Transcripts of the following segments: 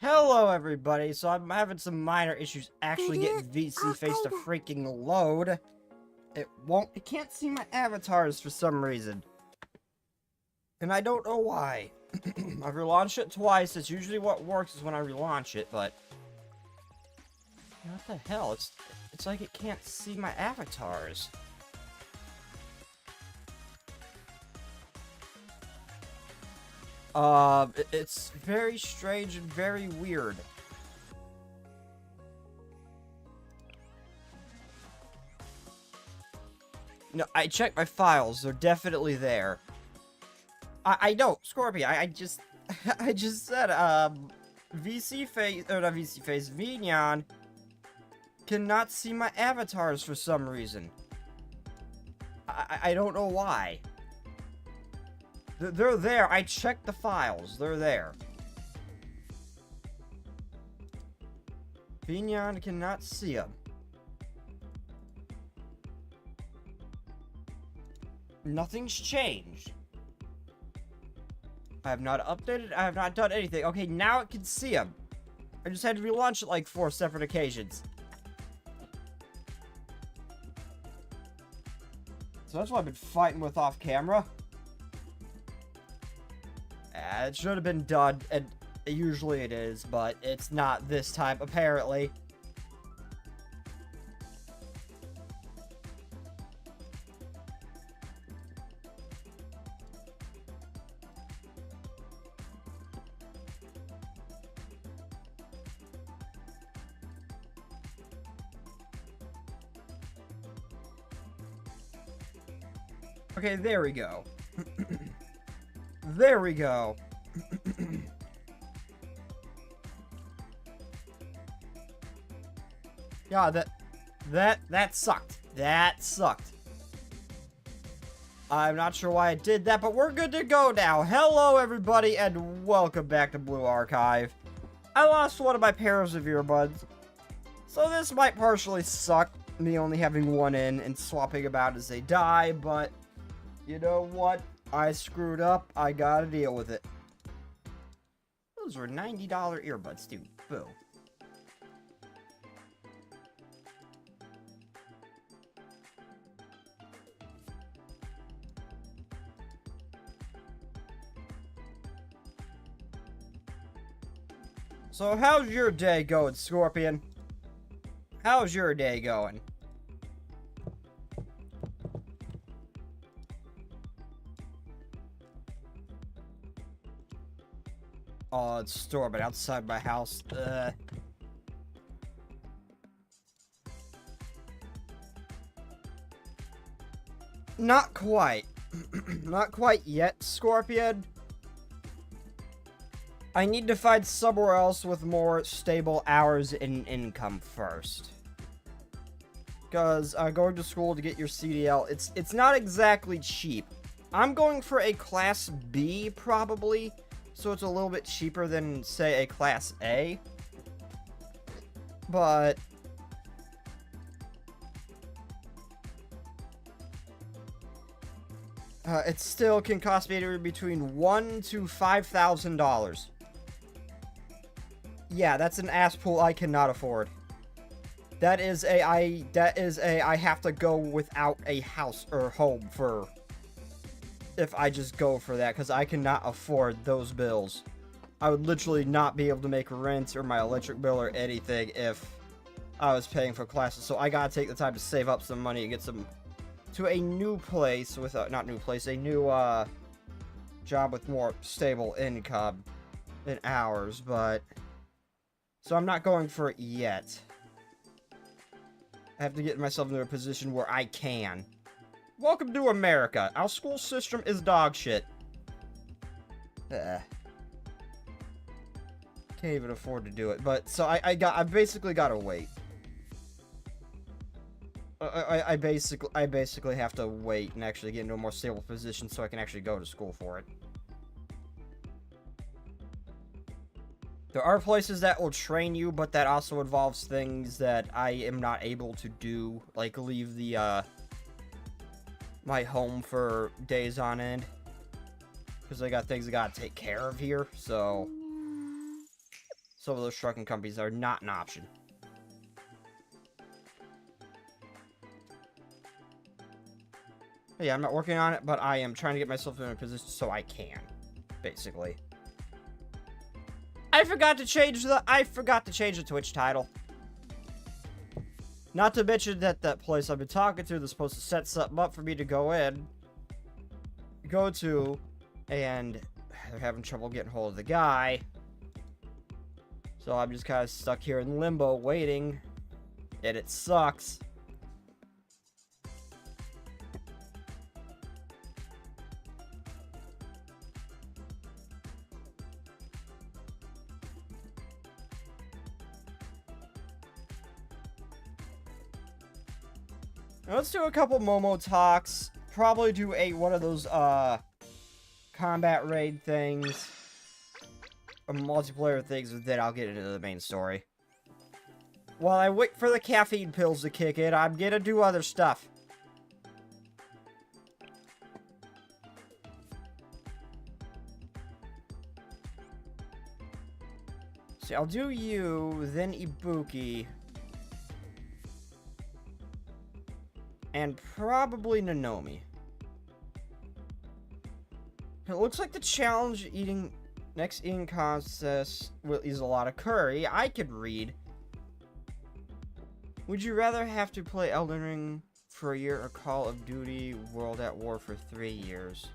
Hello everybody, so I'm having some minor issues actually getting VC Face to freaking load. It can't see my avatars for some reason. And I don't know why. I've relaunched it twice, it's usually what works is when I relaunch it, but... What the hell, it's like it can't see my avatars. It's very strange and very weird. No, I checked my files. They're definitely there. I know, Scorpion. I just, I just said, VC Face, or not VC Face, Vignon cannot see my avatars for some reason. I don't know why. They're there. I checked the files. They're there. Vignon cannot see them. Nothing's changed. I have not updated. I have not done anything. Okay, now it can see them. I just had to relaunch it like 4 separate occasions. So that's what I've been fighting with off camera. It should have been done, and usually it is, but it's not this time, apparently. Okay, there we go. There we go. Yeah, that sucked. That sucked. I'm not sure why I did that, but we're good to go now. Hello, everybody, and welcome back to Blue Archive. I lost one of my pairs of earbuds, so this might partially suck, me only having one in and swapping about as they die, but you know what? I screwed up. I gotta deal with it. Those were $90 earbuds, dude. Boo. So how's your day going, Scorpion? How's your day going? Oh, it's storming outside my house. Not quite. Not quite yet, Scorpion. I need to find somewhere else with more stable hours and income first. Because going to school to get your CDL, it's not exactly cheap. I'm going for a Class B, probably. So it's a little bit cheaper than, say, a Class A. But it still can cost me anywhere between $1,000 to $5,000. Yeah, that's an ass pool I cannot afford. That is a I have to go without a house or home for if I just go for that, because I cannot afford those bills. I would literally not be able to make rent or my electric bill or anything if I was paying for classes. So I gotta take the time to save up some money and get some to a new place with not new place, a new job with more stable income and hours. But so I'm not going for it yet. I have to get myself into a position where I can. Welcome to America. Our school system is dog shit. Can't even afford to do it. But so I basically gotta wait. I basically have to wait and actually get into a more stable position so I can actually go to school for it. There are places that will train you, but that also involves things that I am not able to do, like leave the my home for days on end, because I got things I gotta take care of here. So some of those trucking companies are not an option. Yeah, I'm not working on it, but I am trying to get myself in a position so I can, basically. I forgot to change the Twitch title. Not to mention that place I've been talking to that's supposed to set something up for me to go to, and they're having trouble getting hold of the guy. So I'm just kind of stuck here in limbo waiting, and it sucks. Now let's do a couple Momo talks. Probably do one of those combat raid things, or multiplayer things, and then I'll get into the main story. While I wait for the caffeine pills to kick in, I'm gonna do other stuff. See, I'll do you, then Ibuki. And probably Nanomi. It looks like the challenge next eating contest is a lot of curry. I could read. Would you rather have to play Elden Ring for a year or Call of Duty World at War for 3 years?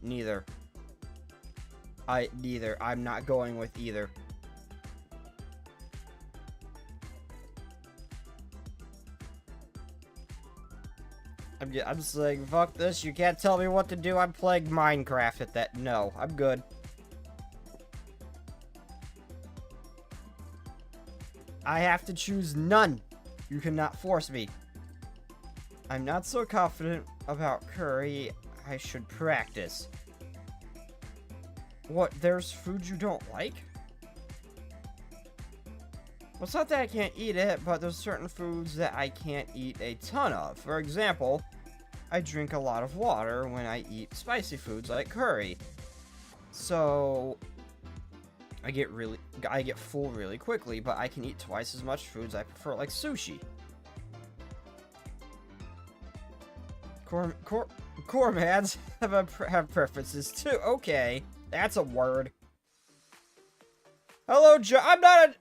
Neither. Neither. I'm not going with either. I'm just like, fuck this, you can't tell me what to do, I'm playing Minecraft at that. No, I'm good. I have to choose none. You cannot force me. I'm not so confident about curry. I should practice. What, there's food you don't like? Well, it's not that I can't eat it, but there's certain foods that I can't eat a ton of. For example, I drink a lot of water when I eat spicy foods like curry. So I get full really quickly, but I can eat twice as much foods I prefer, like sushi. Cormads have preferences too. Okay, that's a word. Hello, I'm not a...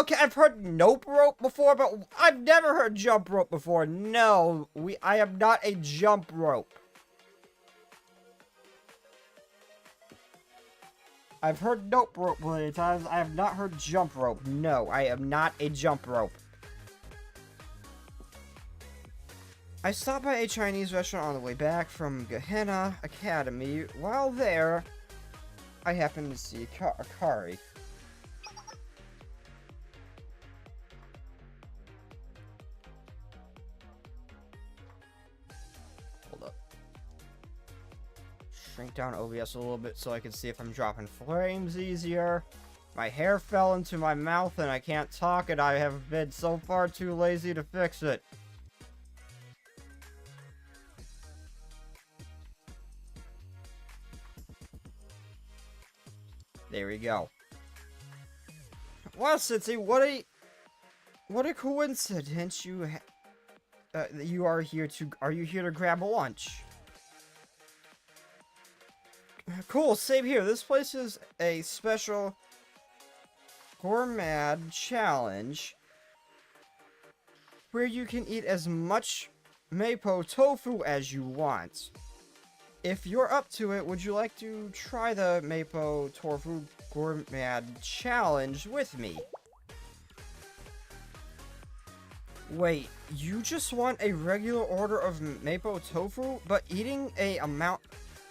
Okay, I've heard nope rope before, but I've never heard jump rope before. No, I am not a jump rope. I've heard nope rope plenty of times. I have not heard jump rope. No, I am not a jump rope. I stopped by a Chinese restaurant on the way back from Gehenna Academy. While there, I happened to see Akari. Hold up. Shrink down OBS a little bit so I can see if I'm dropping flames easier. My hair fell into my mouth and I can't talk, and I have been so far too lazy to fix it. There we go. Wow, Cincy, what a coincidence! You are here to grab a lunch? Cool, same here. This place is a special gourmet challenge where you can eat as much mapo tofu as you want. If you're up to it, would you like to try the mapo tofu gourmet challenge with me? Wait, you just want a regular order of mapo tofu, but eating an amount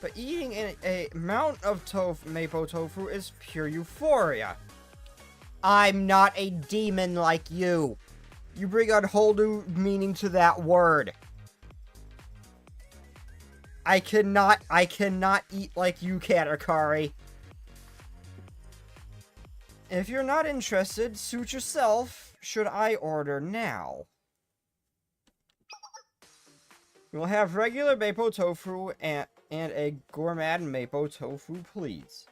of mapo tofu is pure euphoria. I'm not a demon like you. You bring a whole new meaning to that word. I cannot eat like you can, Akari. If you're not interested, suit yourself. Should I order now? We'll have regular mapo tofu and a gourmet mapo tofu, please.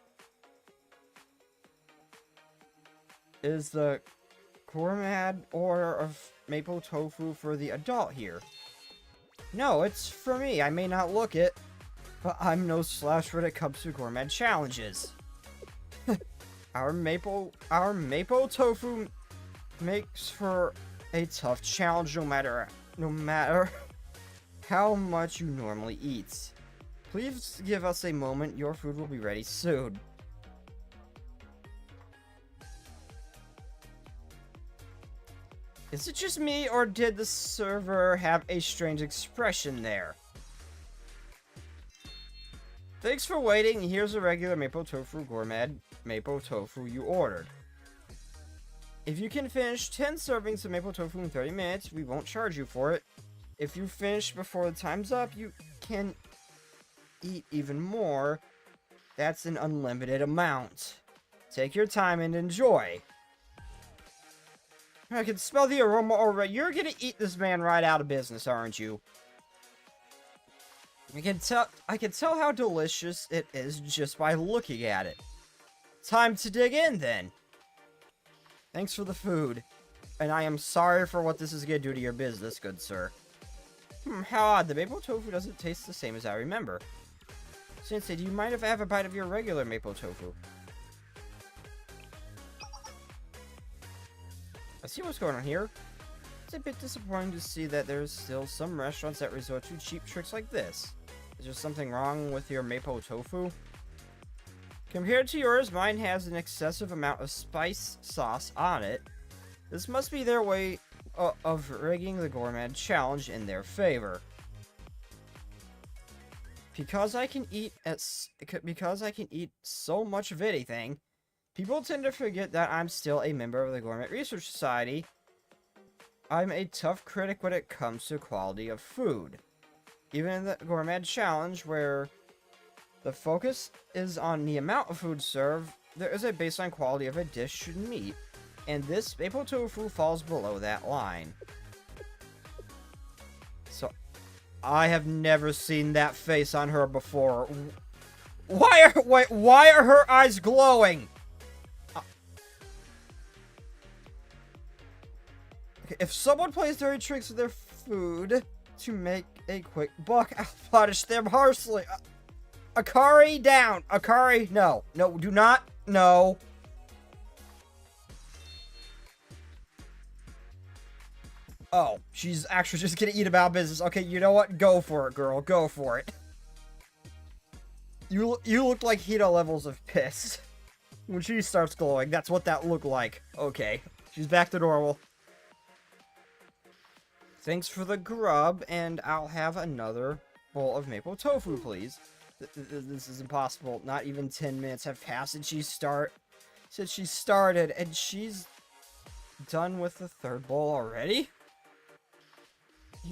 Is the gourmet order of mapo tofu for the adult here? No, it's for me. I may not look it, but I'm no slouch when it comes to gourmet challenges. Our mapo tofu makes for a tough challenge no matter how much you normally eat. Please give us a moment. Your food will be ready soon. Is it just me, or did the server have a strange expression there? Thanks for waiting. Here's a regular mapo tofu gourmet mapo tofu you ordered. If you can finish 10 servings of mapo tofu in 30 minutes, we won't charge you for it. If you finish before the time's up, you can eat even more. That's an unlimited amount. Take your time and enjoy. I can smell the aroma already. You're gonna eat this man right out of business, aren't you? I can tell how delicious it is just by looking at it. Time to dig in, then. Thanks for the food. And I am sorry for what this is gonna do to your business, good sir. How odd. The mapo tofu doesn't taste the same as I remember. Sensei, do you mind if I have a bite of your regular mapo tofu? I see what's going on here. It's a bit disappointing to see that there's still some restaurants that resort to cheap tricks like this. Is there something wrong with your mapo tofu? Compared to yours, mine has an excessive amount of spice sauce on it. This must be their way of rigging the gourmet challenge in their favor. Because I can eat so much of anything, people tend to forget that I'm still a member of the Gourmet Research Society. I'm a tough critic when it comes to quality of food. Even in the Gourmet Challenge, where the focus is on the amount of food served, there is a baseline quality of a dish should meet, and this mapo tofu falls below that line. So, I have never seen that face on her before. Why are her eyes glowing? Okay, if someone plays dirty tricks with their food to make a quick buck, I'll punish them harshly. Akari, down. Akari, no. No, do not. No. Oh, she's actually just gonna eat about business. Okay, you know what? Go for it, girl. Go for it. You look like Hito levels of piss. When she starts glowing, that's what that looked like. Okay, she's back to normal. Thanks for the grub, and I'll have another bowl of maple tofu, please. This is impossible. Not even 10 minutes have passed since she started, and she's done with the third bowl already?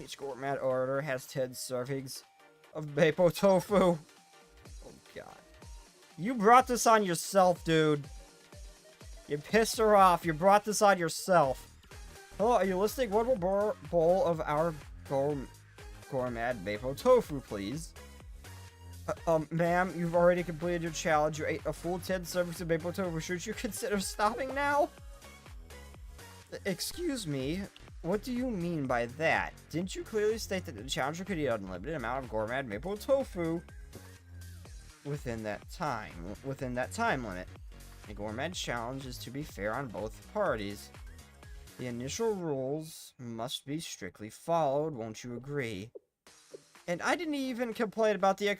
Each gourmet order has 10 servings of maple tofu. Oh, God. You brought this on yourself, dude. You pissed her off. You brought this on yourself. Hello, are you listening? One more bowl of our gourmet maple tofu, please. Ma'am, you've already completed your challenge. You ate a full 10 servings of maple tofu. Should you consider stopping now? Excuse me, what do you mean by that? Didn't you clearly state that the challenger could eat an unlimited amount of gourmet maple tofu within that time limit? A gourmet challenge is to be fair on both parties. The initial rules must be strictly followed, won't you agree? And I didn't even complain about the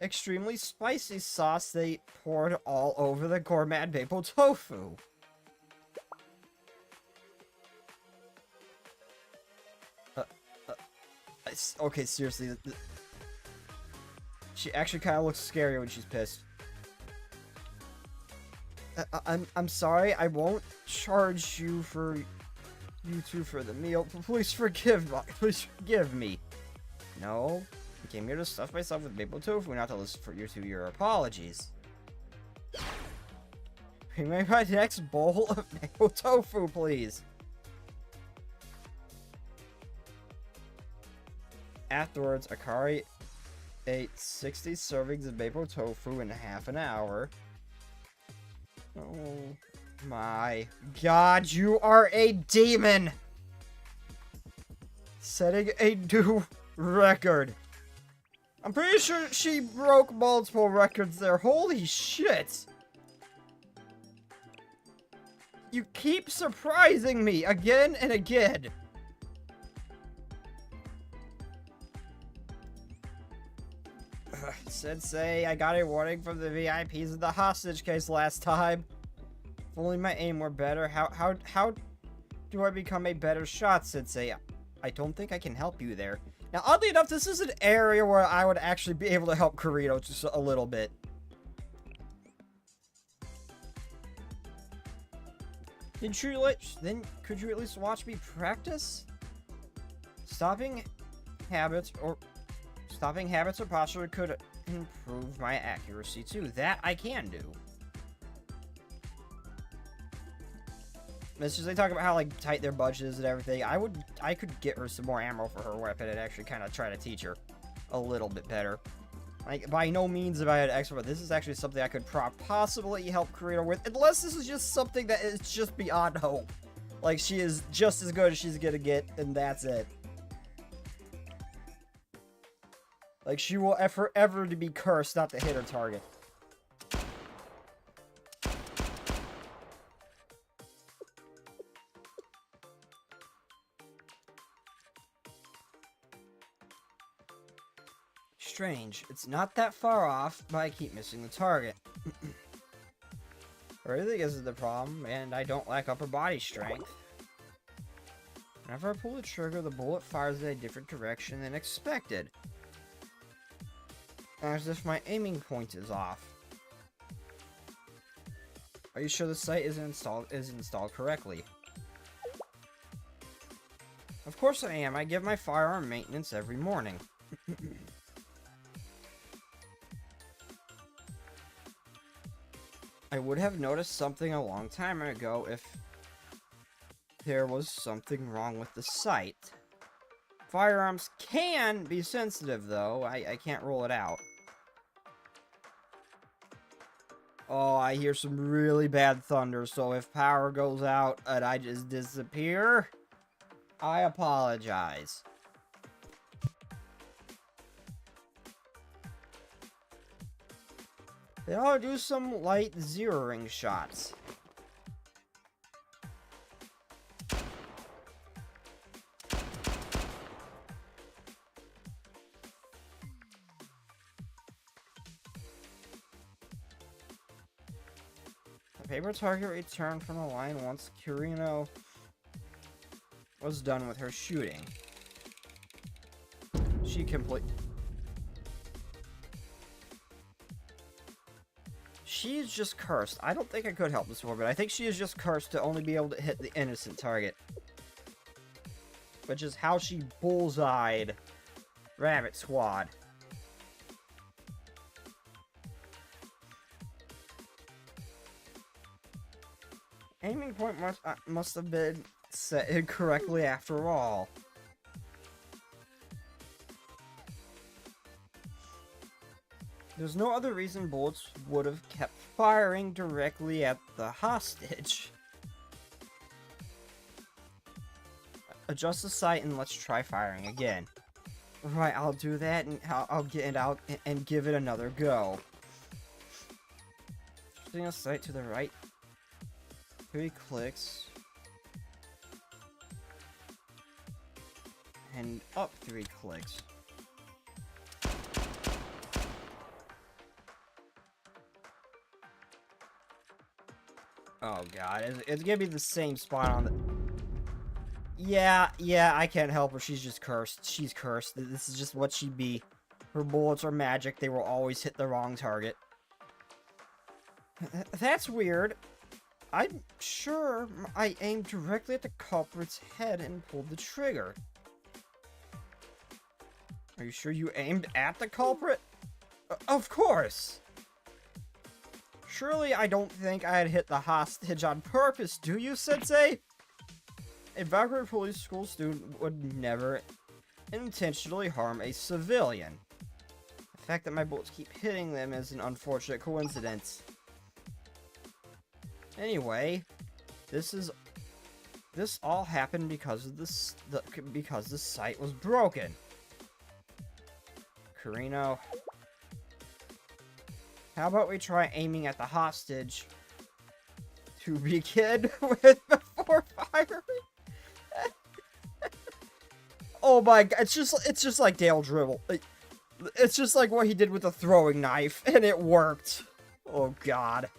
extremely spicy sauce they poured all over the gourmet maple tofu. Okay, seriously. She actually kind of looks scary when she's pissed. I'm sorry, I won't charge you two for the meal. Please forgive me. No, I came here to stuff myself with maple tofu, not to listen for your apologies. Bring me my next bowl of maple tofu, please. Afterwards, Akari ate 60 servings of maple tofu in half an hour. Oh my God, you are a demon! Setting a new record. I'm pretty sure she broke multiple records there. Holy shit! You keep surprising me again and again. Sensei, I got a warning from the VIPs in the hostage case last time. If only my aim were better. How do I become a better shot, Sensei? I don't think I can help you there. Now, oddly enough, this is an area where I would actually be able to help Kirito just a little bit. Then could you at least watch me practice? Stopping habits or posture could improve my accuracy too. That I can do. It's just they talk about how like tight their budget is and everything. I could get her some more ammo for her weapon and actually kind of try to teach her a little bit better. Like, by no means have I had expert, but this is actually something I could possibly help Kirito with, unless this is just something that is just beyond hope. Like, she is just as good as she's gonna get, and that's it. Like, she will forever to be cursed not to hit her target. Strange. It's not that far off, but I keep missing the target. Everything isn't the problem, and I don't lack upper body strength. Whenever I pull the trigger, the bullet fires in a different direction than expected. As if my aiming point is off. Are you sure the sight is installed correctly? Of course I am. I give my firearm maintenance every morning. I would have noticed something a long time ago if there was something wrong with the sight. Firearms can be sensitive, though. I can't rule it out. Oh, I hear some really bad thunder, so if power goes out and I just disappear, I apologize. Then I'll do some light zeroing shots. favorite target returned from the line once Kirino was done with her shooting. She's just cursed. I don't think I could help this woman. I think she is just cursed to only be able to hit the innocent target. Which is how she bullseyed Rabbit Squad. Aiming point must have been set incorrectly after all. There's no other reason bullets would have kept firing directly at the hostage. Adjust the sight and let's try firing again. Right, I'll do that and I'll get it out and give it another go. Shifting the sight to the right. 3 clicks. And up 3 clicks. Oh god, it's gonna be the same spot on the... Yeah, I can't help her, she's just cursed. She's cursed. This is just what she be. Her bullets are magic, they will always hit the wrong target. That's weird. I'm sure I aimed directly at the culprit's head and pulled the trigger. Are you sure you aimed at the culprit? Of course! Surely I don't think I had hit the hostage on purpose, do you, Sensei? A Valkyrie Police School student would never intentionally harm a civilian. The fact that my bullets keep hitting them is an unfortunate coincidence. Anyway, this all happened because of because the sight was broken. Kirino, how about we try aiming at the hostage to begin with before firing? Oh my god, it's just like Dale Dribble. It's just like what he did with the throwing knife, and it worked. Oh god.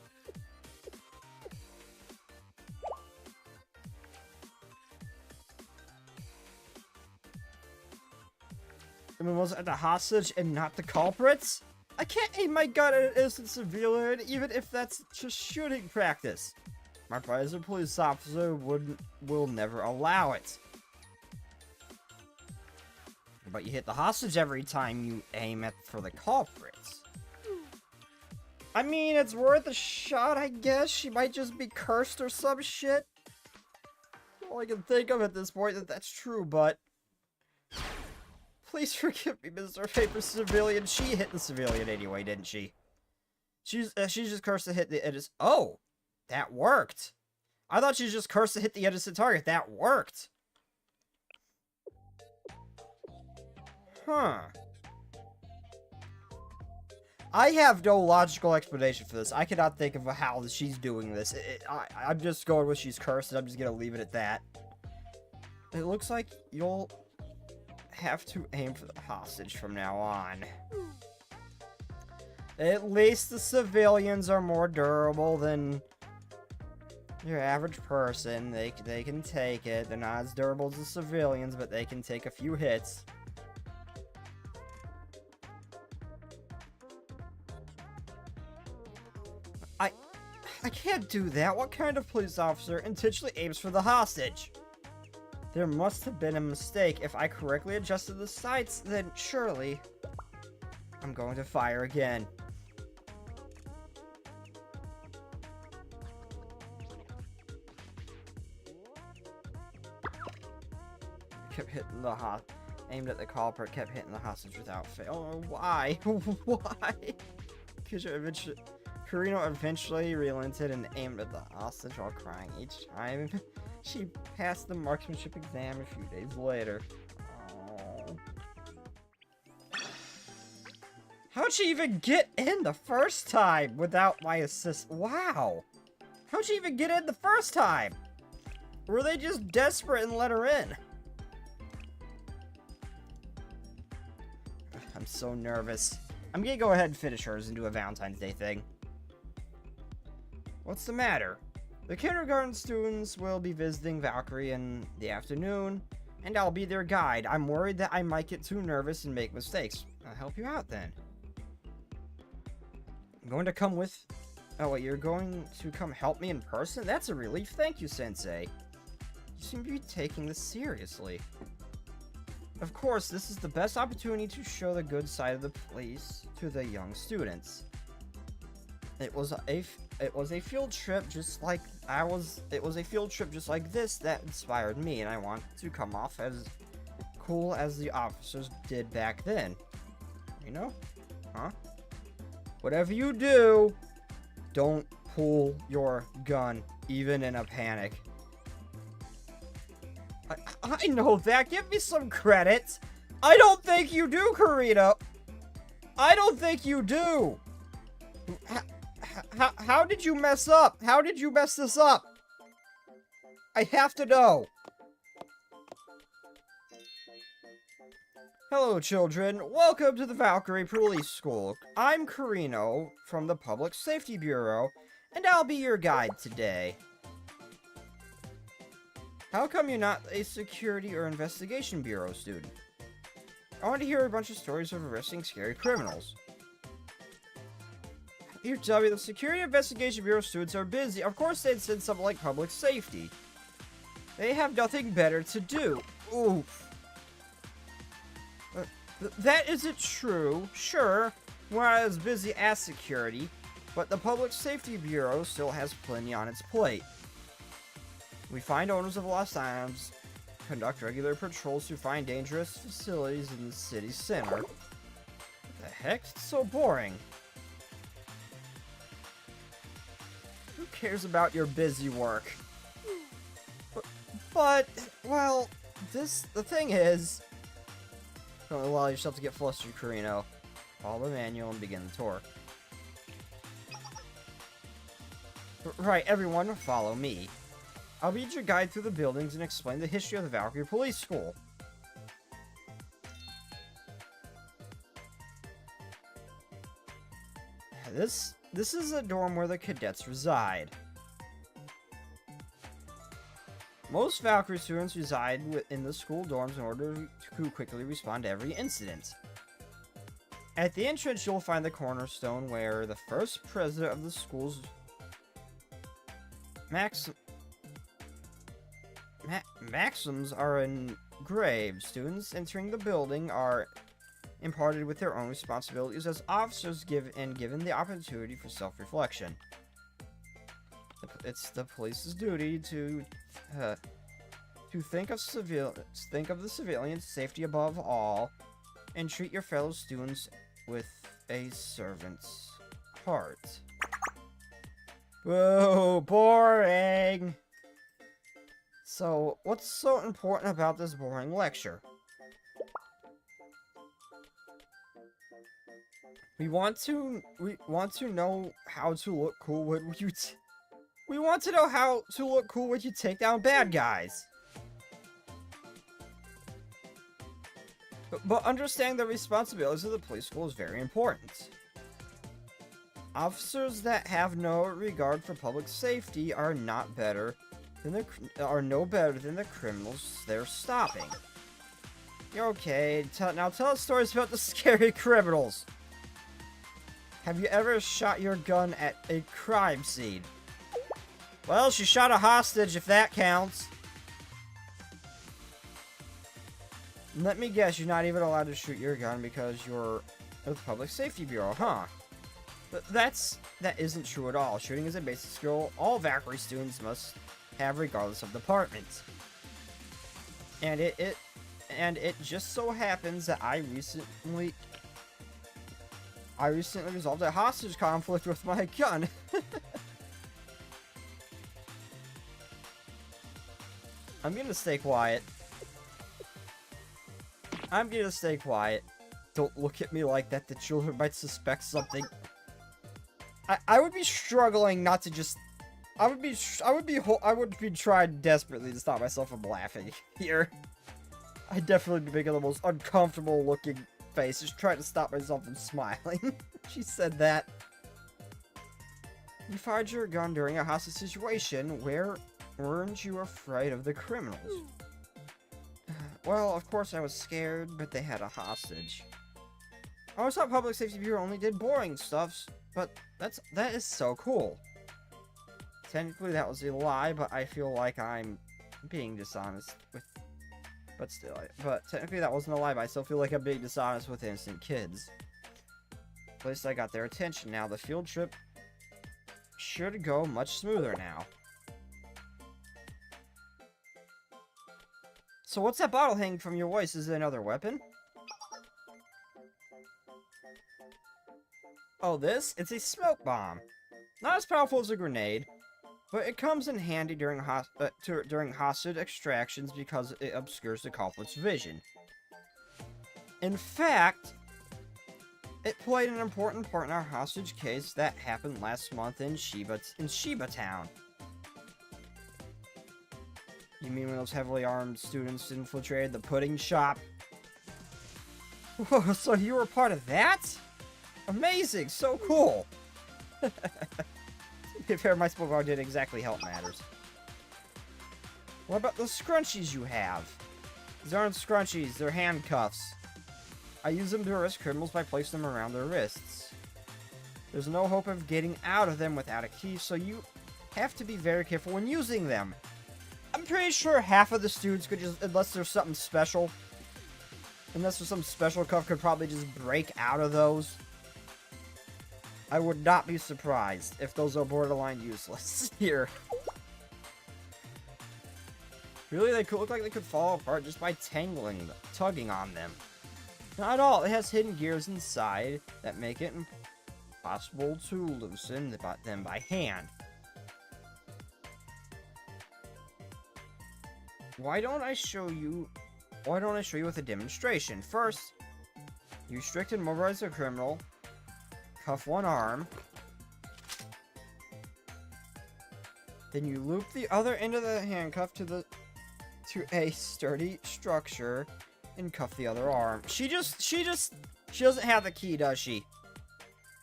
I mean, was it the hostage and not the culprits? I can't aim my gun at an innocent civilian, even if that's just shooting practice. My brother police officer will never allow it. But you hit the hostage every time you aim for the culprits. I mean, it's worth a shot, I guess. She might just be cursed or some shit. All I can think of at this point that's true, but... Please forgive me, Mr. Paper Civilian. She hit the civilian anyway, didn't she? She's just cursed to hit the innocent... Oh! That worked! I thought she was just cursed to hit the innocent target. That worked! Huh. I have no logical explanation for this. I cannot think of how she's doing this. I'm just going with she's cursed, and I'm just gonna leave it at that. It looks like you'll have to aim for the hostage from now on. At least the civilians are more durable than your average person. They can take it. They're not as durable as the civilians, but they can take a few hits. I can't do that. What kind of police officer intentionally aims for the hostage? There must have been a mistake. If I correctly adjusted the sights, then surely I'm going to fire again. Kept hitting the aimed at the culprit, kept hitting the hostage without fail. Oh, why? Why? Because Kirino eventually relented and aimed at the hostage while crying each time. She passed the marksmanship exam a few days later. Oh. How'd she even get in the first time without my assist? Wow! How'd she even get in the first time? Or were they just desperate and let her in? I'm so nervous. I'm gonna go ahead and finish hers and do a Valentine's Day thing. What's the matter? The kindergarten students will be visiting Valkyrie in the afternoon, and I'll be their guide. I'm worried that I might get too nervous and make mistakes. I'll help you out then. I'm going to come with... Oh, wait, you're going to come help me in person? That's a relief. Thank you, Sensei. You seem to be taking this seriously. Of course, this is the best opportunity to show the good side of the place to the young students. It was a field trip just like this that inspired me, and I want to come off as cool as the officers did back then. You know? Huh? Whatever you do, don't pull your gun, even in a panic. I know that. Give me some credit. I don't think you do, Karina. I don't think you do. How did you mess up? How did you mess this up? I have to know. Hello, children. Welcome to the Valkyrie Police School. I'm Carino from the Public Safety Bureau, and I'll be your guide today. How come you're not a Security or Investigation Bureau student? I want to hear a bunch of stories of arresting scary criminals. Here, tell me, the Security Investigation Bureau students are busy. Of course they'd send something like public safety. They have nothing better to do. Oof. That isn't true. Sure, we're not as busy as security, but the Public Safety Bureau still has plenty on its plate. We find owners of lost items, conduct regular patrols to find dangerous facilities in the city center. What the heck? It's so boring. Who cares about your busy work? But well, the thing is... Don't allow yourself to get flustered, Carino. Follow the manual and begin the tour. Right, everyone, follow me. I'll be your guide through the buildings and explain the history of the Valkyrie Police School. This is a dorm where the cadets reside. Most Valkyrie students reside in the school dorms in order to quickly respond to every incident. At the entrance, you'll find the cornerstone where the first president of the school's maxims are engraved. Students entering the building are imparted with their own responsibilities as officers given the opportunity for self-reflection. It's the police's duty to think of the civilians' safety above all, and treat your fellow students with a servant's heart. Whoa, boring! So, what's so important about this boring lecture? We want to know how to look cool when you we want to know how to look cool when you take down bad guys. But understanding the responsibilities of the police school is very important. Officers that have no regard for public safety are no better than the criminals they're stopping. Okay, now tell us stories about the scary criminals. Have you ever shot your gun at a crime scene? Well, she shot a hostage, if that counts. Let me guess, you're not even allowed to shoot your gun because you're with the Public Safety Bureau, huh? But that isn't true at all. Shooting is a basic skill all Valkyrie students must have regardless of department. And it just so happens that I recently resolved a hostage conflict with my gun. I'm gonna stay quiet. I'm gonna stay quiet. Don't look at me like that. The children might suspect something. I would be struggling not to just... I would be trying desperately to stop myself from laughing here. I'd definitely be making the most uncomfortable looking face, just trying to stop myself from smiling. She said that. You fired your gun during a hostage situation. Weren't you afraid of the criminals? Well, of course I was scared, but they had a hostage. I always thought public safety bureau only did boring stuff, but that is so cool. Technically that was a lie, but I feel like I'm being dishonest with... But technically that wasn't a lie, but I still feel like I'm being dishonest with innocent kids. At least I got their attention now. The field trip should go much smoother now. So what's that bottle hanging from your waist? Is it another weapon? Oh, this? It's a smoke bomb. Not as powerful as a grenade, but it comes in handy during hostage extractions because it obscures the culprit's vision. In fact, it played an important part in our hostage case that happened last month in Shiba Town. You mean when those heavily armed students infiltrated the pudding shop? Whoa, so you were part of that? Amazing, so cool! To be fair, my smoke bar didn't exactly help matters. What about the scrunchies you have? These aren't scrunchies, they're handcuffs. I use them to arrest criminals by placing them around their wrists. There's no hope of getting out of them without a key, so you have to be very careful when using them. I'm pretty sure half of the students could just, unless there's something special, cuff could probably just break out of those. I would not be surprised if those are borderline useless here. Really, they could look like they could fall apart just by tugging on them. Not at all. It has hidden gears inside that make it impossible to loosen them by hand. Why don't I show you with a demonstration? First, you restrict and mobilize a criminal. Cuff one arm. Then you loop the other end of the handcuff to a sturdy structure and cuff the other arm. She doesn't have the key, does she?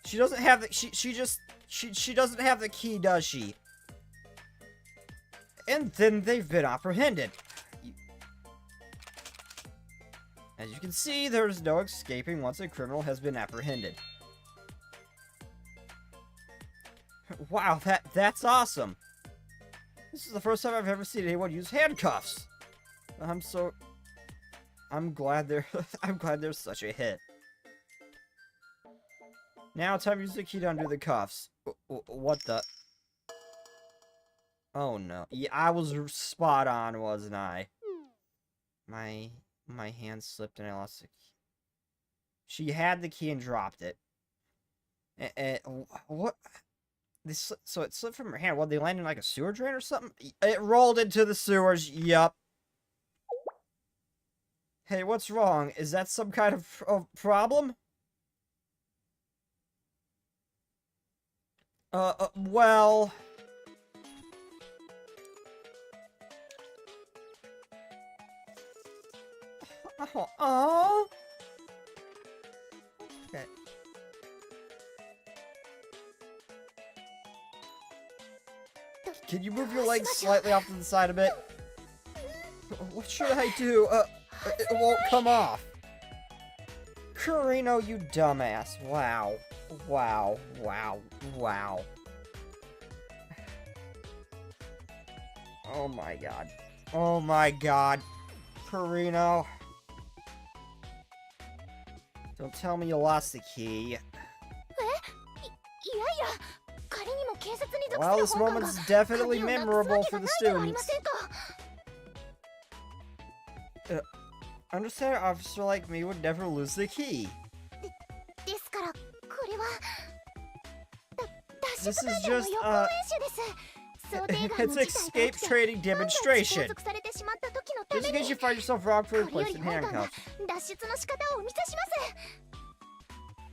She doesn't have the she doesn't have the key, does she? And then they've been apprehended. As you can see, there's no escaping once a criminal has been apprehended. Wow, that's awesome. This is the first time I've ever seen anyone use handcuffs. I'm glad they're such a hit. Now time to use the key to undo the cuffs. What the? Oh no. Yeah, I was spot on, wasn't I? My hand slipped and I lost the key. She had the key and dropped it. What? So it slipped from her hand. What, they landed in like a sewer drain or something? It rolled into the sewers. Yup. Hey, what's wrong? Is that some kind of problem? Well... Oh. Okay. Can you move your legs slightly off to the side a bit? What should I do? It won't come off. Kurino, you dumbass. Wow. Wow. Wow. Wow. Oh my god. Oh my god. Kurino. Don't tell me you lost the key. Well, this moment's definitely memorable for the students. Understand an officer like me would never lose the key. This is just, it's an escape training demonstration. Just in case you find yourself wrongfully placed in handcuffs.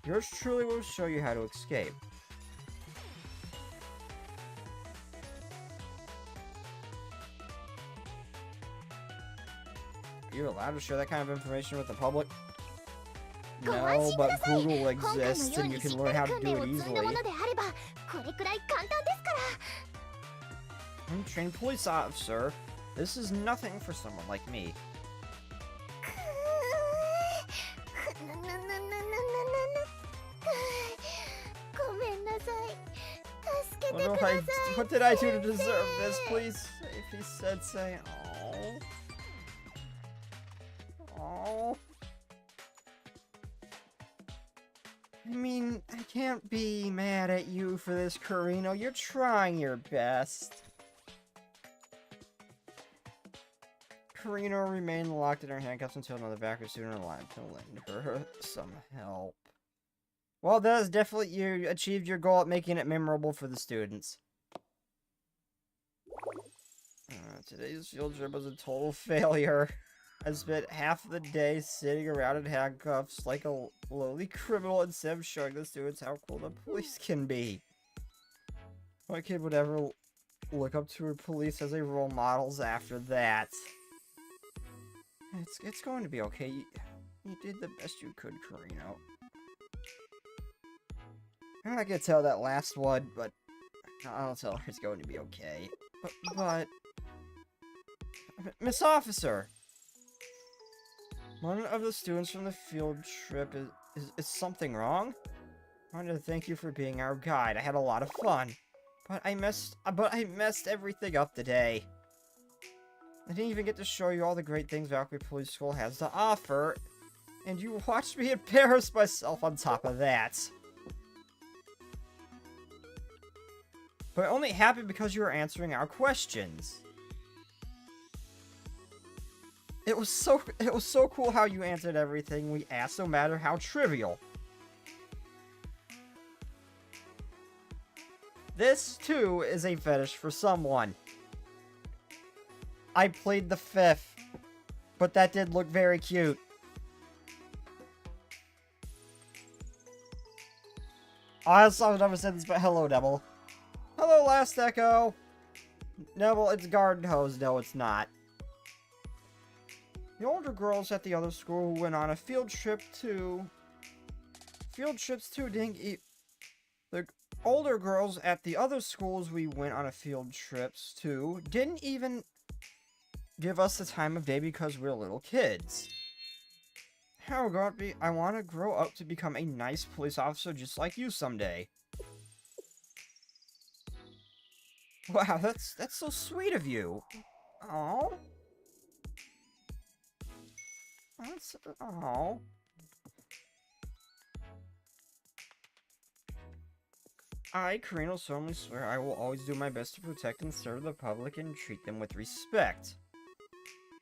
Yours truly will show you how to escape. You're allowed to share that kind of information with the public? No, but Google exists and you can learn how to do it easily. I'm a trained police officer. This is nothing for someone like me. What did I do to deserve this? Please, if he said say, oh. Oh. I mean, I can't be mad at you for this, Carino. You're trying your best. Carino remained locked in her handcuffs until another backer student arrived to lend her some help. Well, that is definitely, you achieved your goal at making it memorable for the students. Today's field trip was a total failure. I spent half the day sitting around in handcuffs like a lowly criminal instead of showing the students how cool the police can be. What kid would ever look up to her police as a role models after that? It's going to be okay. You did the best you could, Carino. I'm not gonna tell that last one, but I'll tell her it's going to be okay. But Miss Officer! One of the students from the field trip is something wrong? I wanted to thank you for being our guide. I had a lot of fun. But I messed everything up today. I didn't even get to show you all the great things Valkyrie Police School has to offer. And you watched me embarrass myself on top of that. But it only happened because you were answering our questions. It was so cool how you answered everything we asked, no matter how trivial. This, too, is a fetish for someone. I played the fifth, but that did look very cute. Honestly, I've never said this, but hello, Neville. Hello, Last Echo. Neville, it's garden hose. No, it's not. The older girls at the other school went on a field trip to... The older girls at the other schools we went on a field trips to didn't even give us the time of day because we're little kids. How about me? I want to grow up to become a nice police officer just like you someday. Wow, that's so sweet of you. Oh. Oh. I, Carino, solemnly swear I will always do my best to protect and serve the public and treat them with respect.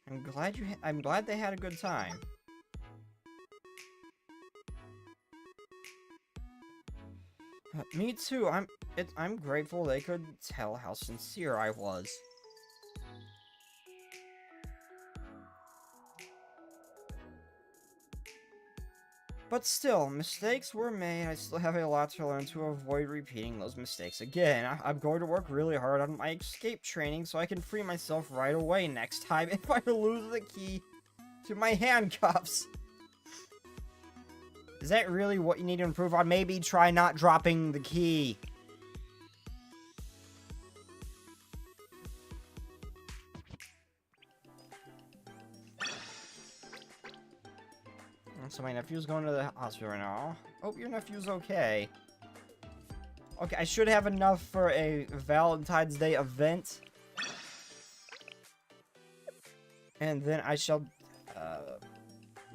I'm glad they had a good time. Me too. I'm grateful they could tell how sincere I was. But still, mistakes were made. I still have a lot to learn to avoid repeating those mistakes again. I'm going to work really hard on my escape training so I can free myself right away next time if I lose the key to my handcuffs. Is that really what you need to improve on? Maybe try not dropping the key. So my nephew's going to the hospital right now. Hope your nephew's okay. Okay, I should have enough for a Valentine's Day event. And then I shall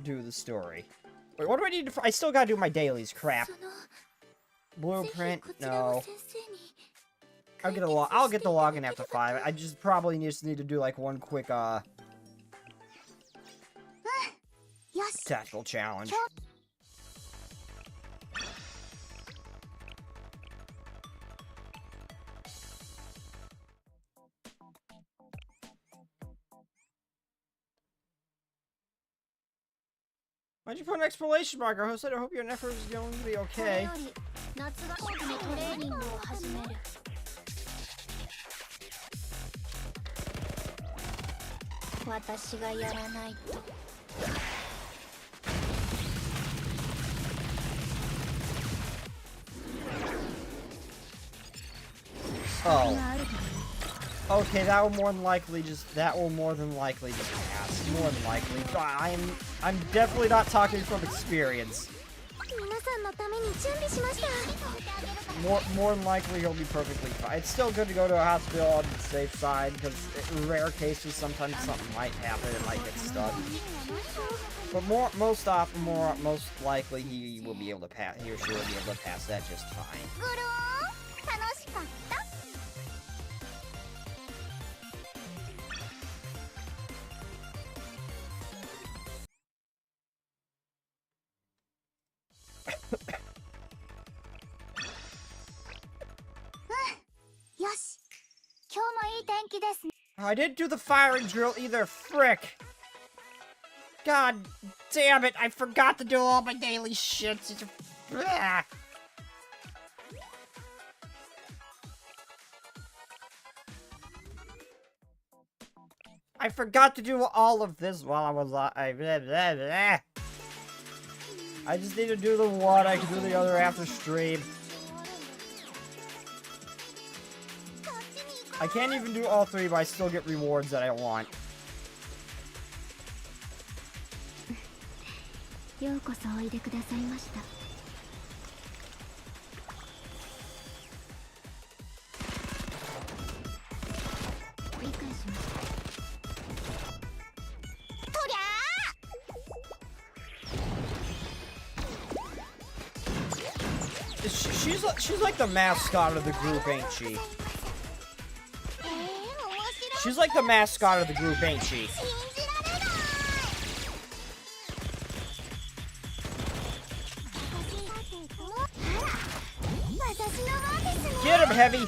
do the story. Wait, what do I need to... I still gotta do my dailies, crap. Blueprint? No. I'll get the login after 5. I just probably just need to do like one quick tactical challenge. Why'd you put an exclamation mark? I hope your nephew is going to be okay. Oh. Okay, that will more than likely just pass. More than likely. I'm definitely not talking from experience. More than likely he'll be perfectly fine. It's still good to go to a hospital on the safe side, because in rare cases sometimes something might happen and might get stuck. But most likely he will be able to pass. He or she will be able to pass that just fine. I didn't do the firing drill either, frick! God damn it, I forgot to do all my daily shit. I forgot to do all of this while I was I just need to do the one, I can do the other after stream. I can't even do all three, but I still get rewards that I want. She's like the mascot of the group, ain't she? She's like the mascot of the group, ain't she? Get him, Heavy!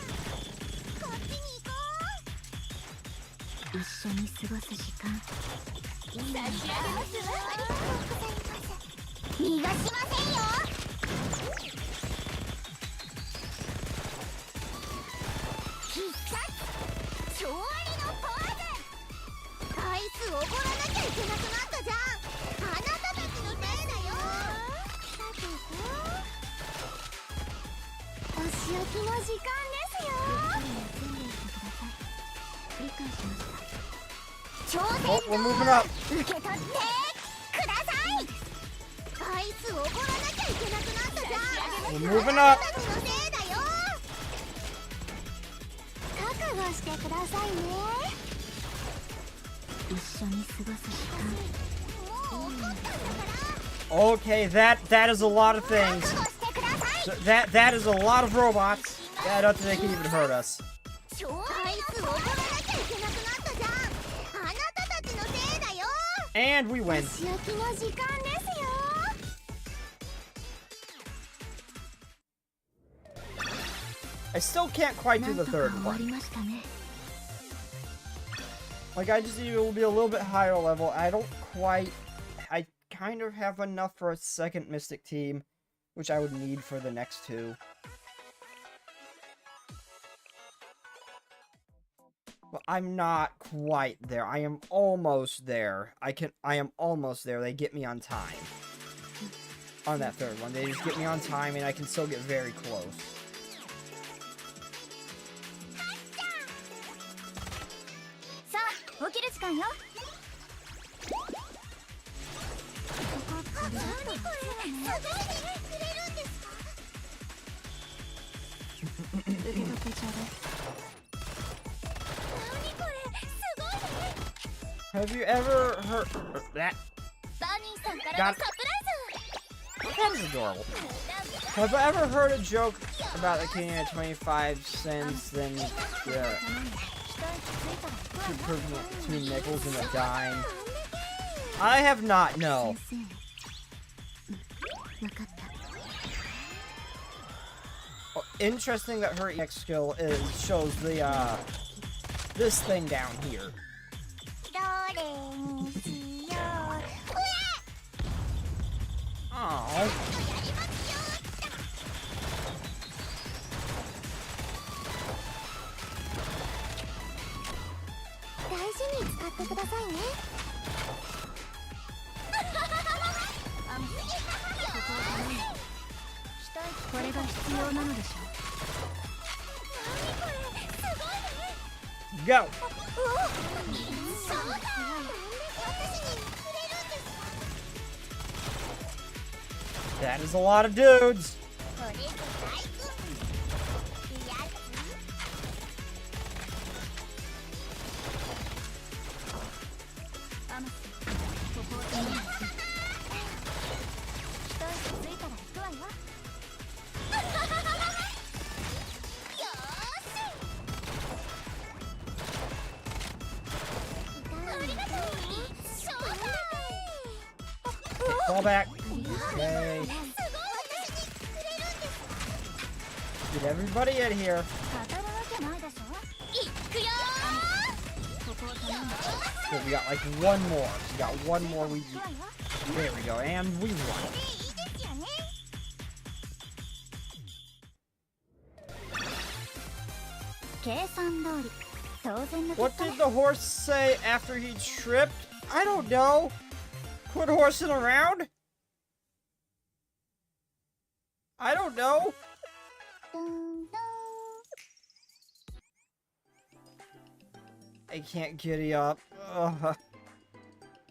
Oh, we're moving up. We're moving up. Okay, that is a lot of things. So that is a lot of robots. Yeah, I don't think they can even hurt us. And we win. I still can't quite do the third one. Like, I just need to be a little bit higher level. I kind of have enough for a second Mystic team, which I would need for the next two. But I'm not quite there. I am almost there. I am almost there. They get me on time. On that third one. They just get me on time and I can still get very close. Have you ever heard that? God, that is adorable. Have I ever heard a joke about the king at 25 cents, then two nickels and a dime? I have not, no. Oh, interesting that her EX skill shows the this thing down here. Aww. go! That is a lot of dudes! Fall back. Okay. Get everybody in here. So we got like one more. We got one more. There we go. And we won. What did the horse say after he tripped? I don't know. Quit horsing around? I don't know. I can't giddy up. Ugh.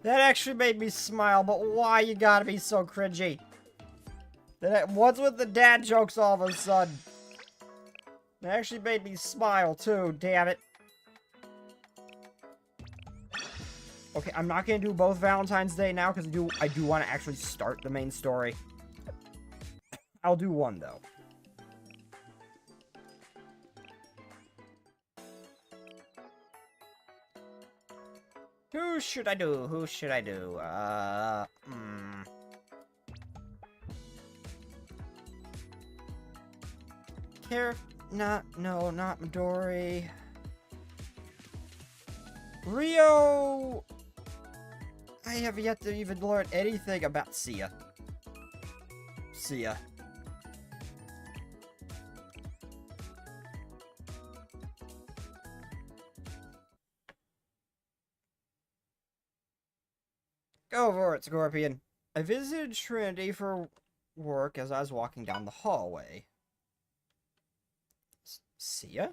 That actually made me smile, but why you gotta be so cringy? What's with the dad jokes all of a sudden? That actually made me smile too, damn it. Okay, I'm not gonna do both Valentine's Day now because I do want to actually start the main story. I'll do one though. Who should I do? Who should I do? No, not Midori. Rio! I have yet to even learn anything about Sia. Go for it, Scorpion. I visited Trinity for work as I was walking down the hallway. Sia?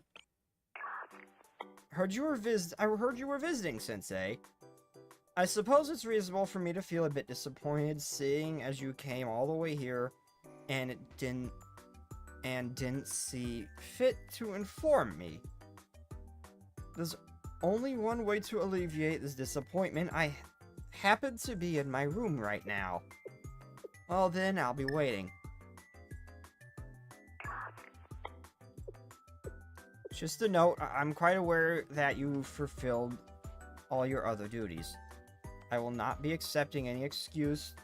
I heard you were visiting, Sensei. I suppose it's reasonable for me to feel a bit disappointed seeing as you came all the way here and didn't see fit to inform me. There's only one way to alleviate this disappointment. I happen to be in my room right now. Well then, I'll be waiting. Just a note, I'm quite aware that you fulfilled all your other duties. I will not be accepting any excuse,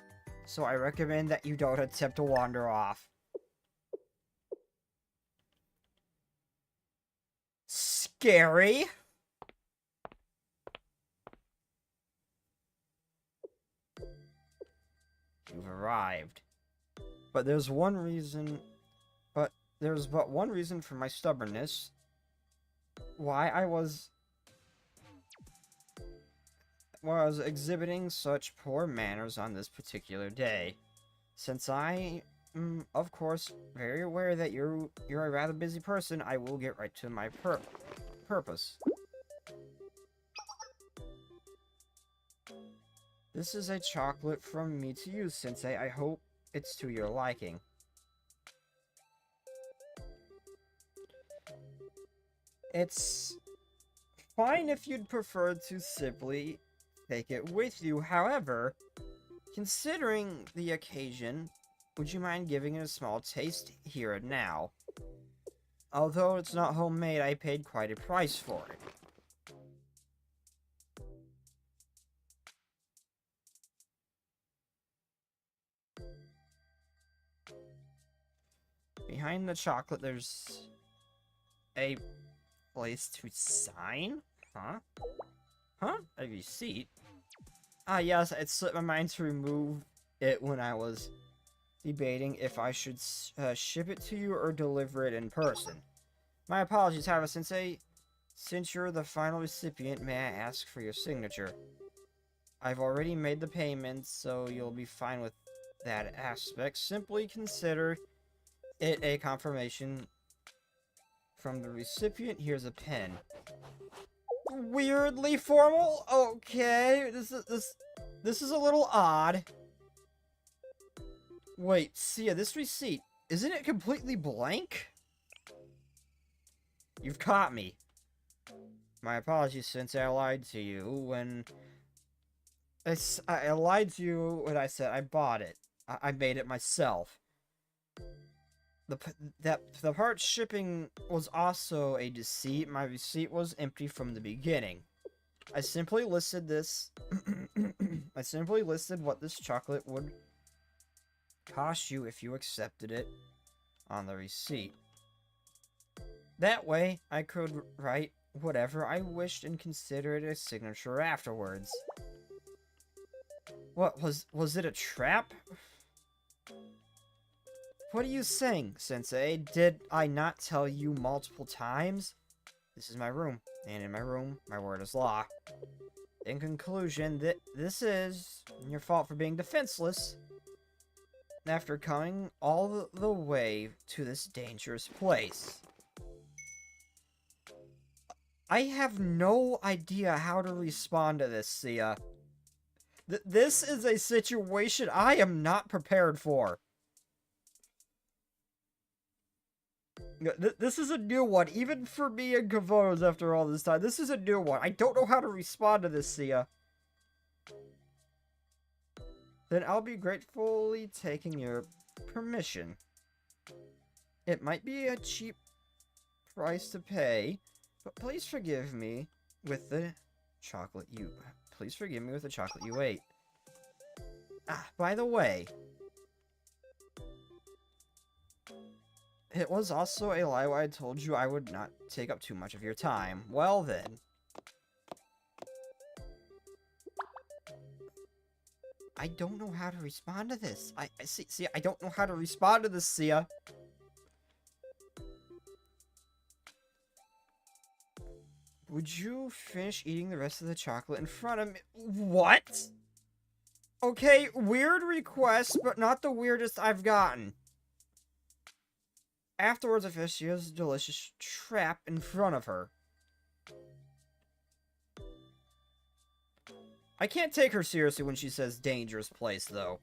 so I recommend that you don't attempt to wander off. Scary? You've arrived. But there's but one reason for my stubbornness. Why I was exhibiting such poor manners on this particular day. Since I am, of course, very aware that you're a rather busy person, I will get right to my purpose. This is a chocolate from me to you, Sensei. I hope it's to your liking. It's fine if you'd prefer to simply take it with you. However, considering the occasion, would you mind giving it a small taste here and now? Although it's not homemade, I paid quite a price for it. Behind the chocolate, there's a place to sign? Huh? Huh? A receipt? Ah, yes, it slipped my mind to remove it when I was debating if I should ship it to you or deliver it in person. My apologies, however, since you're the final recipient, may I ask for your signature? I've already made the payment, so you'll be fine with that aspect. Simply consider it a confirmation from the recipient. Here's a pen. weirdly formal. Okay, this is a little odd. Wait, Sia, this receipt, isn't it completely blank? You've caught me. My apologies, since I lied to you when... I lied to you when I said I bought it. I made it myself. The part shipping was also a deceit. My receipt was empty from the beginning. I simply listed this... I simply listed what this chocolate would cost you if you accepted it on the receipt. That way, I could write whatever I wished and consider it a signature afterwards. What, was it a trap? What are you saying, Sensei? Did I not tell you multiple times? This is my room, and in my room, my word is law. In conclusion, this is your fault for being defenseless after coming all the way to this dangerous place. I have no idea how to respond to this, Sia. This is a situation I am not prepared for. This is a new one, even for me and Kavonos after all this time. This is a new one. I don't know how to respond to this, Sia. Then I'll be gratefully taking your permission. It might be a cheap price to pay, but please forgive me with the chocolate you... Please forgive me with the chocolate you ate. Ah, by the way... It was also a lie when I told you I would not take up too much of your time. Well then. I don't know how to respond to this. I see, I don't know how to respond to this, Sia. Would you finish eating the rest of the chocolate in front of me? What? Okay, weird request, but not the weirdest I've gotten. Afterwards, I finished a delicious trap in front of her. I can't take her seriously when she says dangerous place, though.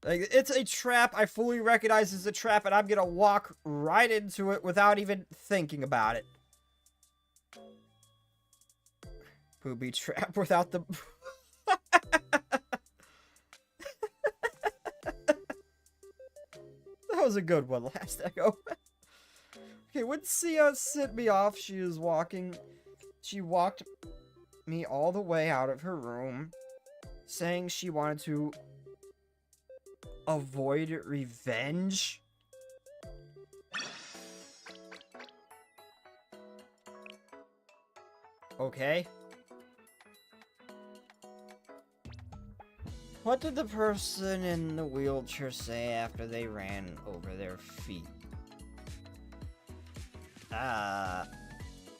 Like, it's a trap. I fully recognize it's a trap, and I'm gonna walk right into it without even thinking about it. Booby trap without the... That was a good one, last echo. Okay, when Sia sent me off, she walked me all the way out of her room, saying she wanted to avoid revenge. Okay. What did the person in the wheelchair say after they ran over their feet? I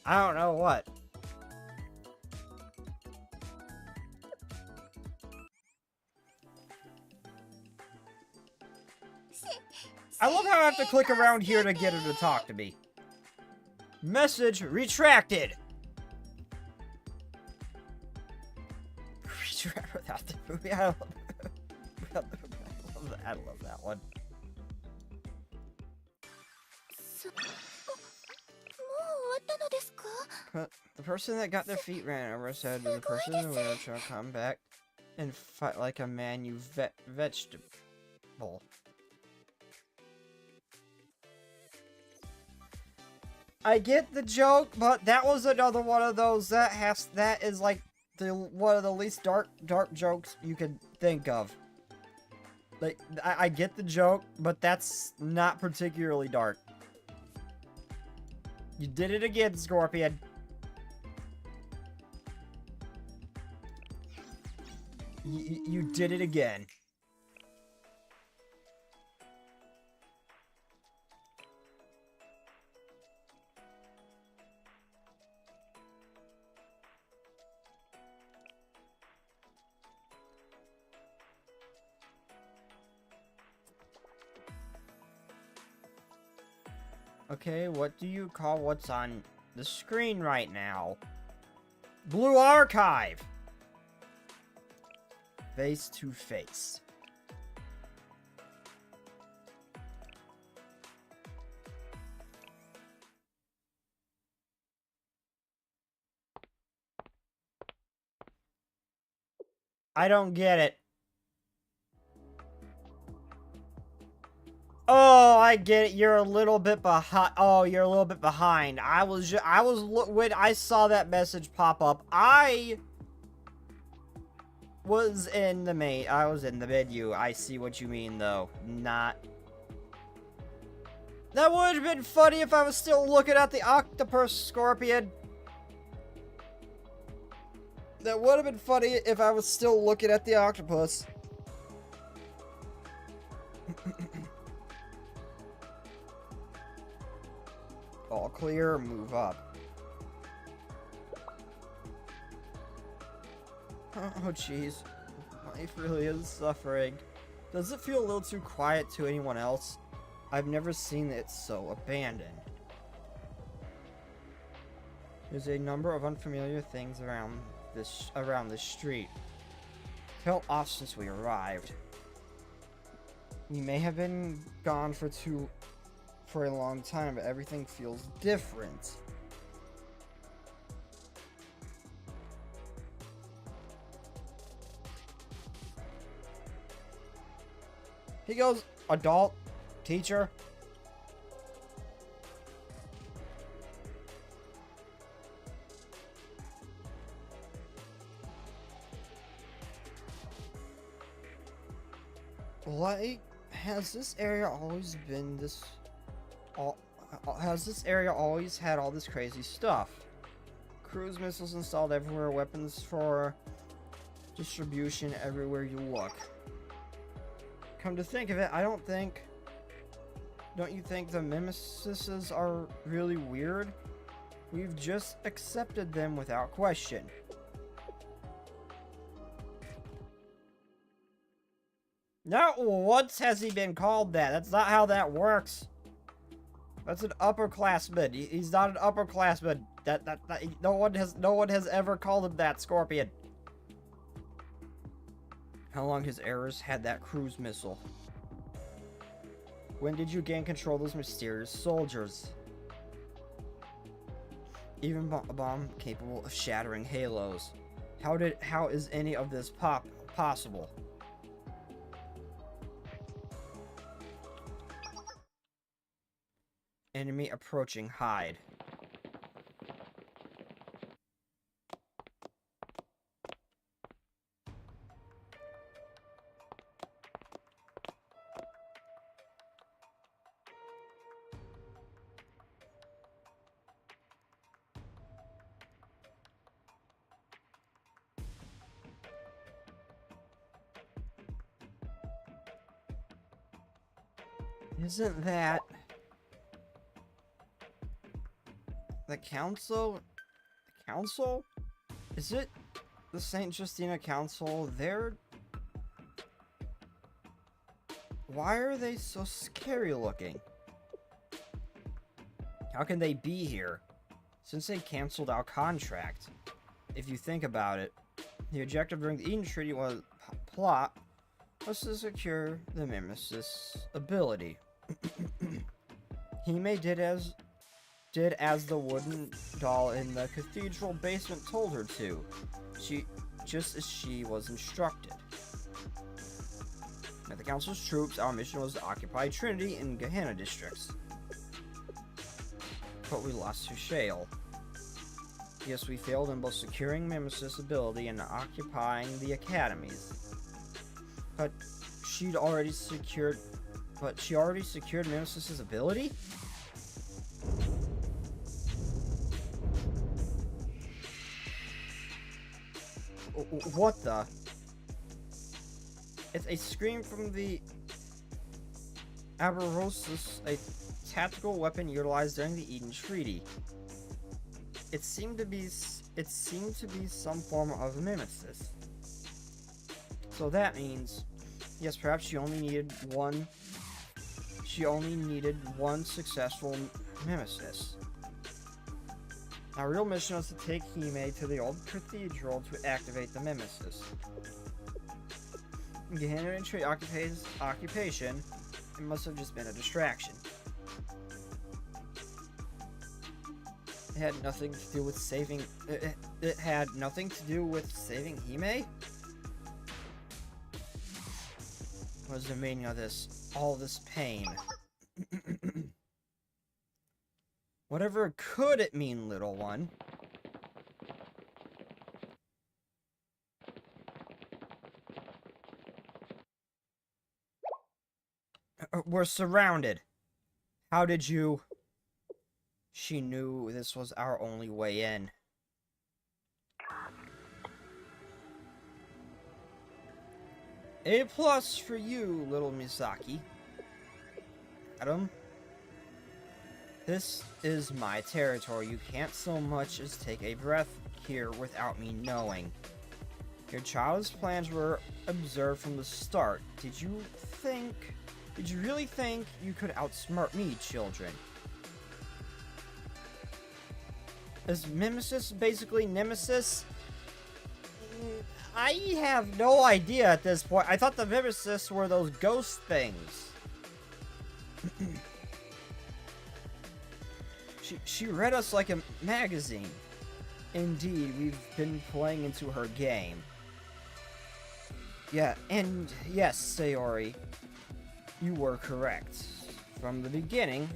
don't know what. I love how I have to click around here to get her to talk to me. Message retracted. Without the movie, I love that one. The person that got their feet ran over said to the person in the wheelchair, come back and fight like a man, you vegetable. I get the joke, but that was another one of those that is like one of the least dark jokes you could think of. Like, I get the joke, but that's not particularly dark. You did it again, Scorpion. You did it again. Okay, what do you call what's on the screen right now? Blue Archive. Face to face. I don't get it. Oh, I get it. You're a little bit behind. Oh, you're a little bit behind. When I saw that message pop up, I was in the menu. I see what you mean, though. Not. That would have been funny if I was still looking at the octopus, Scorpion. That would have been funny if I was still looking at the octopus. All clear, move up. Oh, jeez. Life really is suffering. Does it feel a little too quiet to anyone else? I've never seen it so abandoned. There's a number of unfamiliar things around the street. Felt off since we arrived. We may have been gone for a long time, but everything feels different. He goes, adult, teacher. Like, has this area always been this... has this area always had all this crazy stuff? Cruise missiles installed everywhere, weapons for distribution everywhere you look. Come to think of it, don't you think the MIKAS are really weird? We've just accepted them without question. Not once has he been called that. That's not how that works. That's an upperclassman. He's not an upperclassman. No one has ever called him that, Scorpion. How long has Eris had that cruise missile? When did you gain control of those mysterious soldiers? Even a bomb capable of shattering halos. How is any of this possible? Enemy approaching, hide. Isn't that the council? The council? Is it the St. Justina Council? Why are they so scary looking? How can they be here? Since they canceled our contract. If you think about it, the objective during the Eden Treaty was to secure the MIKAS ability. Hime did as the wooden doll in the cathedral basement told her to. Just as she was instructed. With the council's troops, our mission was to occupy Trinity and Gehenna districts. But we lost to Shale. Yes, we failed in both securing MIKAS ability and occupying the academies. But she already secured MIKAS' ability? What the? It's a scream from the Aberosus, a tactical weapon utilized during the Eden Treaty. It seemed to be some form of MIKAS. So that means, yes, perhaps she only needed one successful MIKAS. Our real mission was to take Hime to the old cathedral to activate the Mimesis. Gehenna and Tree occupation, it must have just been a distraction. It had nothing to do with saving... It had nothing to do with saving Hime? What was the meaning of this? All this pain. Whatever could it mean, little one? We're surrounded. How did you... She knew this was our only way in. A+ for you, little Misaki. Adam? This is my territory. You can't so much as take a breath here without me knowing. Your child's plans were observed from the start. Did you really think you could outsmart me, children? Is Mimesis basically Nemesis? I have no idea at this point. I thought the Mimesis were those ghost things. She read us like a magazine. Indeed, we've been playing into her game. Yeah, and yes, Sayori, you were correct. From the beginning,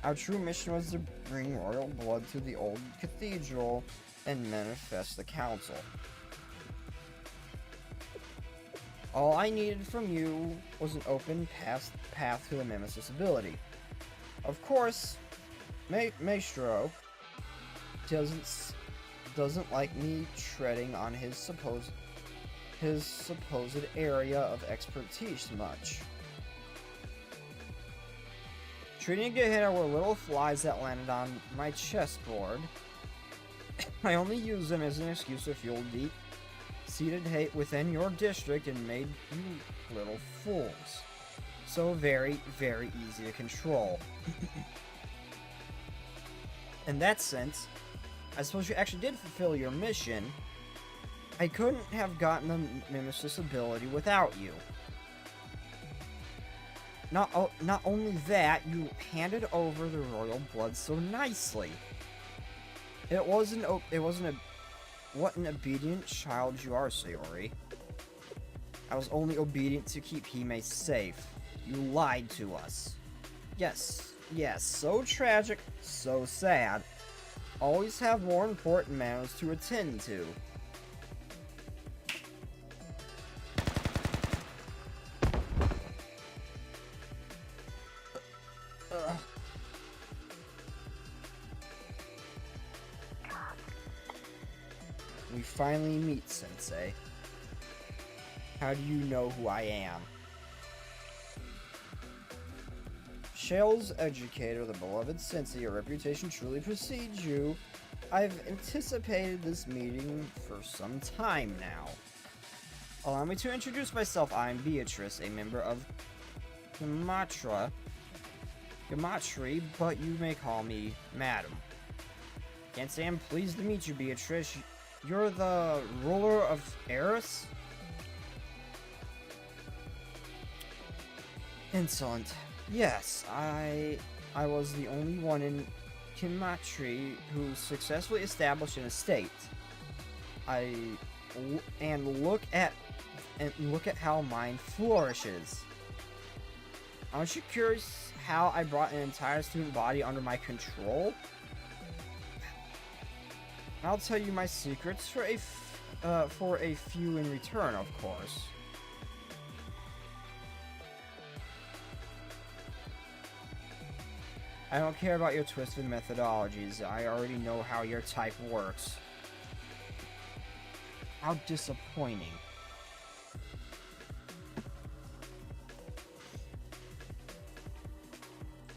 our true mission was to bring royal blood to the old cathedral and manifest the council. All I needed from you was an open path to the Mimesis ability. Of course, Maestro doesn't like me treading on his supposed area of expertise much. Trini and Gehenna were little flies that landed on my chessboard. I only used them as an excuse to fuel deep-seated hate within your district and made you little fools. So very, very easy to control. In that sense, I suppose you actually did fulfill your mission. I couldn't have gotten the Mimesis ability without you. Not only that, you handed over the royal blood so nicely. What an obedient child you are, Sayori. I was only obedient to keep Hime safe. You lied to us. Yes, so tragic, so sad. Always have more important matters to attend to. We finally meet, Sensei. How do you know who I am? Shale's educator, the beloved Sensei, your reputation truly precedes you. I've anticipated this meeting for some time now. Allow me to introduce myself. I'm Beatrice, a member of Gematria, but you may call me Madam. Can't say I'm pleased to meet you, Beatrice. You're the ruler of Eris? Insolent. Yes, I was the only one in Gematria who successfully established an estate. Look at how mine flourishes. Aren't you curious how I brought an entire student body under my control? I'll tell you my secrets for a few in return, of course. I don't care about your twisted methodologies. I already know how your type works. How disappointing.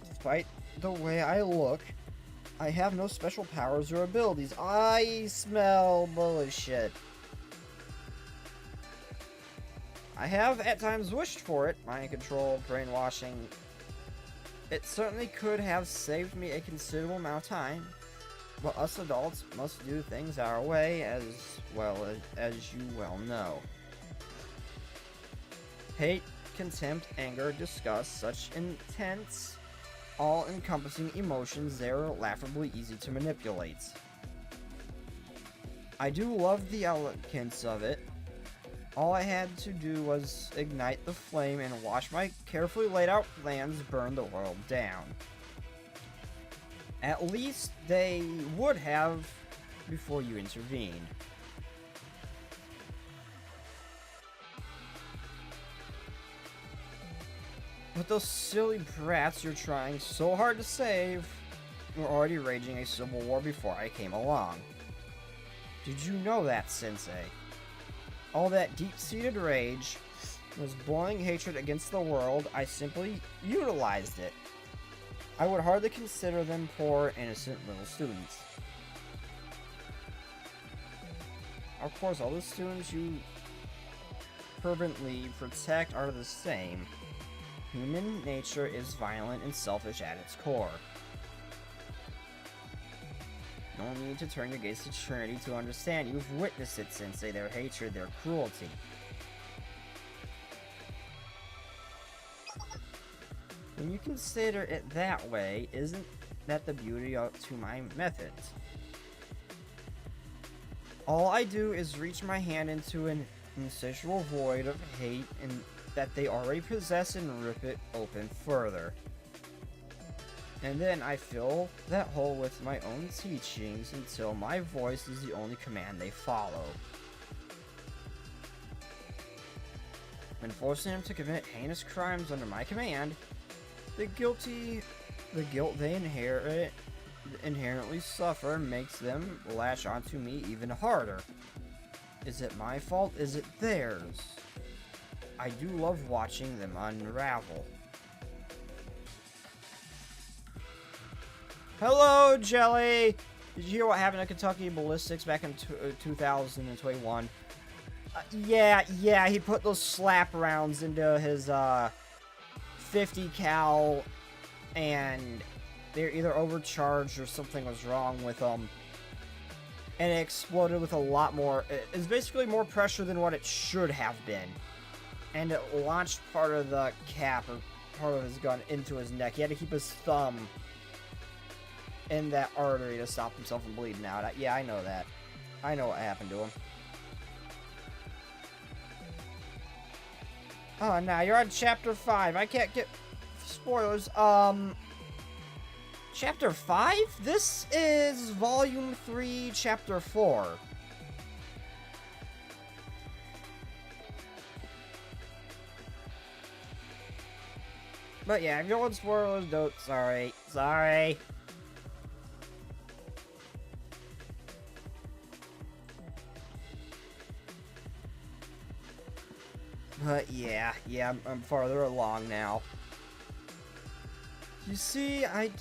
Despite the way I look, I have no special powers or abilities. I smell bullshit. I have at times wished for it. Mind control, brainwashing. It certainly could have saved me a considerable amount of time. But us adults must do things our way, as well as you well know. Hate, contempt, anger, disgust, such intense, all-encompassing emotions, they're laughably easy to manipulate. I do love the elegance of it. All I had to do was ignite the flame and watch my carefully laid out plans burn the world down. At least they would have before you intervened. But those silly brats you're trying so hard to save were already raging a civil war before I came along. Did you know that, Sensei? All that deep-seated rage was boiling hatred against the world. I simply utilized it. I would hardly consider them poor, innocent little students. Of course, all the students you fervently protect are the same. Human nature is violent and selfish at its core. No need to turn your gaze to Trinity to understand. You've witnessed it, Sensei, their hatred, their cruelty. When you consider it that way, isn't that the beauty to my methods? All I do is reach my hand into an insatiable void of hate and that they already possess and rip it open further. And then I fill that hole with my own teachings until my voice is the only command they follow. When forcing them to commit heinous crimes under my command, the guilt they inherently suffer makes them lash onto me even harder. Is it my fault? Is it theirs? I do love watching them unravel. Hello, Jelly! Did you hear what happened to Kentucky Ballistics back in 2021? Yeah, he put those slap rounds into his 50 cal, and they're either overcharged or something was wrong with them. And it exploded with a lot more. It's basically more pressure than what it should have been. And it launched part of the cap, or part of his gun, into his neck. He had to keep his thumb in that artery to stop himself from bleeding out. Yeah, I know that. I know what happened to him. Oh, now you're on chapter 5. I can't get spoilers. Chapter 5? This is volume 3, chapter 4. But yeah, if you don't want spoilers, don't. Sorry. But yeah, I'm farther along now. You see, I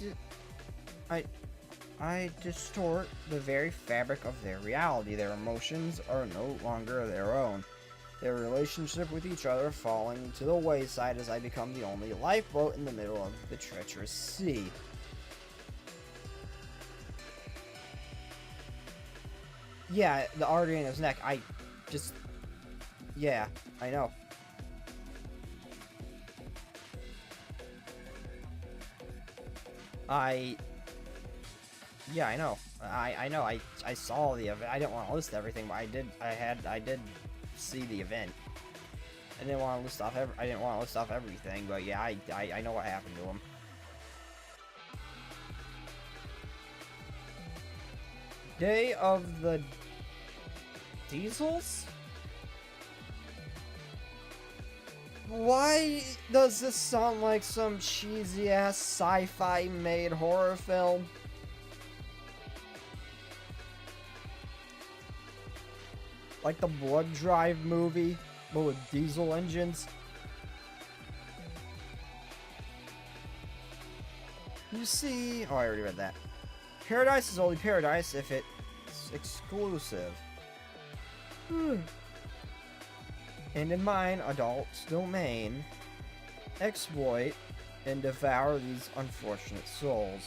distort the very fabric of their reality. Their emotions are no longer their own. Their relationship with each other falling to the wayside as I become the only lifeboat in the middle of the treacherous sea. Yeah, the artery in his neck, yeah, I know. Yeah, I know. I know. I saw the event. I didn't want to list everything, but I did see the event. I didn't want to list off everything, but yeah, I know what happened to him. Day of the Diesels? Why does this sound like some cheesy-ass sci-fi made horror film? Like the Blood Drive movie, but with diesel engines? You see... Oh, I already read that. Paradise is only paradise if it's exclusive. And in mine, adult's domain, exploit and devour these unfortunate souls.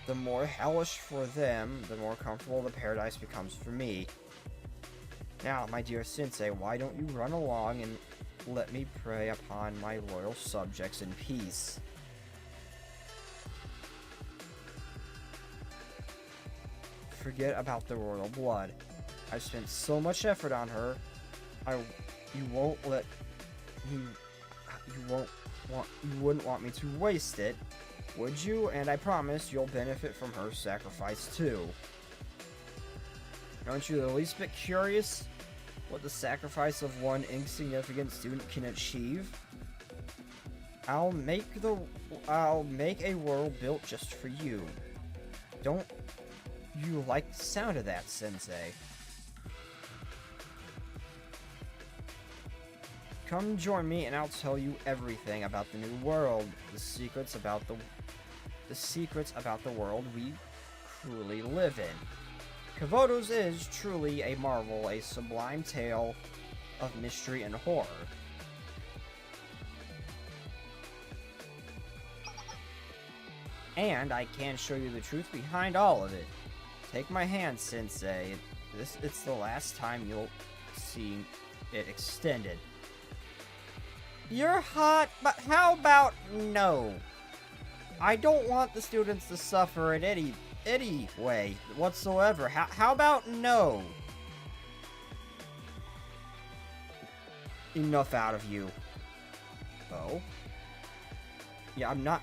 The more hellish for them, the more comfortable the paradise becomes for me. Now, my dear sensei, why don't you run along and let me prey upon my loyal subjects in peace? Forget about the royal blood. I've spent so much effort on her. You wouldn't want me to waste it, would you? And I promise you'll benefit from her sacrifice too. Aren't you the least bit curious what the sacrifice of one insignificant student can achieve? I'll make a world built just for you. Don't you like the sound of that, Sensei? Come join me and I'll tell you everything about the new world, the secrets about the world we truly live in. Kavoto's is truly a marvel, a sublime tale of mystery and horror. And I can show you the truth behind all of it. Take my hand, Sensei. It's the last time you'll see it extended. You're hot, but how about no? I don't want the students to suffer in any way whatsoever. How about no? Enough out of you. Oh? Yeah, I'm not...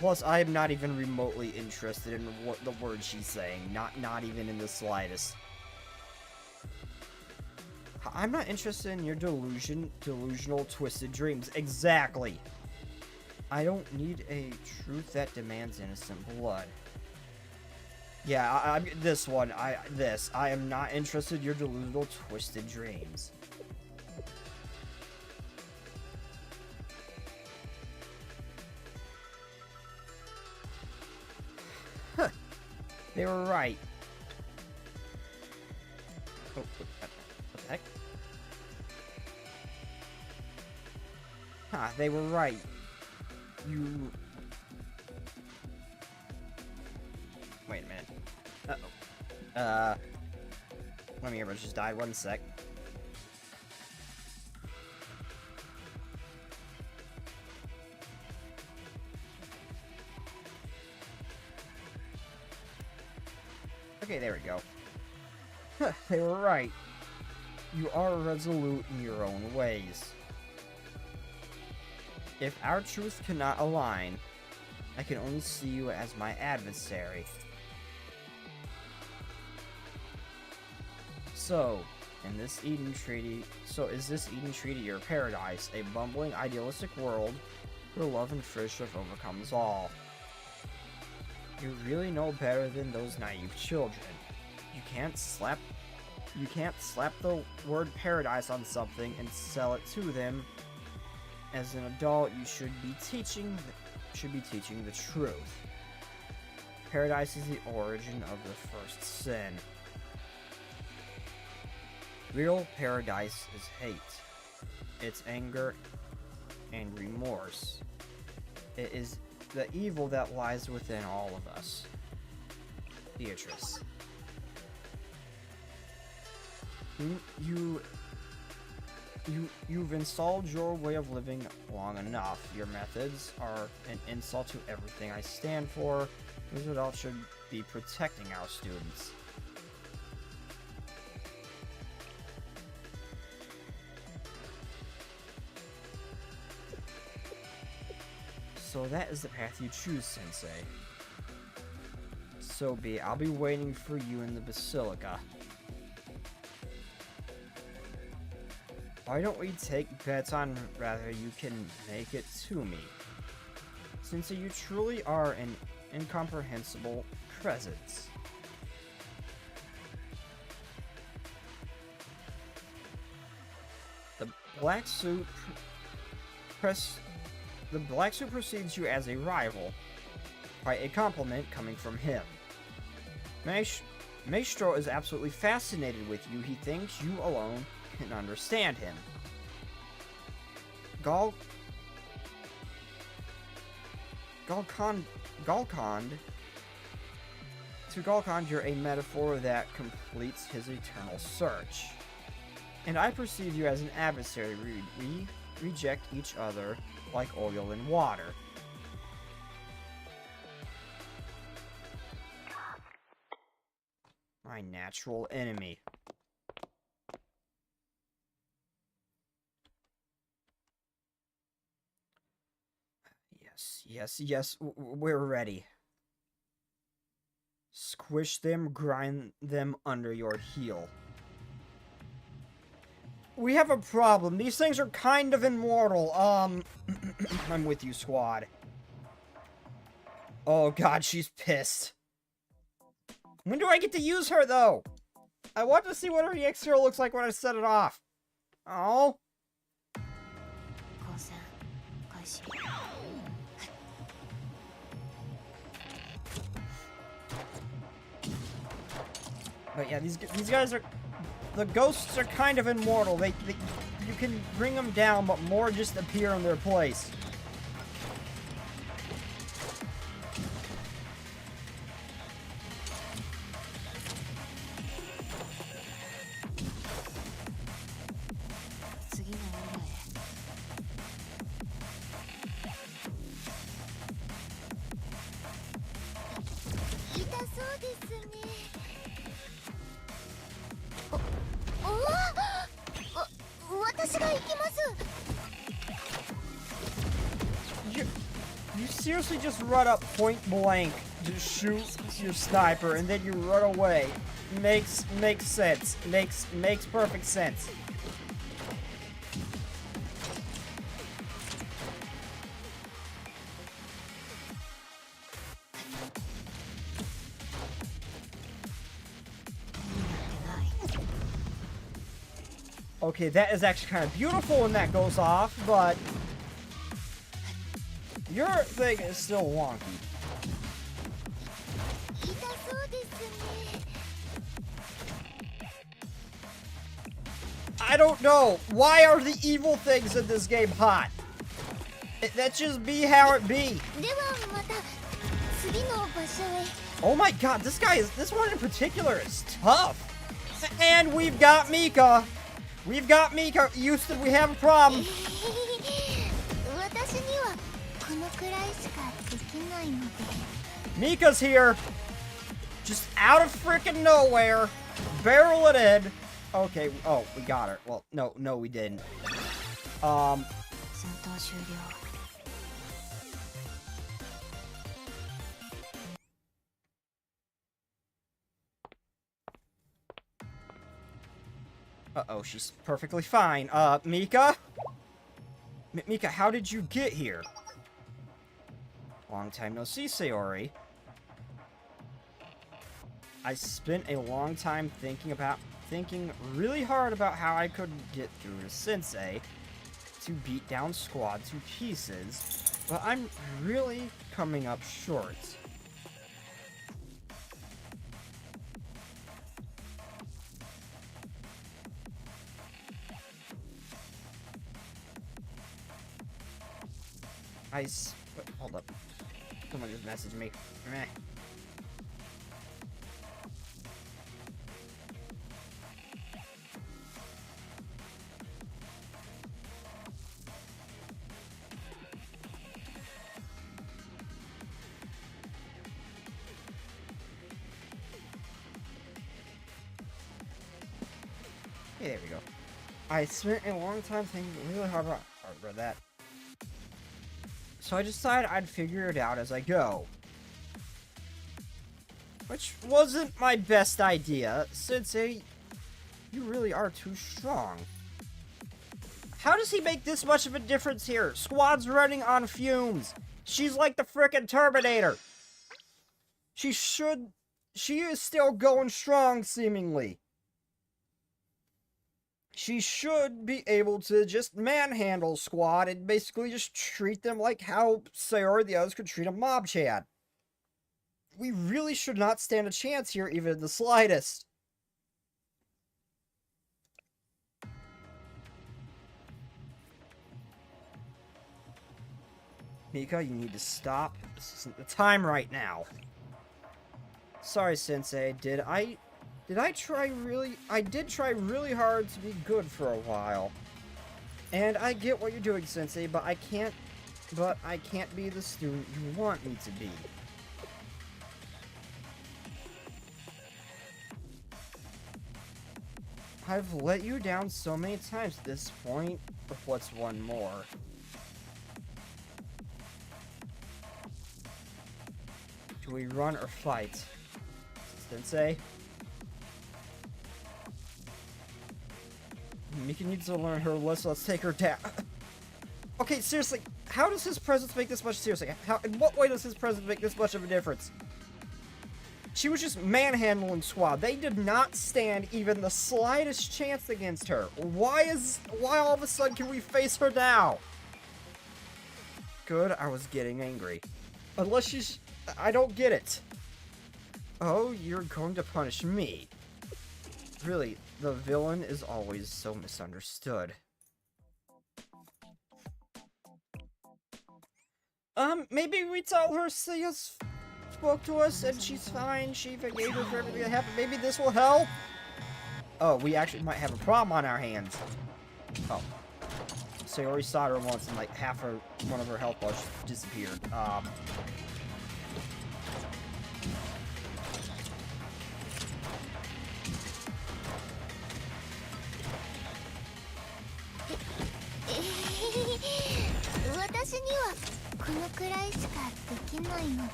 Plus, I am not even remotely interested in what the words she's saying. Not even in the slightest. I'm not interested in your delusional, twisted dreams. Exactly. I don't need a truth that demands innocent blood. Yeah, I am not interested in your delusional, twisted dreams. Huh. They were right. Oh, what the heck? Huh, they were right. You... Wait a minute. Uh-oh. Let me ever just died. 1 sec. Okay, there we go. Huh, they were right. You are resolute in your own ways. If our truth cannot align, I can only see you as my adversary. So, is this Eden Treaty your paradise, a bumbling, idealistic world where love and friendship overcomes all? You really know better than those naive children. You can't slap the word paradise on something and sell it to them. As an adult, you should be teaching the truth. Paradise is the origin of the first sin. Real paradise is hate. It's anger and remorse. It is the evil that lies within all of us. Beatrice. You've installed your way of living long enough. Your methods are an insult to everything I stand for. Those adults should be protecting our students. So that is the path you choose, Sensei. So be it. I'll be waiting for you in the Basilica. Why don't we take bets on rather you can make it to me? Sensei, you truly are an incomprehensible presence. The black suit precedes you as a rival. Quite a compliment coming from him. Maestro is absolutely fascinated with you. He thinks you alone can understand him. To Gall conjure a metaphor that completes his eternal search. And I perceive you as an adversary. We reject each other like oil and water. My natural enemy. Yes, we're ready. Squish them, grind them under your heel. We have a problem. These things are kind of immortal. I'm with you, squad. Oh god, she's pissed. When do I get to use her, though? I want to see what her EX0 looks like when I set it off. Oh. But yeah, these guys are... The ghosts are kind of immortal. You can bring them down, but more just appear in their place. You seriously just run up point blank, just shoot your sniper, and then you run away. Makes sense. Makes perfect sense. Okay, that is actually kind of beautiful when that goes off, but your thing is still wonky. I don't know. Why are the evil things in this game hot? That just be how it be. Oh my god, this one in particular is tough. And we've got Mika. We've got Mika. Houston, we have a problem. Mika's here. Just out of freaking nowhere. Barrel it in. Okay, oh, we got her. Well, no, we didn't. Uh-oh, she's perfectly fine. Mika? Mika, how did you get here? Long time no see, Sayori. I spent a long time thinking really hard about how I could get through to Sensei to beat down Squad to pieces, but I'm really coming up short. Hold up. Someone just messaged me. Meh. Hey, there we go. I spent a long time thinking really hard about that. So I decided I'd figure it out as I go. Which wasn't my best idea, since you really are too strong. How does he make this much of a difference here? Squad's running on fumes. She's like the frickin' Terminator. She is still going strong, seemingly. She should be able to just manhandle Squad and basically just treat them like how Sayori and the others could treat a mob Chad. We really should not stand a chance here, even in the slightest. Mika, you need to stop. This isn't the time right now. Sorry, Sensei. I did try really hard to be good for a while. And I get what you're doing, Sensei, but I can't be the student you want me to be. I've let you down so many times at this point. What's one more? Do we run or fight? Sensei? Mika needs to learn her lesson. Let's take her down. Okay, seriously, how does his presence make this much seriously? In what way does his presence make this much of a difference? She was just manhandling Squad. They did not stand even the slightest chance against her. Why all of a sudden can we face her now? Good, I was getting angry. Unless she's... I don't get it. Oh, you're going to punish me. Really, the villain is always so misunderstood. Maybe we tell her Sia spoke to us and she's fine. She forgave her for everything that happened. Maybe this will help? Oh, we actually might have a problem on our hands. Oh. Sayori saw her once and like one of her health bars disappeared.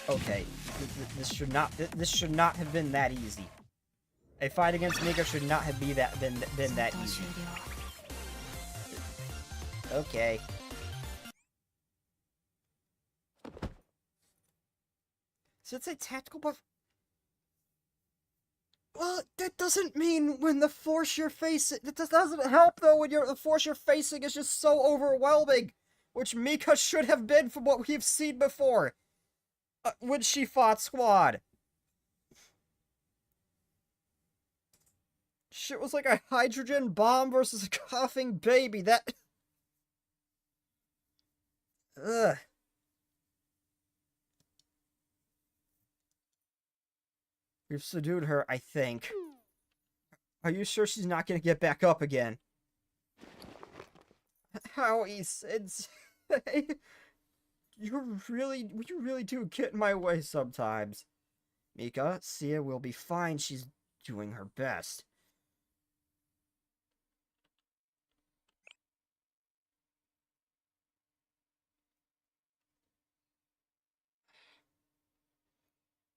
Okay. This should not have been that easy. A fight against Mika should not have been that easy. Okay. So it's a tactical buff. Well, that doesn't mean when the force you're facing... That doesn't help, though, when the force you're facing is just so overwhelming. Which Mika should have been from what we've seen before. When she fought Squad. Shit was like a hydrogen bomb versus a coughing baby. That... Ugh. We've subdued her, I think. Are you sure she's not gonna get back up again? Howie, Sensei. You really do get in my way sometimes. Mika, Sia will be fine. She's doing her best.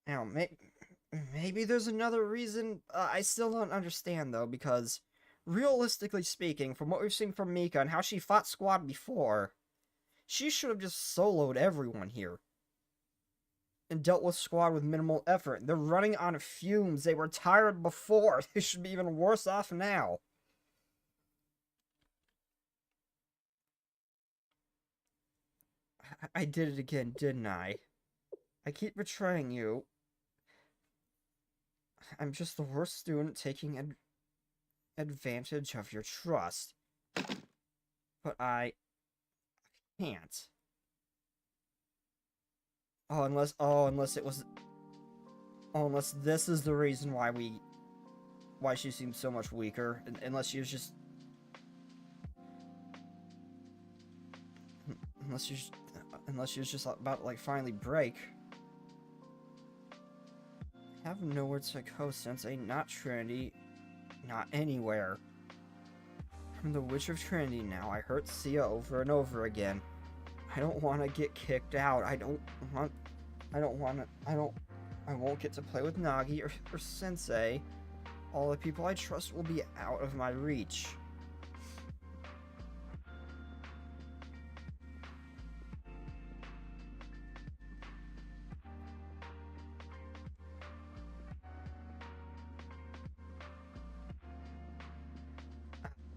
Now, maybe there's another reason. I still don't understand, though, because realistically speaking, from what we've seen from Mika and how she fought Squad before, she should have just soloed everyone here. And dealt with Squad with minimal effort. They're running on fumes. They were tired before. They should be even worse off now. I did it again, didn't I? I keep betraying you. I'm just the worst student taking advantage of your trust. But I can't. Unless this is the reason why she seems so much weaker. Unless she was just... Unless she was just about to, like, finally break. I have nowhere to go, Sensei. Not Trinity. Not anywhere. I'm the Witch of Trinity now. I hurt Sia over and over again. I don't want to get kicked out. I won't get to play with Nagi or Sensei. All the people I trust will be out of my reach.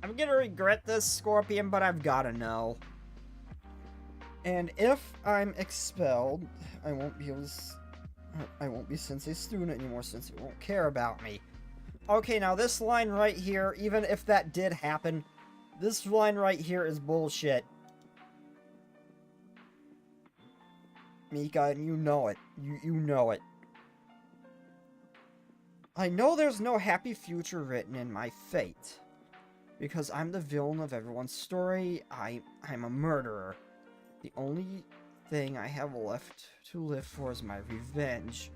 I'm gonna regret this, Scorpion, but I've gotta know. And if I'm expelled, I won't be Sensei's student anymore. Sensei won't care about me. Okay, now this line right here, even if that did happen, this line right here is bullshit. Mika, and you know it. You know it. I know there's no happy future written in my fate. Because I'm the villain of everyone's story, I'm a murderer. The only thing I have left to live for is my revenge.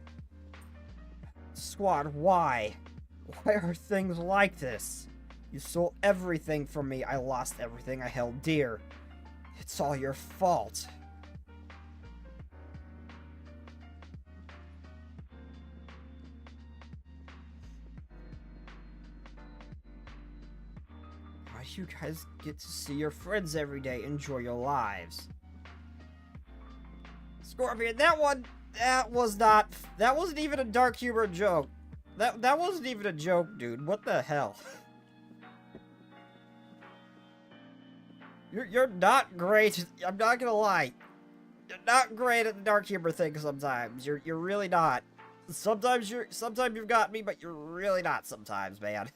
Squad, why? Why are things like this? You stole everything from me. I lost everything I held dear. It's all your fault. Why do you guys get to see your friends every day, enjoy your lives? Scorpion, that wasn't even a dark humor joke. That wasn't even a joke, dude. What the hell? You're not great. I'm not gonna lie. You're not great at the dark humor thing sometimes. You're really not. Sometimes you've got me, but you're really not sometimes, man.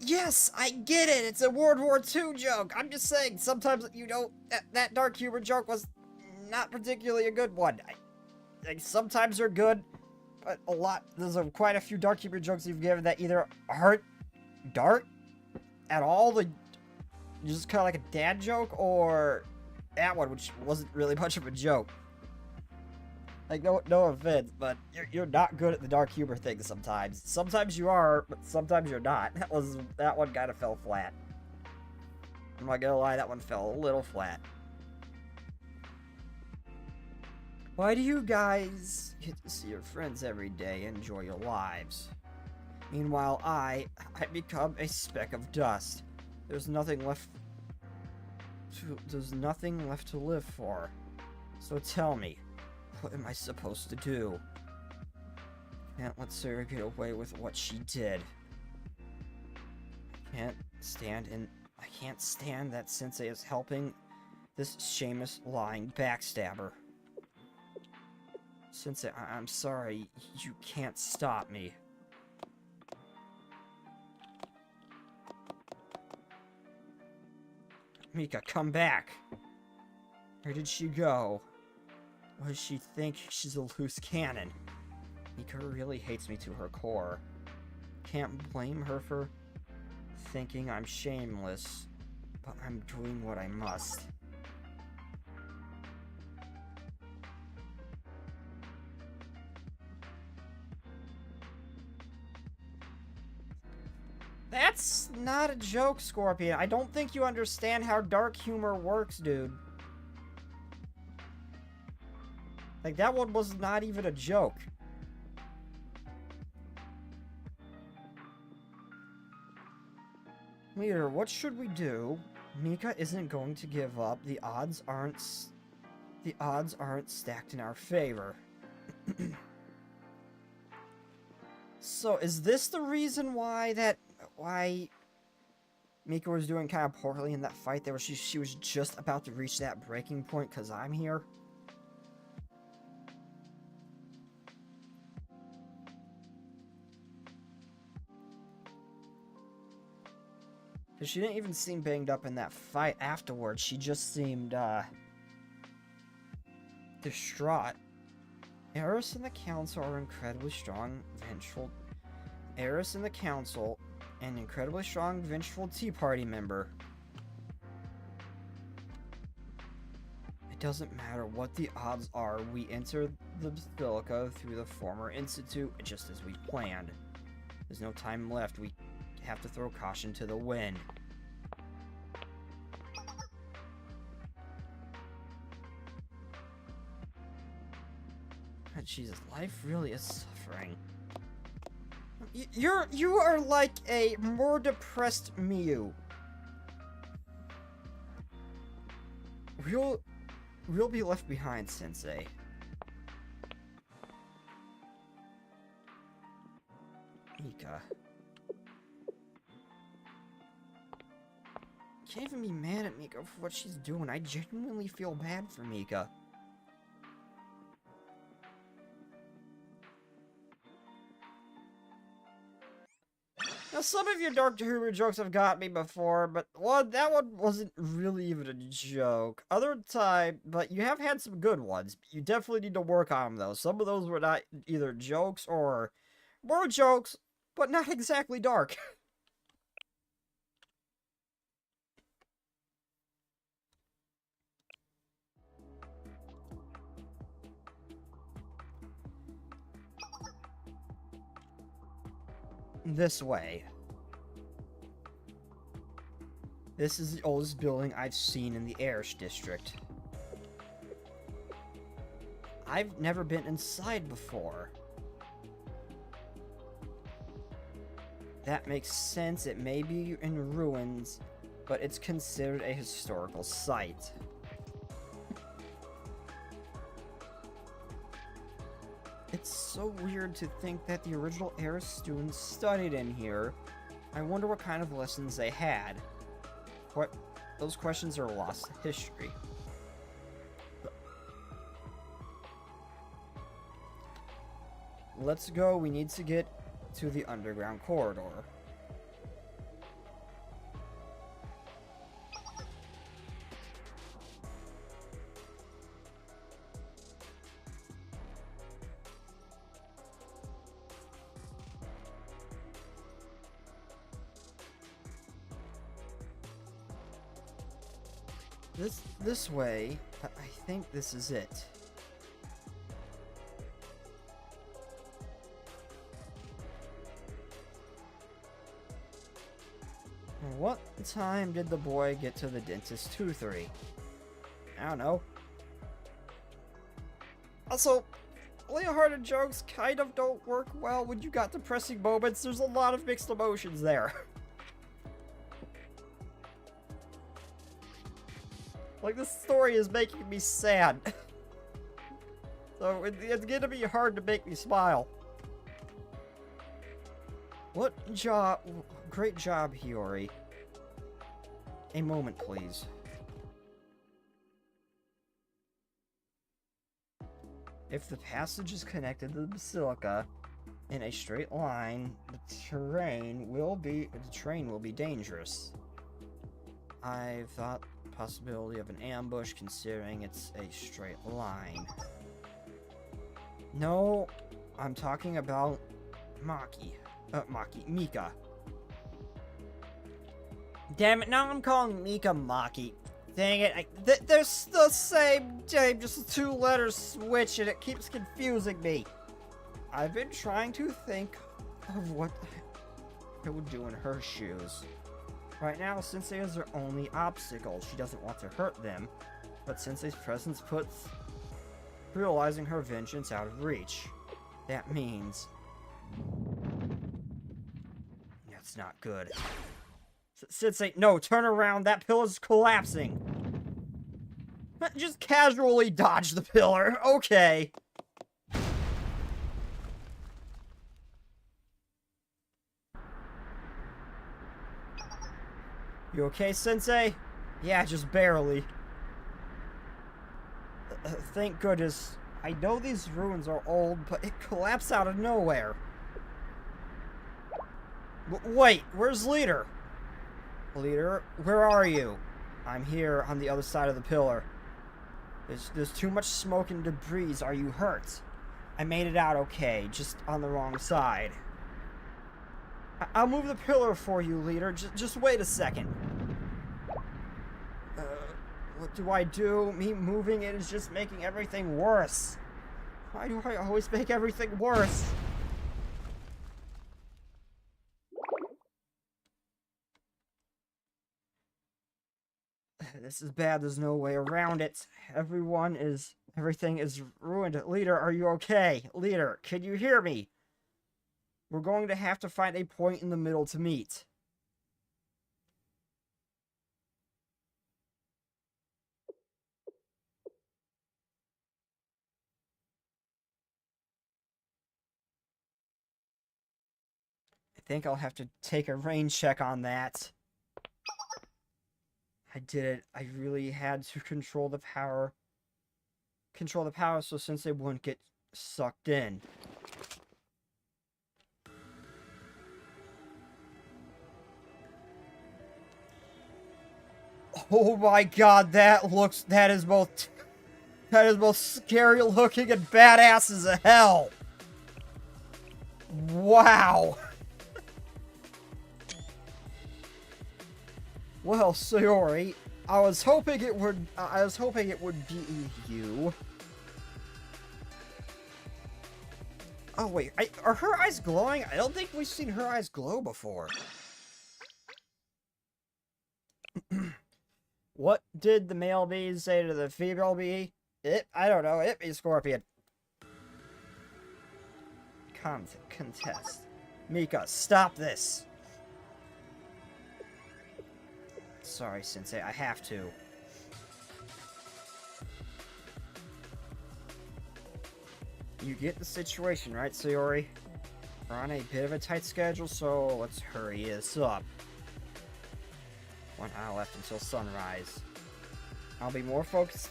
Yes, I get it. It's a World War II joke. I'm just saying, sometimes, you know, that dark humor joke was not particularly a good one. Like, sometimes they're good, but there's quite a few dark humor jokes you've given that either aren't dark at all, just kind of like a dad joke, or that one, which wasn't really much of a joke. Like, no offense, but you're not good at the dark humor thing sometimes. Sometimes you are, but sometimes you're not. That one kind of fell flat. I'm not gonna lie, that one fell a little flat. Why do you guys get to see your friends every day and enjoy your lives? Meanwhile, I become a speck of dust. There's nothing left to live for. So tell me, what am I supposed to do? Can't let Sarah get away with what she did. I can't stand that Sensei is helping this shameless, lying backstabber. Sensei, I'm sorry, you can't stop me. Mika, come back! Where did she go? Why does she think she's a loose cannon? Mika really hates me to her core. Can't blame her for thinking I'm shameless, but I'm doing what I must. That's not a joke, Scorpion. I don't think you understand how dark humor works, dude. Like, that one was not even a joke. Leader, what should we do? Mika isn't going to give up. The odds aren't stacked in our favor. So, is this the reason why Mika was doing kind of poorly in that fight there, where she was just about to reach that breaking point because I'm here? Because she didn't even seem banged up in that fight afterwards. She just seemed, distraught. Eris and the Council are incredibly strong, vengeful. Eris and the Council, an incredibly strong, vengeful Tea Party member. It doesn't matter what the odds are, we enter the Basilica through the former Institute just as we planned. There's no time left, we have to throw caution to the wind. Jesus, life really is suffering. You are like a more depressed Miu. We'll be left behind, Sensei. Mika. Can't even be mad at Mika for what she's doing. I genuinely feel bad for Mika. Now some of your dark humor jokes have got me before, but that one wasn't really even a joke. Other time, but you have had some good ones. You definitely need to work on them, though. Some of those were not either jokes or were jokes, but not exactly dark. This way. This is the oldest building I've seen in the Arish district. I've never been inside before. That makes sense. It may be in ruins, but it's considered a historical site. It's so weird to think that the original Arish students studied in here. I wonder what kind of lessons they had. What? Those questions are lost to history. Let's go. We need to get to the underground corridor. This way, but I think this is it. What time did the boy get to the dentist's toothery? I don't know. Also, lighthearted jokes kind of don't work well when you got depressing moments. There's a lot of mixed emotions there. Like, this story is making me sad. So, it's gonna be hard to make me smile. What job? Great job, Hiyori. A moment, please. If the passage is connected to the basilica in a straight line, the train will be dangerous. I thought possibility of an ambush considering it's a straight line. No, I'm talking about Mika. Damn it, now I'm calling Mika Maki. Dang it, they're the same name, just the two letters switch and it keeps confusing me. I've been trying to think of what I would do in her shoes. Right now, Sensei is her only obstacle. She doesn't want to hurt them, but Sensei's presence puts realizing her vengeance out of reach. That means... that's not good. Sensei, no, turn around. That pillar's collapsing. Just casually dodge the pillar. Okay. You okay, Sensei? Yeah, just barely. Thank goodness. I know these ruins are old, but it collapsed out of nowhere. Wait, where's Leader? Leader, where are you? I'm here on the other side of the pillar. There's too much smoke and debris. Are you hurt? I made it out okay, just on the wrong side. I'll move the pillar for you, Leader. Just wait a second. What do I do? Me moving it is just making everything worse. Why do I always make everything worse? This is bad. There's no way around it. Everything is ruined. Leader, are you okay? Leader, can you hear me? We're going to have to find a point in the middle to meet. I think I'll have to take a rain check on that. I did it. I really had to control the power. So since they wouldn't get sucked in. Oh my god, that is both scary looking and badass as hell. Wow. Well, Sayori, I was hoping it would be you. Oh wait, are her eyes glowing? I don't think we've seen her eyes glow before. What did the male bee say to the female bee? I don't know. It be Scorpion. Contest. Mika, stop this. Sorry, Sensei, I have to. You get the situation, right, Sayori? We're on a bit of a tight schedule, so let's hurry this up. 1 hour left until sunrise. I'd be more focused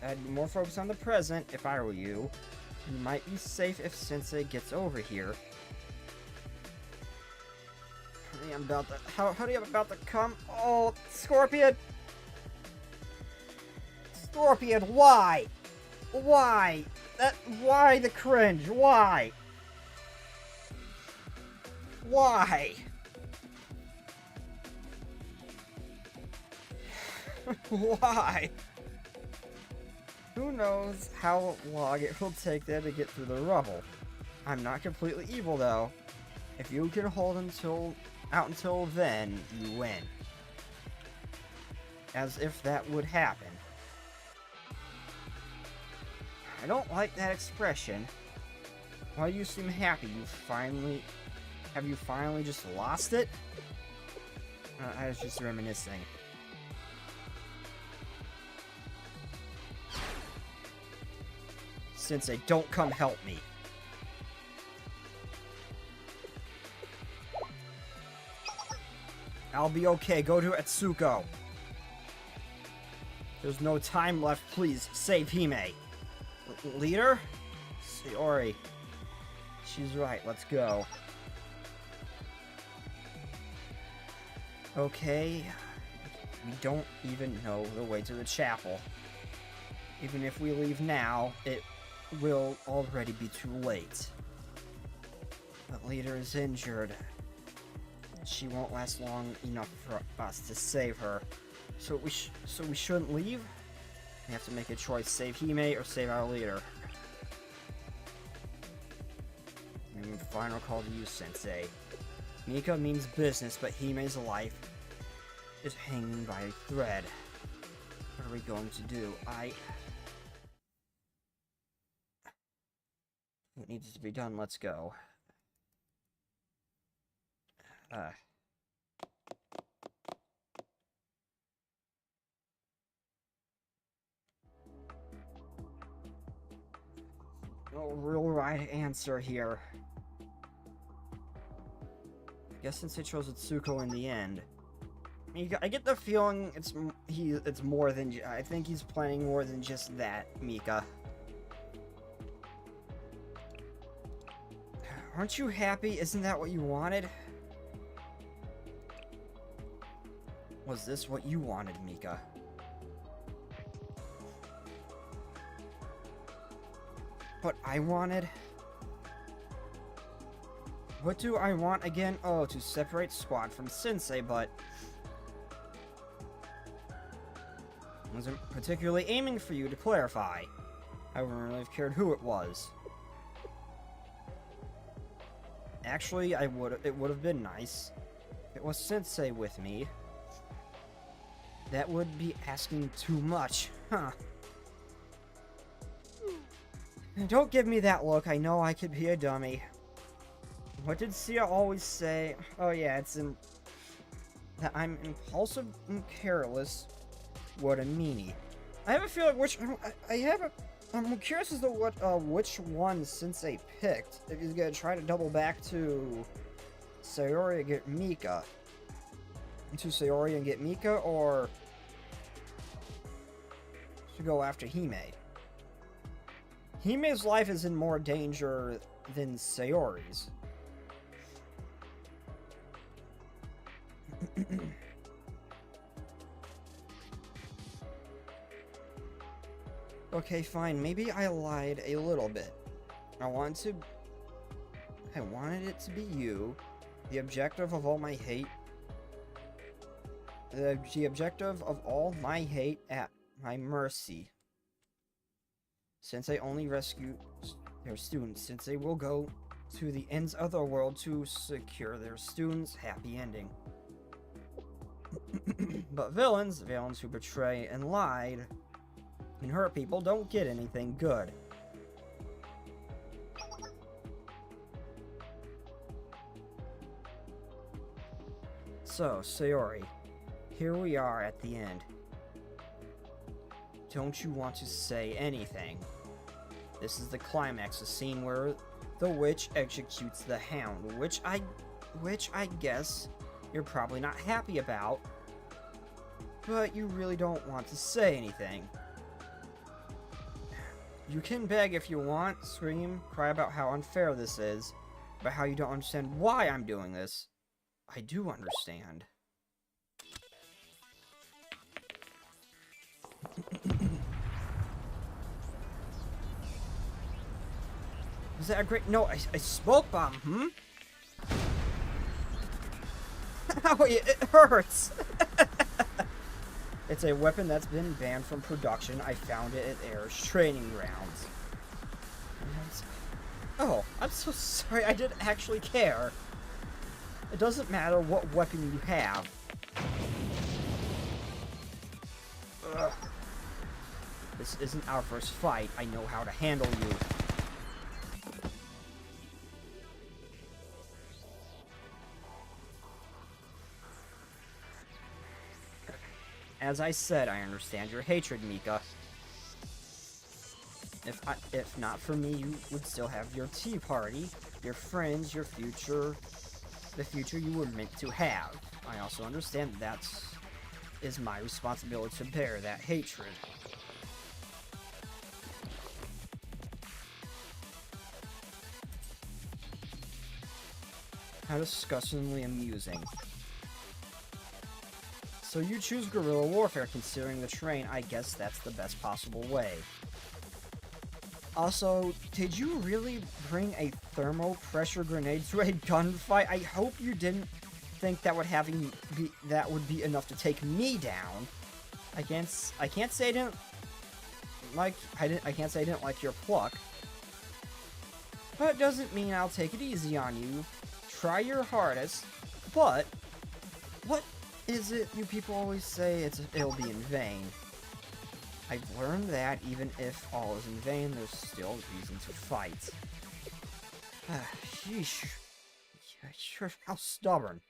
on the present if I were you. You might be safe if Sensei gets over here. Honey, I'm about to come. Oh, Scorpion! Scorpion, why? Why? Why the cringe? Why? Why? Why? Who knows how long it will take them to get through the rubble. I'm not completely evil, though. If you can hold out until then, you win. As if that would happen. I don't like that expression. Why do you seem happy? Have you finally just lost it? I was just reminiscing. Sensei, don't come help me. I'll be okay. Go to Atsuko. There's no time left. Please, save Hime. Leader? Sayori. She's right. Let's go. Okay. We don't even know the way to the chapel. Even if we leave now, it will already be too late. The leader is injured. She won't last long enough for us to save her. So we shouldn't leave? We have to make a choice. Save Hime or save our leader. And final call to you, Sensei. Mika means business, but Hime's life is hanging by a thread. What are we going to do? What needs to be done? Let's go. No real right answer here. I guess since he chose Atsuko in the end. I get the feeling it's more than. I think he's planning more than just that, Mika. Aren't you happy? Isn't that what you wanted? Was this what you wanted, Mika? What I wanted? What do I want again? Oh, to separate Squad from Sensei, but I wasn't particularly aiming for you to clarify. I wouldn't really have cared who it was. Actually, it would have been nice if it was Sensei with me. That would be asking too much, huh? Don't give me that look. I know I could be a dummy. What did Sia always say? Oh yeah, that I'm impulsive and careless. What a meanie. I have a feeling I'm curious as to which one Sensei picked. If he's gonna try to double back to Sayori and get Mika. To Sayori and get Mika, or to go after Hime. Hime's life is in more danger than Sayori's. Okay, fine. Maybe I lied a little bit. I wanted it to be you, the objective of all my hate. The objective of all my hate at my mercy. Since I only rescue their students, since they will go to the ends of the world to secure their students' happy ending. But villains who betray and lied and hurt people don't get anything good. So, Sayori, here we are at the end. Don't you want to say anything? This is the climax, the scene where the witch executes the hound, which I guess you're probably not happy about, but you really don't want to say anything. You can beg if you want, scream, cry about how unfair this is, about how you don't understand why I'm doing this. I do understand. Was that a great... No, I smoke bomb, Ow, it hurts! It's a weapon that's been banned from production. I found it at Air's training grounds. Oh, I'm so sorry. I didn't actually care. It doesn't matter what weapon you have. Ugh. This isn't our first fight. I know how to handle you. As I said, I understand your hatred, Mika. If not for me, you would still have your tea party, your friends, your future, the future you were meant to have. I also understand that is my responsibility to bear that hatred. How disgustingly amusing. So you choose guerrilla warfare. Considering the terrain, I guess that's the best possible way. Also, did you really bring a thermal pressure grenade to a gunfight? I hope you didn't think that would be enough to take me down. I can't say I didn't like your pluck. But it doesn't mean I'll take it easy on you. Try your hardest, but what is it you people always say it'll be in vain? I've learned that even if all is in vain, there's still reason to fight. Sheesh. Sure, how stubborn.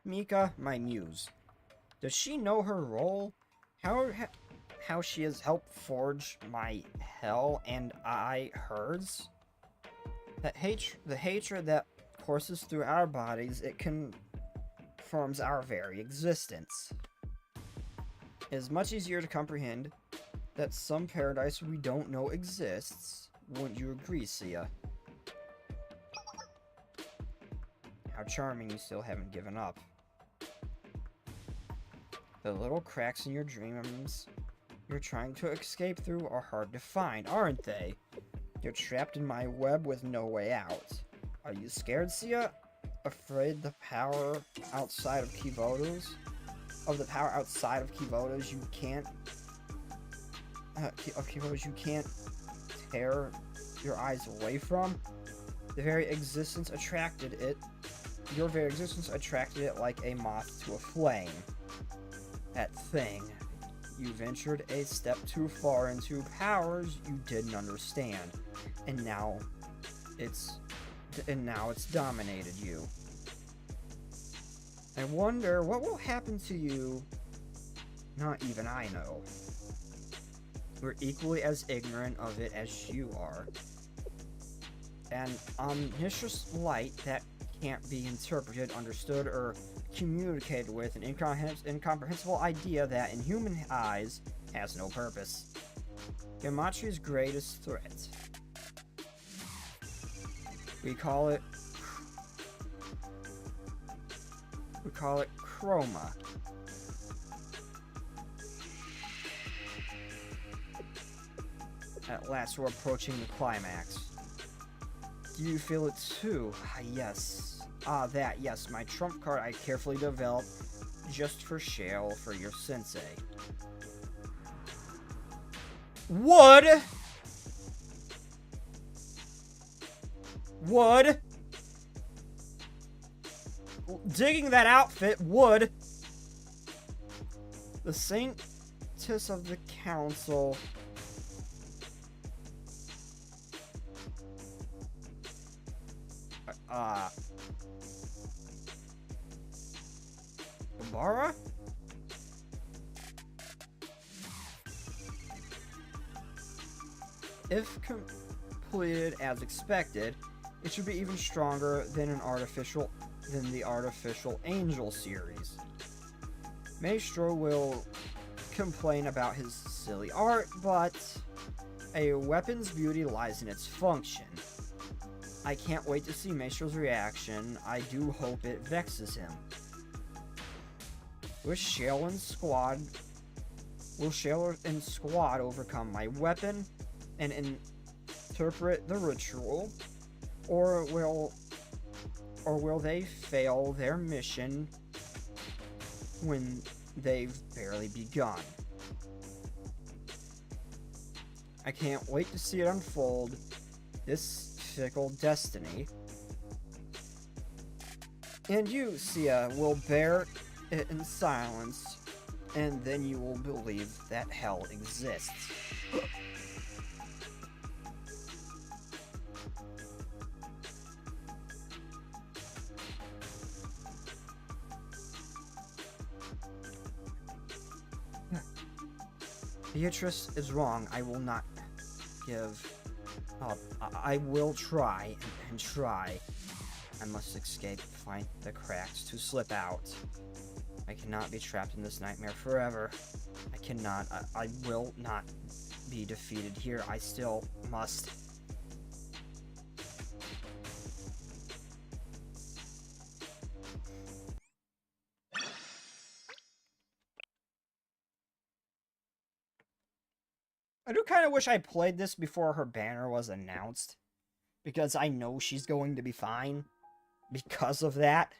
Mika, my muse. Does she know her role? How she has helped forge my hell and I hers? The hatred that courses through our bodies, it confirms our very existence. It is much easier to comprehend that some paradise we don't know exists. Wouldn't you agree, Sia? How charming you still haven't given up. The little cracks in your dreams you're trying to escape through are hard to find, aren't they? You're trapped in my web with no way out. Are you scared, Sia? Afraid the power outside of Kivoto's? Of the power outside of Kivoto's you can't... Kivoto's you can't tear your eyes away from? The very existence attracted it. Your very existence attracted it like a moth to a flame. That thing. You ventured a step too far into powers you didn't understand, and now it's dominated you. I wonder what will happen to you. Not even I know. We're equally as ignorant of it as you are. an omniscient light that can't be interpreted, understood, or communicated with, an incomprehensible idea that, in human eyes, has no purpose. Gematri's greatest threat. We call it Chroma. At last, we're approaching the climax. Do you feel it too? Ah, yes. Yes, my trump card I carefully developed just for Shale for your sensei. Wood! Digging that outfit, would. The Saintess of the Council. Gabara? If completed as expected, it should be even stronger than the artificial angel series. Maestro will complain about his silly art, but a weapon's beauty lies in its function. I can't wait to see Maestro's reaction. I do hope it vexes him. Will Shale and Squad overcome my weapon and interpret the ritual, or will they fail their mission when they've barely begun? I can't wait to see it unfold. This fickle destiny. And you, Sia, will bear it in silence, and then you will believe that hell exists. Beatrice is wrong. I will not give up. I will try and try. I must escape, find the cracks to slip out. I cannot be trapped in this nightmare forever. I cannot. I will not be defeated here. I still must. I do kind of wish I played this before her banner was announced, because I know she's going to be fine because of that.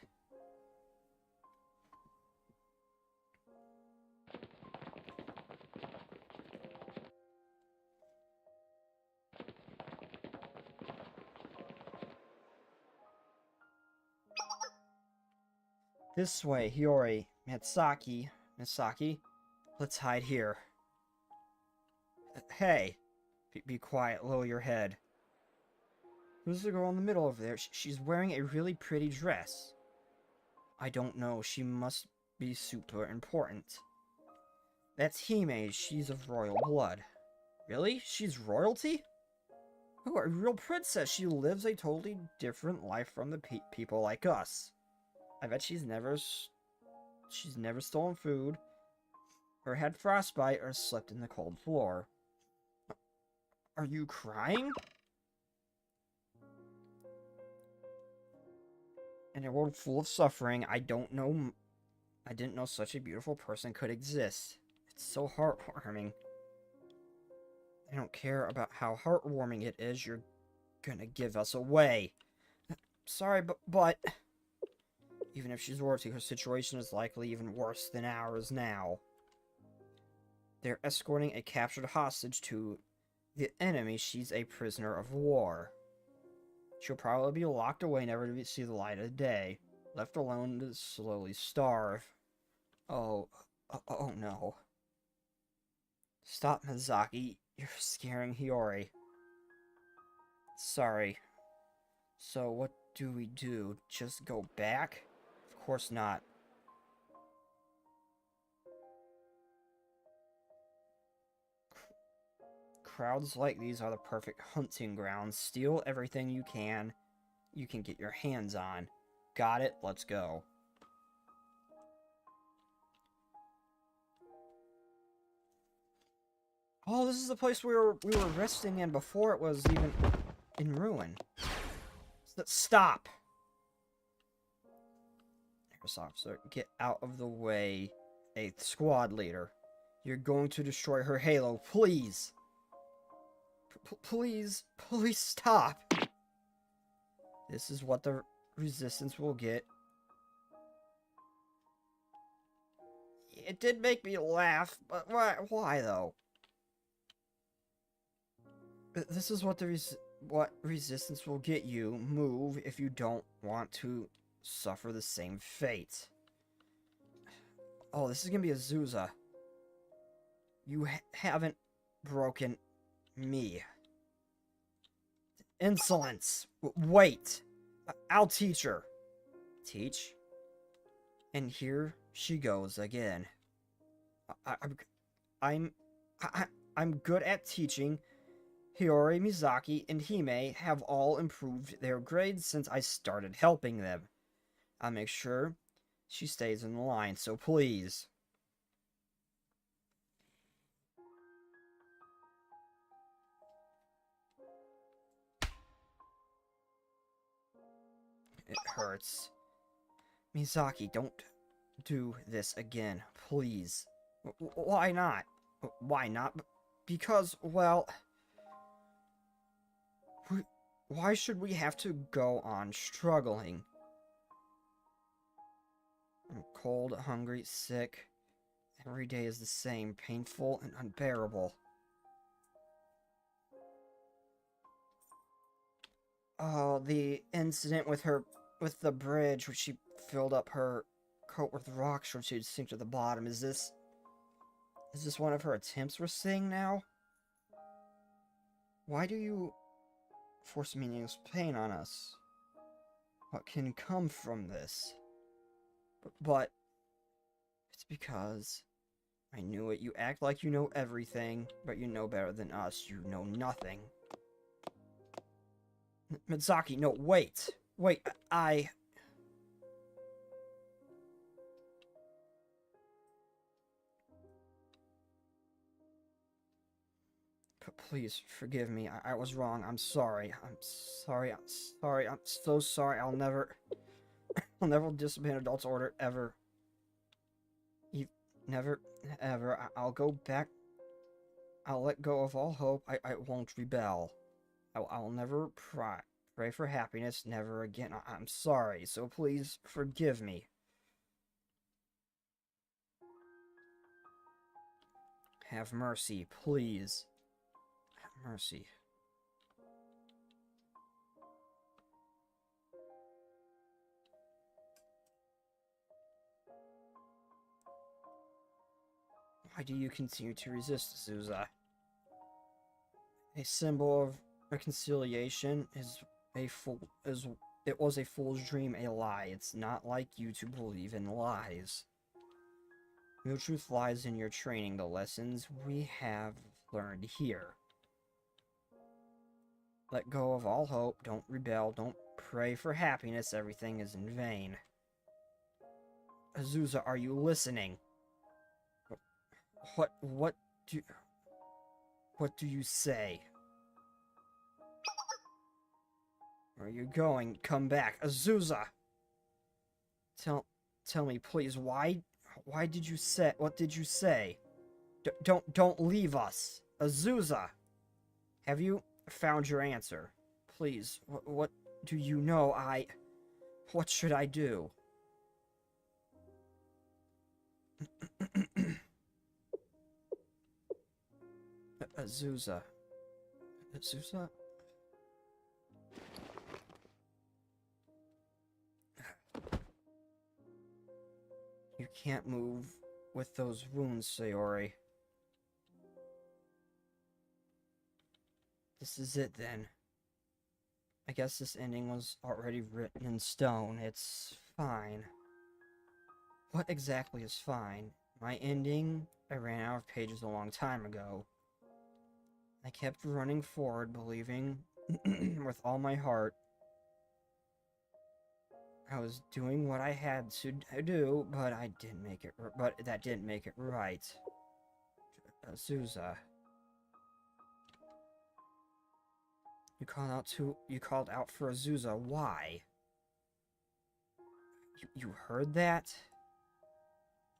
This way, Hiyori, Misaki, let's hide here. Hey, be quiet, lower your head. Who's the girl in the middle over there? She's wearing a really pretty dress. I don't know, she must be super important. That's Hime, she's of royal blood. Really? She's royalty? Oh, a real princess. She lives a totally different life from the people like us. I bet she's never stolen food, or had frostbite, or slept in the cold floor. Are you crying? In a world full of suffering, I didn't know such a beautiful person could exist. It's so heartwarming. I don't care about how heartwarming it is, you're gonna give us away. Sorry, but... Even if she's royalty, her situation is likely even worse than ours now. They're escorting a captured hostage to the enemy. She's a prisoner of war. She'll probably be locked away, never to see the light of day. Left alone to slowly starve. Oh no. Stop, Mizaki. You're scaring Hiyori. Sorry. So what do we do? Just go back? Of course not. Crowds like these are the perfect hunting grounds. Steal everything you can get your hands on. Got it? Let's go. Oh, this is the place we were resting in before it was even in ruin. Stop! Nurse officer, get out of the way. 8th squad leader. You're going to destroy her halo, please! Please stop! This is what the resistance will get. It did make me laugh, but why though? This is what what resistance will get you. Move if you don't want to suffer the same fate. Oh, this is gonna be Azusa. You haven't broken me. Insolence! Wait! I'll teach her. Teach? And here she goes again. I'm good at teaching. Hiyori, Mizaki, and Hime have all improved their grades since I started helping them. I'll make sure she stays in the line, so please. It hurts. Mizaki, don't do this again, please. Why not? Why not? Because, well... Why should we have to go on struggling? I'm cold, hungry, sick. Every day is the same, painful and unbearable. Oh, the incident with the bridge, where she filled up her coat with rocks so she'd sink to the bottom. Is this one of her attempts we're seeing now? Why do you force meaningless pain on us? What can come from this? But it's because I knew it. You act like you know everything, but you know better than us. You know nothing. Mizaki, no, wait. Wait, Please, forgive me. I was wrong. I'm sorry. I'm sorry. I'm sorry. I'm so sorry. I'll never disobey an adult's order, ever. Never, ever. I'll go back. I'll let go of all hope. I won't rebel. I'll never pray for happiness. Never again. I'm sorry. So please, forgive me. Have mercy, please. Have mercy. Why do you continue to resist, Azusa? A symbol of reconciliation it was a fool's dream, a lie. It's not like you to believe in lies. Real truth lies in your training, the lessons we have learned here. Let go of all hope, don't rebel, don't pray for happiness, everything is in vain. Azusa, are you listening? What do you say? Where are you going? Come back. Azusa! Tell me, please, why did you say, what did you say? Don't leave us. Azusa! Have you found your answer? Please, what do you know? What should I do? Azusa. Azusa? You can't move with those wounds, Sayori. This is it, then. I guess this ending was already written in stone. It's fine. What exactly is fine? My ending? I ran out of pages a long time ago. I kept running forward, believing with all my heart I was doing what I had to do, but I didn't make it. But that didn't make it right. Azusa, you called out for Azusa. Why? You heard that?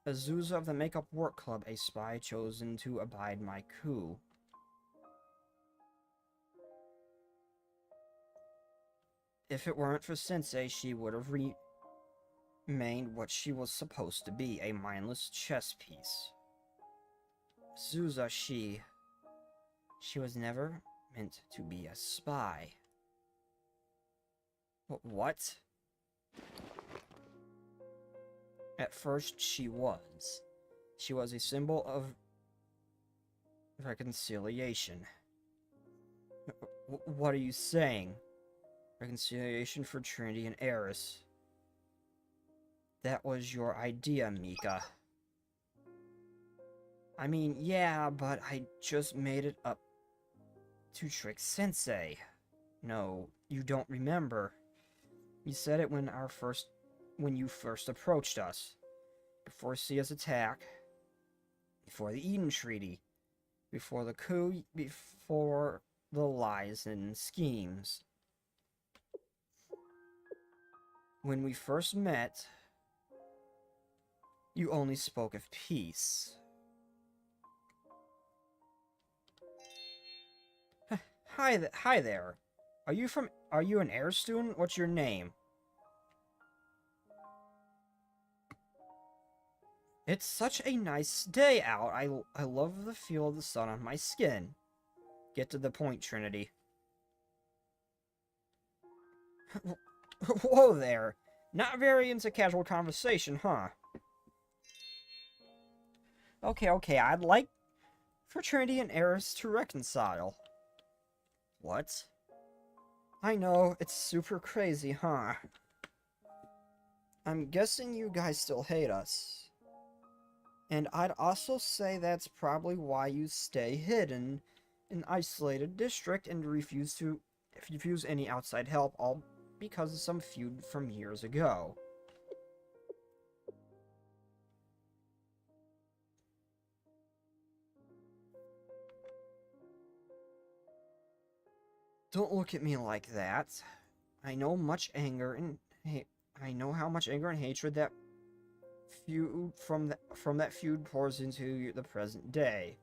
Azusa of the Makeup Work Club, a spy chosen to abide my coup. If it weren't for Sensei, she would have remained what she was supposed to be, a mindless chess piece. Azusa, she was never meant to be a spy. What? At first, she was. She was a symbol of reconciliation. What are you saying? Reconciliation for Trinity and Eris. That was your idea, Mika. I mean, yeah, but I just made it up to trick Sensei. No, you don't remember. You said it when you first approached us. Before Sia's attack. Before the Eden Treaty. Before the coup. Before the lies and schemes. When we first met, you only spoke of peace. Hi there. Are you an air student? What's your name? It's such a nice day out. I love the feel of the sun on my skin. Get to the point, Trinity. Whoa there. Not very into casual conversation, huh? Okay, I'd like for Trinity and Eris to reconcile. What? I know, it's super crazy, huh? I'm guessing you guys still hate us. And I'd also say that's probably why you stay hidden in an isolated district and refuse any outside help, all because of some feud from years ago. Don't look at me like that. I know how much anger and hatred that feud from that feud pours into the present day.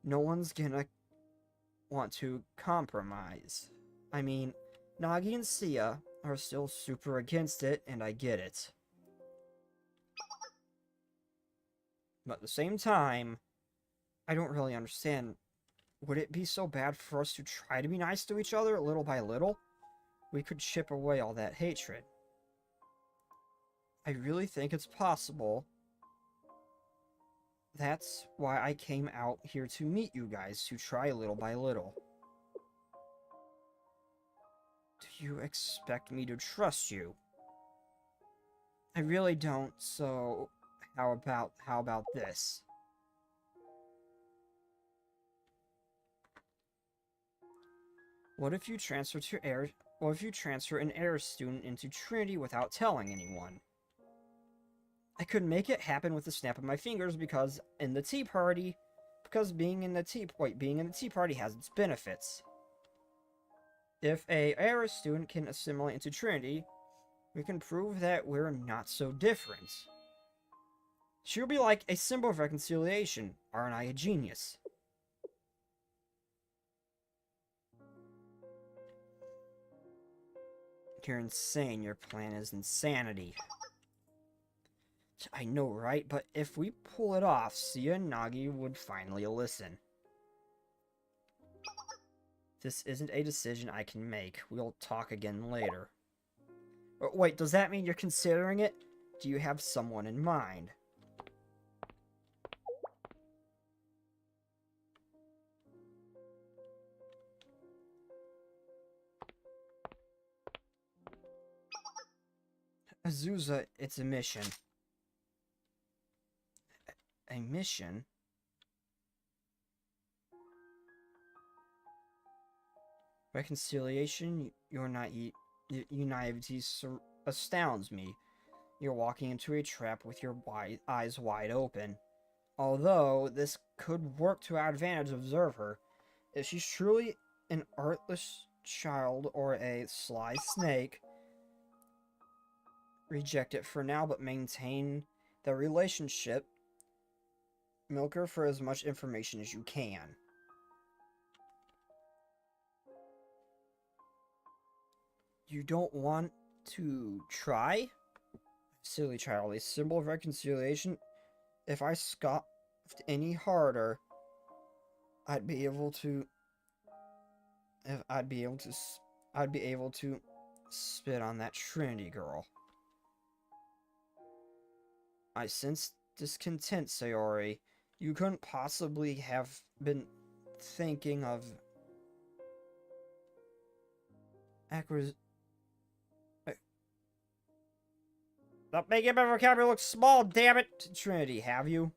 No one's gonna want to compromise. I mean, Nagi and Sia are still super against it, and I get it. But at the same time, I don't really understand. Would it be so bad for us to try to be nice to each other little by little? We could chip away all that hatred. I really think it's possible. That's why I came out here to meet you guys, to try little by little. Do you expect me to trust you? I really don't, so how about this? What if you transfer an air student into Trinity without telling anyone? I could make it happen with the snap of my fingers because being in the Tea Party has its benefits. If a air student can assimilate into Trinity, we can prove that we're not so different. She'll be like a symbol of reconciliation. Aren't I a genius? You're insane. Your plan is insanity. I know, right? But if we pull it off, Sia and Nagi would finally listen. This isn't a decision I can make. We'll talk again later. Wait, does that mean you're considering it? Do you have someone in mind? Azusa, it's a mission. A mission? Reconciliation? Your naivety astounds me. You're walking into a trap with your eyes wide open. Although, this could work to our advantage, observe her. If she's truly an artless child or a sly snake, reject it for now, but maintain the relationship. Milk her for as much information as you can. You don't want to try? Silly child, a symbol of reconciliation. If I scoffed any harder, I'd be able to spit on that Trinity girl. I sense discontent, Sayori. You couldn't possibly have been thinking of Stop making my vocabulary look small, damn it! Trinity, have you?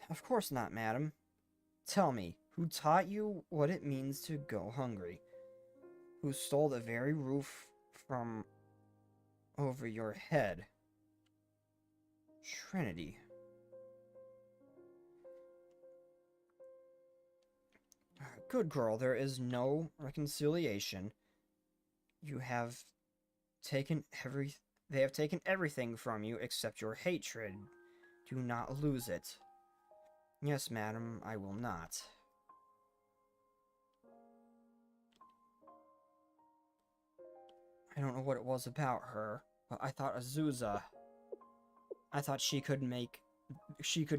Of course not, madam. Tell me, who taught you what it means to go hungry? Who stole the very roof from over your head? Trinity. Good girl, there is no reconciliation. They have taken everything from you except your hatred. Do not lose it. Yes, madam, I will not. I don't know what it was about her, but I thought Azusa... I thought she could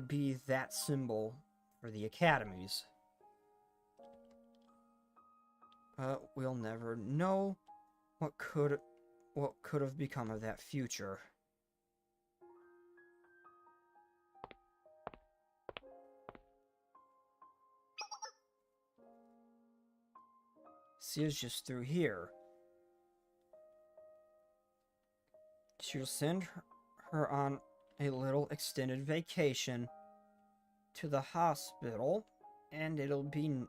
be that symbol for the academies. But we'll never know what could have become of that future. Sia's just through here. She'll send her on a little extended vacation to the hospital, and it'll be...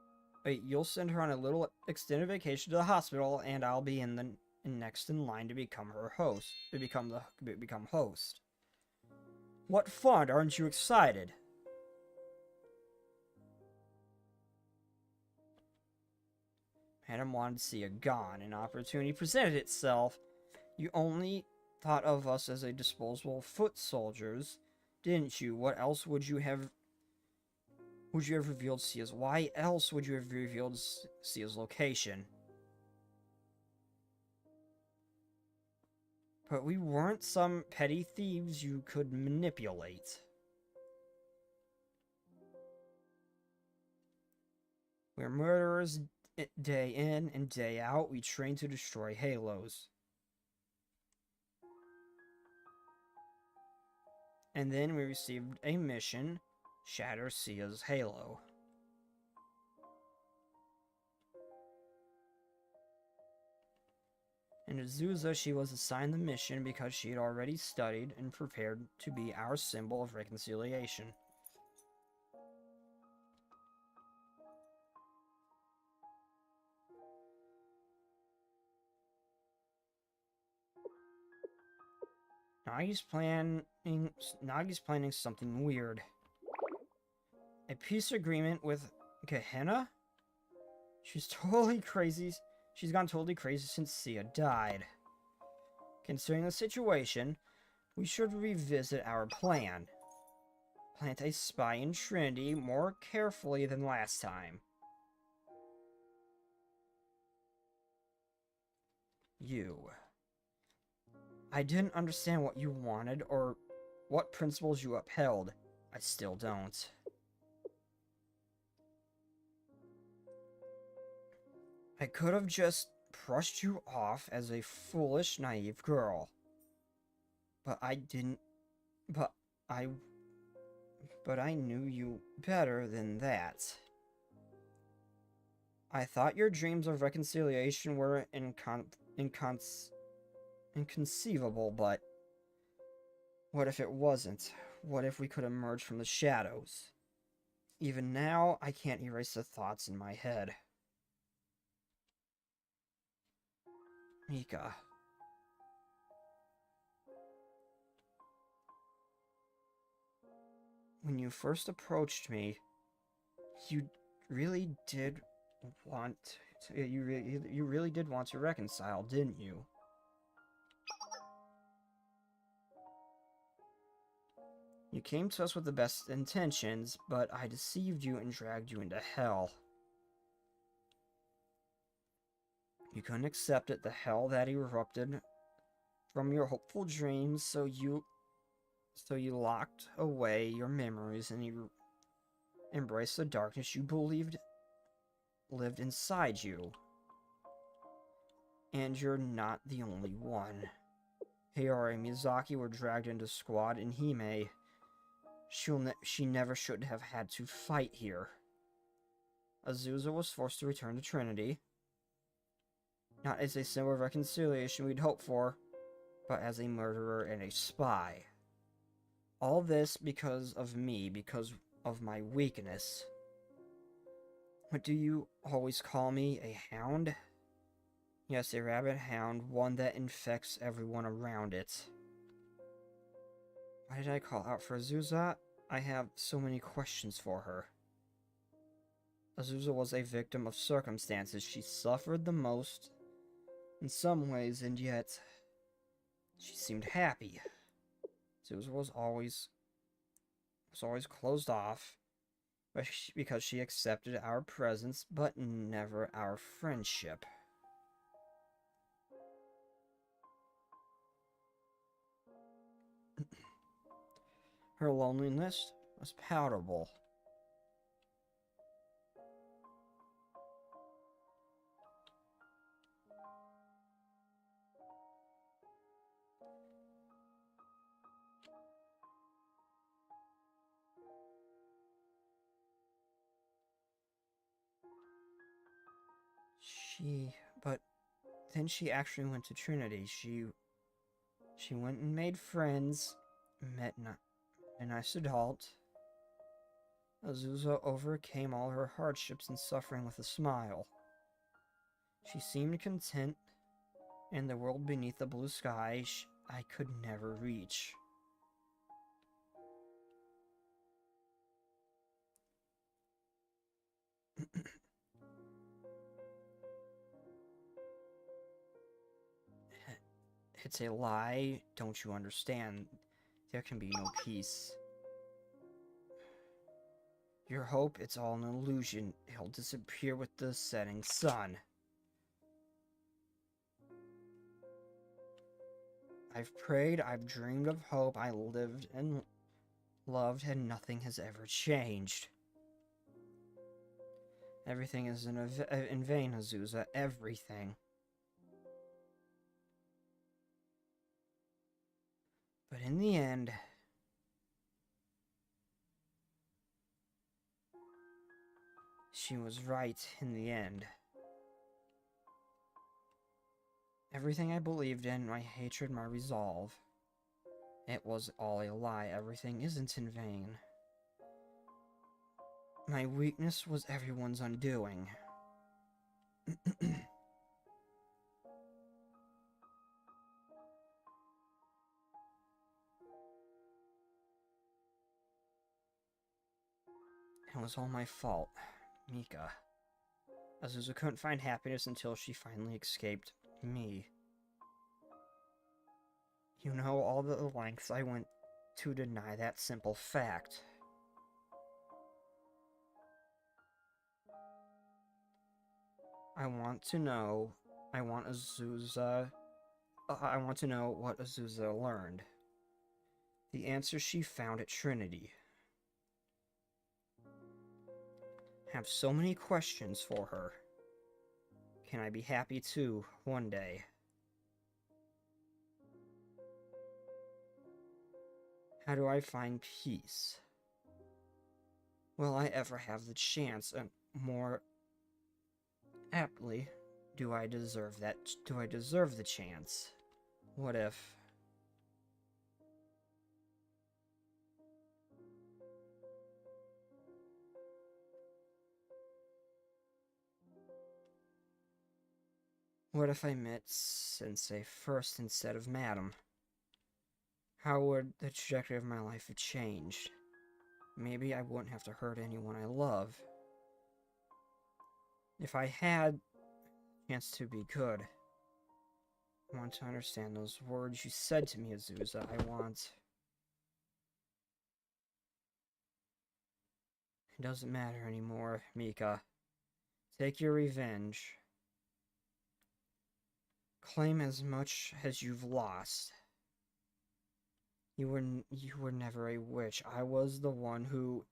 Wait, you'll send her on a little extended vacation to the hospital, and I'll be next in line to become her host. To become host. What fun! Aren't you excited? Madam wanted to see a gone. An opportunity presented itself. You only thought of us as a disposable foot soldiers, didn't you? What else would you have revealed Sia's? Why else would you have revealed Sia's location? But we weren't some petty thieves you could manipulate. We're murderers day in and day out. We train to destroy halos. And then we received a mission, shatter Sia's halo. And Azusa, she was assigned the mission because she had already studied and prepared to be our symbol of reconciliation. Nagi's planning something weird. A peace agreement with Gehenna? She's totally crazy. She's gone totally crazy since Sia died. Considering the situation, we should revisit our plan. Plant a spy in Trinity more carefully than last time. You. I didn't understand what you wanted or what principles you upheld. I still don't. I could have just brushed you off as a foolish, naive girl. But I didn't... But I knew you better than that. I thought your dreams of reconciliation were inconceivable, but... What if it wasn't? What if we could emerge from the shadows? Even now, I can't erase the thoughts in my head. Mika. When you first approached me, you really did want to, you really did want to reconcile, didn't you? You came to us with the best intentions, but I deceived you and dragged you into hell. You couldn't accept it, the hell that erupted from your hopeful dreams, so you locked away your memories and you embraced the darkness you believed lived inside you. And you're not the only one. Hayori and Miyazaki were dragged into squad, and Hime, she never should have had to fight here. Azusa was forced to return to Trinity. Not as a symbol of reconciliation we'd hoped for, but as a murderer and a spy. All this because of me, because of my weakness. What do you always call me? A hound? Yes, a rabid hound, one that infects everyone around it. Why did I call out for Azusa? I have so many questions for her. Azusa was a victim of circumstances. She suffered the most in some ways, and yet she seemed happy. Azusa was always closed off because she accepted our presence, but never our friendship. Her loneliness was palatable. But then she actually went to Trinity. She went and made friends, met a nice adult. Azusa overcame all her hardships and suffering with a smile. She seemed content in the world beneath the blue sky I could never reach. It's a lie, don't you understand? There can be no peace. Your hope, it's all an illusion. It'll disappear with the setting sun. I've prayed, I've dreamed of hope, I lived and loved, and nothing has ever changed. Everything is in vain, Azusa. Everything. But in the end, she was right in the end. Everything I believed in, my hatred, my resolve, it was all a lie. Everything isn't in vain. My weakness was everyone's undoing. It was all my fault, Mika. Azusa couldn't find happiness until she finally escaped me. You know all the lengths I went to deny that simple fact. I want to know what Azusa learned. The answer she found at Trinity. Have so many questions for her. Can I be happy too, one day? How do I find peace? Will I ever have the chance, and more aptly, do I deserve the chance? What if... What if I met Sensei first instead of Madam? How would the trajectory of my life have changed? Maybe I wouldn't have to hurt anyone I love. If I had a chance to be good, I want to understand those words you said to me, Azusa. I want... It doesn't matter anymore, Mika. Take your revenge. Claim as much as you've lost. You were never a witch. I was the one who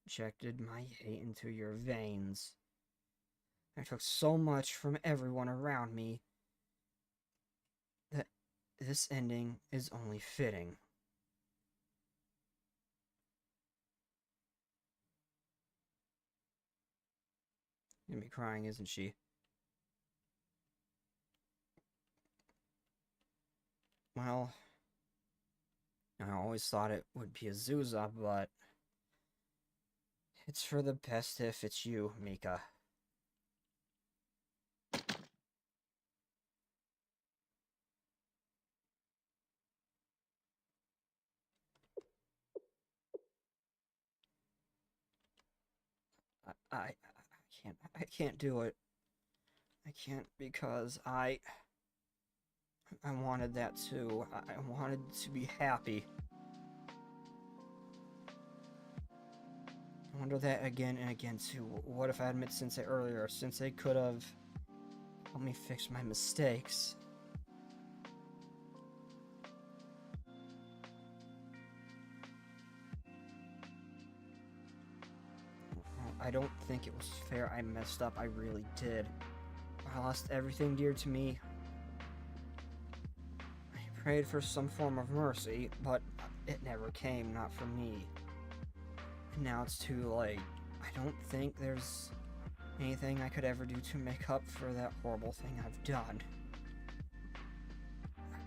injected my hate into your veins. I took so much from everyone around me that this ending is only fitting. Gonna be crying, isn't she? Well, I always thought it would be Azusa, but it's for the best if it's you, Mika. I can't do it. I can't because I wanted that too. I wanted to be happy. I wonder that again and again too. What if I had met Sensei earlier? Sensei could have helped me fix my mistakes. I don't think it was fair. I messed up. I really did. I lost everything dear to me. I prayed for some form of mercy, but it never came, not from me. And now it's too late. I don't think there's anything I could ever do to make up for that horrible thing I've done.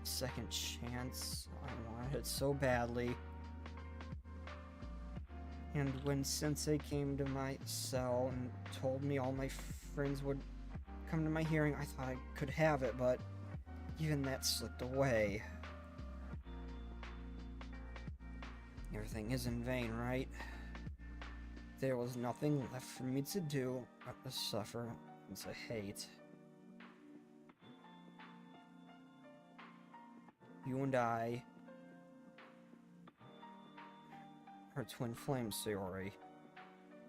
Second chance. I wanted it so badly. And when Sensei came to my cell and told me all my friends would come to my hearing, I thought I could have it, but even that slipped away. Everything is in vain, right? There was nothing left for me to do but to suffer and to hate. You and I are twin flames theory.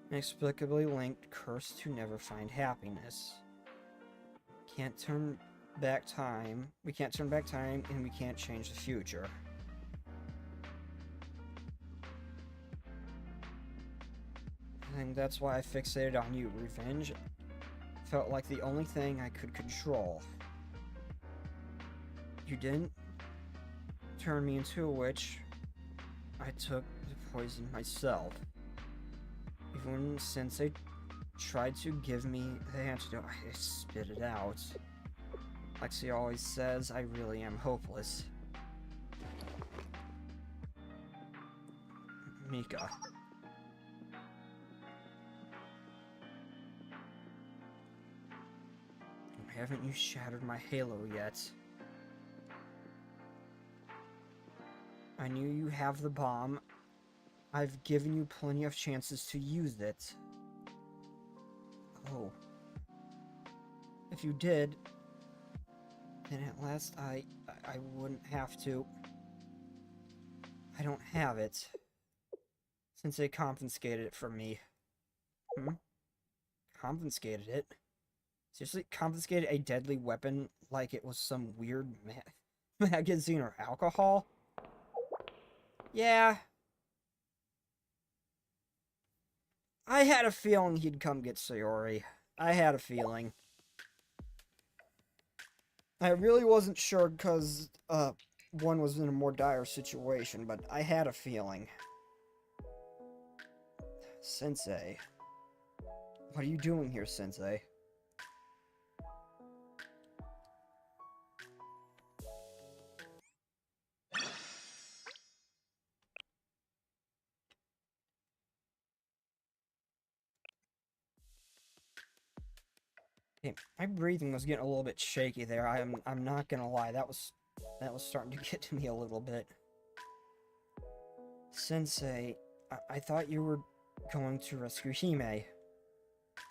Inexplicably linked, cursed to never find happiness. Can't turn back time. We can't turn back time, and we can't change the future. I think that's why I fixated on you. Revenge felt like the only thing I could control. You didn't turn me into a witch. I took the poison myself. Even Sensei tried to give me the antidote, I spit it out. Like she always says, I really am hopeless. Mika. Haven't you shattered my halo yet? I knew you have the bomb. I've given you plenty of chances to use it. Oh. If you did, then at last I wouldn't have to. I don't have it. Since they confiscated it from me. Confiscated it? Seriously? Confiscated a deadly weapon like it was some weird magazine or alcohol? Yeah. I had a feeling he'd come get Sayori. I had a feeling. I really wasn't sure because, one was in a more dire situation, but I had a feeling. Sensei. What are you doing here, Sensei? Okay, my breathing was getting a little bit shaky there. I'm not gonna lie. That was starting to get to me a little bit. Sensei, I thought you were going to rescue Hime.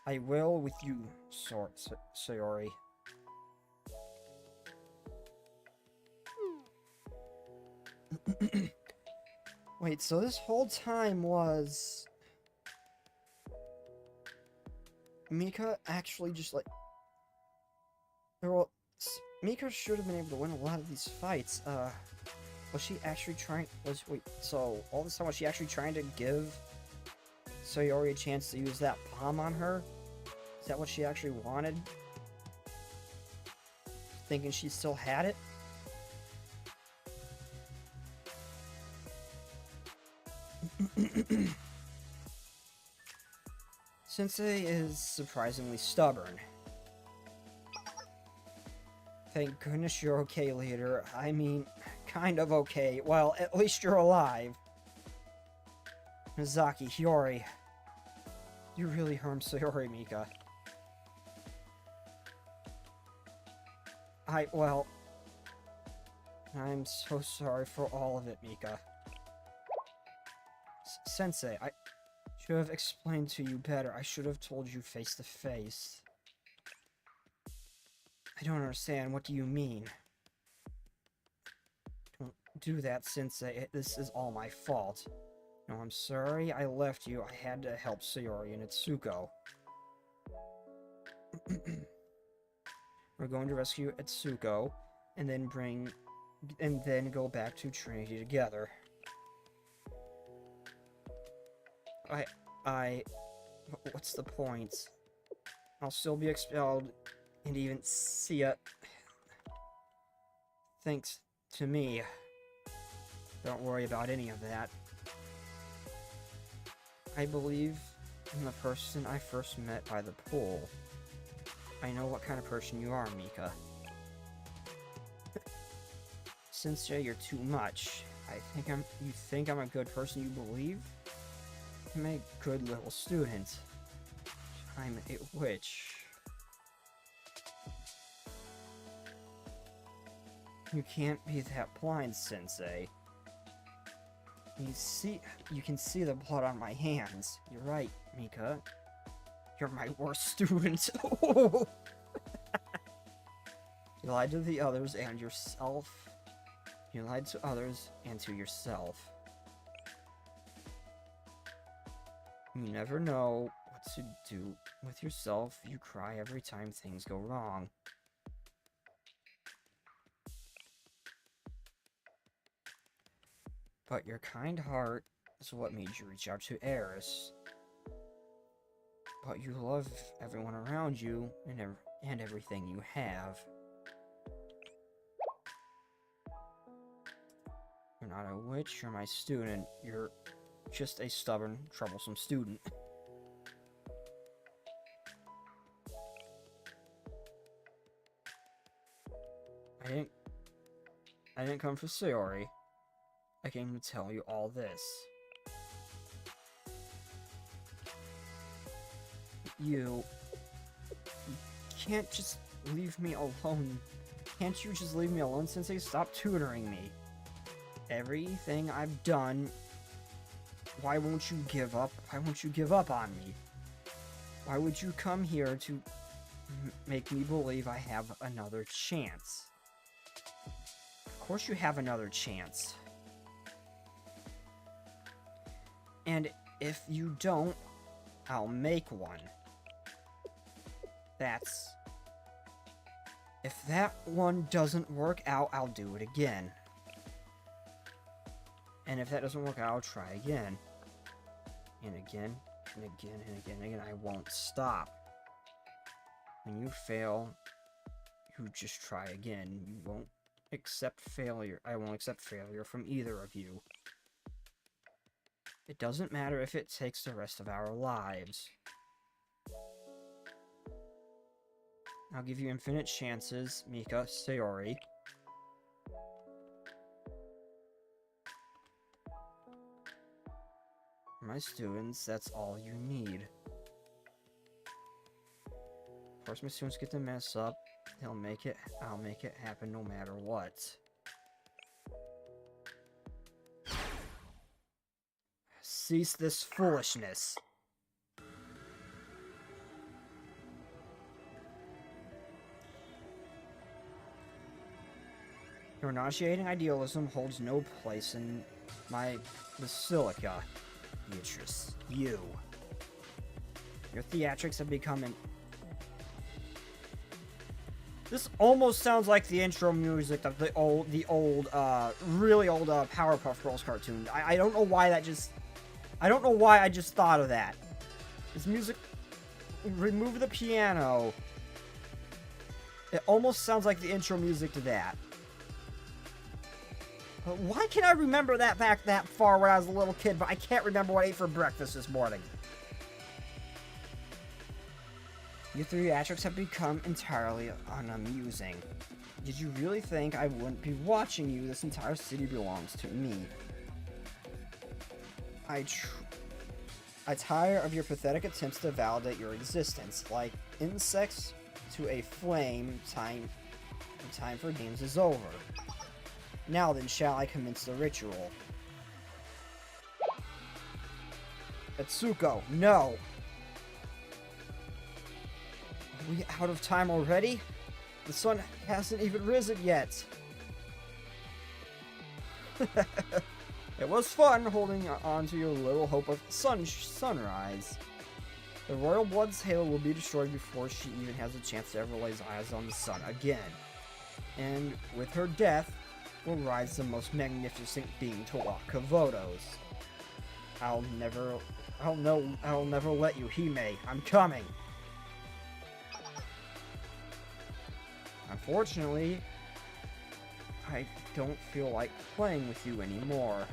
I will with you, Sayori. Wait, so this whole time was... Mika actually just like... Well, Mika should have been able to win a lot of these fights. Was she actually trying... Wait, so all this time was she actually trying to give Sayori a chance to use that bomb on her? Is that what she actually wanted? Thinking she still had it? Sensei is surprisingly stubborn. Thank goodness you're okay, leader. I mean, kind of okay. Well, at least you're alive. Mizaki, Hiyori. You really harmed Sayori, Mika. Well... I'm so sorry for all of it, Mika. Sensei, I should have explained to you better. I should have told you face to face. I don't understand. What do you mean? Don't do that, Sensei. This is all my fault. No, I'm sorry I left you. I had to help Sayori and Itsuko. We're going to rescue Itsuko, and then go back to Trinity together. What's the point? I'll still be expelled, and even see ya. Thanks to me. Don't worry about any of that. I believe in the person I first met by the pool. I know what kind of person you are, Mika. Sensei, you're too much. You think I'm a good person, you believe? I'm a good little student. I'm a witch. You can't be that blind, Sensei. You can see the blood on my hands. You're right, Mika. You're my worst student. You lied to the others and yourself. You lied to others and to yourself. You never know what to do with yourself. You cry every time things go wrong. But your kind heart is what made you reach out to Eris. But you love everyone around you and everything you have. You're not a witch, you're my student. You're just a stubborn, troublesome student. I didn't come for Sayori. I came to tell you all this. You can't just leave me alone. Can't you just leave me alone, Sensei? Stop tutoring me. Everything I've done, why won't you give up? Why won't you give up on me? Why would you come here to make me believe I have another chance? Of course you have another chance. And if you don't, I'll make one. If that one doesn't work out, I'll do it again. And if that doesn't work out, I'll try again. And again, and again, and again, and again. I won't stop. When you fail, you just try again. You won't accept failure. I won't accept failure from either of you. It doesn't matter if it takes the rest of our lives. I'll give you infinite chances, Mika, Sayori. My students, that's all you need. course my students get to mess up. I'll make it happen no matter what. Cease this foolishness. Your nauseating idealism holds no place in my basilica, Beatrice. You. Your theatrics have become an... This almost sounds like the intro music of the really old Powerpuff Girls cartoon. I don't know why that just... I don't know why I just thought of that. This music... Remove the piano. It almost sounds like the intro music to that. But why can I remember that back that far when I was a little kid, but I can't remember what I ate for breakfast this morning? Your theatrics have become entirely unamusing. Did you really think I wouldn't be watching you? This entire city belongs to me. I tire of your pathetic attempts to validate your existence. Like insects to a flame, time for games is over. Now then, shall I commence the ritual? Etsuko, no! Are we out of time already? The sun hasn't even risen yet. It was fun holding on to your little hope of sunrise. The royal blood's halo will be destroyed before she even has a chance to ever lay eyes on the sun again. And with her death, will rise the most magnificent being to walk Kavotos. I'll never let you, Hime. I'm coming. Unfortunately, I don't feel like playing with you anymore.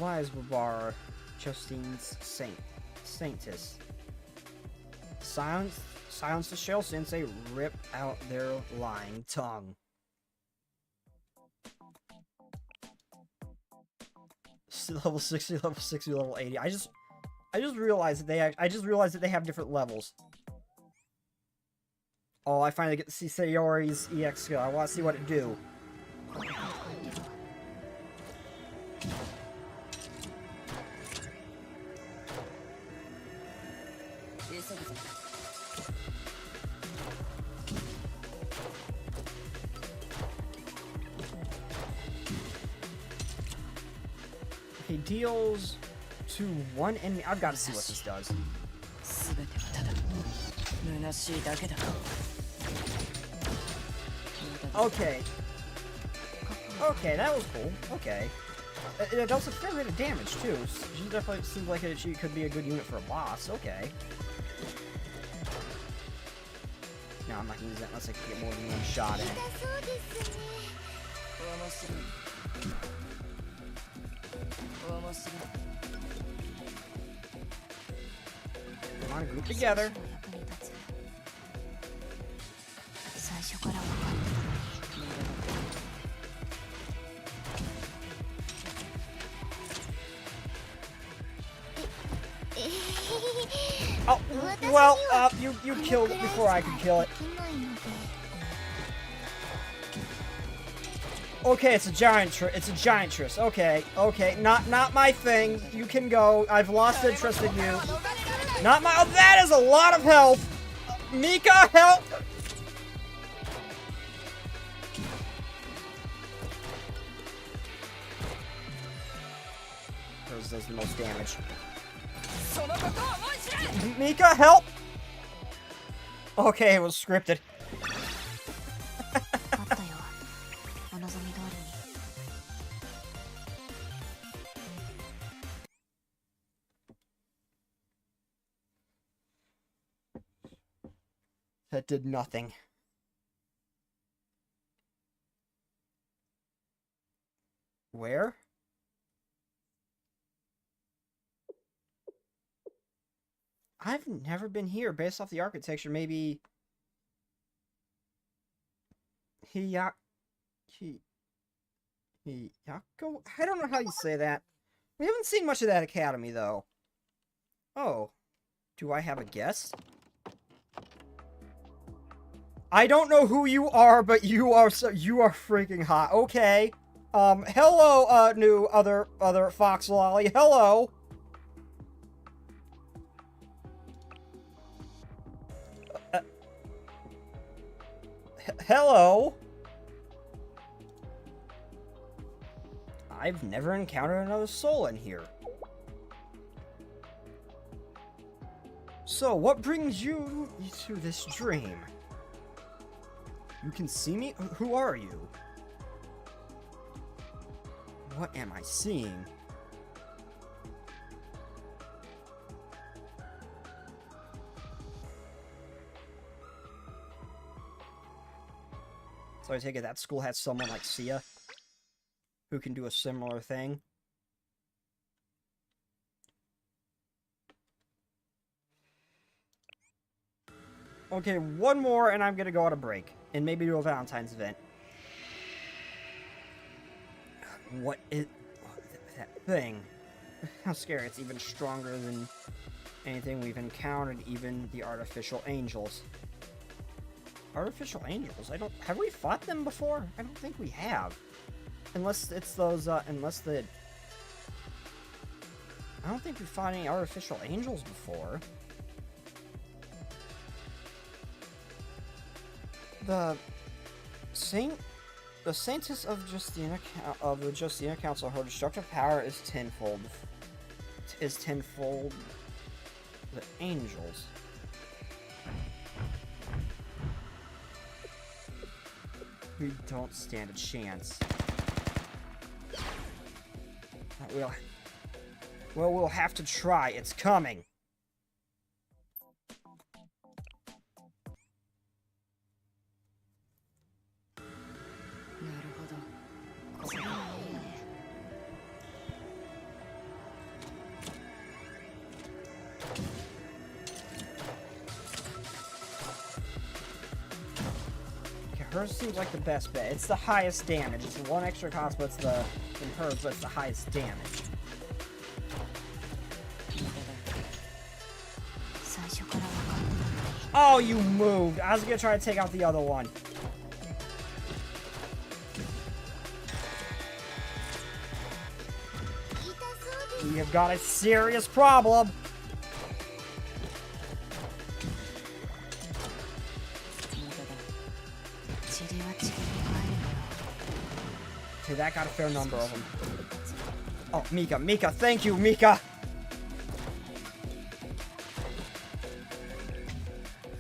Lies Babar, Justine's Saintess. Silence the Shell Sensei, rip out their lying tongue. Level 60, level 60, level 80. I just realized that they have different levels. Oh, I finally get to see Sayori's EX skill. I want to see what it do. He deals to one enemy. I've got to see what this does. Okay. Okay, that was cool. Okay. It does a fair bit of damage, too. She definitely seems like she could be a good unit for a boss. Okay. No, I'm not gonna use that unless I can get more than one shot in. Come on, group together. Oh, well, you killed it before I could kill it. Okay, it's a giantress. Okay, okay, not my thing. You can go. I've lost interest in you. Not my. Oh, that is a lot of health. Mika, help! Hers does the most damage. Mika, help! Okay, it was scripted. That did nothing. Where? I've never been here. Based off the architecture, maybe... Hiyako? I don't know how you say that. We haven't seen much of that academy, though. Oh. Do I have a guess? I don't know who you are, but you are freaking hot. Okay. Hello, new other Fox Lolly. Hello. Hello. I've never encountered another soul in here. So, what brings you to this dream? You can see me? Who are you? What am I seeing? So I take it that school has someone like Sia who can do a similar thing. Okay, one more and I'm gonna go on a break. And maybe do a Valentine's event. What is that thing? How scary. It's even stronger than anything we've encountered, even the artificial angels. Artificial angels? Have we fought them before? I don't think we have. Unless it's those, I don't think we fought any artificial angels before. The scientists of the Justina Council, her destructive power is tenfold. The angels. We don't stand a chance. Well, we'll have to try. It's coming. Hers seems like the best bet. It's the highest damage. It's one extra cost, but it's in hers, but it's the highest damage. Oh, you moved. I was gonna try to take out the other one. We have got a serious problem. Okay, that got a fair number of them. Oh, Mika, thank you, Mika!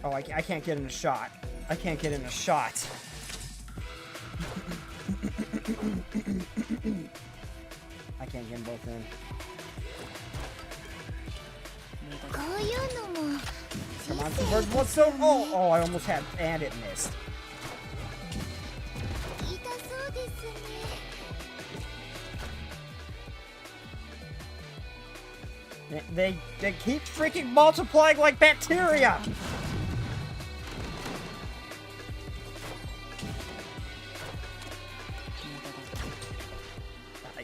Oh, I can't get in a shot. I can't get in a shot. I can't get them both in. Come on, two birds, one stone! Oh, I almost had, and it missed. They keep freaking multiplying like bacteria!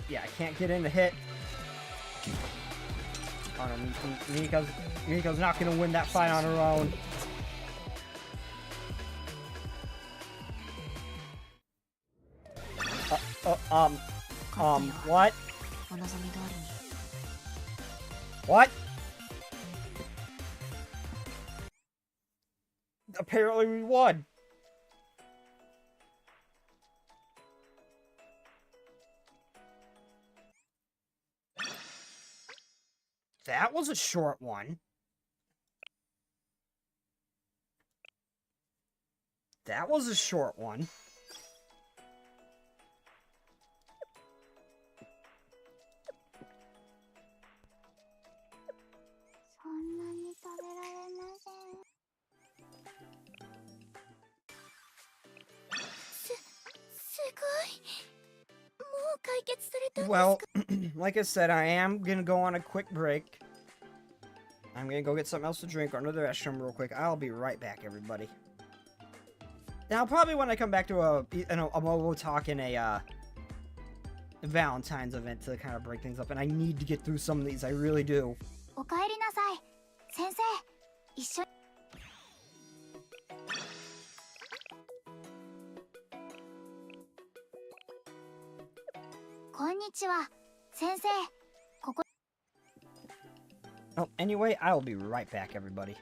Yeah, I can't get in the hit. Oh no, Mika's not gonna win that fight on her own. What? What? Apparently we won. That was a short one. That was a short one. Well, like I said, I am gonna go on a quick break. I'm gonna go get something else to drink or another restroom real quick. I'll be right back, everybody. Now, probably when I come back to a Momo talk in a Valentine's event to kind of break things up, and I need to get through some of these. I really do. おかえりなさい。先生、一緒に。こんにちは。先生、ここ。Oh, anyway, I'll be right back, everybody.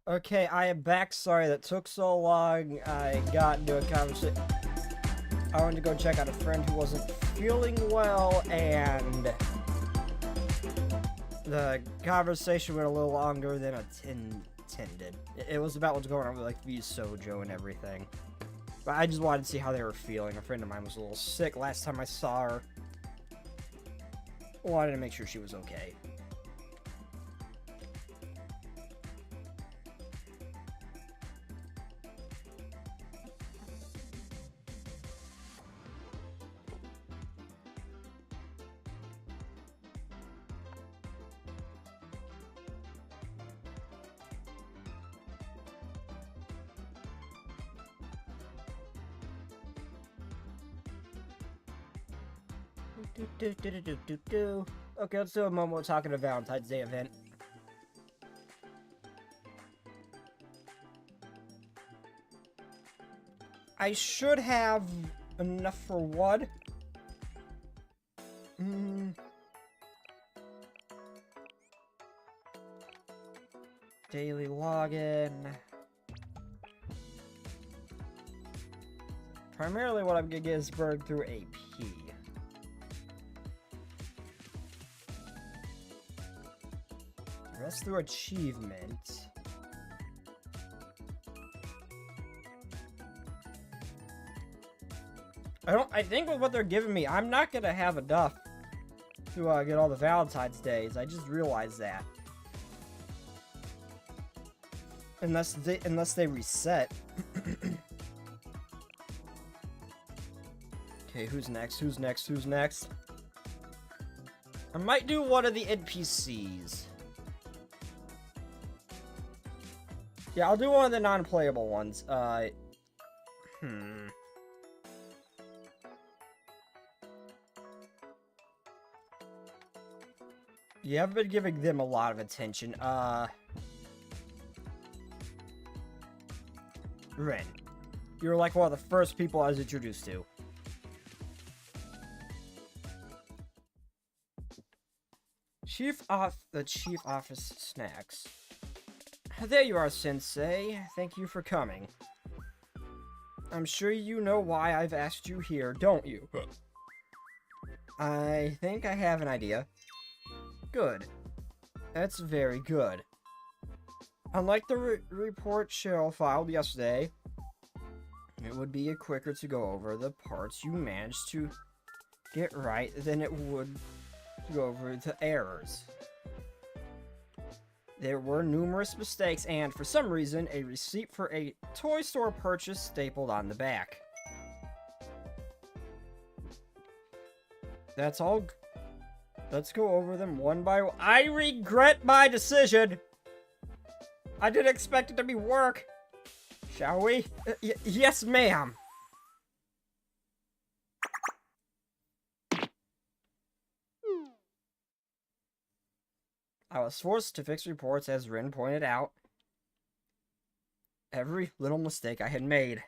Okay, I am back. Sorry that took so long. I got into a conversation. I wanted to go check out a friend who wasn't feeling well, and the conversation went a little longer than intended. It was about what's going on with, like, the Sojo and everything. But I just wanted to see how they were feeling. A friend of mine was a little sick last time I saw her. Wanted to make sure she was okay. Okay, let's do a moment talking to Valentine's Day event. I should have enough for what? Daily login. Primarily what I'm gonna get is burned through AP. Rest through achievement. I think with what they're giving me, I'm not gonna have enough to get all the Valentine's Days. I just realized that. Unless they reset. Okay, who's next? I might do one of the NPCs. Yeah, I'll do one of the non-playable ones. Yeah, I've been giving them a lot of attention. Ren. You're like one of the first people I was introduced to. The Chief Office Snacks. There you are, Sensei. Thank you for coming. I'm sure you know why I've asked you here, don't you? I think I have an idea. Good. That's very good. Unlike the report Cheryl filed yesterday, it would be quicker to go over the parts you managed to get right than it would to go over the errors. There were numerous mistakes and, for some reason, a receipt for a toy store purchase stapled on the back. That's all. Let's go over them one by one. I regret my decision! I didn't expect it to be work! Shall we? Yes, ma'am! I was forced to fix reports, as Rin pointed out. Every little mistake I had made.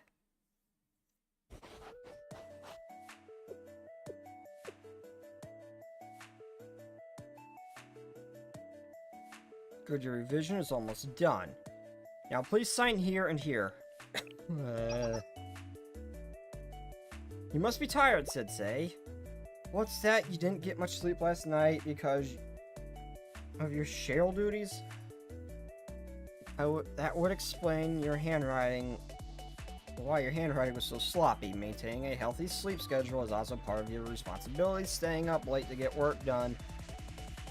Good, your revision is almost done. Now please sign here and here. You must be tired, Sensei. What's that? You didn't get much sleep last night because of your shale duties? That would explain your handwriting. Why your handwriting was so sloppy. Maintaining a healthy sleep schedule is also part of your responsibility. Staying up late to get work done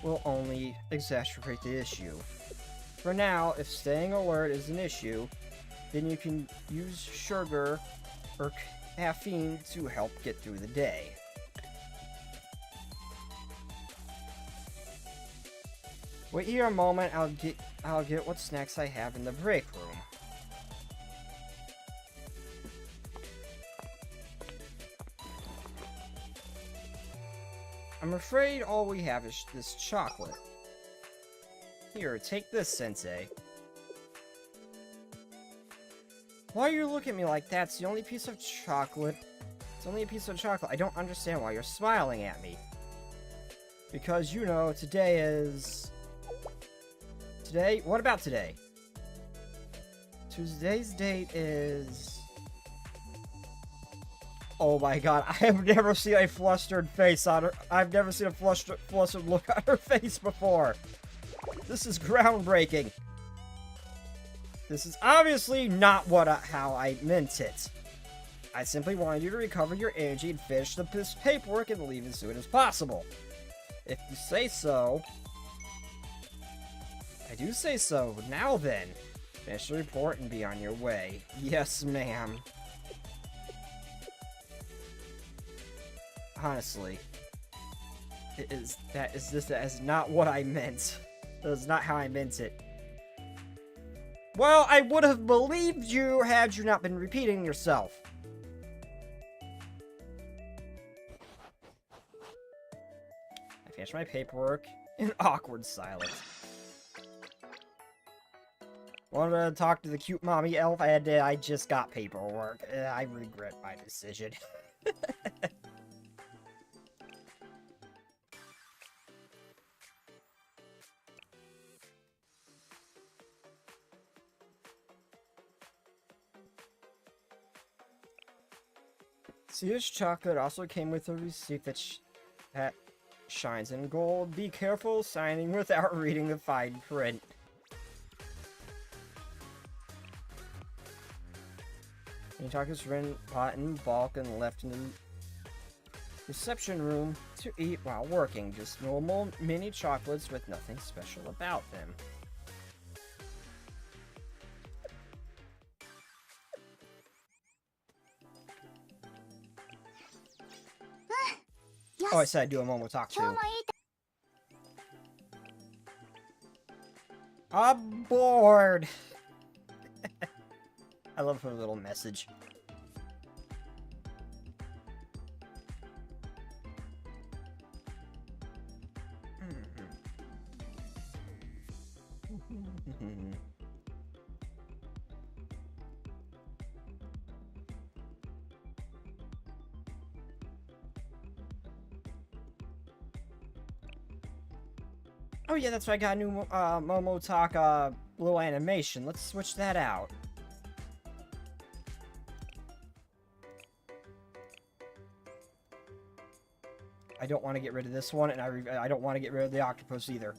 will only exacerbate the issue. For now, if staying alert is an issue, then you can use sugar or caffeine to help get through the day. Wait here a moment, I'll get what snacks I have in the break room. I'm afraid all we have is this chocolate. Here, take this, Sensei. Why are you looking at me like that? It's the only piece of chocolate. It's only a piece of chocolate. I don't understand why you're smiling at me. Because, you know, today is... Today? What about today? Today's date is... Oh my god, I have never seen a flustered face on her. I've never seen a flustered look on her face before. This is groundbreaking. This is obviously not how I meant it. I simply wanted you to recover your energy and finish this paperwork and leave as soon as possible. If you say so... I do say so. Now then, finish the report and be on your way. Yes, ma'am. Honestly, that is not what I meant. That is not how I meant it. Well, I would have believed you had you not been repeating yourself. I finished my paperwork in awkward silence. Wanted to talk to the cute mommy elf. I just got paperwork. I regret my decision. See, this chocolate also came with a receipt that shines in gold. Be careful signing without reading the fine print. The chocolate's written, bought in bulk, and left in the reception room to eat while working. Just normal mini chocolates with nothing special about them. Oh, I said I'd do a Momo talk too. I'm bored. I love her little message. Oh yeah, that's right, I got a new Momo Talk blue animation. Let's switch that out. I don't want to get rid of this one, and I don't want to get rid of the octopus either.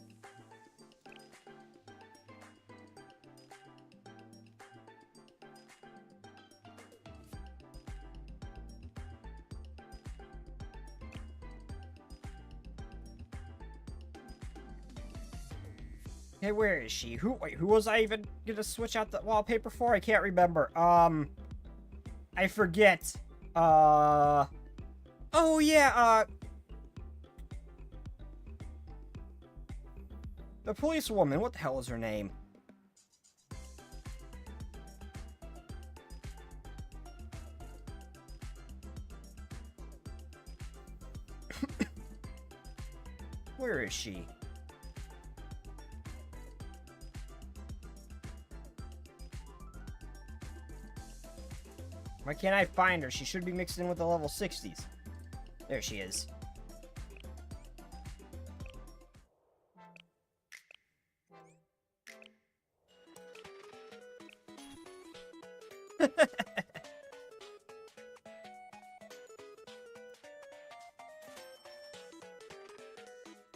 Hey, where is she? Wait, who was I even gonna switch out the wallpaper for? I can't remember. I forget. Oh yeah, the policewoman, what the hell is her name? Where is she? Why can't I find her? She should be mixed in with the level 60s. There she is.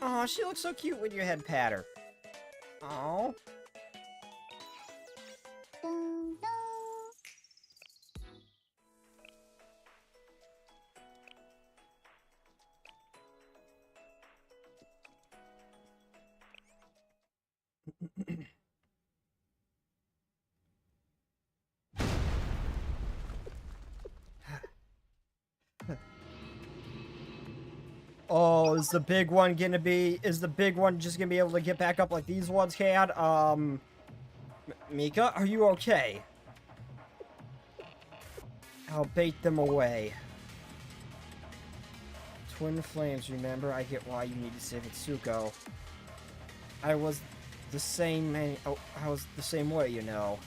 Aw, she looks so cute with your head patter. Aw. Oh, is the big one just gonna be able to get back up like these ones can? Mika, are you okay? I'll bait them away. Twin flames, remember? I get why you need to save Itsuko. I was the same way, you know.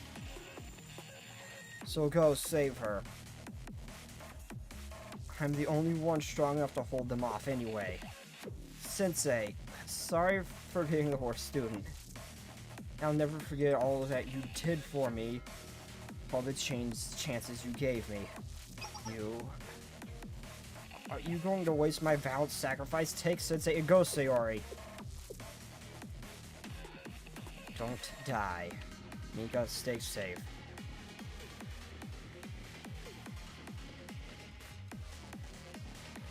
So go save her. I'm the only one strong enough to hold them off anyway. Sensei, sorry for being the worst student. I'll never forget all that you did for me. all the chances you gave me. Are you going to waste my valiant sacrifice? Take Sensei and go, Sayori. Don't die. Mika, stay safe.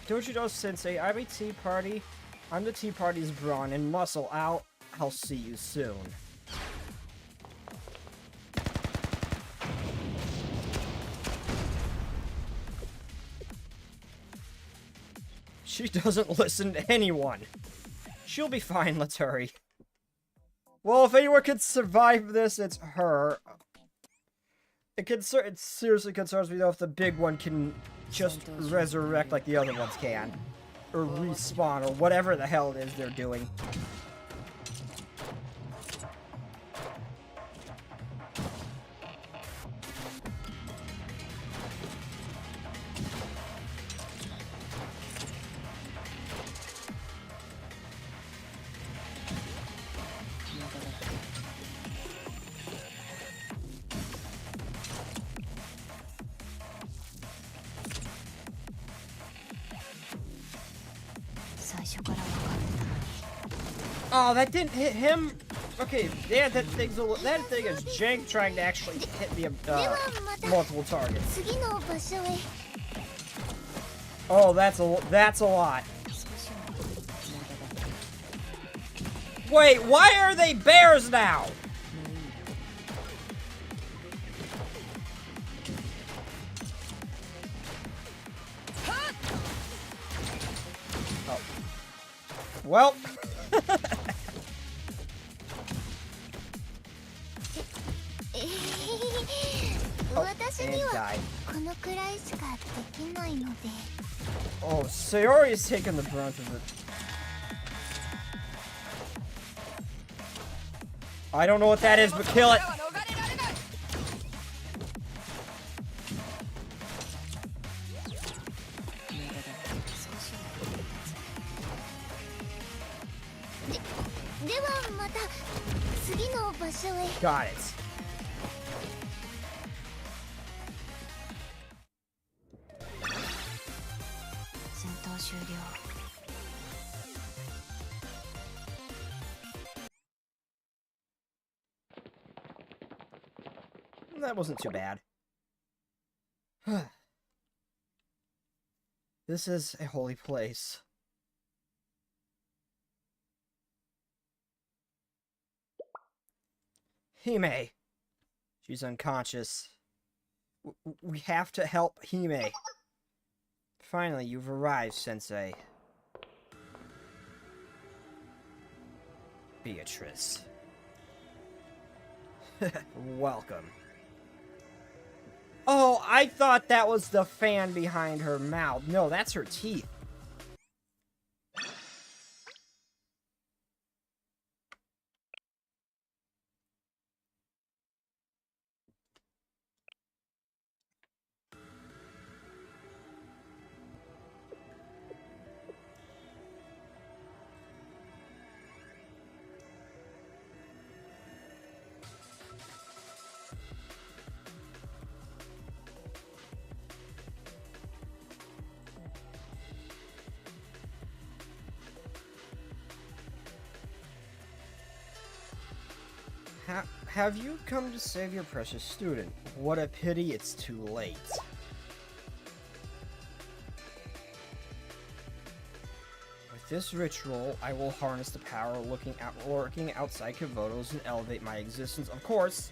Don't you know, Sensei, I'm a tea party. I'm the tea party's brawn and muscle out. I'll see you soon. She doesn't listen to anyone. She'll be fine, let's hurry. Well, if anyone can survive this, it's her. It seriously concerns me, though, if the big one can just resurrect like the other ones can. Or respawn, or whatever the hell it is they're doing. Oh, that didn't hit him? Okay, yeah, that thing is jank trying to actually hit the multiple targets. Oh, that's a lot. Wait, why are they bears now? Oh. Well. And died. Oh, Sayori is taking the brunt of it. I don't know what that is, but kill it. Got it. That wasn't too bad. This is a holy place. Hime. She's unconscious. We have to help Hime. Finally, you've arrived, Sensei. Beatrice. Welcome. Oh, I thought that was the fan behind her mouth. No, that's her teeth. Have you come to save your precious student? What a pity it's too late. With this ritual, I will harness the power lurking outside Kavotos and elevate my existence. Of course,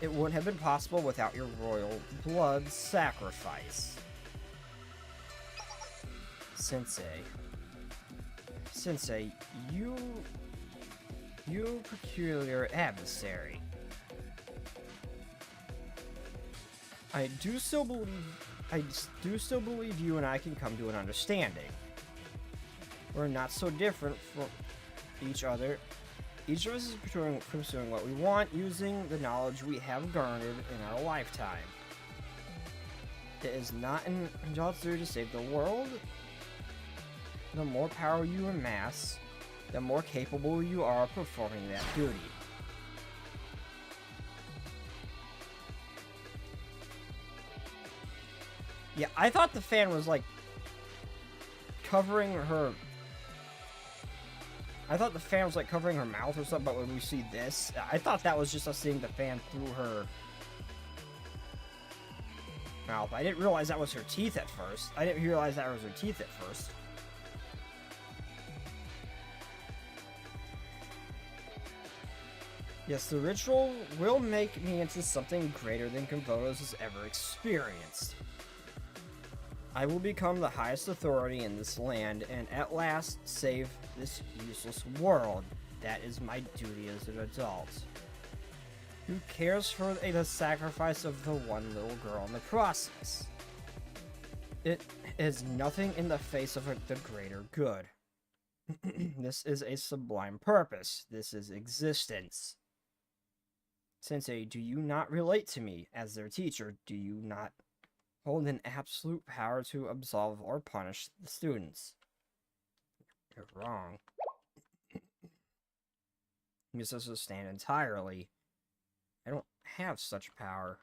it wouldn't have been possible without your royal blood sacrifice. Sensei, you peculiar adversary. I do still believe you and I can come to an understanding. We're not so different from each other. Each of us is pursuing what we want using the knowledge we have garnered in our lifetime. It is not in adult's duty to save the world. The more power you amass, the more capable you are of performing that duty. Yeah, I thought the fan was, like, covering her... I thought the fan was, like, covering her mouth or something, but when we see this, I thought that was just us seeing the fan through her mouth. I didn't realize that was her teeth at first. I didn't realize that was her teeth at first. Yes, the ritual will make me into something greater than Convotos has ever experienced. I will become the highest authority in this land and at last save this useless world. That is my duty as an adult. Who cares for the sacrifice of the one little girl in the process? It is nothing in the face of the greater good. This is a sublime purpose. This is existence. Sensei, do you not relate to me as their teacher? Do you not hold an absolute power to absolve or punish the students? You're wrong. Misunderstand entirely. I don't have such power.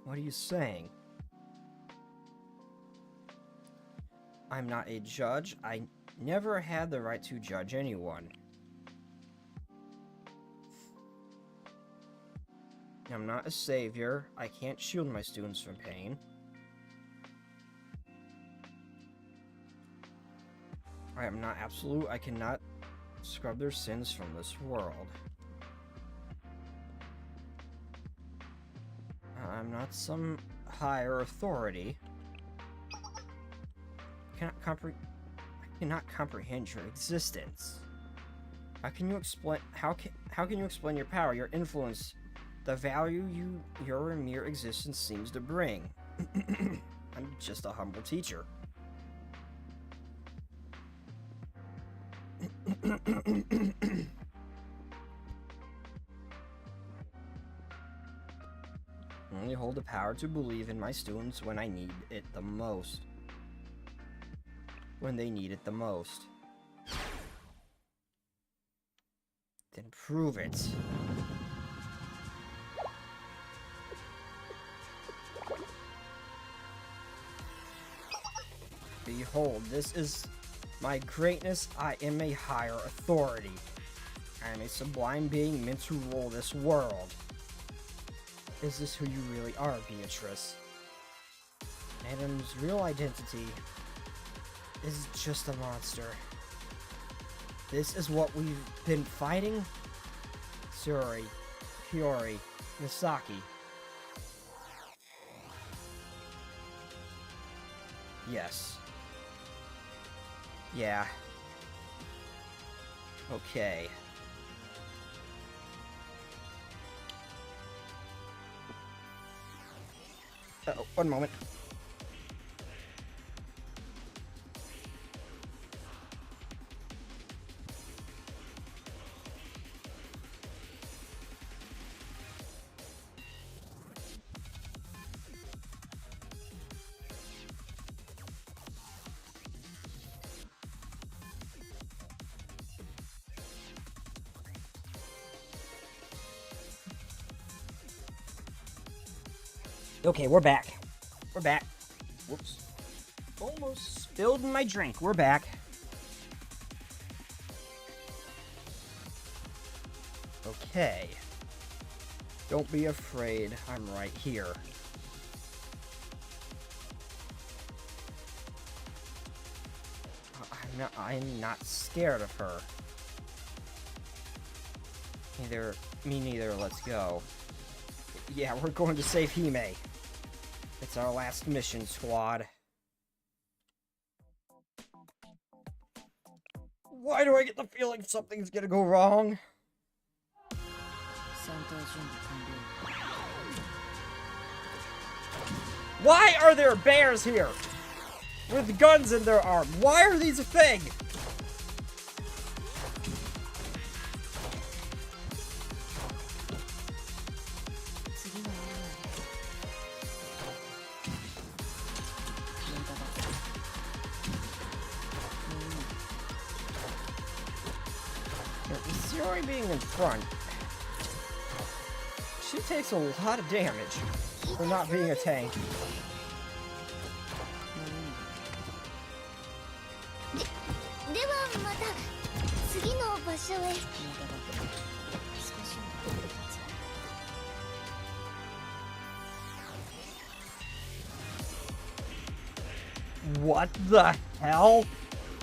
What are you saying? I'm not a judge. I never had the right to judge anyone. I'm not a savior. I can't shield my students from pain. I am not absolute. I cannot scrub their sins from this world. I'm not some higher authority. I cannot comprehend your existence. How can you explain? How can you explain your power, your influence, the value your mere existence seems to bring? I'm just a humble teacher. I only hold the power to believe in my students when I need it the most. When they need it the most. Then prove it. Behold, this is my greatness. I am a higher authority. I am a sublime being meant to rule this world. Is this who you really are, Beatrice? Adam's real identity is just a monster. This is what we've been fighting? Suri, Hiyori, Misaki. Yes. Yeah. Okay. Uh-oh, one moment. Okay, we're back. We're back. Whoops. Almost spilled my drink. We're back. Okay. Don't be afraid. I'm right here. I'm not scared of her. Me neither. Let's go. Yeah, we're going to save Hime. It's our last mission, squad. Why do I get the feeling something's gonna go wrong? Why are there bears here? With guns in their arm. Why are these a thing? Being in front, She takes a lot of damage for not being a tank. ではまた次の場所へ。 What the hell?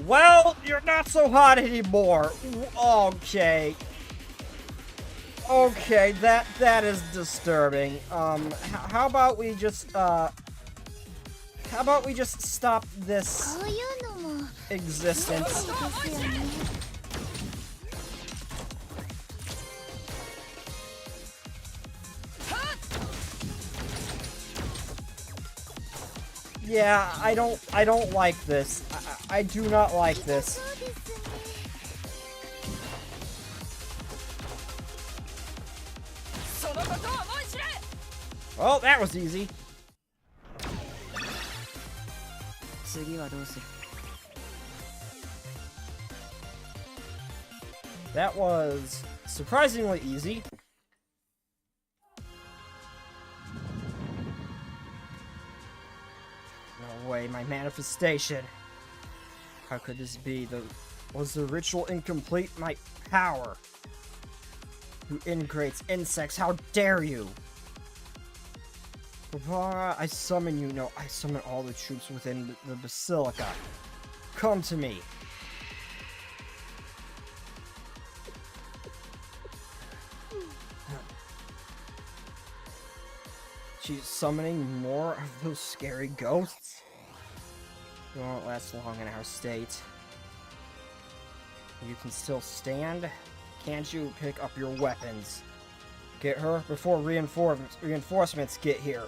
Well, you're not so hot anymore. Okay. Okay, that is disturbing. How about we just stop this こういうのも existence? ですよね。 Yeah, I don't like this. I do not like this. そうですね。 Well, that was easy. 次はどうする？ That was surprisingly easy. No way, my manifestation. How could this be? Was the ritual incomplete? My power. Who integrates insects? How dare you? Barbara, I summon you. No, I summon all the troops within the Basilica. Come to me. She's summoning more of those scary ghosts. They won't last long in our state. You can still stand? Can't you pick up your weapons? Get her before reinforcements get here.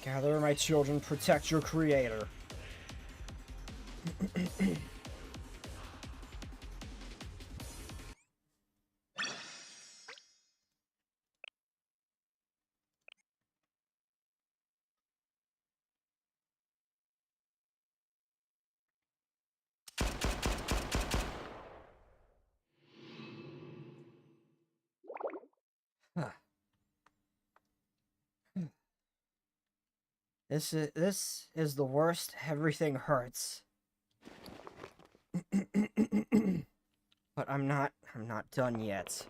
Gather my children, protect your creator. This is the worst. Everything hurts. But I'm not done yet.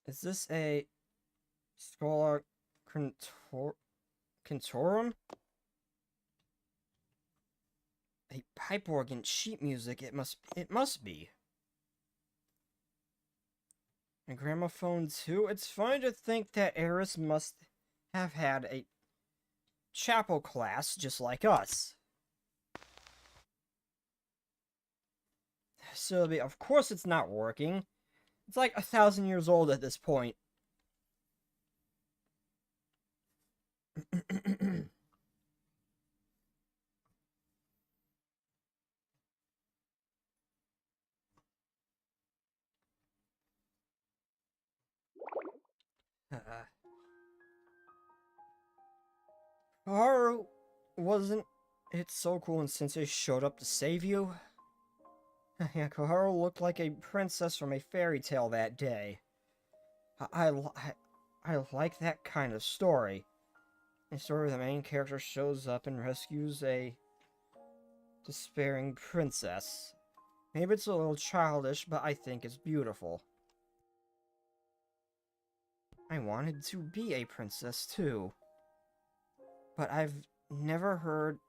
Is this a Scholar Cantorum? A pipe organ, sheet music, it must be. A gramophone too? It's funny to think that Eris must have had a chapel class just like us. Sylvie, of course it's not working. It's like 1,000 years old at this point. Haru, wasn't it so cool when Sensei showed up to save you? Yeah, Koharu looked like a princess from a fairy tale that day. I like that kind of story. A story where the main character shows up and rescues a despairing princess. Maybe it's a little childish, but I think it's beautiful. I wanted to be a princess too. But I've never heard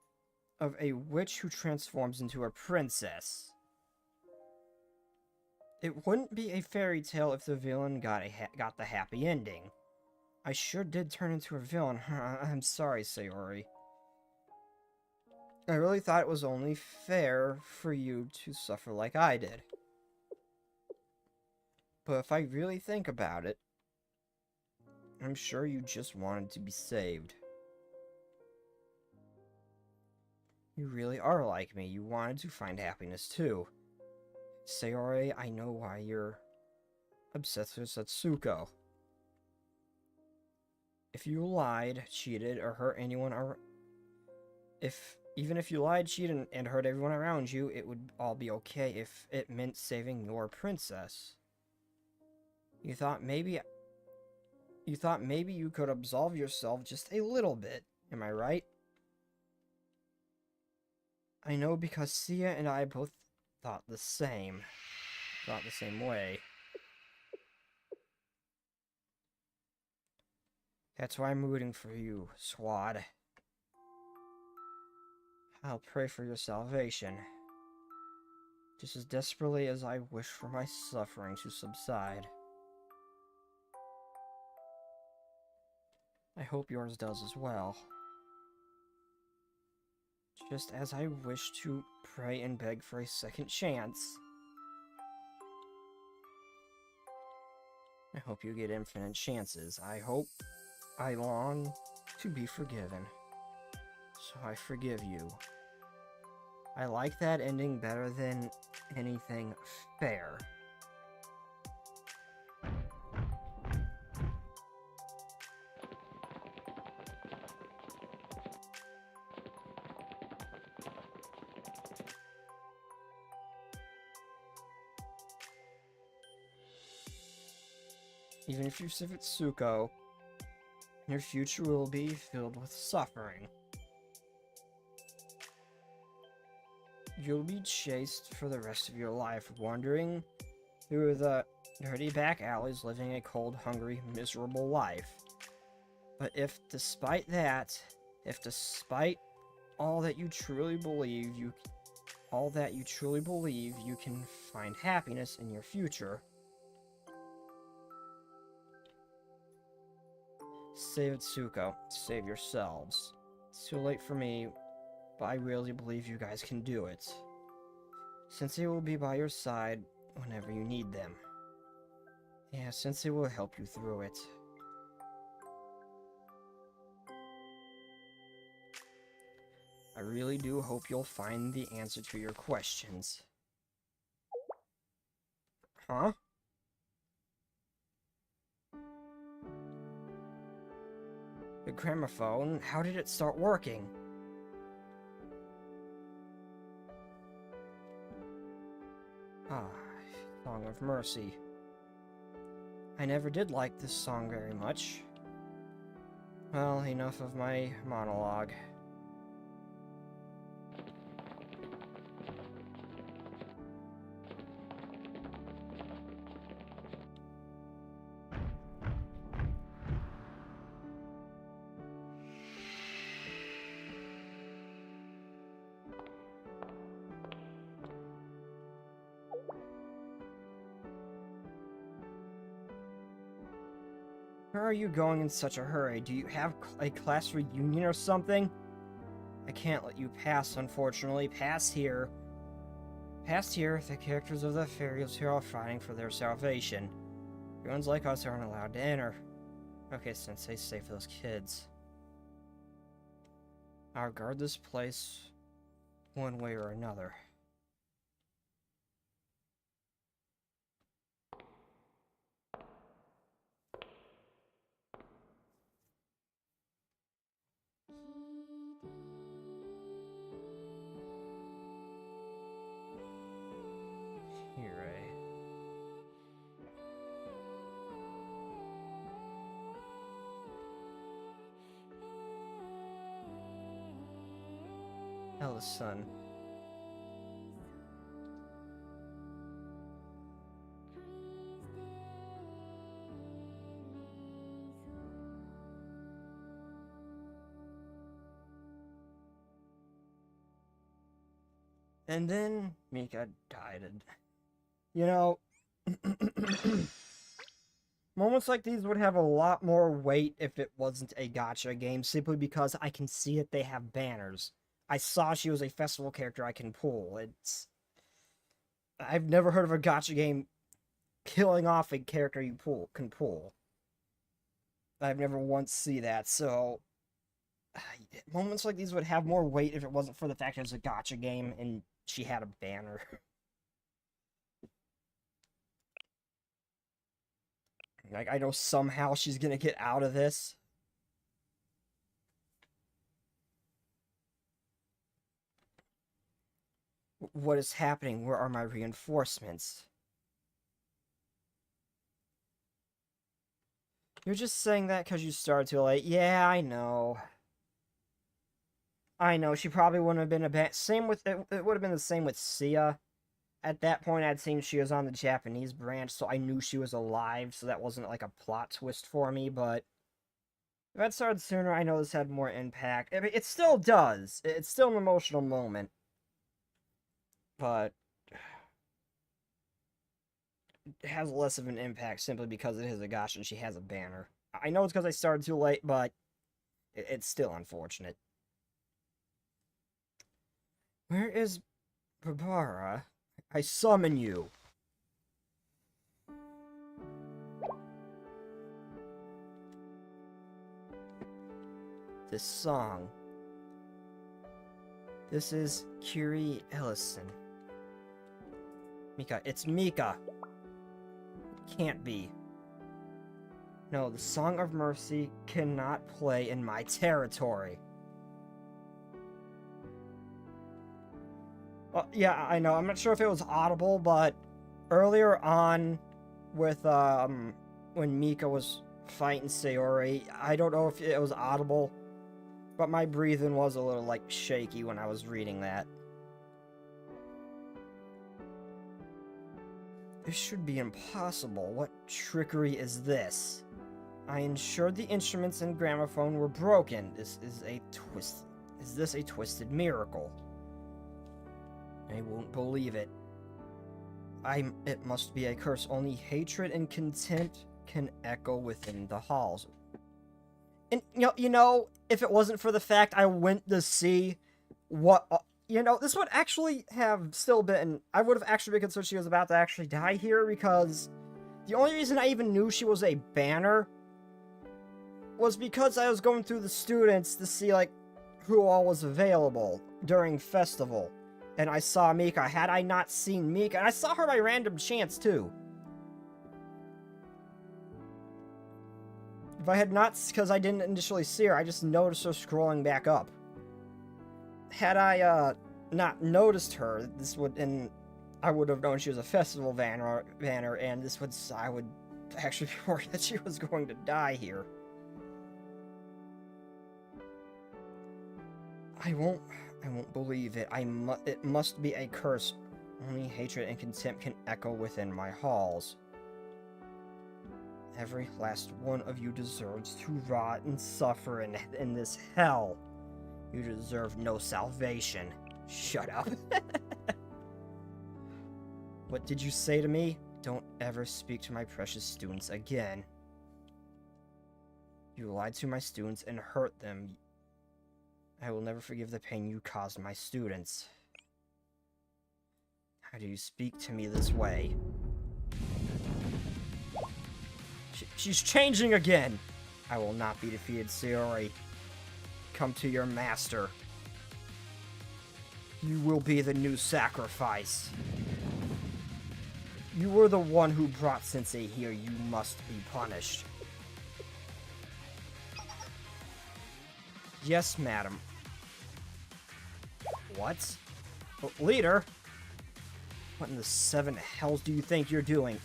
of a witch who transforms into a princess. It wouldn't be a fairy tale if the villain got the happy ending. I sure did turn into a villain. I'm sorry, Sayori. I really thought it was only fair for you to suffer like I did. But if I really think about it, I'm sure you just wanted to be saved. You really are like me. You wanted to find happiness too. Sayori, I know why you're obsessed with Satsuko. if you lied, cheated, or hurt anyone, or even if you lied, cheated, and hurt everyone around you, it would all be okay if it meant saving your princess. You thought maybe you could absolve yourself just a little bit. Am I right? I know because Sia and I both thought the same way. That's why I'm rooting for you, Squad. I'll pray for your salvation, just as desperately as I wish for my suffering to subside. I hope yours does as well. Just as I wish to pray and beg for a second chance. I hope you get infinite chances. I long to be forgiven. So I forgive you. I like that ending better than anything fair. Even if you save Tsuko, your future will be filled with suffering. You'll be chased for the rest of your life, wandering through the dirty back alleys, living a cold, hungry, miserable life. But if despite all that you truly believe, you can find happiness in your future, save Tsuko, save yourselves. It's too late for me, but I really believe you guys can do it. Sensei will be by your side whenever you need them. Yeah, Sensei will help you through it. I really do hope you'll find the answer to your questions. Huh? The gramophone? How did it start working? Ah, Song of Mercy. I never did like this song very much. Well, enough of my monologue. Where are you going in such a hurry? Do you have a class reunion or something? I can't let you pass, unfortunately. Past here, the characters of the fairies here are fighting for their salvation. Everyone's like us aren't allowed to enter. Okay, Sensei, save those kids. I'll guard this place one way or another. Ella's son. And then Mika died. You know, moments like these would have a lot more weight if it wasn't a gacha game, simply because I can see that they have banners. I saw she was a festival character I can pull. I've never heard of a gacha game killing off a character you can pull. I've never once seen that, so moments like these would have more weight if it wasn't for the fact it was a gacha game and she had a banner. Like, I know somehow she's gonna get out of this. What is happening? Where are my reinforcements? You're just saying that because you started too late. Yeah, I know. I know, she probably wouldn't have been a bad... Same with... It would have been the same with Sia. At that point, I'd seen she was on the Japanese branch, so I knew she was alive, so that wasn't like a plot twist for me, but... If I'd started sooner, I know this had more impact. I mean, it still does. It's still an emotional moment. But... It has less of an impact simply because it is a gosh and she has a banner. I know it's because I started too late, but... It's still unfortunate. Where is Barbara? I summon you. This song. This is Curie Ellison. Mika, it's Mika. It can't be. No, the Song of Mercy cannot play in my territory. Well, yeah, I know. I'm not sure if it was audible, but earlier on with, when Mika was fighting Sayori, I don't know if it was audible, but my breathing was a little, like, shaky when I was reading that. This should be impossible. What trickery is this? I ensured the instruments and gramophone were broken. Is this a twisted miracle? I won't believe it. It must be a curse. Only hatred and contempt can echo within the halls. And, you know, if it wasn't for the fact I went to see what, this would actually have still been, I would have actually been concerned she was about to actually die here, because the only reason I even knew she was a banner was because I was going through the students to see, like, who all was available during festival. And I saw Mika. Had I not seen Mika, and I saw her by random chance, too. If I had not, because I didn't initially see her, I just noticed her scrolling back up. Had I, not noticed her, and I would have known she was a festival banner, and I would actually be worried that she was going to die here. I won't believe it. It must be a curse. Only hatred and contempt can echo within my halls. Every last one of you deserves to rot and suffer in this hell. You deserve no salvation. Shut up. What did you say to me? Don't ever speak to my precious students again. You lied to my students and hurt them. I will never forgive the pain you caused my students. How do you speak to me this way? She's changing again! I will not be defeated, Sayori. Come to your master. You will be the new sacrifice. You were the one who brought Sensei here. You must be punished. Yes, madam. What? Leader? What in the seven hells do you think you're doing?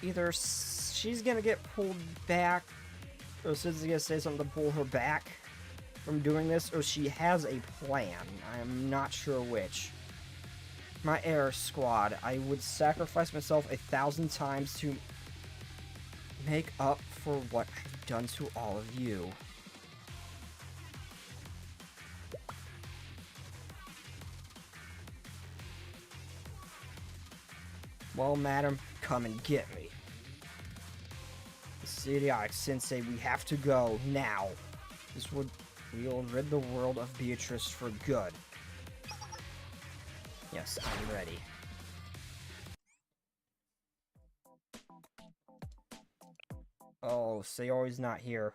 Either she's gonna get pulled back, or Sid's gonna say something to pull her back from doing this, or she has a plan. I'm not sure which. My air squad, I would sacrifice myself 1,000 times to make up for what I've done to all of you. Well, madam, come and get me. The idiotic Sensei, we have to go now. We'll rid the world of Beatrice for good. Yes, I'm ready. Oh, Sayori's not here.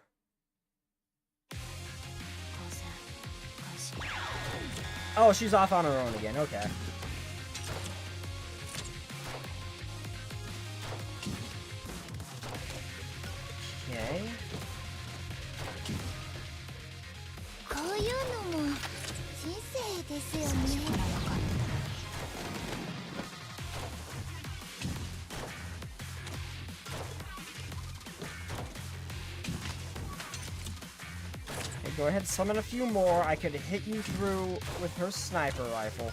Oh, she's off on her own again, okay. Okay. こういうですよ最初ね。から分かってた。 Okay, go ahead, summon a few more. I could hit you through with her sniper rifle.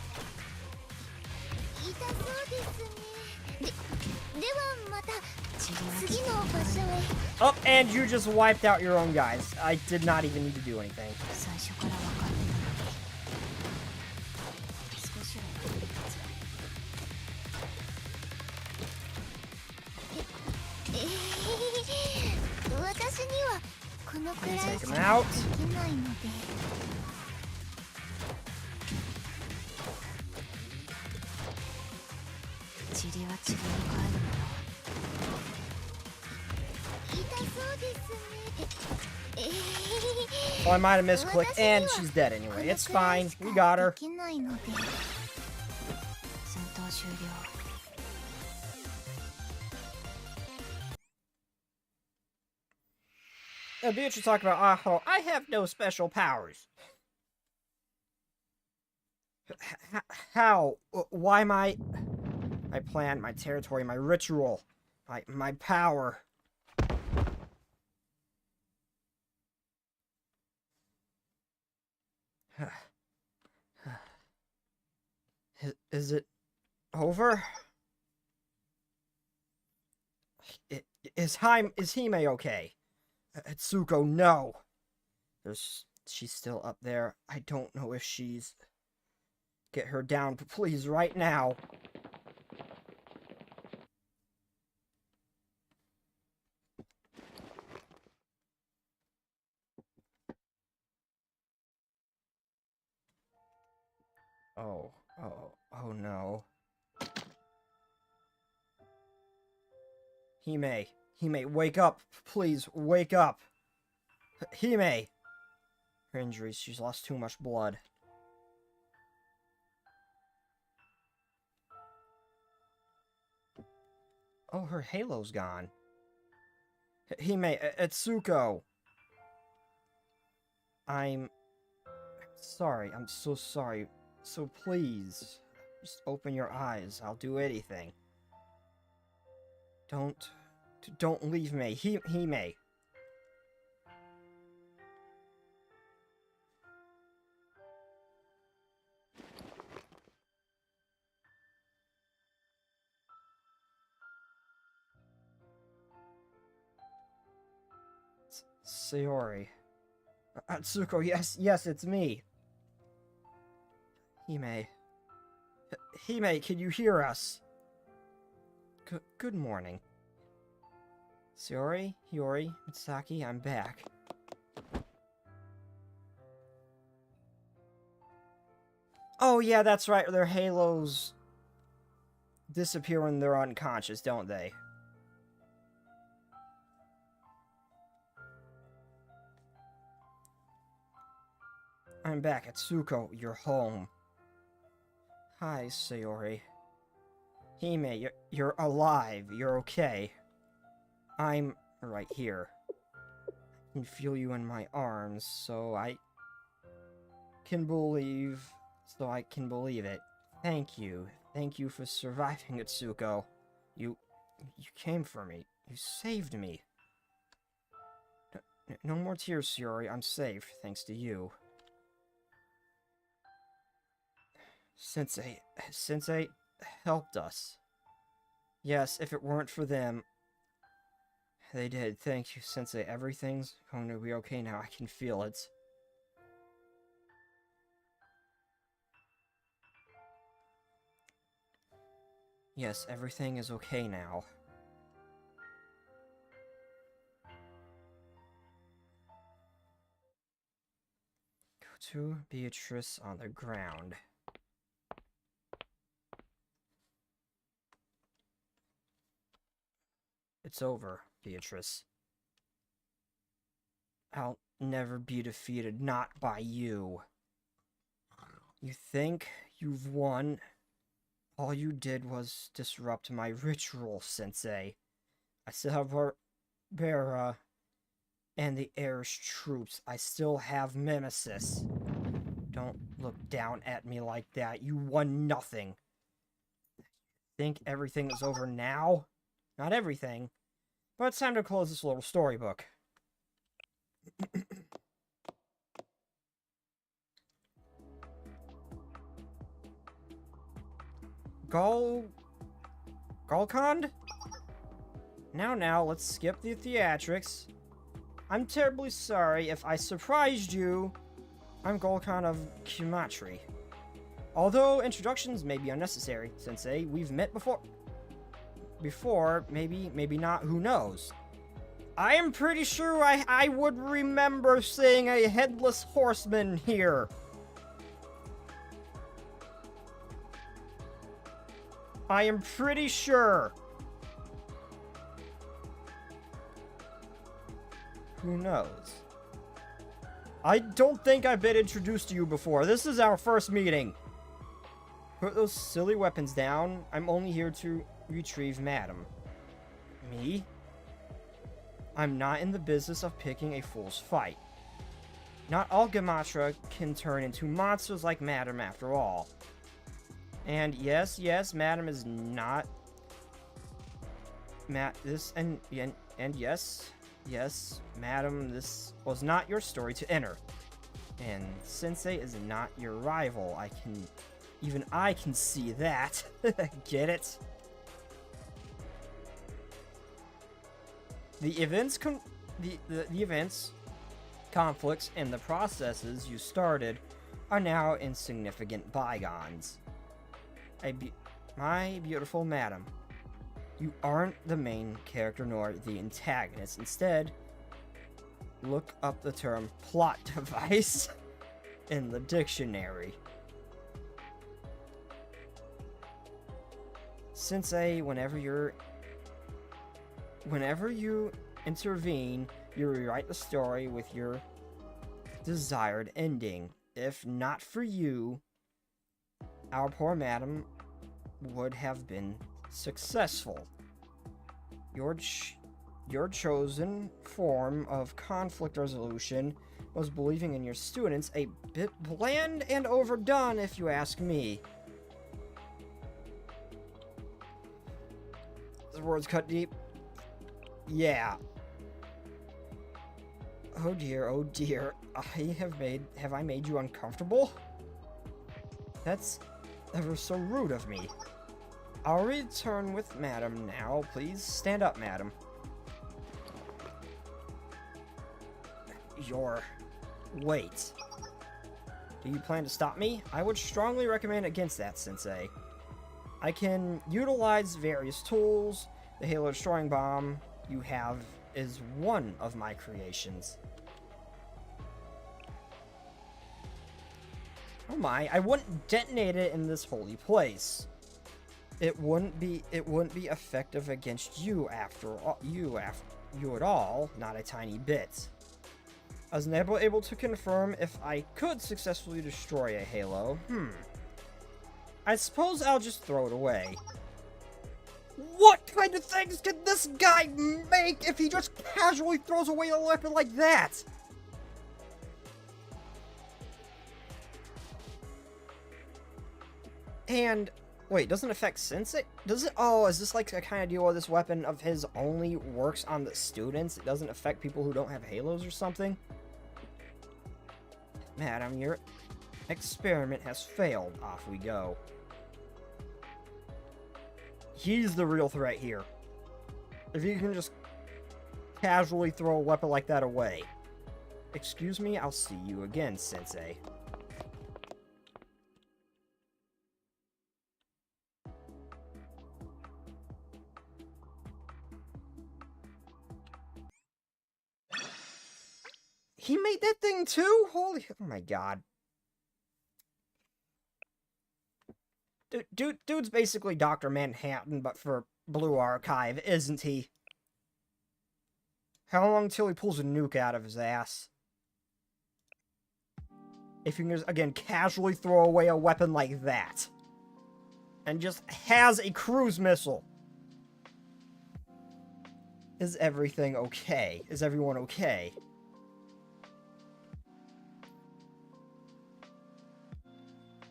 痛そうですね。ではまた塵は次の場所へ。 Oh, and you just wiped out your own guys. I did not even need to do anything. 最初から分かってたのに少しは役に立つ。私にはこのくらいし Take か him で out. きないので。塵は塵に帰るのよ。 痛そうですね。 Oh, I might have misclicked, and she's dead anyway. It's fine. We got her. できないので。戦闘終了。 Beatrice talked about, oh, I have no special powers. How? Why my plan, my territory, my ritual, my power. Is it over? Is Hime okay? Tsuko, no. She's still up there. I don't know if she's... Get her down, please, right now. Oh no. Hime, wake up. Please, wake up. Hime. Her injuries, she's lost too much blood. Oh, her halo's gone. Hime, Etsuko. I'm sorry. I'm so sorry. So please, just open your eyes. I'll do anything. Don't leave me. Hime. Sayori. Atsuko, yes, it's me. Hime. Hime, can you hear us? Good morning. Sayori, Hiyori, Mitsaki, I'm back. Oh yeah, that's right, their halos disappear when they're unconscious, don't they? I'm back, Atsuko, you're home. Hi, Sayori. Hime, you're alive, you're okay. I'm right here. I can feel you in my arms, so I can believe it. Thank you. Thank you for surviving, Atsuko. You came for me. You saved me. No more tears, Sayori. I'm safe, thanks to you. Sensei helped us. Yes, if it weren't for them... They did. Thank you, Sensei. Everything's going to be okay now. I can feel it. Yes, everything is okay now. Go to Beatrice on the ground. It's over, Beatrice. I'll never be defeated, not by you. You think you've won? All you did was disrupt my ritual, Sensei. I still have Barbara and the Heir's troops. I still have Mimesis. Don't look down at me like that. You won nothing. Think everything is over now? Not everything. But it's time to close this little storybook. Golcond? Now, let's skip the theatrics. I'm terribly sorry if I surprised you. I'm Golcon of Kimatri. Although introductions may be unnecessary, Sensei, we've met before. Maybe not, who knows? I am pretty sure I would remember seeing a headless horseman here. I am pretty sure. Who knows? I don't think I've been introduced to you before. This is our first meeting. Put those silly weapons down. I'm only here to retrieve Madam. Me? I'm not in the business of picking a fool's fight. Not all Gamatra can turn into monsters like Madam after all. And yes, Madam is not... yes, Madam, this was not your story to enter. And Sensei is not your rival. Even I can see that. Get it? The events, conflicts, and the processes you started are now insignificant bygones. My beautiful madam, you aren't the main character nor the antagonist. Instead, look up the term plot device in the dictionary. Sensei, whenever you intervene, you rewrite the story with your desired ending. If not for you, our poor madam would have been successful. Your chosen form of conflict resolution was believing in your students, a bit bland and overdone if you ask me. The words cut deep. Yeah. Oh dear. Have I made you uncomfortable? That's ever so rude of me. I'll return with Madam now. Please stand up, Madam. Wait. Do you plan to stop me? I would strongly recommend against that, Sensei. I can utilize various tools. The Halo Destroying Bomb you have is one of my creations. Oh my, I wouldn't detonate it in this holy place. It wouldn't be effective against you you at all, not a tiny bit. I was never able to confirm if I could successfully destroy a Halo. I suppose I'll just throw it away. What kind of things can this guy make if he just casually throws away a weapon like that? And, wait, doesn't affect Sensei? Does it? Oh, is this like a kind of deal where this weapon of his only works on the students? It doesn't affect people who don't have Halos or something? Madam, your experiment has failed. Off we go. He's the real threat here. If you can just casually throw a weapon like that away. Excuse me, I'll see you again, Sensei. He made that thing too? Holy, oh my god. Dude's basically Dr. Manhattan, but for Blue Archive, isn't he? How long till he pulls a nuke out of his ass? If you can just, again, casually throw away a weapon like that. And just has a cruise missile. Is everything okay? Is everyone okay?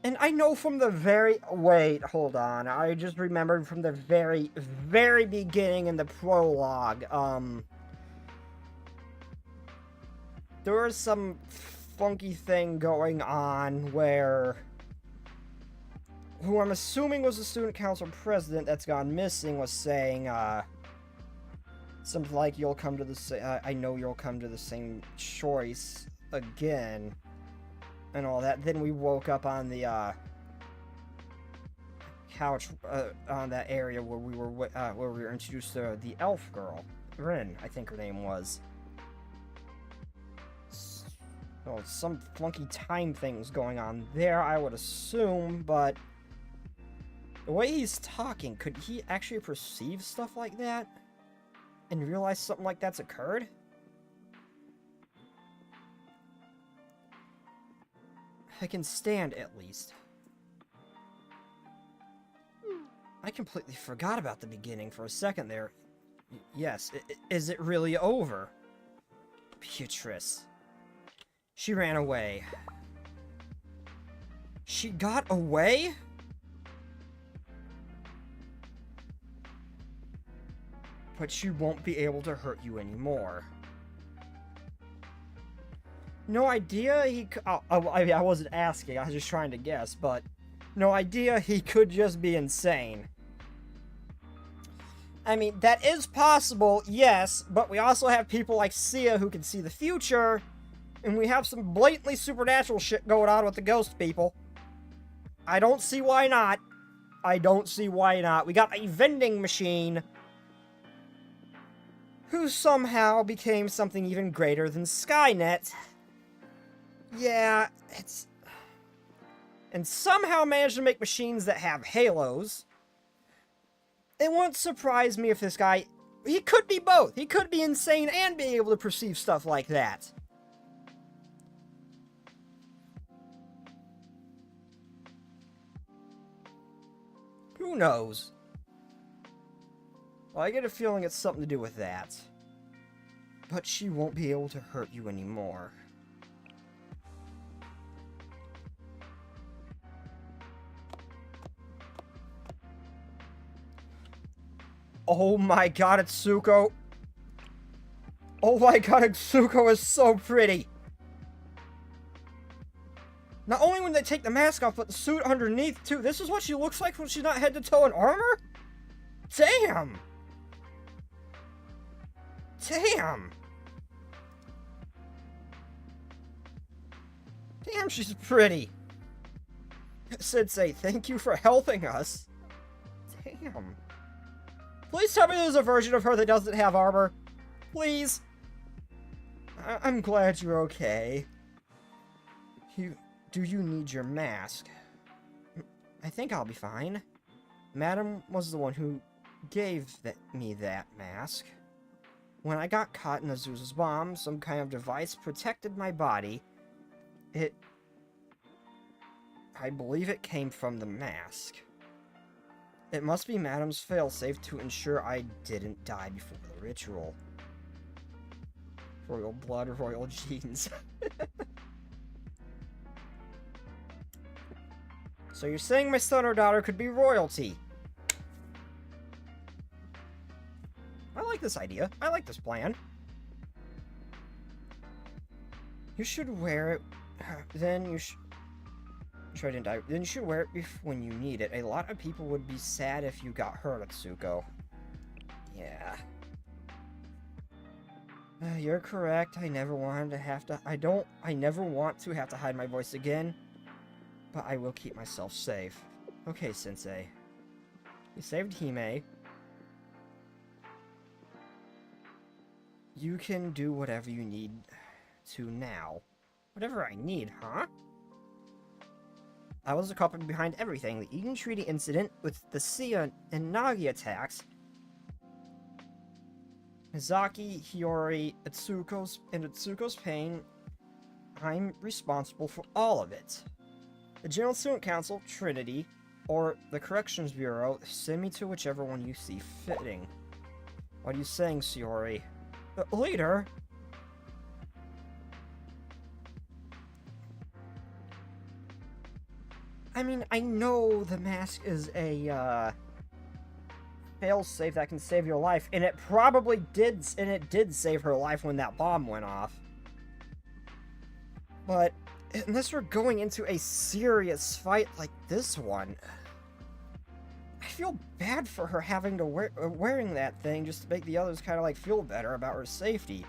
And I know from the very... Wait, hold on. I just remembered from the very, very beginning in the prologue, there was some funky thing going on where... who I'm assuming was the student council president that's gone missing was saying, something like, you'll come to the I know you'll come to the same choice again, and all that. Then we woke up on the, couch, on that area where we were introduced to the elf girl. Rin, I think her name was. So, some funky time things going on there, I would assume, but... the way he's talking, could he actually perceive stuff like that? And realize something like that's occurred? I can stand, at least. I completely forgot about the beginning for a second there. Yes, is it really over? Beatrice. She ran away. She got away? But she won't be able to hurt you anymore. No idea he could... I wasn't asking, I was just trying to guess, but... no idea he could just be insane. I mean, that is possible, yes, but we also have people like Sia who can see the future, and we have some blatantly supernatural shit going on with the ghost people. I don't see why not. I don't see why not. We got a vending machine... who somehow became something even greater than Skynet. Yeah, it's... and somehow managed to make machines that have halos. It wouldn't surprise me if this guy... he could be both. He could be insane and be able to perceive stuff like that. Who knows? Well, I get a feeling it's something to do with that. But she won't be able to hurt you anymore. Oh my god, Itsuko! Oh my god, Itsuko is so pretty! Not only when they take the mask off, but the suit underneath, too. This is what she looks like when she's not head to toe in armor? Damn! Damn! Damn, she's pretty! Sensei, thank you for helping us. Damn. Please tell me there's a version of her that doesn't have armor. Please. I'm glad you're okay. Do you need your mask? I think I'll be fine. Madam was the one who gave me that mask. When I got caught in Azusa's bomb, some kind of device protected my body. I believe it came from the mask. It must be Madam's failsafe to ensure I didn't die before the ritual. Royal blood, royal genes. So you're saying my son or daughter could be royalty? I like this idea. I like this plan. You should wear it. Then you should... sure I didn't die. Then you should wear it when you need it. A lot of people would be sad if you got hurt, Atsuko. Yeah. You're correct. I never wanted to have to... I never want to have to hide my voice again. But I will keep myself safe. Okay, Sensei. You saved Hime. You can do whatever you need to now. Whatever I need, huh? I was the culprit behind everything. The Eden Treaty incident with the Sia and Nagi attacks. Mizaki, Hiyori, Itsuko's pain. I'm responsible for all of it. The General Student Council, Trinity, or the Corrections Bureau, send me to whichever one you see fitting. What are you saying, Hiyori? Leader? I mean, I know the mask is a, failsafe that can save your life, and it probably did, and it did save her life when that bomb went off. But, unless we're going into a serious fight like this one, I feel bad for her having to wearing that thing just to make the others kind of, like, feel better about her safety.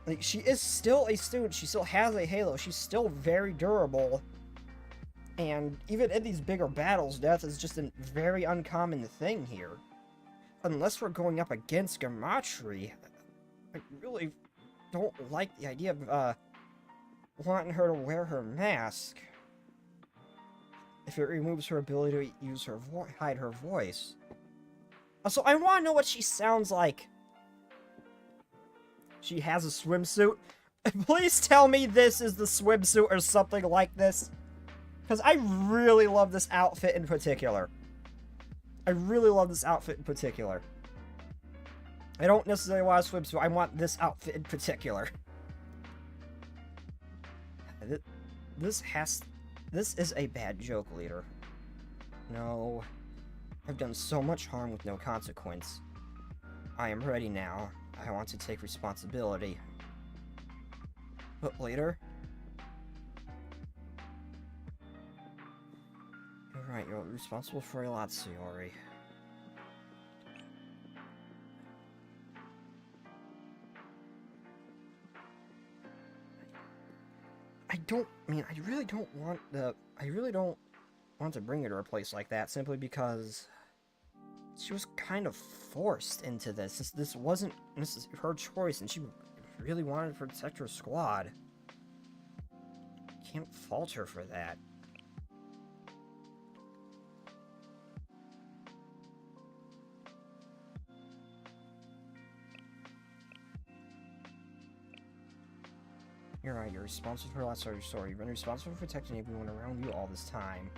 Like, she is still a student, she still has a halo, she's still very durable. And even in these bigger battles, death is just a very uncommon thing here. Unless we're going up against Gematria, I really don't like the idea of, wanting her to wear her mask. If it removes her ability to use her hide her voice. Also, I want to know what she sounds like. She has a swimsuit. Please tell me this is the swimsuit or something like this. Because I really love this outfit in particular. I really love this outfit in particular. I don't necessarily want a swimsuit. I want this outfit in particular. This is a bad joke, leader. No. I've done so much harm with no consequence. I am ready now. I want to take responsibility. But leader? You're right, you're responsible for a lot, Sayori. I really don't want to bring her to a place like that, simply because she was kind of forced into this. This is her choice, and she really wanted to protect her squad. Can't fault her for that. You're right, you're responsible for a lot of your story. You've been responsible for protecting everyone around you all this time.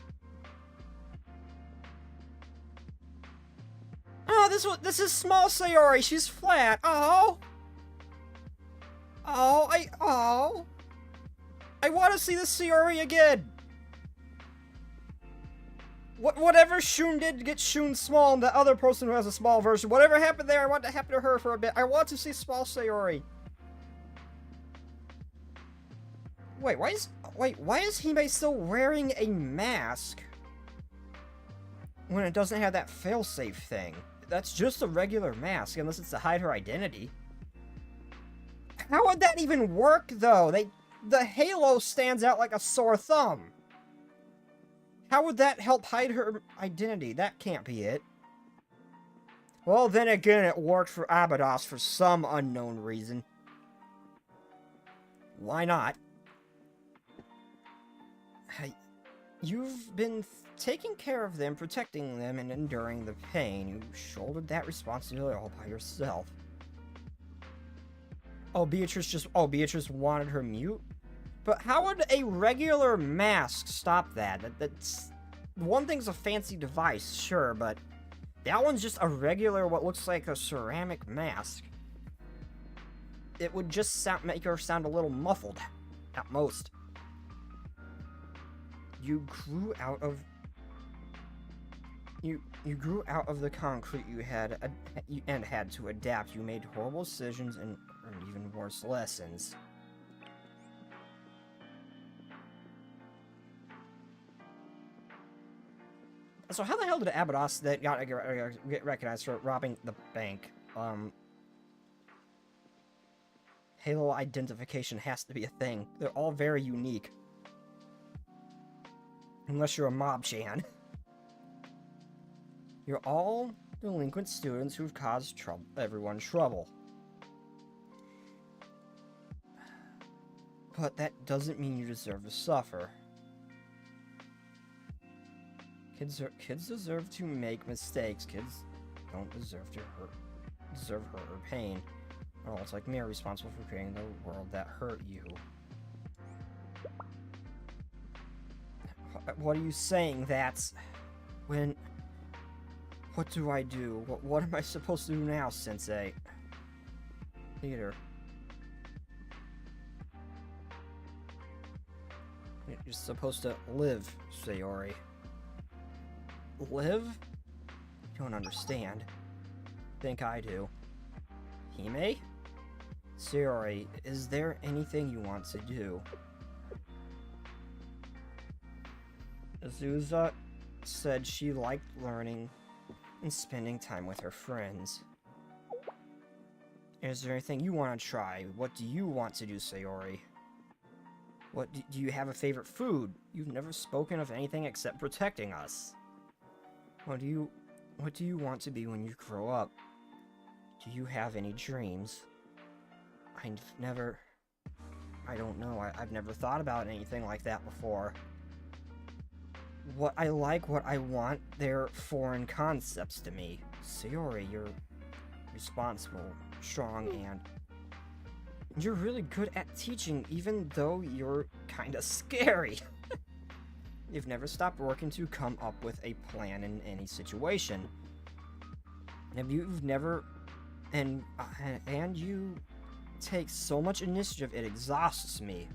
Oh, this is small Sayori. She's flat. Oh. I want to see this Sayori again. Whatever Shun did to get Shun small and the other person who has a small version, whatever happened there, I want to happen to her for a bit. I want to see small Sayori. Wait, why is Hime still wearing a mask when it doesn't have that failsafe thing? That's just a regular mask, unless it's to hide her identity. How would that even work, though? The halo stands out like a sore thumb. How would that help hide her identity? That can't be it. Well, then again, it worked for Abydos for some unknown reason. Why not? You've been taking care of them, protecting them, and enduring the pain. You shouldered that responsibility all by yourself. Oh, Beatrice wanted her mute? But how would a regular mask stop that? That's... One thing's a fancy device, sure, but... That one's just a regular, what looks like a ceramic mask. It would just make her sound a little muffled, at most. You grew out of the concrete you had and had to adapt. You made horrible decisions and earned even worse lessons. So how the hell did Abydos that got get recognized for robbing the bank? Halo identification has to be a thing. They're all very unique. Unless you're a mob-chan. You're all delinquent students who've caused everyone trouble. But that doesn't mean you deserve to suffer. Kids deserve to make mistakes. Kids don't deserve to hurt or pain. Oh, it's like me are responsible for creating the world that hurt you. What are you saying? That's... When... What do I do? What am I supposed to do now, Sensei? Leader. You're supposed to live, Sayori. Live? You don't understand. Think I do. Hime? Sayori, is there anything you want to do? Azusa said she liked learning and spending time with her friends. Is there anything you want to try? What do you want to do, Sayori? What do you have a favorite food? You've never spoken of anything except protecting us. What do you want to be when you grow up? Do you have any dreams? I don't know. I've never thought about anything like that before. What I like, what I want, they're foreign concepts to me. Sayori, you're responsible, strong, and you're really good at teaching, even though you're kinda scary. You've never stopped working to come up with a plan in any situation. And you've never... And you take so much initiative, it exhausts me.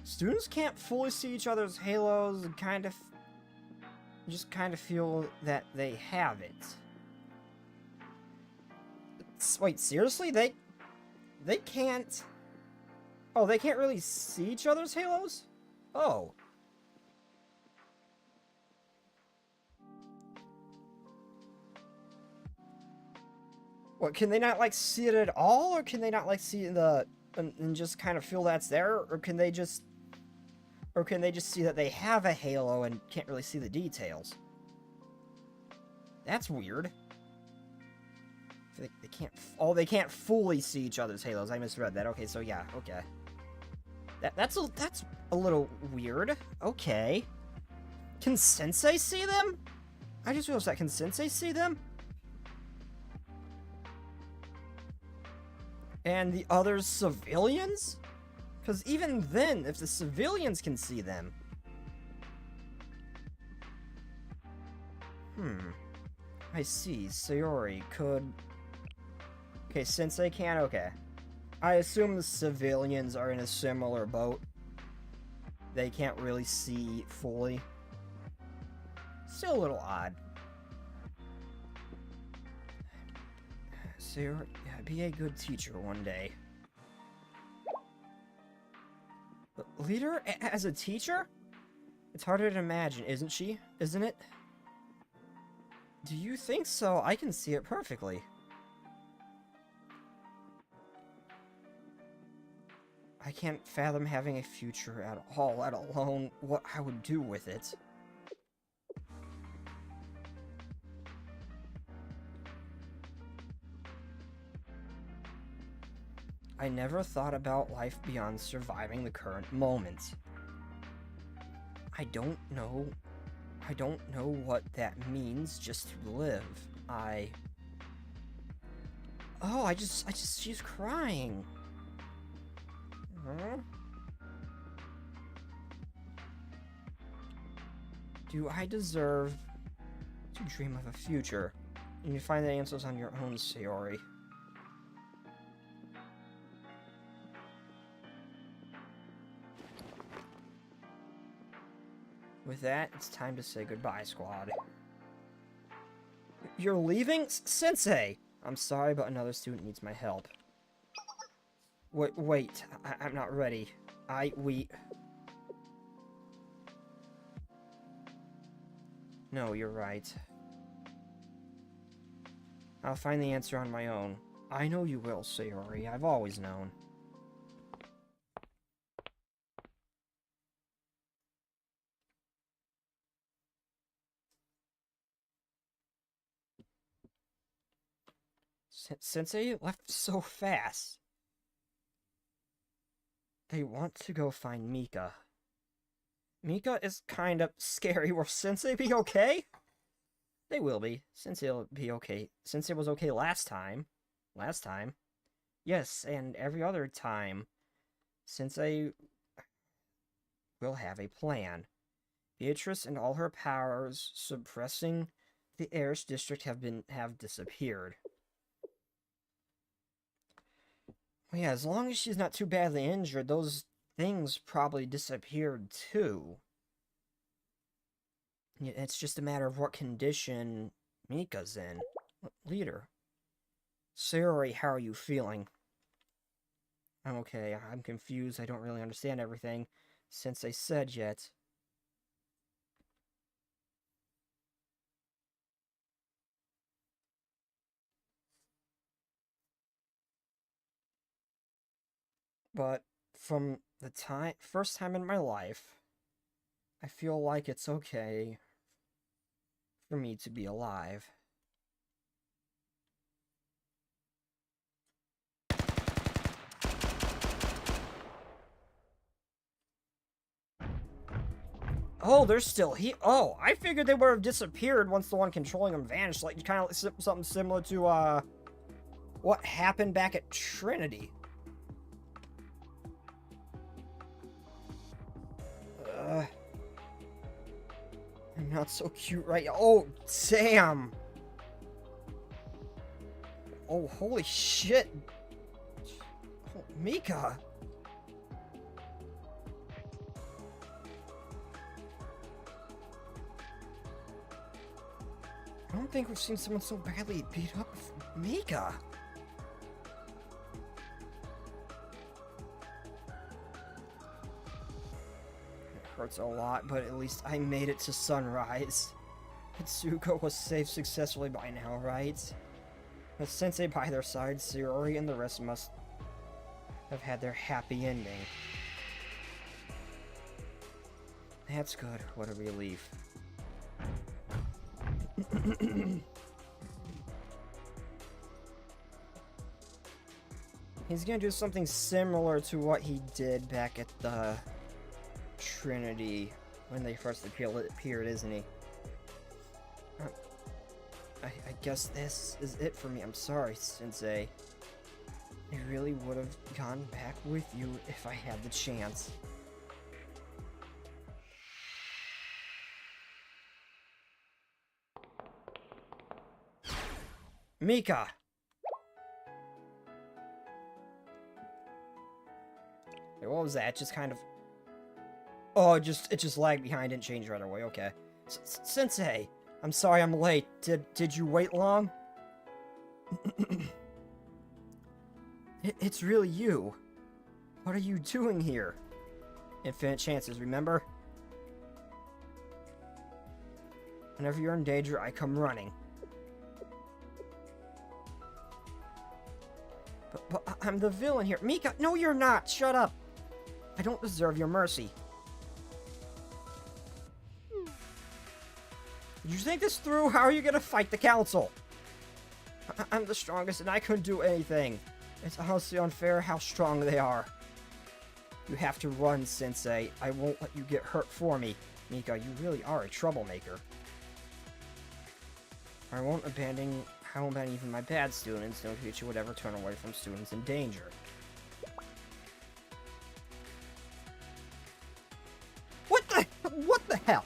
Students can't fully see each other's halos and just kind of feel that they have it. Wait, seriously? They can't... Oh, they can't really see each other's halos? Oh. What, can they not, like, see it at all? Or can they not, like, see the... and just kind of feel that's there? Or can they just... Or can they just see that they have a halo and can't really see the details? That's weird. They can't... Oh, they can't fully see each other's halos. I misread that. Okay, so yeah, okay. That's a little weird. Okay. Can Sensei see them? I just realized that. Can Sensei see them? And the other civilians? Because even then, if the civilians can see them... I see. Sayori could... Okay, Sensei can? Okay. I assume the civilians are in a similar boat. They can't really see fully. Still a little odd. Sayori, be a good teacher one day. Leader as a teacher? It's harder to imagine, isn't she? Isn't it? Do you think so? I can see it perfectly. I can't fathom having a future at all, let alone what I would do with it. I never thought about life beyond surviving the current moment. I don't know what that means, just to live. Oh, she's crying. Huh? Do I deserve to dream of a future? And you find the answers on your own, Sayori. With that, it's time to say goodbye, squad. You're leaving? Sensei! I'm sorry, but another student needs my help. Wait, I'm not ready. No, you're right. I'll find the answer on my own. I know you will, Sayori. I've always known. Sensei left so fast. They want to go find Mika. Mika is kind of scary. Will Sensei be okay? They will be. Sensei will be okay. Sensei was okay last time. Yes, and every other time. Sensei will have a plan. Beatrice and all her powers suppressing the Erish district have disappeared. Well, yeah, as long as she's not too badly injured, those things probably disappeared too. It's just a matter of what condition Mika's in. Leader. Sayori, how are you feeling? I'm okay. I'm confused. I don't really understand everything since I said yet. But from the first time in my life, I feel like it's okay for me to be alive. Oh, they're still here. Oh, I figured they would have disappeared once the one controlling them vanished. Like, kind of something similar to, what happened back at Trinity. I'm not so cute right now. Oh, damn. Oh, holy shit. Oh, Mika. I don't think we've seen someone so badly beat up. Mika. It hurts a lot, but at least I made it to sunrise. Hitsuko was saved successfully by now, right? With Sensei by their side, Sayori and the rest must have had their happy ending. That's good. What a relief. He's gonna do something similar to what he did back at the Trinity when they first appeared, isn't he? I guess this is it for me. I'm sorry, Sensei. I really would have gone back with you if I had the chance. Mika! Wait, what was that? Just kind of... Oh, it just lagged behind and changed right away. Okay. Sensei! I'm sorry I'm late. Did you wait long? It's really you. What are you doing here? Infinite chances, remember? Whenever you're in danger, I come running. But I'm the villain here. Mika, no you're not! Shut up! I don't deserve your mercy. Did you think this through? How are you gonna fight the council? I'm the strongest and I couldn't do anything. It's honestly unfair how strong they are. You have to run, Sensei. I won't let you get hurt for me. Mika, you really are a troublemaker. I won't abandon even my bad students. No teacher would ever turn away from students in danger. What the hell?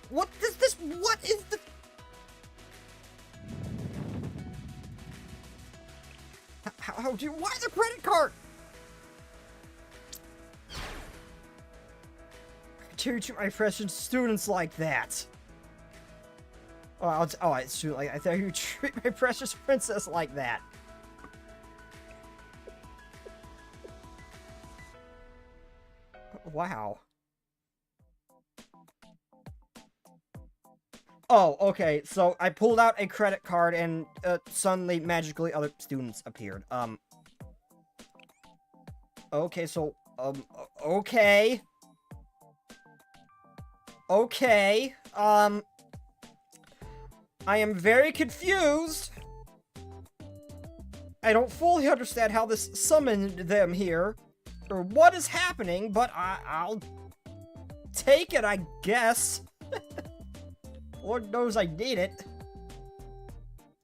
What is this? What is the... How do you... Why the credit card? I treat my precious students like that. Oh, I thought you treat my precious princess like that. Wow. Oh, okay, so I pulled out a credit card and suddenly, magically, other students appeared. Okay, so, okay. Okay, I am very confused. I don't fully understand how this summoned them here, or what is happening, but I'll take it, I guess. Lord knows I need it.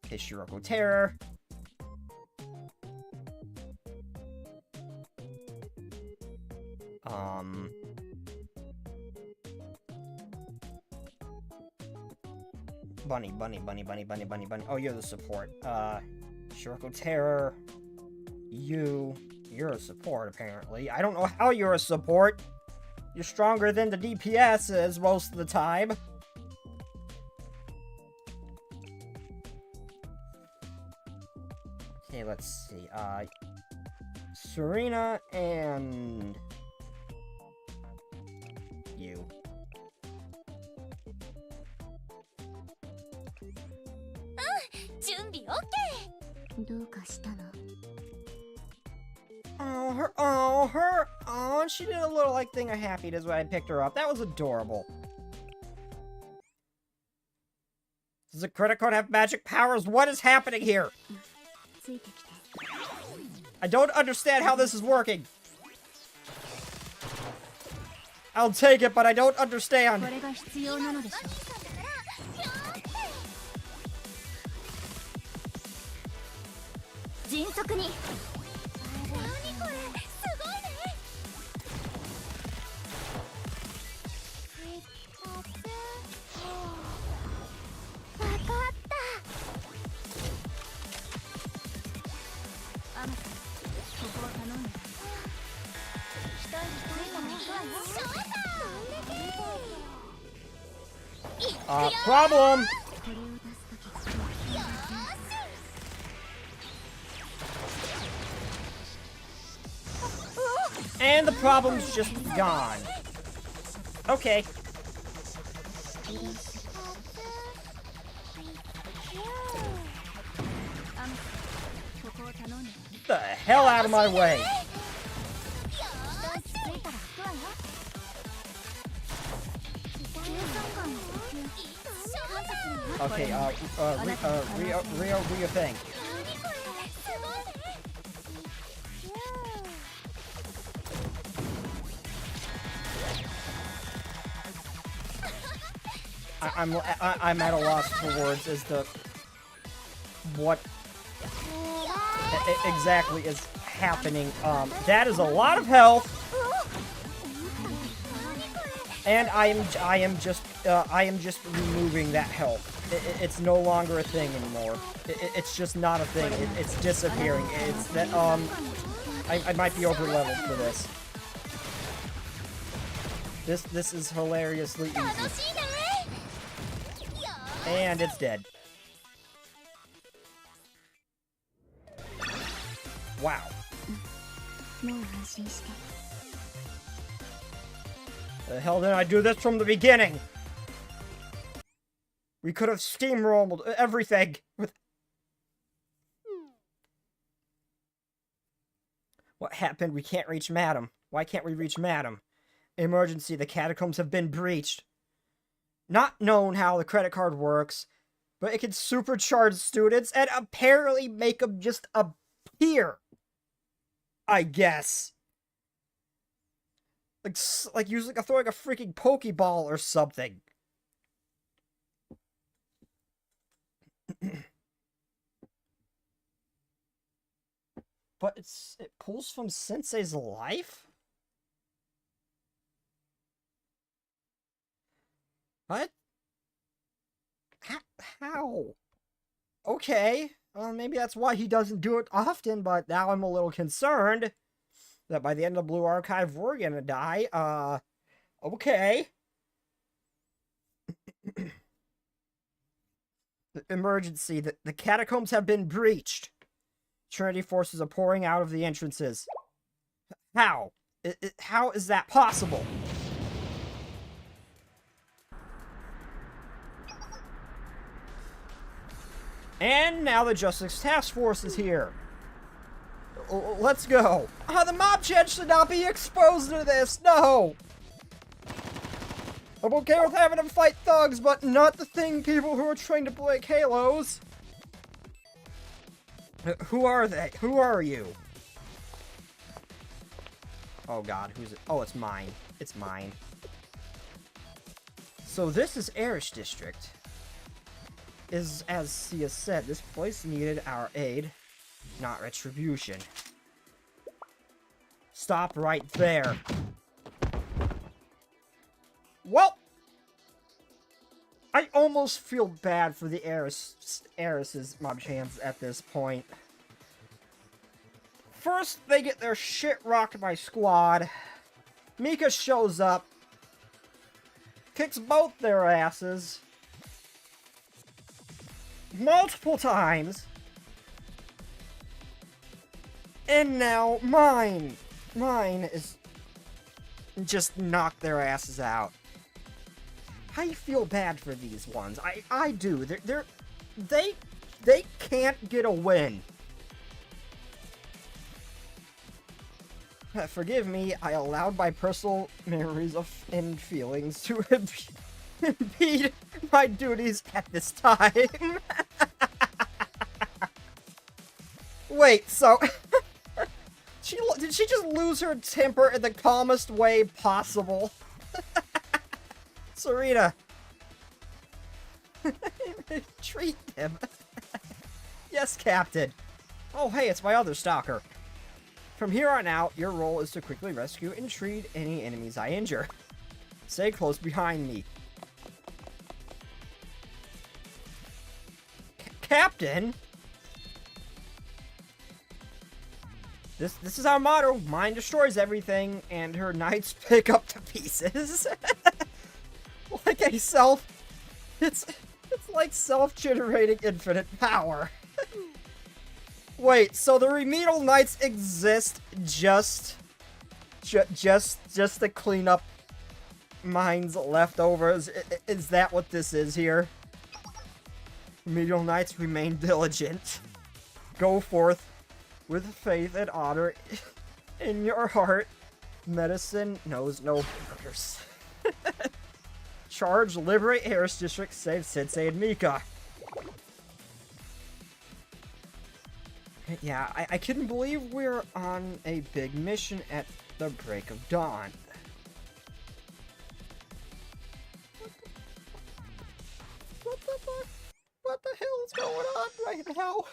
Okay, Shiroko Terror. Bunny. Oh, you're the support. Shiroko Terror. You You're a support, apparently. I don't know how you're a support. You're stronger than the DPS is most of the time. Okay, let's see. Serena and you. 準備 OK。 どうかしたの？ Oh, and she did a little, like, thing of happiness when I picked her up. That was adorable. Does the credit card have magic powers? What is happening here? ついてきて。 I don't understand how this is working. I'll take it, but I don't understand. これが必要なのでしょ。迅速に。 何これすごいね。わかった。アマさん、ここを頼んだ。一人ついたら行くわよ。そうだ。 Problem! これを出すとき。 よーし。 And the problem's just gone. Okay. アマさん、ここを頼んだ。 Get the hell out of my way. 一つついたら行くわよ。計算官の呼吸。観察にな。 Okay, Rio, do your thing. I'm at a loss for words as to what exactly is happening. That is a lot of health, and I am just removing that health. It's no longer a thing anymore. It's just not a thing. It's disappearing. It's that I might be over leveled for this. This is hilariously easy. And it's dead. Wow. もう安心して。 The hell did I do this from the beginning? We could have steamrolled everything with... What happened? We can't reach Madam. Why can't we reach Madam? Emergency, the catacombs have been breached. Not known how the credit card works, but it can supercharge students and apparently make them just appear. I guess. Like using throwing a freaking Pokeball or something. But it pulls from Sensei's life? What? How? Okay. Maybe that's why he doesn't do it often, but now I'm a little concerned that by the end of Blue Archive, we're gonna die. Okay. Emergency. The catacombs have been breached. Trinity forces are pouring out of the entrances. How? How is that possible? And now the Justice Task Force is here. Let's go. The mob chat should not be exposed to this. No. I'm okay with having them fight thugs, but not the thing people who are trained to play Halos. Who are they? Who are you? Oh god, who's it? Oh, it's mine. It's mine. So this is Erish District. As Sia said, this place needed our aid, not retribution. Stop right there. Well, I almost feel bad for the Eris's mob chants at this point. first, they get their shit rocked by Squad. Mika shows up, kicks both their asses multiple times, and now mine is just knocked their asses out. I feel bad for these ones. I do. They can't get a win. Forgive me, I allowed my personal memories and feelings to impede my duties at this time. Wait, so... did she just lose her temper in the calmest way possible? Sarita. Treat him. Yes, Captain. Oh, hey, it's my other stalker. From here on out, your role is to quickly rescue and treat any enemies I injure. Stay close behind me. Captain? This is our motto. Mine destroys everything, and her knights pick up to pieces. Like a It's like self-generating infinite power. Wait, so the remedial knights exist just to clean up mine's leftovers? Is that what this is here? Remedial knights remain diligent. Go forth with faith and honor in your heart. Medicine knows no borders. Charge, liberate Harris District, save Sensei and Mika. Yeah, I couldn't believe we're on a big mission at the break of dawn. What the fuck? What the hell is going on right now?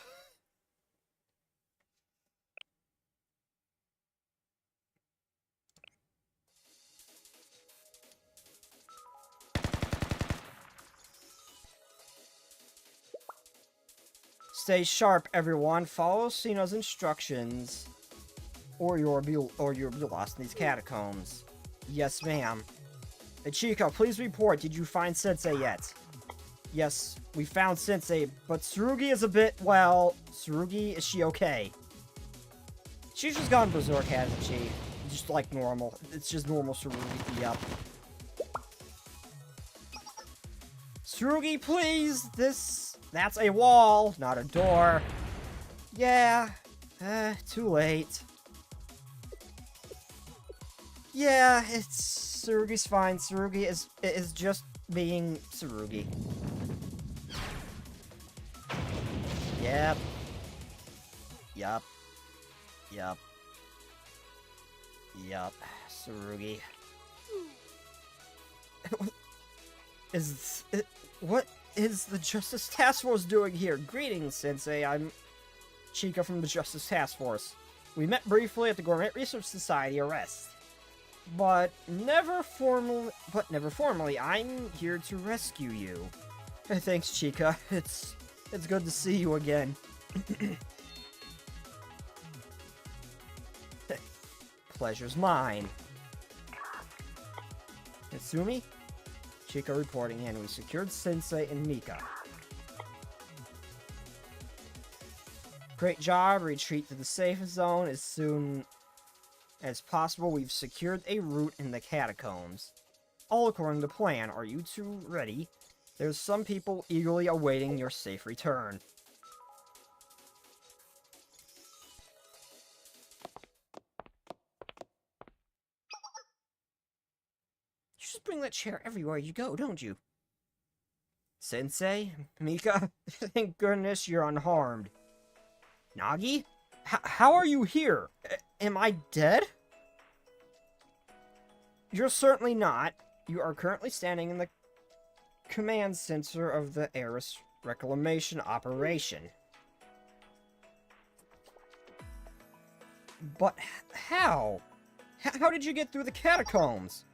Stay sharp, everyone. Follow Sino's instructions, or you'll be lost in these catacombs. Yes, ma'am. Ichika, please report. Did you find Sensei yet? Yes, we found Sensei, but Tsurugi is a bit, well... Tsurugi, is she okay? She's just gone berserk, hasn't she? Just like normal. It's just normal Tsurugi, yep. Tsurugi, please! That's a wall, not a door. Yeah, too late. Yeah, Tsurugi's fine. Tsurugi is just being Tsurugi. Yep. Yup. Yup. Yup. Tsurugi. What is the Justice Task Force doing here? Greetings, Sensei. I'm Chika from the Justice Task Force. We met briefly at the Gourmet Research Society arrest. But never formally. I'm here to rescue you. Thanks, Chika. It's good to see you again. Pleasure's mine. Natsumi? Chika reporting in. We secured Sensei and Mika. Great job. Retreat to the safe zone as soon as possible. We've secured a route in the catacombs. All according to plan. Are you two ready? There's some people eagerly awaiting your safe return. You just bring that chair everywhere you go, don't you? Sensei? Mika? Thank goodness you're unharmed. Nagi? How are you here? Am I dead? You're certainly not. You are currently standing in the command center of the Eris Reclamation Operation. But how? How did you get through the catacombs?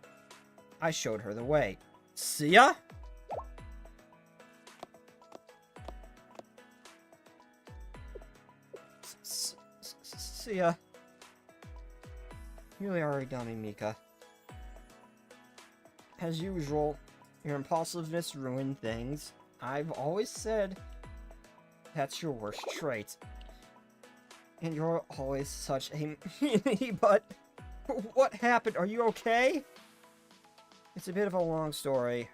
I showed her the way. See ya? See ya. You really are a dummy, Mika. As usual, your impulsiveness ruined things. I've always said that's your worst trait. And you're always such a meanie, but what happened? Are you okay? It's a bit of a long story.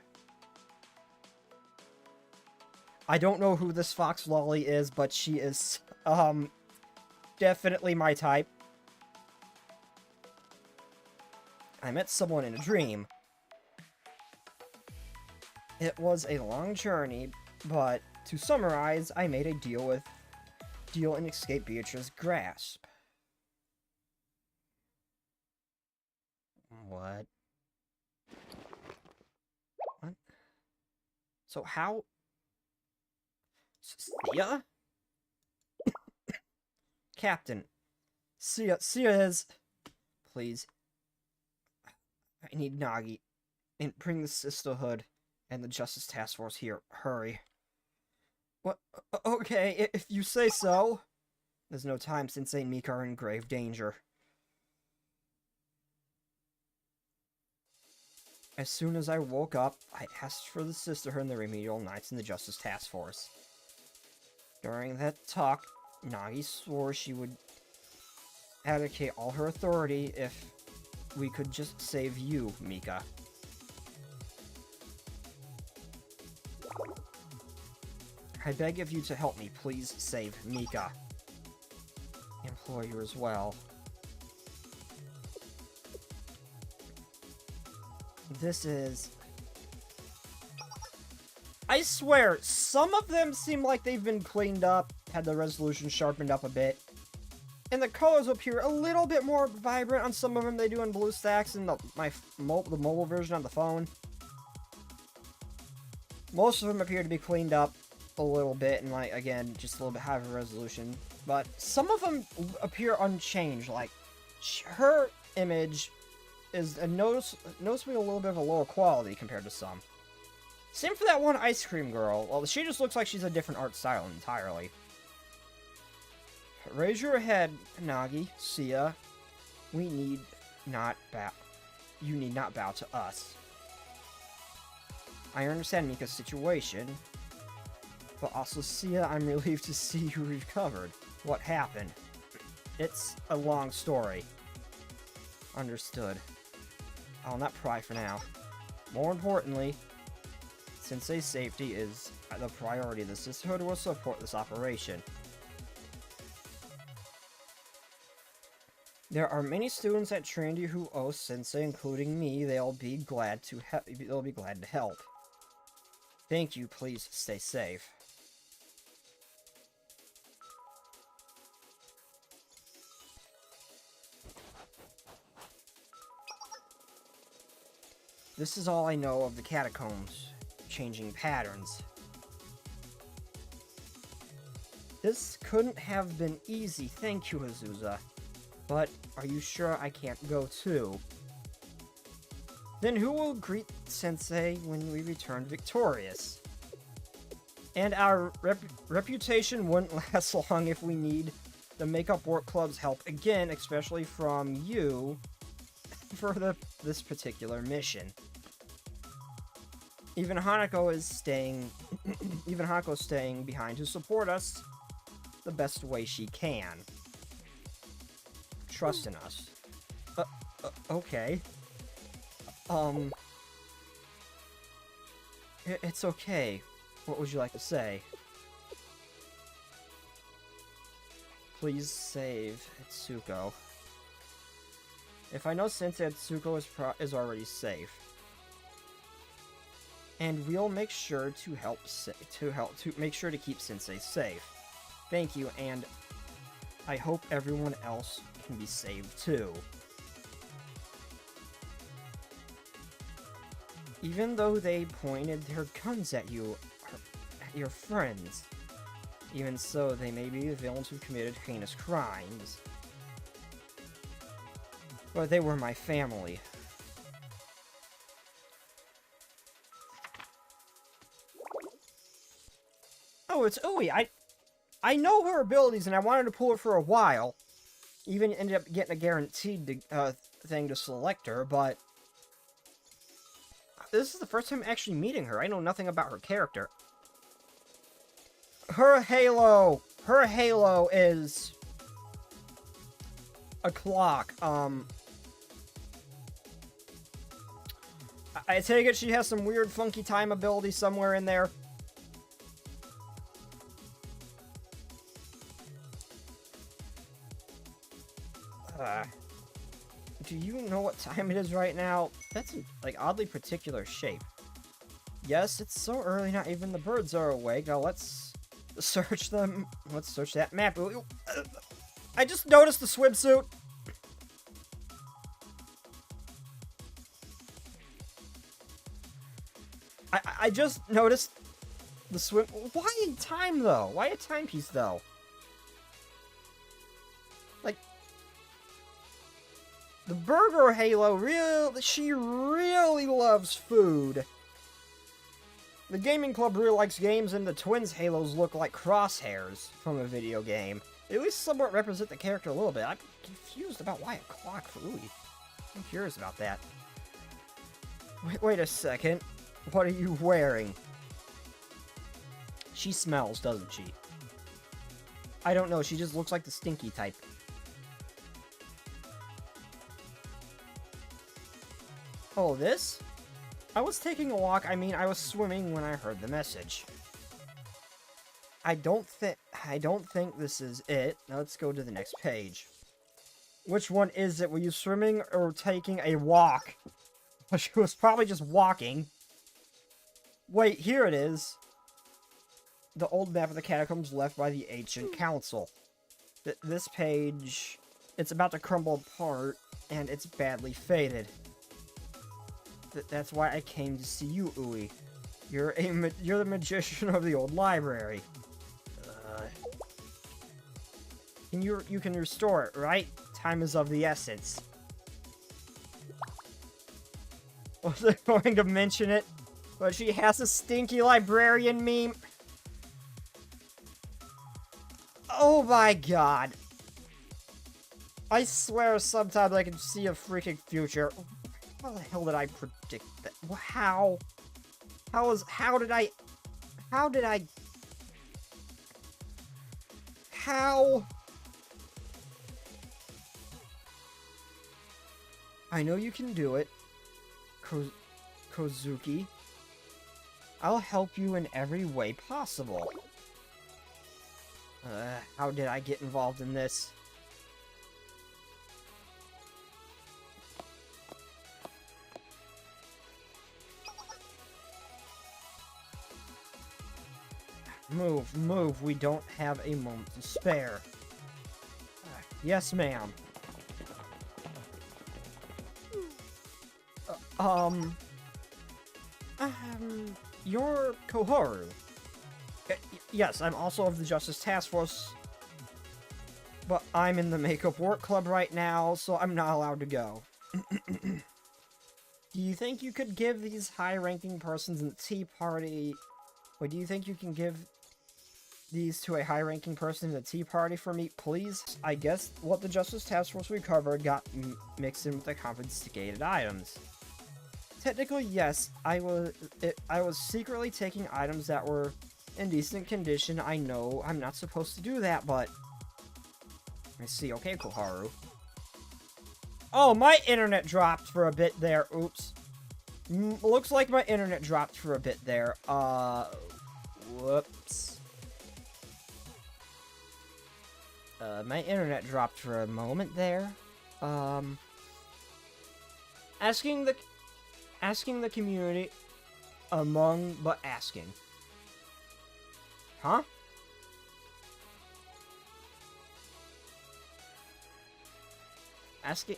I don't know who this Fox Lolly is, but she is, definitely my type. I met someone in a dream. It was a long journey, but to summarize, I made a deal and escaped Beatrice's grasp. What? What? So how? Sia? Captain. Sia is... Please. I need Nagi. And bring the Sisterhood and the Justice Task Force here. Hurry. What? Okay, if you say so. There's no time, Sensei and Mika are in grave danger. As soon as I woke up, I asked for the Sisterhood and the Remedial Knights and the Justice Task Force. During that talk, Nagi swore she would advocate all her authority if we could just save you, Mika. I beg of you to help me. Please save Mika. I implore you as well. This is... I swear, some of them seem like they've been cleaned up, had the resolution sharpened up a bit. And the colors appear a little bit more vibrant on some of them they do in BlueStacks and the mobile version on the phone. Most of them appear to be cleaned up a little bit and, like, again, just a little bit higher resolution. But some of them appear unchanged, like, her image is noticeably a little bit of a lower quality compared to some. Same for that one ice cream girl. Well, she just looks like she's a different art style entirely. Raise your head, Nagi, Sia. We need not bow. You need not bow to us. I understand Mika's situation, but also, Sia, I'm relieved to see you recovered. What happened? It's a long story. Understood. I'll not pry for now. More importantly, Sensei's safety is the priority. The Sisterhood will support this operation. There are many students at Trinity who owe Sensei, including me. They'll be glad to help. Thank you. Please stay safe. This is all I know of the catacombs. Changing patterns. This couldn't have been easy, thank you, Azusa. But, are you sure I can't go too? Then who will greet Sensei when we return victorious? And our reputation wouldn't last long if we need the Makeup Work Club's help again, especially from you, for this particular mission. Even Hanako is staying behind to support us the best way she can. Trust in us. Okay. It's okay. What would you like to say? Please save Itsuko. If I know Sensei, Itsuko is already safe. And we'll make sure to make sure to keep Sensei safe. Thank you, and I hope everyone else can be saved too. Even though they pointed their guns at you, at your friends, even so, they may be the villains who committed heinous crimes. But they were my family. Oh, it's Ui. I know her abilities, and I wanted to pull it for a while. Even ended up getting a guaranteed thing to select her, but this is the first time actually meeting her. I know nothing about her character. Her halo is a clock. I take it she has some weird funky time ability somewhere in there. Do you know what time it is right now? That's like oddly particular shape. Yes, it's so early, not even the birds are awake. Now let's search them. Let's search that map. I just noticed the swimsuit. I just noticed the swim. Why in time though? Why a timepiece though? Like the burger halo, she really loves food. The gaming club really likes games, and the twins halos look like crosshairs from a video game. They at least somewhat represent the character a little bit. I'm confused about why a clock for Ui. I'm curious about that. Wait a second. What are you wearing? She smells, doesn't she? I don't know, she just looks like the stinky type. Oh, this? I was taking a walk, I mean, I was swimming when I heard the message. I don't think this is it. Now let's go to the next page. Which one is it? Were you swimming or taking a walk? She was probably just walking. Wait, here it is. The old map of the catacombs left by the ancient council. This page, it's about to crumble apart, and it's badly faded. That's why I came to see you, Ui. You're the magician of the old library. You can restore it, right? Time is of the essence. Was I going to mention it? But she has a stinky librarian meme. Oh my god. I swear sometimes I can see a freaking future. How the hell did I predict that? How did I... I know you can do it, Kozuki. I'll help you in every way possible. How did I get involved in this? Move, we don't have a moment to spare. Yes, ma'am. You're Koharu. Yes, I'm also of the Justice Task Force, but I'm in the Makeup Work Club right now, so I'm not allowed to go. Do you think you could give these high-ranking persons in the Tea Party... Wait, do you think you can give these to a high-ranking person in the Tea Party for me, please? I guess what the Justice Task Force recovered got mixed in with the confiscated items. Technically, yes, I was secretly taking items that were in decent condition. I know I'm not supposed to do that, but... I see. Okay, Koharu. Oh, my internet dropped for a bit there. Oops. Looks like my internet dropped for a bit there. Whoops. My internet dropped for a moment there. Asking the community but asking. Huh? Asking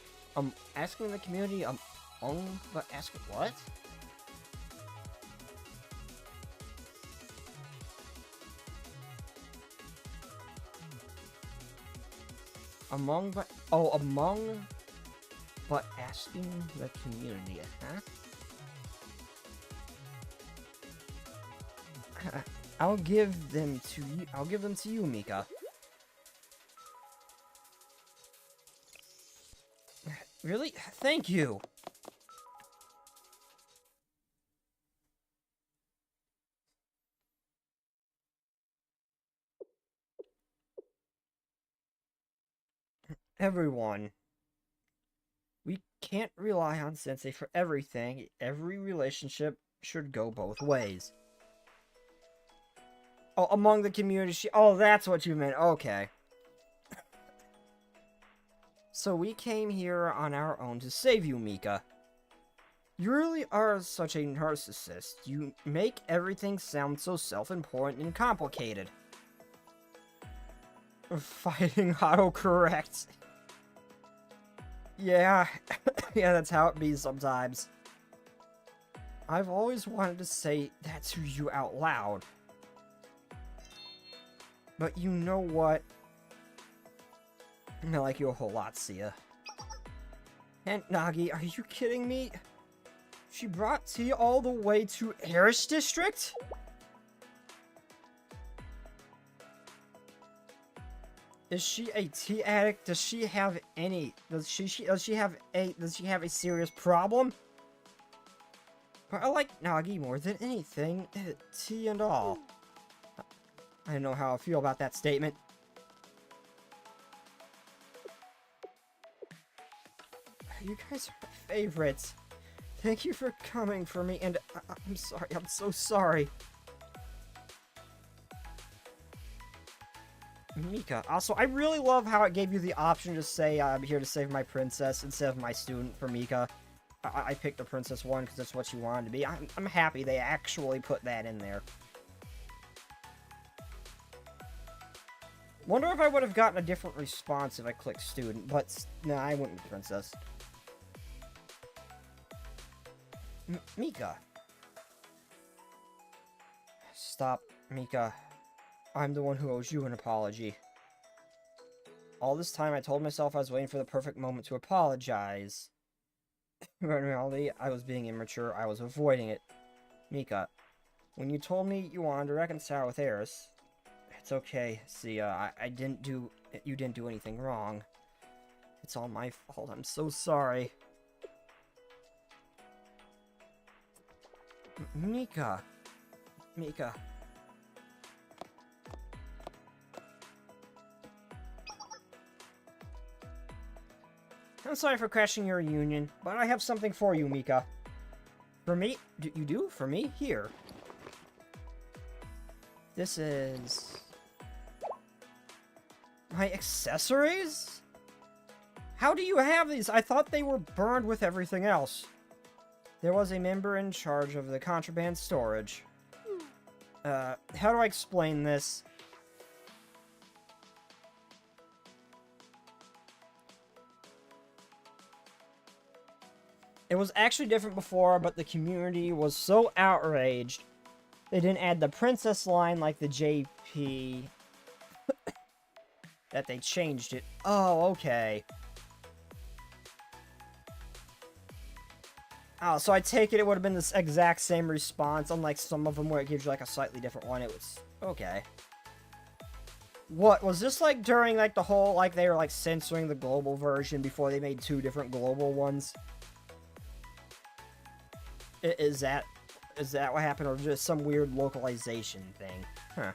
the community but asking what? Among but asking the community, huh? I'll give them to you, Mika. Really? Thank you. Everyone. We can't rely on Sensei for everything. Every relationship should go both ways. Oh, among the community. Oh, that's what you meant. Okay. So we came here on our own to save you, Mika. You really are such a narcissist. You make everything sound so self-important and complicated. Fighting autocorrect. Yeah, yeah, that's how it be sometimes. I've always wanted to say that to you out loud. But you know what? I like you a whole lot, Sia. And Nagi, are you kidding me? She brought tea all the way to Erish District? Is she a tea addict? Does she have any? Does she have a serious problem? But I like Nagi more than anything, tea and all. I don't know how I feel about that statement. You guys are my favorites. Thank you for coming for me, and I'm sorry. I'm so sorry. Mika. Also, I really love how it gave you the option to say, I'm here to save my princess instead of my student for Mika. I picked the princess one because that's what she wanted to be. I'm happy they actually put that in there. Wonder if I would have gotten a different response if I clicked student, but no, I went with princess. Mika. Stop, Mika. I'm the one who owes you an apology. All this time I told myself I was waiting for the perfect moment to apologize. But in reality, I was being immature. I was avoiding it. Mika, when you told me you wanted to reconcile with Eris, it's okay. See, you didn't do anything wrong. It's all my fault. I'm so sorry. Mika. Mika. I'm sorry for crashing your reunion, but I have something for you, Mika. For me? You do? For me? Here. This is... my accessories? How do you have these? I thought they were burned with everything else. There was a member in charge of the contraband storage. How do I explain this? It was actually different before, but the community was so outraged, they didn't add the princess line like the JP, that they changed it. Oh, okay. Oh, so I take it would have been this exact same response, unlike some of them where it gives you like a slightly different one. It was... okay. What, was this like during like the whole, like they were like censoring the global version before they made two different global ones? Is that what happened, or just some weird localization thing? Huh.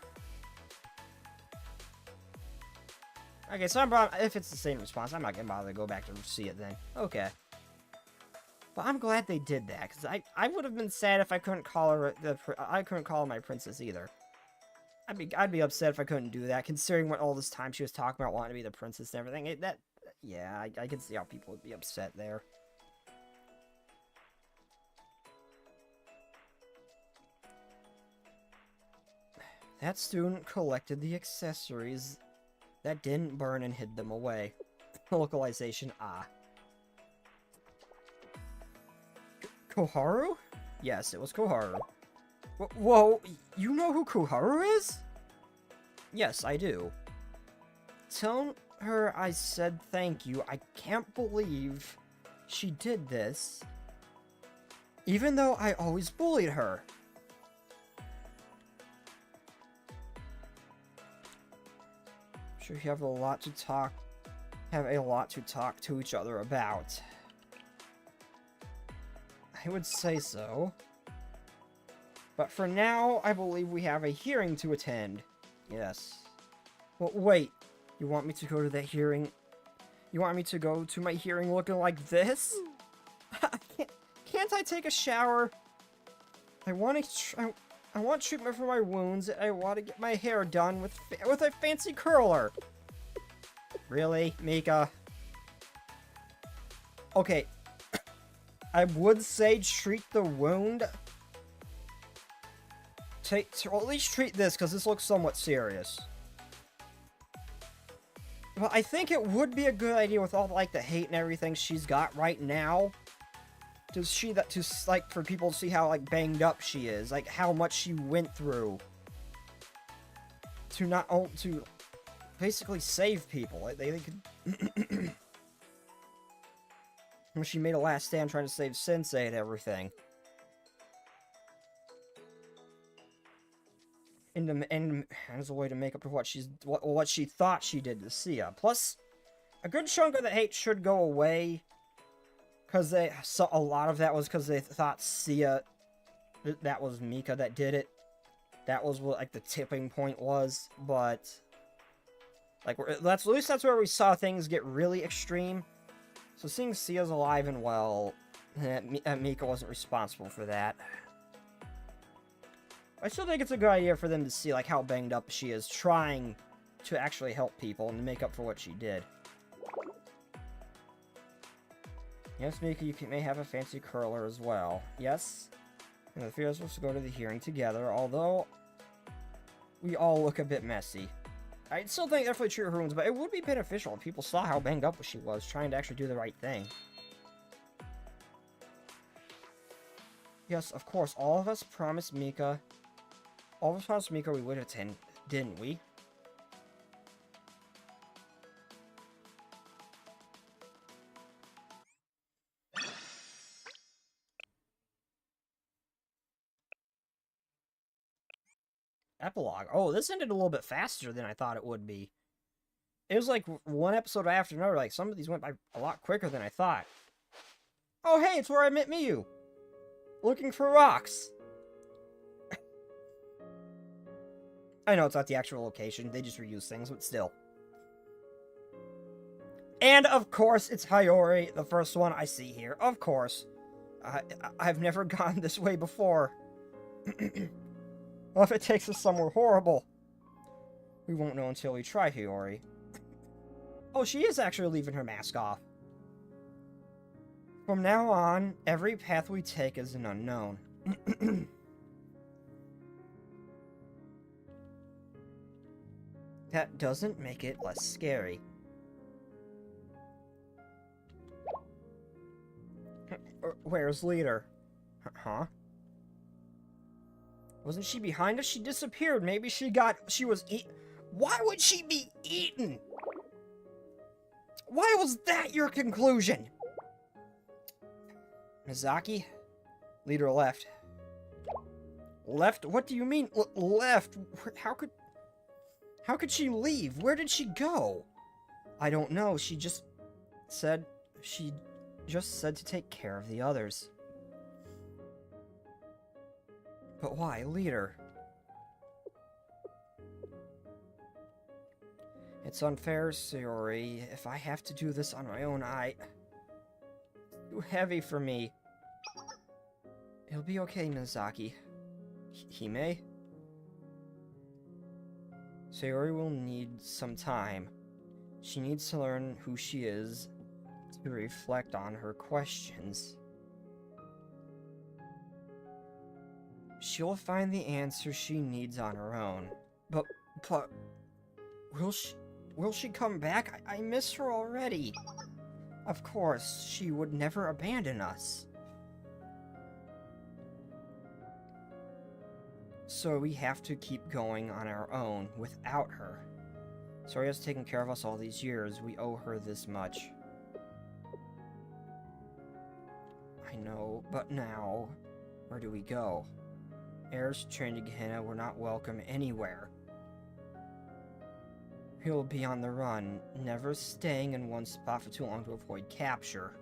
Okay, so if it's the same response, I'm not gonna bother to go back to see it then. Okay. But I'm glad they did that, because I would have been sad if I couldn't call her I couldn't call her my princess either. I'd be upset if I couldn't do that, considering what all this time she was talking about wanting to be the princess and everything. Yeah, I can see how people would be upset there. That student collected the accessories that didn't burn and hid them away. Localization, ah. Koharu? Yes, it was Koharu. Whoa, you know who Koharu is? Yes, I do. Tell her I said thank you. I can't believe she did this. Even though I always bullied her. I'm sure you have a lot to talk to each other about. I would say so. But for now, I believe we have a hearing to attend. Yes. Well, wait. You want me to go to that hearing? You want me to go to my hearing looking like this? Can't I take a shower? I want treatment for my wounds. I want to get my hair done with a fancy curler. Really, Mika? Okay. I would say treat the wound. Or at least treat this, because this looks somewhat serious. Well, I think it would be a good idea with all, like, the hate and everything she's got right now. For people to see how, like, banged up she is. Like, how much she went through. To basically save people. Like, they could... When she made a last stand trying to save Sensei and everything. And as a way to make up for what she thought she did to Sia. Plus, a good chunk of the hate should go away. Because a lot of that was because they thought Sia, that was Mika that did it. That was what, like, the tipping point was. But, like, at least that's where we saw things get really extreme. So seeing Sia's alive and well, Mika wasn't responsible for that. I still think it's a good idea for them to see, like, how banged up she is, trying to actually help people and make up for what she did. Yes, Mika, you may have a fancy curler as well. Yes? And the three of us supposed to go to the hearing together, although we all look a bit messy. I still think definitely treat her wounds, but it would be beneficial if people saw how banged up she was, trying to actually do the right thing. Yes, of course, all of us promised Mika we would attend, didn't we? Epilogue. Oh, this ended a little bit faster than I thought it would be. It was like one episode after another. Like, some of these went by a lot quicker than I thought. Oh, hey, it's where I met Miyu. Looking for rocks. I know it's not the actual location. They just reuse things, but still. And, of course, it's Hiyori, the first one I see here. Of course. I've never gone this way before. Well, if it takes us somewhere horrible. We won't know until we try, Hiyori. Oh, she is actually leaving her mask off. From now on, every path we take is an unknown. That doesn't make it less scary. Where's Leader? Huh? Wasn't she behind us? She disappeared. Maybe she was eaten. Why would she be eaten? Why was that your conclusion? Mizaki? Leader left. Left? What do you mean, left? How could she leave? Where did she go? I don't know. She just said to take care of the others. But why, Leader? It's unfair, Sayori. If I have to do this on my own, it's too heavy for me. It'll be okay, Mizaki. Hime? Sayori will need some time. She needs to learn who she is, to reflect on her questions. She'll find the answer she needs on her own. But will she come back? I miss her already. Of course, she would never abandon us. So we have to keep going on our own without her. Sayori has taken care of us all these years. We owe her this much. I know, but now, where do we go? Heirs trained to Gehenna were not welcome anywhere. He'll be on the run, never staying in one spot for too long to avoid capture.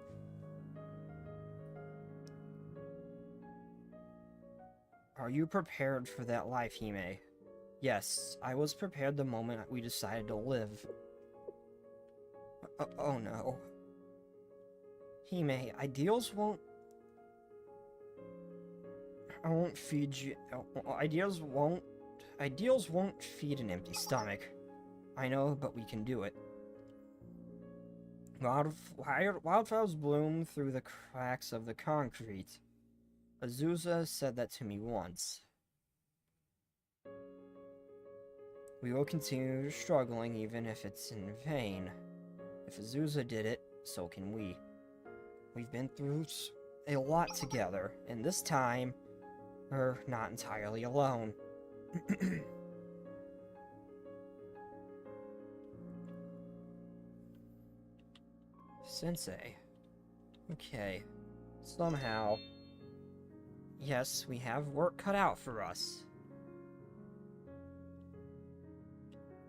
Are you prepared for that life, Hime? Yes, I was prepared the moment we decided to live. Oh no. Hime, ideals won't... I won't feed you... Ideals won't feed an empty stomach. I know, but we can do it. Wildflowers bloom through the cracks of the concrete. Azusa said that to me once. We will continue struggling even if it's in vain. If Azusa did it, so can we. We've been through a lot together, and this time, we're not entirely alone. Sensei. Okay. Somehow. Yes, we have work cut out for us.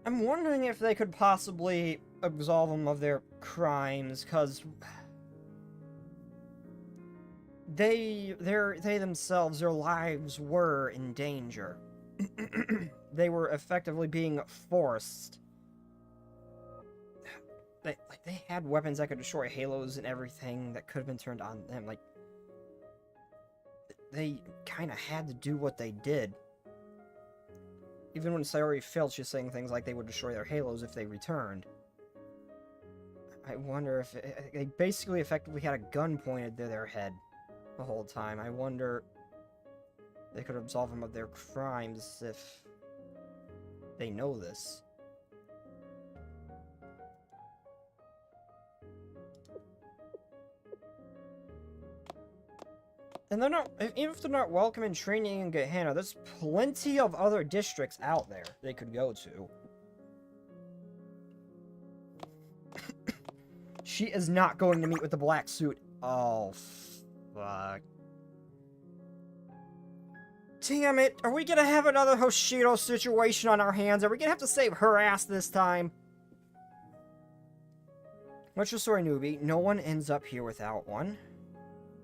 I'm wondering if they could possibly absolve them of their crimes, because they themselves, their lives were in danger. They were effectively being forced. They had weapons that could destroy halos and everything that could have been turned on them. Like, they kind of had to do what they did. Even when Sayori failed, she's saying things like they would destroy their halos if they returned. I wonder if they basically effectively had a gun pointed to their head the whole time. I wonder if they could absolve them of their crimes if they know this. And they're not, even if they're not welcome in training in Gehenna, there's plenty of other districts out there they could go to. She is not going to meet with the black suit. Oh, fuck. Damn it, are we gonna have another Hoshido situation on our hands? Are we gonna have to save her ass this time? What's your story, newbie? No one ends up here without one.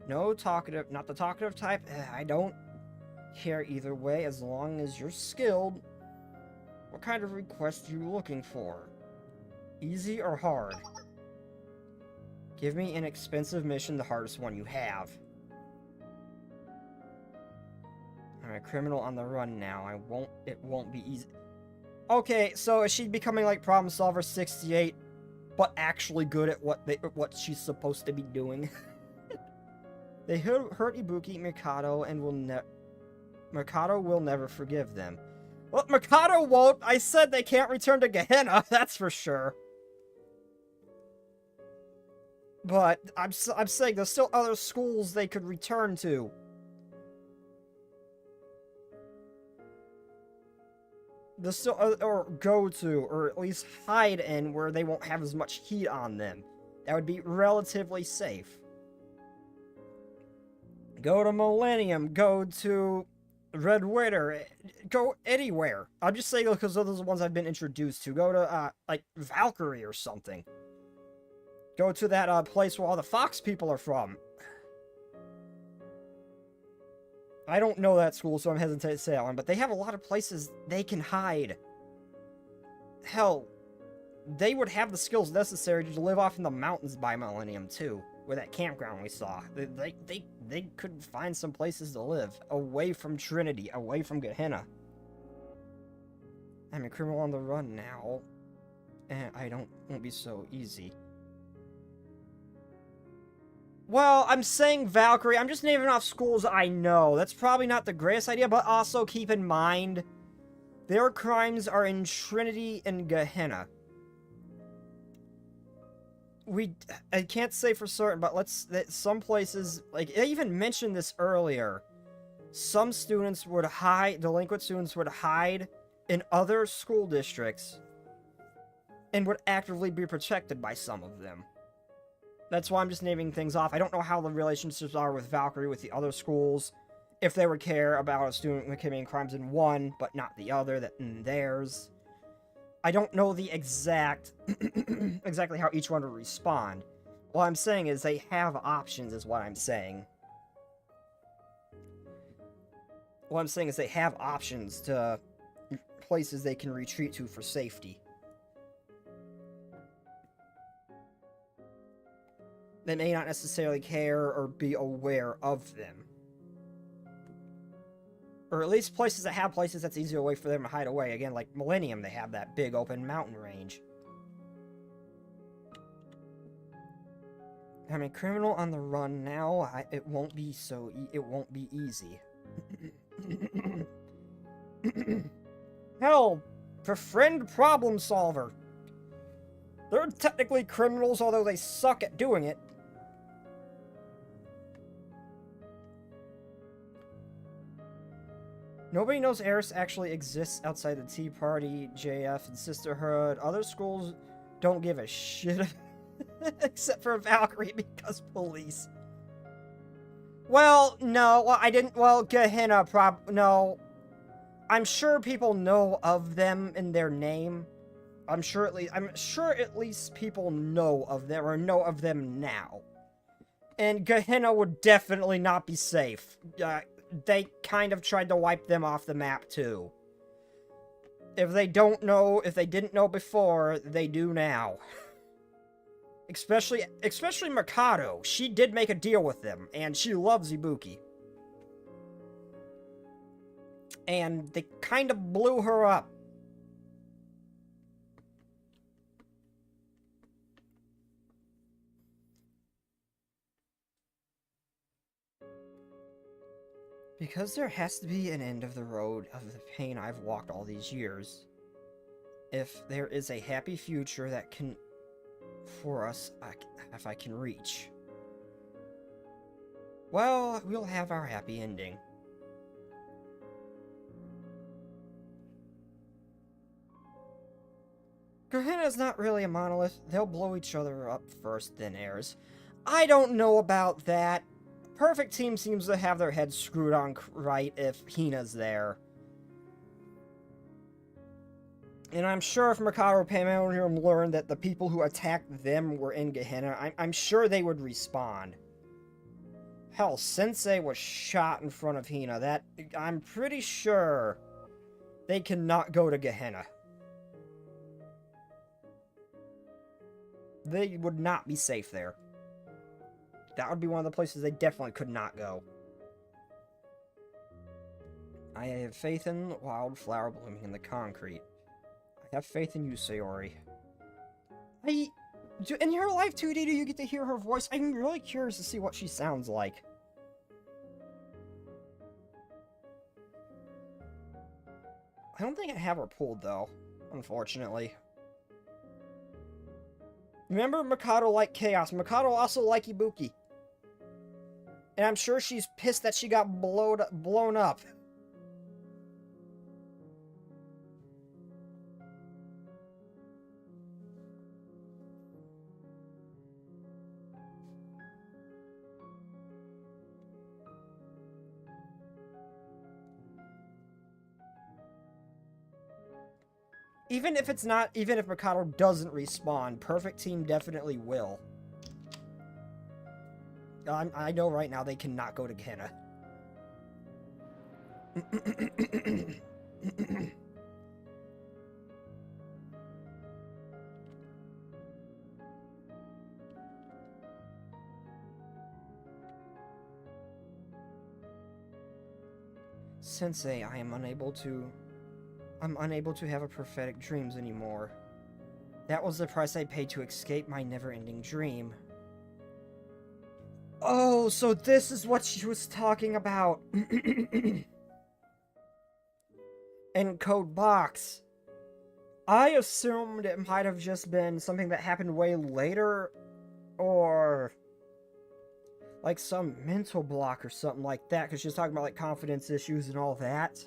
No talkative, not the talkative type. I don't care either way as long as you're skilled. What kind of request are you looking for? Easy or hard? Give me an expensive mission, the hardest one you have. I'm a criminal on the run now. It won't be easy. Okay, so is she becoming like Problem Solver 68, but actually good at what she's supposed to be doing? They hurt Ibuki, Mikado, and Mikado will never forgive them. Well, Mikado won't! I said they can't return to Gehenna, that's for sure. But, I'm saying there's still other schools they could return to. There's still, or go to, or at least hide in where they won't have as much heat on them. That would be relatively safe. Go to Millennium, go to Red Winter, go anywhere. I'm just saying because those are the ones I've been introduced to. Go to, like, Valkyrie or something. Go to that, place where all the Fox people are from. I don't know that school, so I'm hesitant to say that one, but they have a lot of places they can hide. Hell, they would have the skills necessary to live off in the mountains by Millennium, too. Where that campground we saw. They could find some places to live. Away from Trinity. Away from Gehenna. I'm a criminal on the run now. And won't be so easy. Well, I'm saying Valkyrie. I'm just naming off schools I know. That's probably not the greatest idea, but also keep in mind, their crimes are in Trinity and Gehenna. I can't say for certain, but some places, like, I even mentioned this earlier. Some students would hide, delinquent students would hide in other school districts and would actively be protected by some of them. That's why I'm just naming things off. I don't know how the relationships are with Valkyrie with the other schools. If they would care about a student committing crimes in one, but not the other, in theirs. I don't know the exactly how each one will respond. What I'm saying is they have options, is what I'm saying. What I'm saying is they have options to places they can retreat to for safety. They may not necessarily care or be aware of them. Or at least places that have places that's easier way for them to hide away. Again, like Millennium, they have that big open mountain range. I mean, criminal on the run now, it won't be so it won't be easy. Hell, befriend problem solver. They're technically criminals, although they suck at doing it. Nobody knows Eris actually exists outside the Tea Party, JF, and Sisterhood. Other schools don't give a shit except for Valkyrie because police. Well, no, well, I didn't, well, Gehenna no. I'm sure people know of them in their name. I'm sure at least people know of them, or know of them now. And Gehenna would definitely not be safe. They kind of tried to wipe them off the map, too. If they didn't know before, they do now. Especially Mikado. She did make a deal with them, and she loves Ibuki. And they kind of blew her up. Because there has to be an end of the road of the pain I've walked all these years. If there is a happy future that can, for us, if I can reach, well, we'll have our happy ending. Gehenna's not really a monolith. They'll blow each other up first, then Heirs. I don't know about that. Perfect Team seems to have their heads screwed on right if Hina's there. And I'm sure if Mikado or Pandemonium learned that the people who attacked them were in Gehenna, I'm sure they would respond. Hell, Sensei was shot in front of Hina. I'm pretty sure they cannot go to Gehenna. They would not be safe there. That would be one of the places they definitely could not go. I have faith in wildflower blooming in the concrete. I have faith in you, Sayori. In your life, 2D, do you get to hear her voice? I'm really curious to see what she sounds like. I don't think I have her pulled, though, unfortunately. Remember, Mikado liked Chaos. Mikado also liked Ibuki. And I'm sure she's pissed that she got blown up. Even if Mikado doesn't respawn, Perfect Team definitely will. I know right now they cannot go to Gehenna. Sensei, I'm unable to have a prophetic dreams anymore. That was the price I paid to escape my never-ending dream. Oh, so this is what she was talking about. In Code Box. I assumed it might have just been something that happened way later, or like some mental block or something like that, because she was talking about like confidence issues and all that.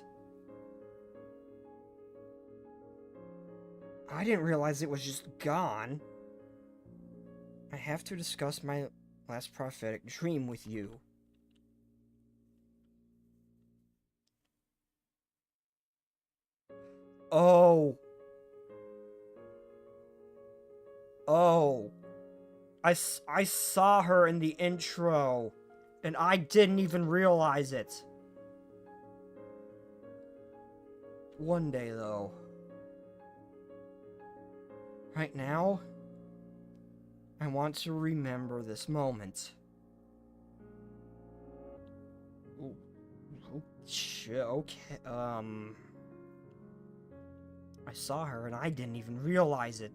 I didn't realize it was just gone. I have to discuss my last prophetic dream with you. Oh. Oh. I saw her in the intro, and I didn't even realize it. One day, though. Right now, I want to remember this moment. Ooh. Okay, I saw her and I didn't even realize it.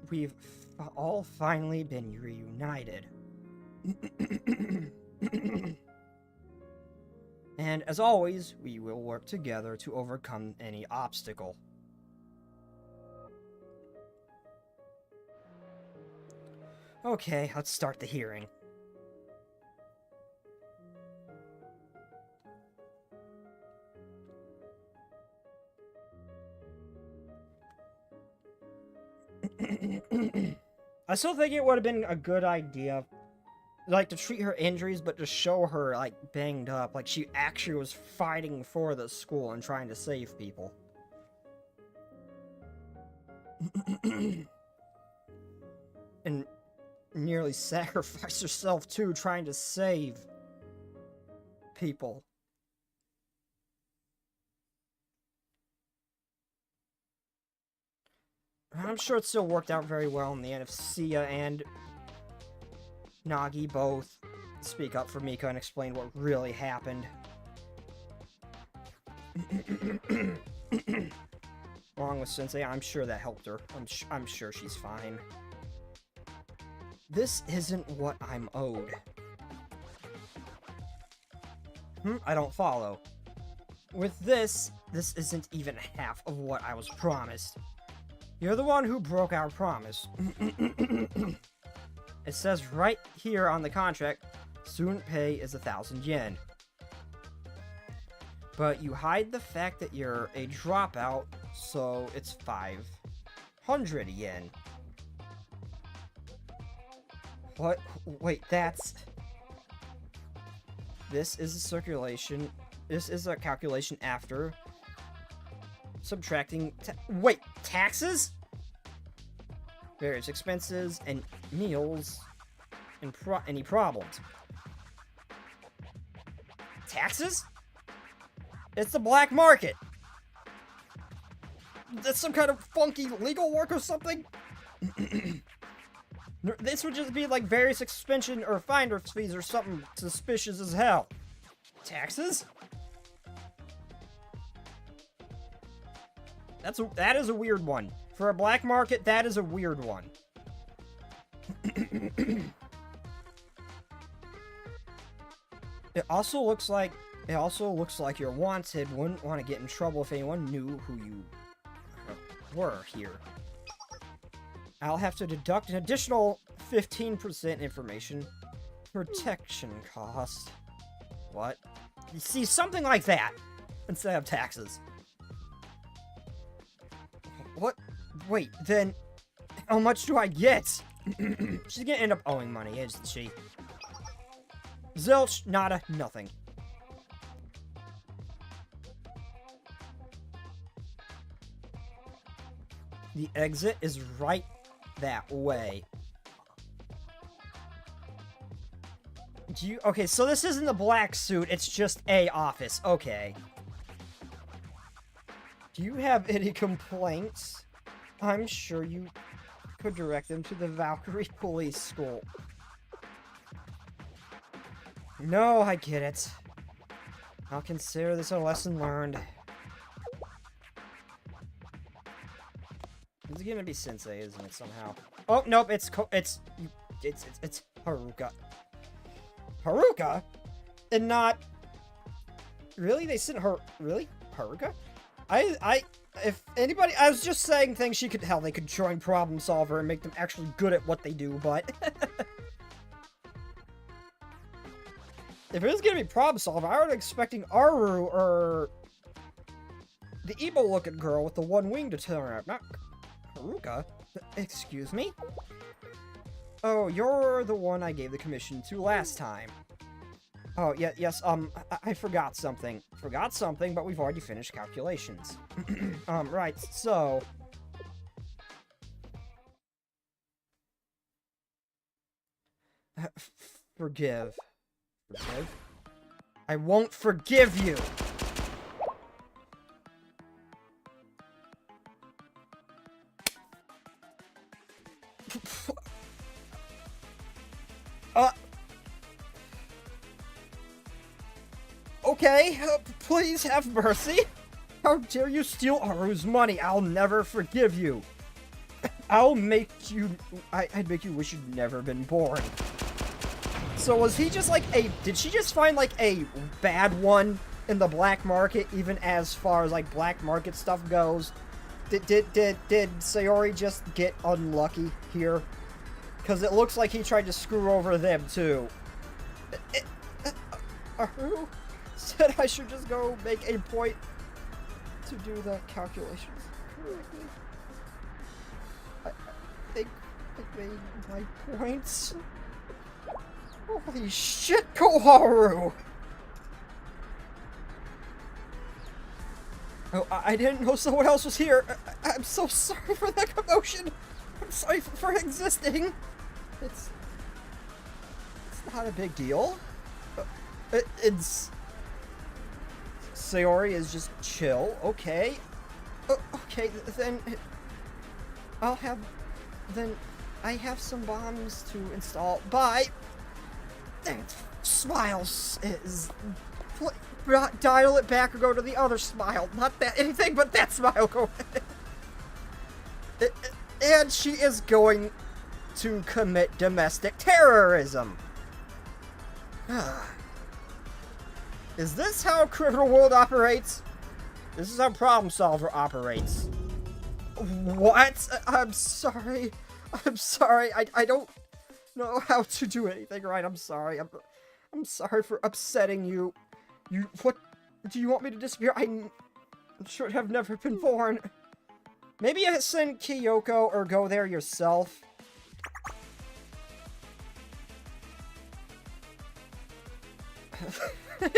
We've all finally been reunited. And as always, we will work together to overcome any obstacle. Okay, let's start the hearing. I still think it would have been a good idea, like, to treat her injuries, but to show her, like, banged up. Like, she actually was fighting for the school and trying to save people. And nearly sacrificed herself, too, trying to save people. I'm sure it still worked out very well in the end if Sia and Nagi both speak up for Mika and explain what really happened. Along with Sensei, I'm sure that helped her. I'm sure she's fine. This isn't what I'm owed. I don't follow. With this isn't even half of what I was promised. You're the one who broke our promise. It says right here on the contract, student pay is 1,000 yen. But you hide the fact that you're a dropout, so it's 500 yen. What? Wait, that's... This is a circulation... This is a calculation after... subtracting... Wait, taxes? Various expenses and meals and any problems. Taxes? It's the black market. That's some kind of funky legal work or something? This would just be like various suspension or finder's fees or something suspicious as hell. Taxes? That is a weird one. For a black market, that is a weird one. It also looks like you're wanted. Wouldn't want to get in trouble if anyone knew who you were here. I'll have to deduct an additional 15% information protection cost. What? You see, something like that instead of taxes. What? Wait, then how much do I get? She's gonna end up owing money, isn't she? Zilch, nada, nothing. The exit is right that way. Okay, so this isn't the black suit, it's just a office. Okay. Do you have any complaints? I'm sure you could direct them to the Valkyrie Police School. No, I get it. I'll consider this a lesson learned. It's gonna be Sensei, isn't it, somehow? Oh, nope, it's Haruka. Haruka? And not... Really? They sent her... Really? Haruka? If anybody... I was just saying things she could... Hell, they could join Problem Solver and make them actually good at what they do, but... If it was gonna be Problem Solver, I was expecting Aru or... the evil-looking girl with the one wing to turn up, not... Haruka? Excuse me? Oh, you're the one I gave the commission to last time. Oh, yeah, yes, I forgot something. Forgot something, but we've already finished calculations. Right, so... Forgive. Forgive? I won't forgive you! Okay, please have mercy. How dare you steal Aru's money? I'll never forgive you. I'd make you wish you'd never been born. So was he just like did she just find like a bad one in the black market, even as far as like black market stuff goes? Did Sayori just get unlucky here? Because it looks like he tried to screw over them too. Aru said I should just go make a point to do the calculations correctly. I think I made my points. Holy shit, Koharu! Oh, I didn't know someone else was here. I'm so sorry for that commotion. I'm sorry for existing. It's not a big deal. It's... Sayori is just chill. Okay. Okay, then... I have some bombs to install. Bye! Smiles is... Dial it back or go to the other smile. Not that anything but that smile. Go ahead. And she is going to commit domestic terrorism. Is this how criminal world operates? This is how Problem Solver operates. What? I'm sorry. I'm sorry. I don't know how to do anything right. I'm sorry. I'm sorry for upsetting you. What? Do you want me to disappear? I should have never been born. Maybe you send Kyoko or go there yourself.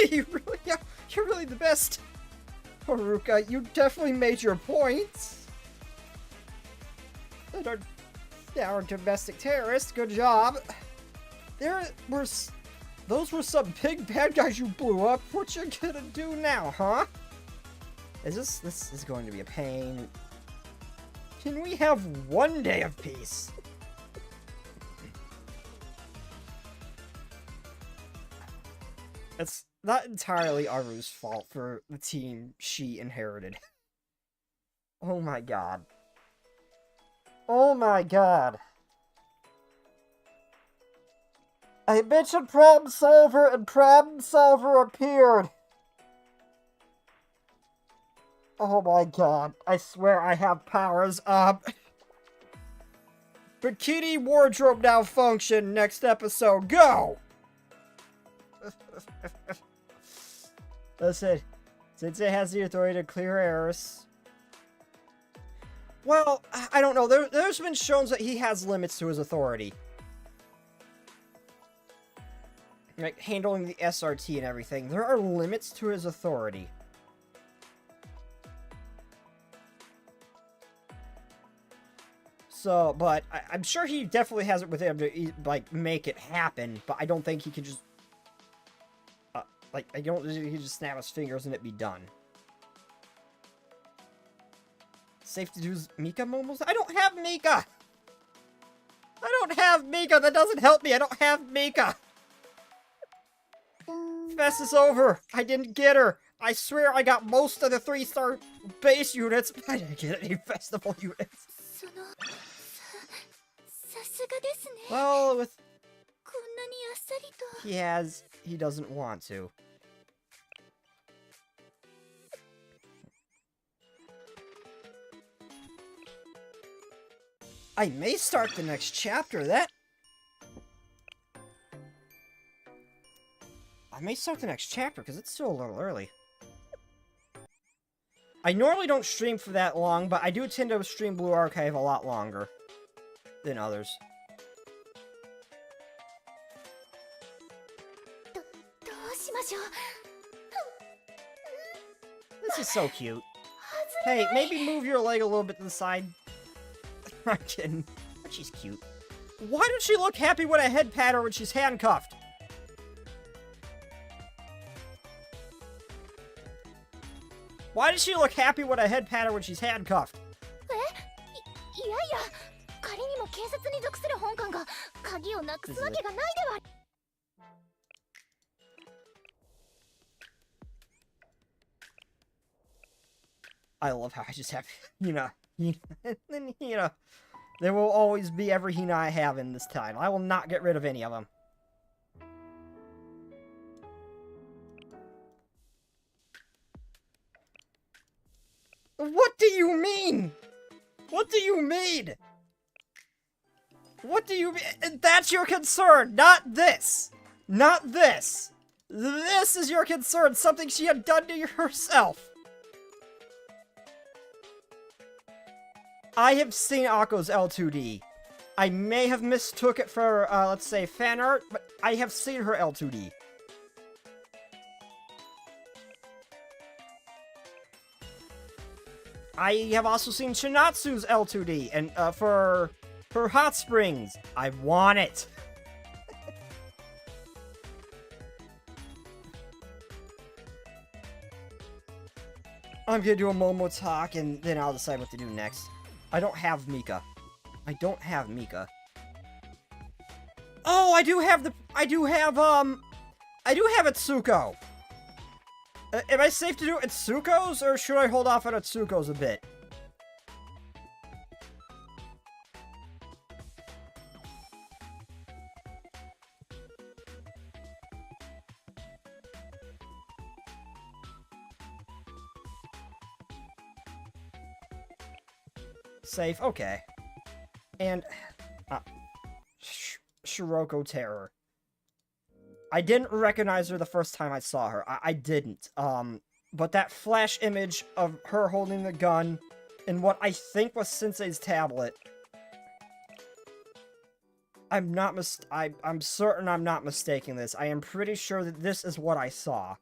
You're really the best. Haruka, you definitely made your points. Our domestic terrorists, good job. Those were some big bad guys you blew up. What you gonna do now, huh? This is going to be a pain. Can we have one day of peace? It's not entirely Aru's fault for the team she inherited. Oh my god. Oh my god. I mentioned Problem Solver and Problem Solver appeared. Oh my god. I swear I have powers up. Bikini wardrobe now function. Next episode. Go! Listen. Since it has the authority to clear errors. Well, I don't know. There's been shown that he has limits to his authority. Like, handling the SRT and everything. There are limits to his authority. So, but I'm sure he definitely has it with him to, like, make it happen. But I don't think he can just... he can just snap his fingers and it be done. Safe to use Mika momos? I don't have Mika! I don't have Mika! That doesn't help me! I don't have Mika! Fest is over! I didn't get her! I swear I got most of the 3-star base units, but I didn't get any festival units. Well, with... he doesn't want to. I may start the next chapter, I may start the next chapter, because it's still a little early. I normally don't stream for that long, but I do tend to stream Blue Archive a lot longer than others. This is so cute. Hey, maybe move your leg a little bit to the side. I'm kidding. But she's cute. Why does she look happy when I head pat her when she's handcuffed? Why does she look happy when I head pat her when she's handcuffed? いやいや、仮にも警察に属する本館が鍵をなくすわけがないでは。I love how I just have Hina. And Hina. There will always be every Hina I have in this time. I will not get rid of any of them. What do you mean? What do you mean? What do you mean? That's your concern, not this. Not this. This is your concern, something she had done to herself. I have seen Akko's L2D. I may have mistook it for, let's say, fan art, but I have seen her L2D. I have also seen Shinatsu's L2D, and for her Hot Springs, I want it. I'm gonna do a Momo talk, and then I'll decide what to do next. I don't have Mika. I don't have Mika. Oh, I do have Itsuko. Am I safe to do Itsuko's, or should I hold off on Itsuko's a bit? Safe, okay. And, Shiroko Terror. I didn't recognize her the first time I saw her. I didn't. But that flash image of her holding the gun in what I think was Sensei's tablet. I'm certain I'm not mistaking this. I am pretty sure that this is what I saw.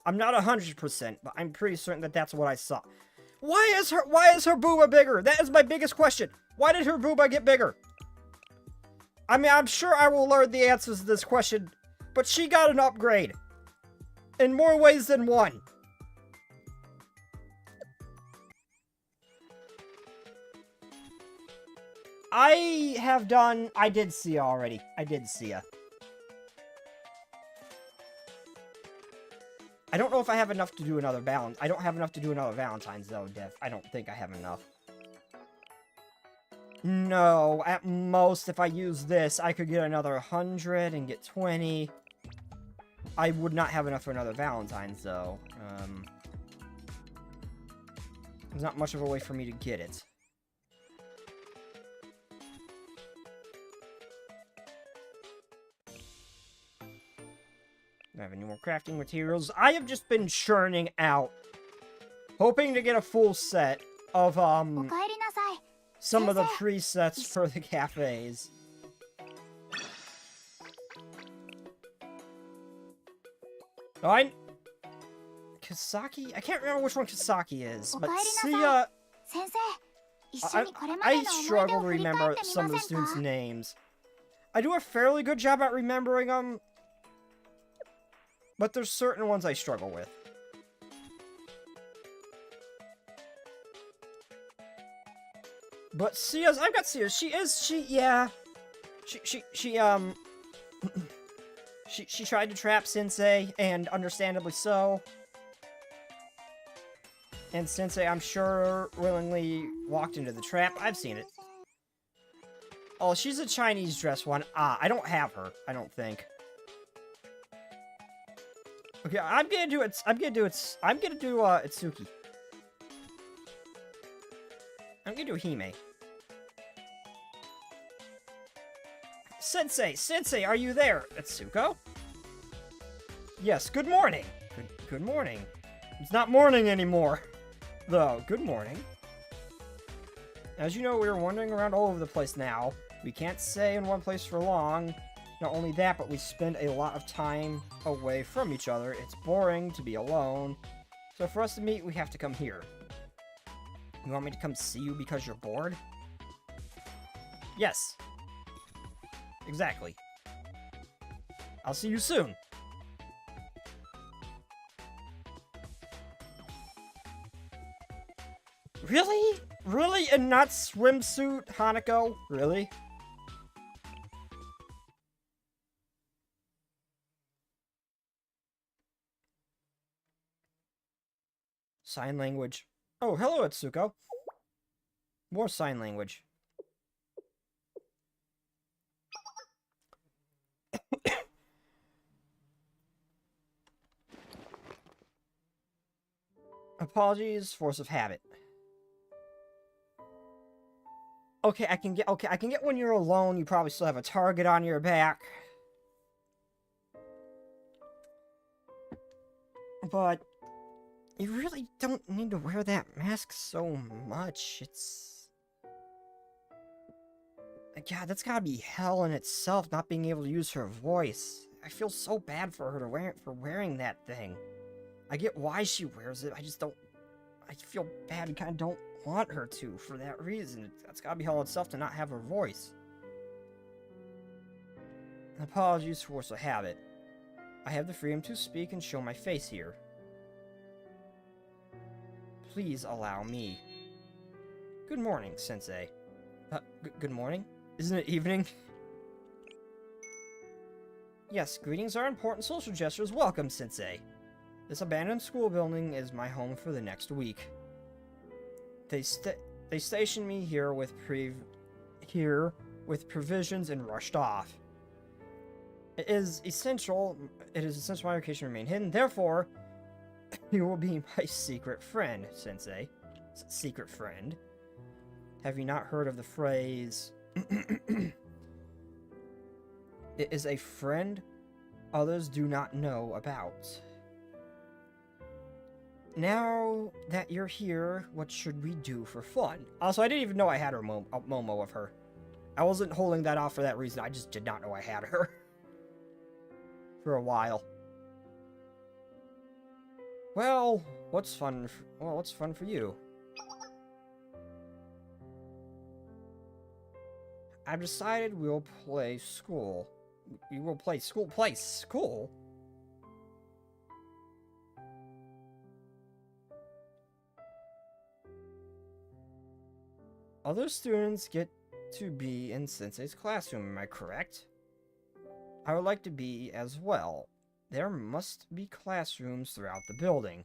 I'm not 100%, but I'm pretty certain that that's what I saw. Why is her booba bigger? That is my biggest question. Why did her booba get bigger? I mean, I'm sure I will learn the answers to this question, but she got an upgrade. In more ways than one. I did see her already. I did see her. I don't know if I have enough to do another balance. I don't have enough to do another Valentine's, though, Dev. I don't think I have enough. No, at most, if I use this, I could get another 100 and get 20. I would not have enough for another Valentine's, though. There's not much of a way for me to get it. I have any more crafting materials. I have just been churning out, hoping to get a full set of, some of the presets for the cafes. Oh, Kasaki? I can't remember which one Kasaki is, but Sia... I struggle to remember some of the students' names. I do a fairly good job at remembering them, but there's certain ones I struggle with. But Sia's, I've got Sia. She tried to trap Sensei, and understandably so. And Sensei, I'm sure, willingly walked into the trap. I've seen it. Oh, she's a Chinese dress one. Ah, I don't have her, I don't think. Okay, I'm gonna do Itsuki. I'm gonna do Hime. Sensei, are you there? Itsuko? Yes, good morning. Good morning. It's not morning anymore, though. Good morning. As you know, we are wandering around all over the place now. We can't stay in one place for long. Not only that, but we spend a lot of time away from each other. It's boring to be alone. So for us to meet, we have to come here. You want me to come see you because you're bored? Yes. Exactly. I'll see you soon. Really? Really? And not swimsuit, Hanako? Really? Sign language. Oh, hello, Atsuko. More sign language. Apologies, force of habit. Okay, I can get when you're alone, you probably still have a target on your back. But you really don't need to wear that mask so much. It's... God, that's gotta be hell in itself, not being able to use her voice. I feel so bad for her for wearing that thing. I get why she wears it, I just don't... I feel bad and kind of don't want her to for that reason. That's gotta be hell itself to not have her voice. Apologies for force of habit. I have the freedom to speak and show my face here. Please allow me. Good morning, Sensei. Good morning? Isn't it evening? Yes, greetings are important social gestures. Welcome, Sensei. This abandoned school building is my home for the next week. They stationed me here with provisions and rushed off. It is essential my location remain hidden. Therefore, you will be my secret friend, Sensei. Secret friend. Have you not heard of the phrase? It is a friend others do not know about. Now that you're here, what should we do for fun? Also, I didn't even know I had her Momo of her. I wasn't holding that off for that reason. I just did not know I had her. For a while. Well, what's fun for you? I've decided we'll play school. We will play school. Play school? Other students get to be in Sensei's classroom, am I correct? I would like to be as well. There must be classrooms throughout the building.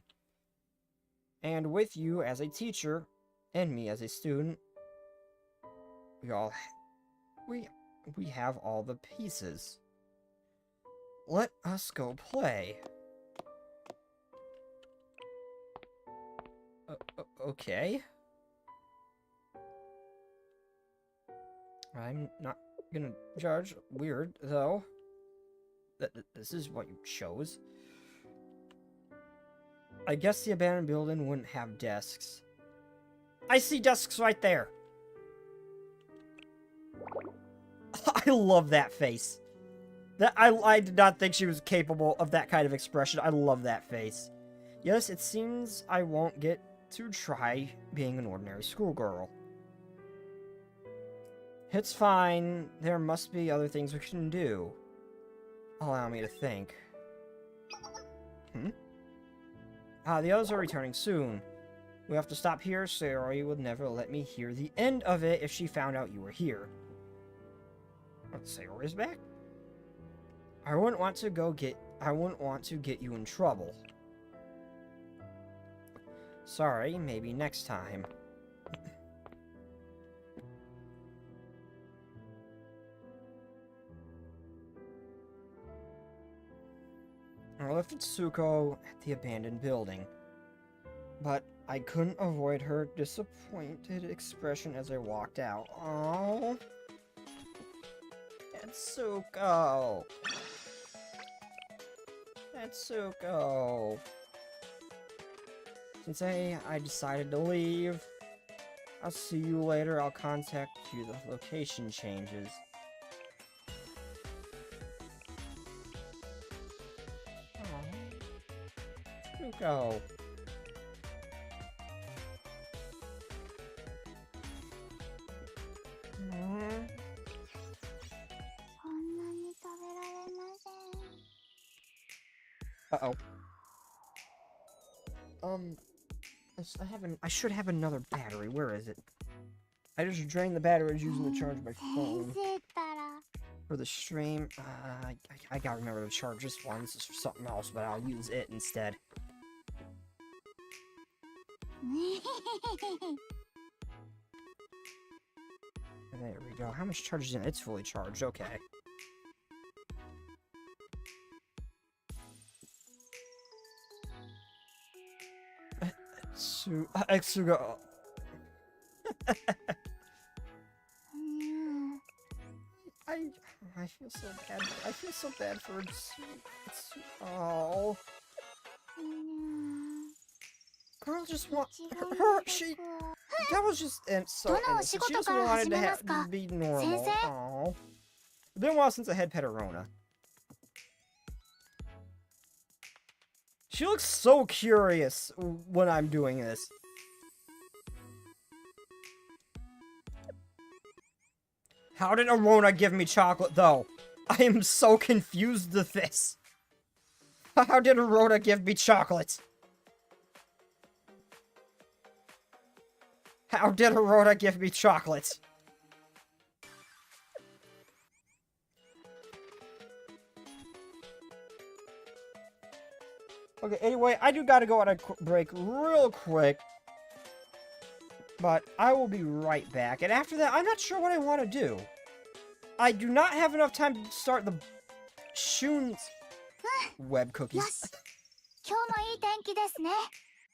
And with you as a teacher, and me as a student, we have all the pieces. Let us go play. Okay. I'm not gonna judge. Weird, though. This is what you chose. I guess the abandoned building wouldn't have desks. I see desks right there! I love that face. I did not think she was capable of that kind of expression. I love that face. Yes, it seems I won't get to try being an ordinary schoolgirl. It's fine. There must be other things we can do. Allow me to think. The others are returning soon. We have to stop here. Sayori would never let me hear the end of it if she found out you were here. What, Sayori's back? I wouldn't want to get you in trouble. Sorry, maybe next time. I left Tsuko at the abandoned building, but I couldn't avoid her disappointed expression as I walked out. Oh, Tsuko. Tsuko. Since I decided to leave, I'll see you later. I'll contact you if the location changes. Go. Uh-oh. I should have another battery. Where is it? I just drained the battery using to charge my phone. For the stream, I gotta remember to charge this one. This is for something else, but I'll use it instead. There we go. How much charge is in? It's fully charged. Okay. Exuga. I feel so bad. I feel so bad for oh. Girl just her she that was just so innocent. She just wanted to be normal. Oh. It's been a while since I had Petterona. She looks so curious when I'm doing this. How did Arona give me chocolate, though? I am so confused with this. How did Arona give me chocolate? How did Arona give me chocolate? Okay, anyway, I do gotta go on a break real quick. But I will be right back. And after that, I'm not sure what I want to do. I do not have enough time to start the Shun's web cookies.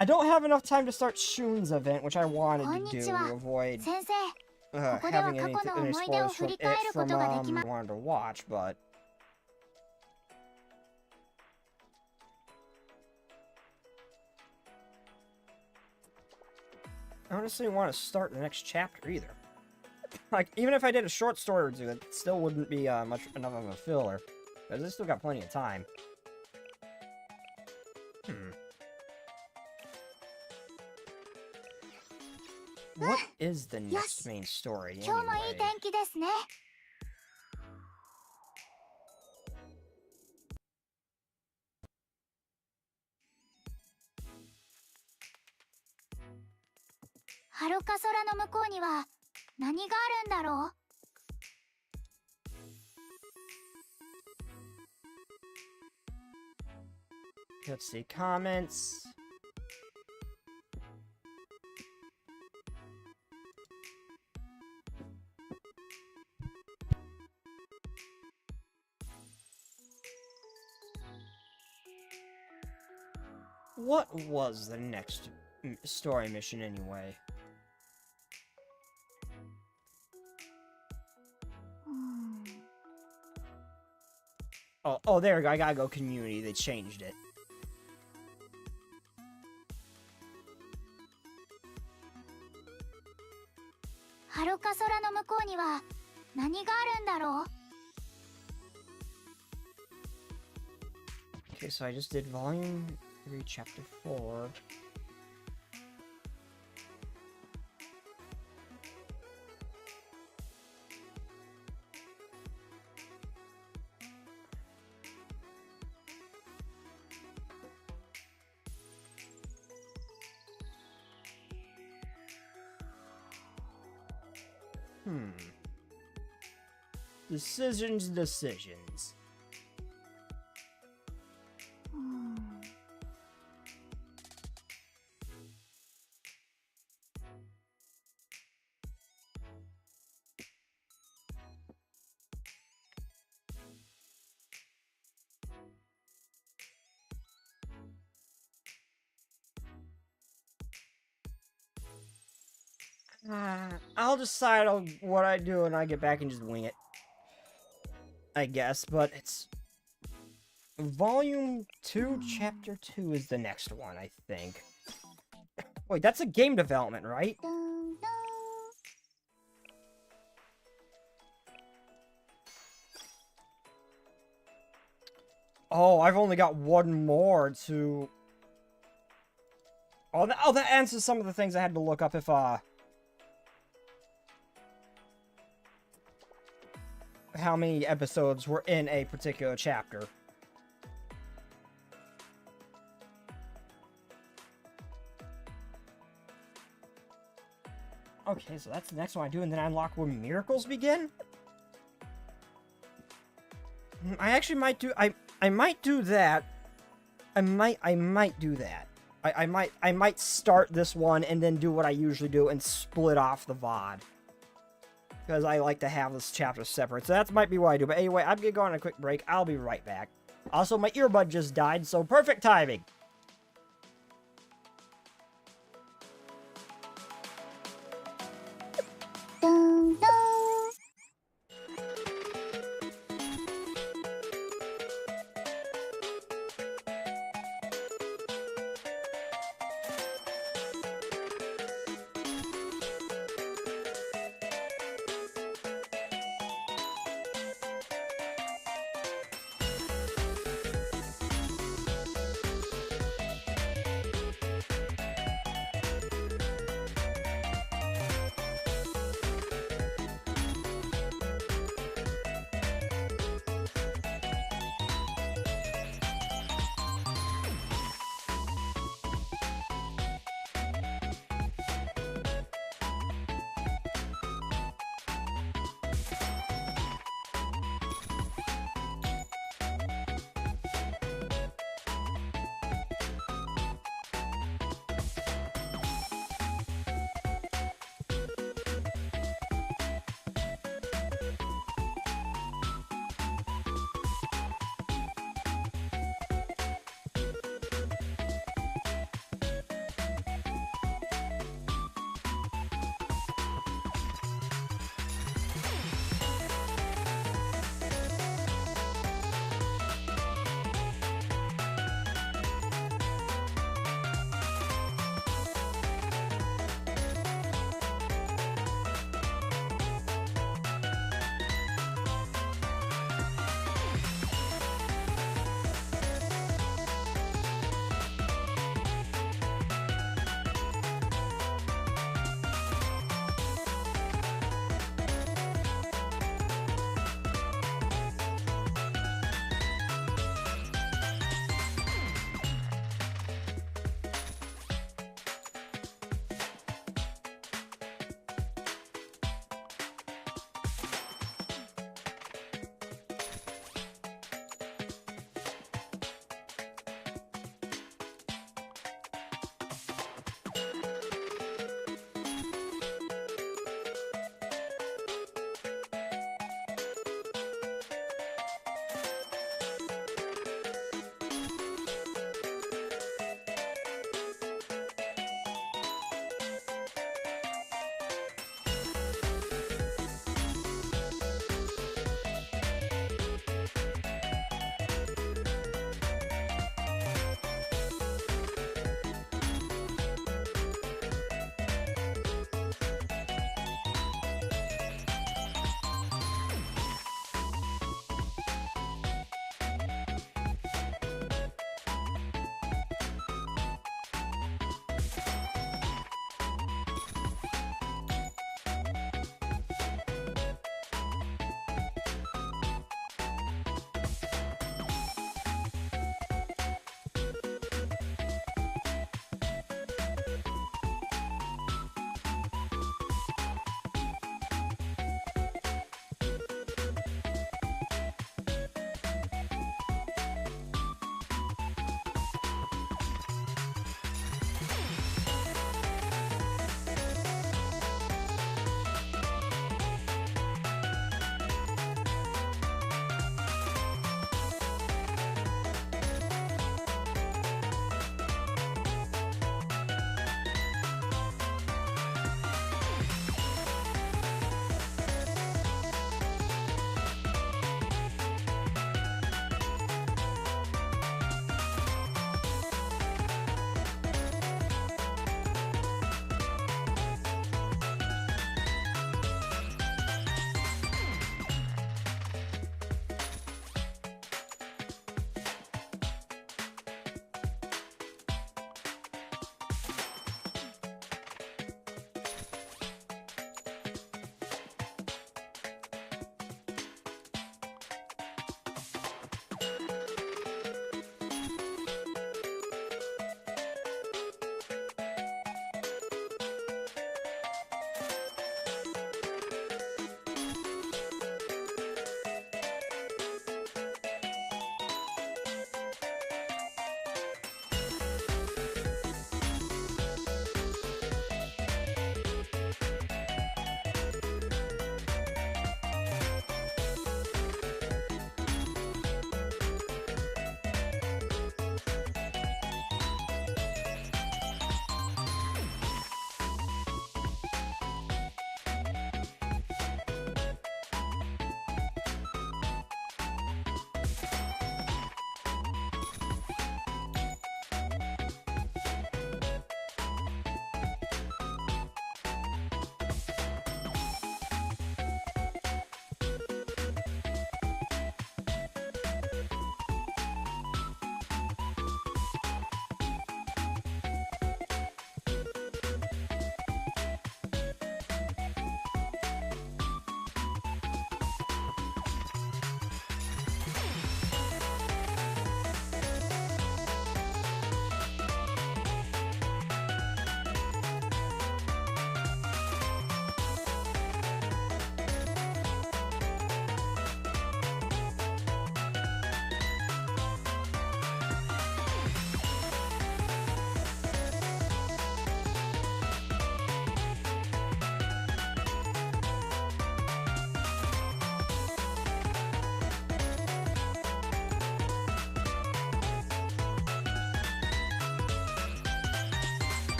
I don't have enough time to start Shun's event, which I wanted to do to avoid having any spoilers from it from I wanted to watch, but... I honestly want to start the next chapter either. Like, even if I did a short story or two, it still wouldn't be much enough of a filler. Because I still got plenty of time. What is the next main story, anyway? Let's see, comments. What was the next story mission anyway? Oh, there we go. I gotta go community. They changed it. Okay, so I just did volume 3, chapter 4. Decisions. I'll decide on what I do when I get back and just wing it. I guess, but it's... Volume 2, Chapter 2 is the next one, I think. Wait, that's a game development, right? Oh, I've only got one more to... Oh, that answers some of the things I had to look up if, how many episodes were in a particular chapter. Okay, so that's the next one I do, and then I unlock where miracles begin? I actually might do... I might do that. I might do that. I might start this one and then do what I usually do and split off the VOD. Because I like to have this chapter separate. So that might be what I do. But anyway, I'm going to go on a quick break. I'll be right back. Also, my earbud just died, so perfect timing. Dun, dun.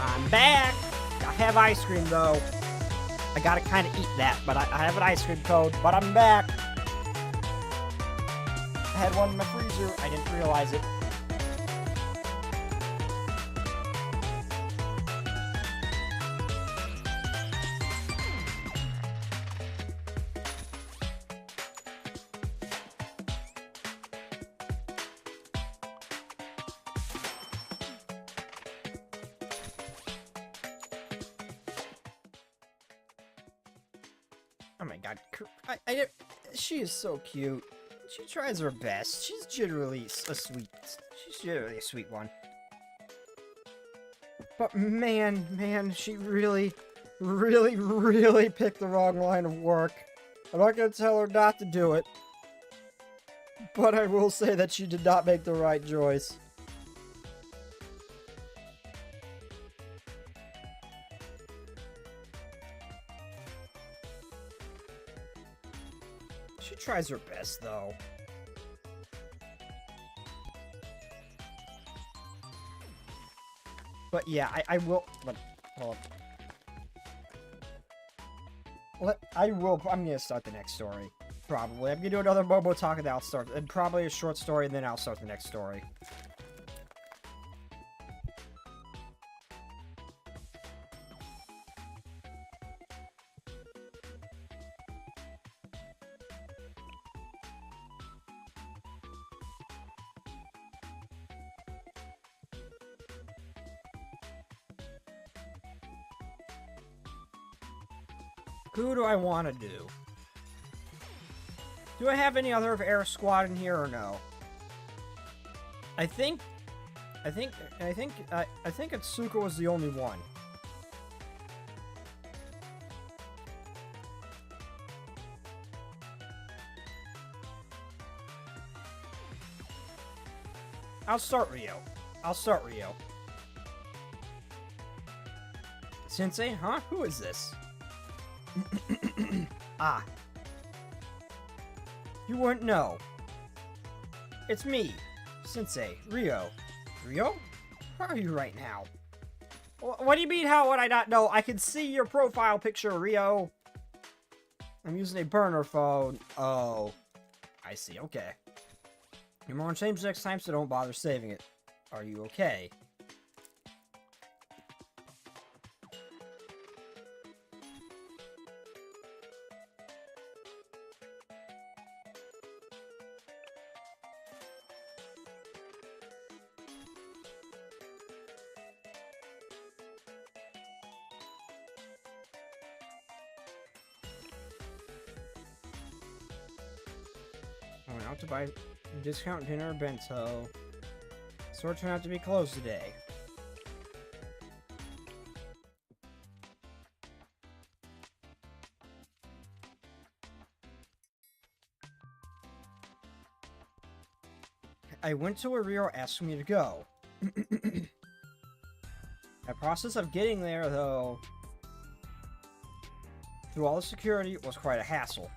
I'm back! I have ice cream, though. I gotta kind of eat that, but I have an ice cream code, but I'm back! I had one in my freezer. I didn't realize it. Oh my god, she is so cute. She tries her best. She's generally she's generally a sweet one. But man, she really picked the wrong line of work. I'm not gonna tell her not to do it. But I will say that she did not make the right choice. She tries her best, though. But yeah, I will. But hold on. I'm gonna start the next story. Probably. I'm gonna do another Momo talk and then I'll start. And probably a short story and then I'll start the next story. Who do I want to do? Do I have any other of Air Squad in here or no? I think Atsuko was the only one. I'll start Rio. Sensei, huh? Who is this? Ah. You wouldn't know. It's me, Sensei, Rio. Rio? Where are you right now? What do you mean, how would I not know? I can see your profile picture, Rio. I'm using a burner phone. Oh. I see, okay. You're more on change next time, so don't bother saving it. Are you okay? I went out to buy discount dinner bento. Store turned out to be closed today. I went to where Rio asked me to go. The process of getting there, though, through all the security, was quite a hassle.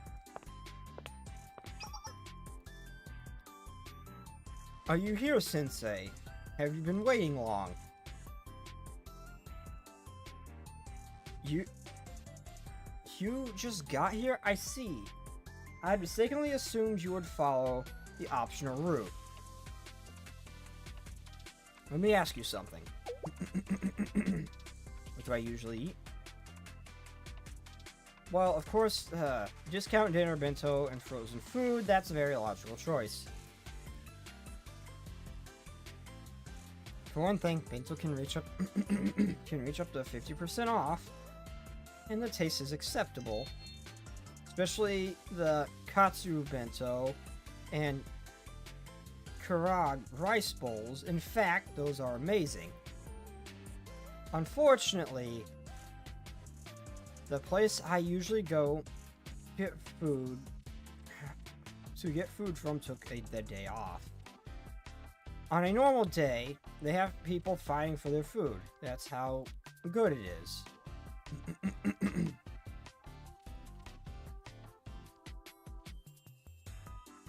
Are you here, Sensei? Have you been waiting long? You just got here? I see. I mistakenly assumed you would follow the optional route. Let me ask you something. What do I usually eat? Well, of course, discount dinner bento and frozen food, that's a very logical choice. For one thing, bento can reach up to 50% off, and the taste is acceptable. Especially the katsu bento and karag rice bowls. In fact, those are amazing. Unfortunately, the place I usually go get food from took the day off. On a normal day, they have people fighting for their food. That's how good it is.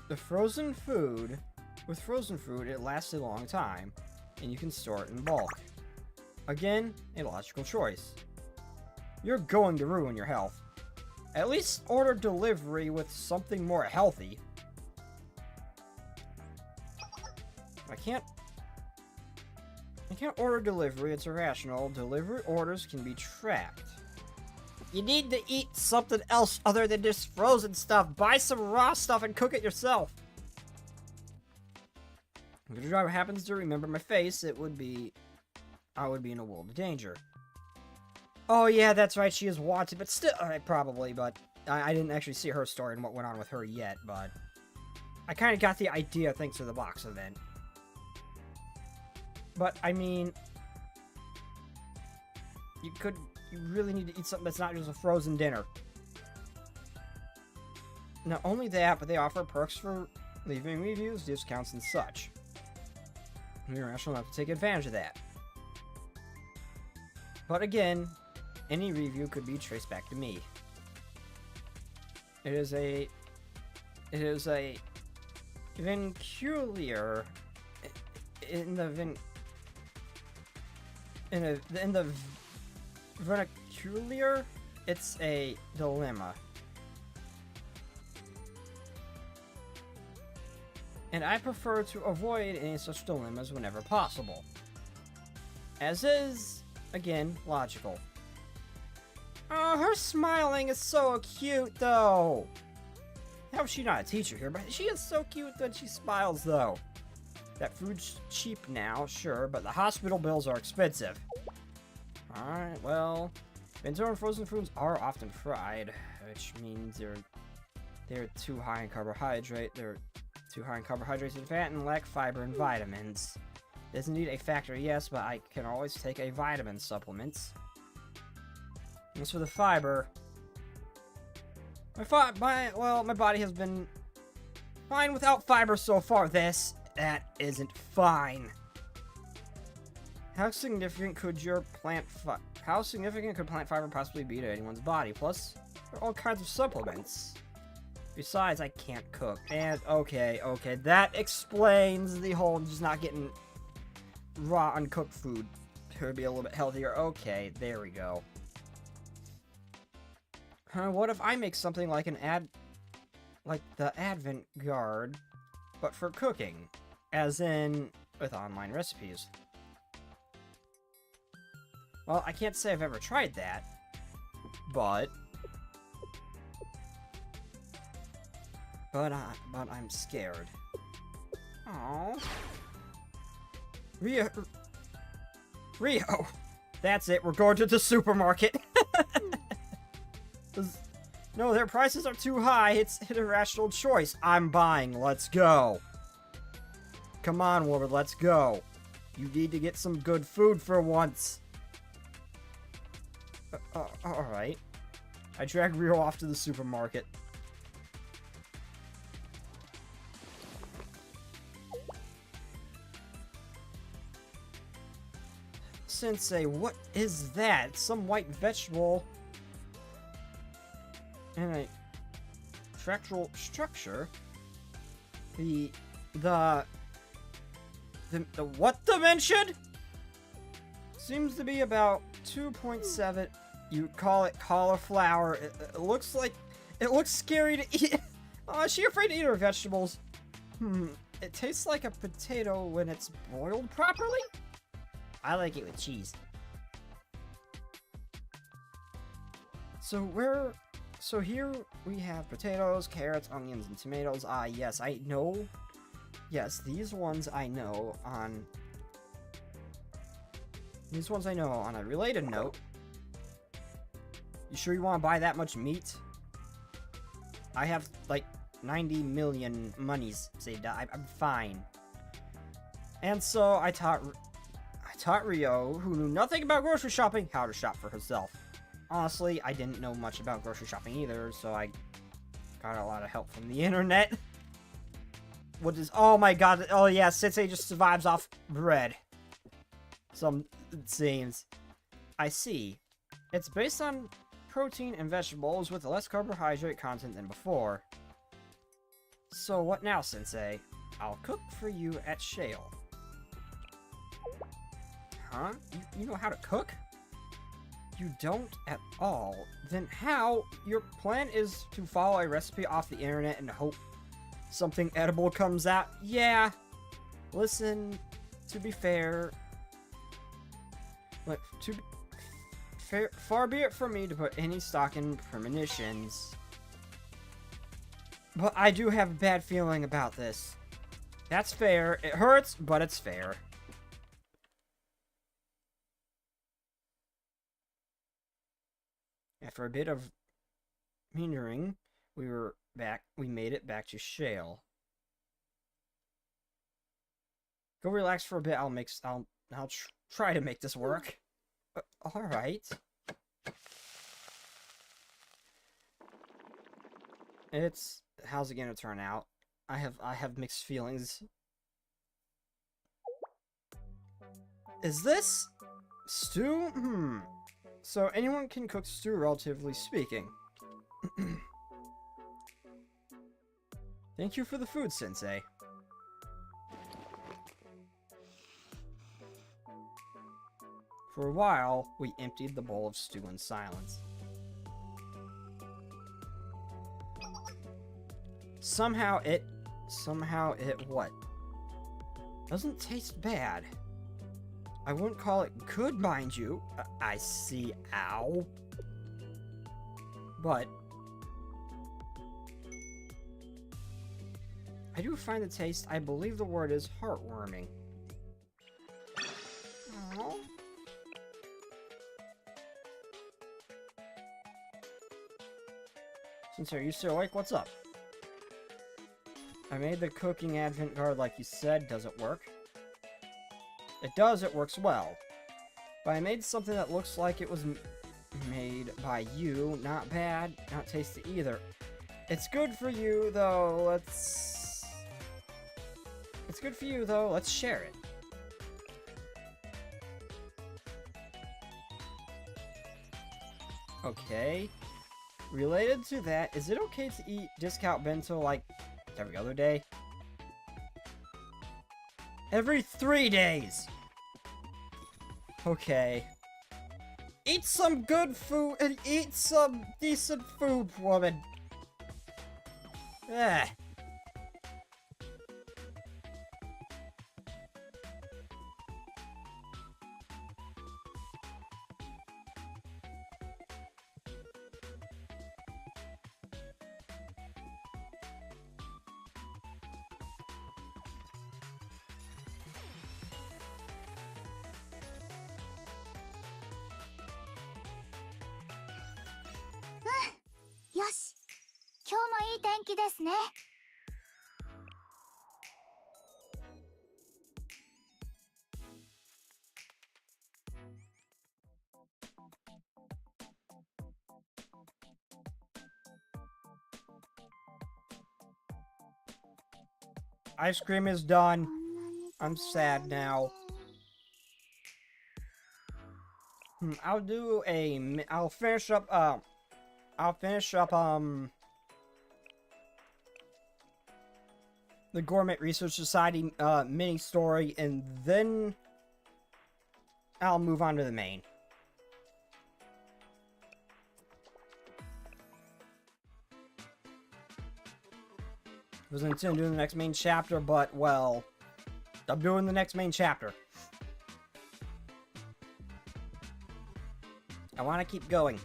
With frozen food, it lasts a long time, and you can store it in bulk. Again, a logical choice. You're going to ruin your health. At least order delivery with something more healthy. I can't order delivery, it's irrational. Delivery orders can be tracked. You need to eat something else other than just frozen stuff. Buy some raw stuff and cook it yourself. If the driver happens to remember my face, I would be in a world of danger. Oh yeah, that's right, she is wanted, but still, probably, but I didn't actually see her story and what went on with her yet, but I kind of got the idea thanks to the box event. But, I mean, you really need to eat something that's not just a frozen dinner. Not only that, but they offer perks for leaving reviews, discounts, and such. You're actually have to take advantage of that. But again, any review could be traced back to me. It is a vincular in the vernacular, it's a dilemma. And I prefer to avoid any such dilemmas whenever possible. As is, again, logical. Oh, her smiling is so cute, though. How is she not a teacher here? But she is so cute when she smiles, though. That food's cheap now, sure, but the hospital bills are expensive. Alright, well, bento and frozen foods are often fried, which means they're too high in carbohydrate. They're too high in carbohydrates and fat and lack fiber and vitamins. Is indeed a factor, yes, but I can always take a vitamin supplement. As for the fiber, my body has been fine without fiber so far. That isn't fine. How significant could plant fiber possibly be to anyone's body? Plus, there are all kinds of supplements. Besides, I can't cook. And, okay, that explains the whole just not getting raw, uncooked food to be a little bit healthier. Okay, there we go. What if I make something like the Advent Guard, but for cooking? As in, with online recipes. Well, I can't say I've ever tried that, but I'm scared. Aww. Rio! That's it, we're going to the supermarket! No, their prices are too high, it's an irrational choice. I'm buying, let's go. Come on, woman, let's go. You need to get some good food for once. Alright. I drag Rio off to the supermarket. Sensei, what is that? Some white vegetable and a fractal structure. The what dimension? Seems to be about 2.7. You call it cauliflower. It looks scary to eat. Oh, is she afraid to eat her vegetables? It tastes like a potato when it's boiled properly? I like it with cheese. So here we have potatoes, carrots, onions, and tomatoes. Ah, yes, I know. Yes, these ones I know on a related note. You sure you want to buy that much meat? I have, like, 90 million monies saved up. I'm fine. And so I taught Rio, who knew nothing about grocery shopping, how to shop for herself. Honestly, I didn't know much about grocery shopping either, so I got a lot of help from the internet. Oh my god, oh yeah, Sensei just survives off bread. It seems. I see. It's based on protein and vegetables with less carbohydrate content than before. So what now, Sensei? I'll cook for you at Shale. Huh? You know how to cook? You don't at all. Then how? Your plan is to follow a recipe off the internet and hope something edible comes out? Yeah. Listen, to be fair... But to be fair, far be it from me to put any stock in premonitions. But I do have a bad feeling about this. That's fair. It hurts, but it's fair. After a bit of meandering, we made it back to Shale. Go relax for a bit. I'll try to make this work. All right. How's it gonna turn out? I have mixed feelings. Is this stew? So anyone can cook stew, relatively speaking. Thank you for the food, Sensei. For a while, we emptied the bowl of stew in silence. Somehow it what? Doesn't taste bad. I wouldn't call it good, mind you. I see, ow. But I do find the taste, I believe the word is heartwarming. Aww. Since are you still awake? What's up? I made the cooking advent guard like you said. Does it work? It does. It works well. But I made something that looks like it was made by you. Not bad. Not tasty either. It's good for you, though. It's good for you, though. Let's share it. Okay. Related to that, is it okay to eat discount bento like every other day? Every 3 days! Okay. Eat some good food and eat some decent food, woman. Eh. Yoし、今日もいい天気ですね。Ice cream is done. I'm sad now. I'll finish up, the Gourmet Research Society, mini story, and then I'll move on to the main. I was intending to do the next main chapter, but, well, I'm doing the next main chapter. I want to keep going.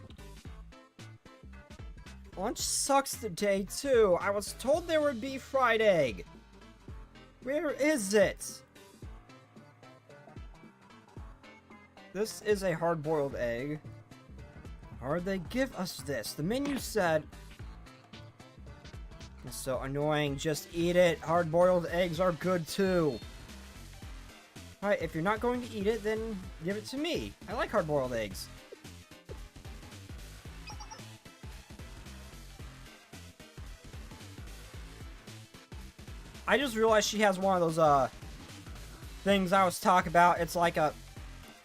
Lunch sucks today, too. I was told there would be fried egg. Where is it? This is a hard-boiled egg. How'd they give us this? The menu said... It's so annoying. Just eat it. Hard-boiled eggs are good, too. Alright, if you're not going to eat it, then give it to me. I like hard-boiled eggs. I just realized she has one of those, things I was talking about. It's like a...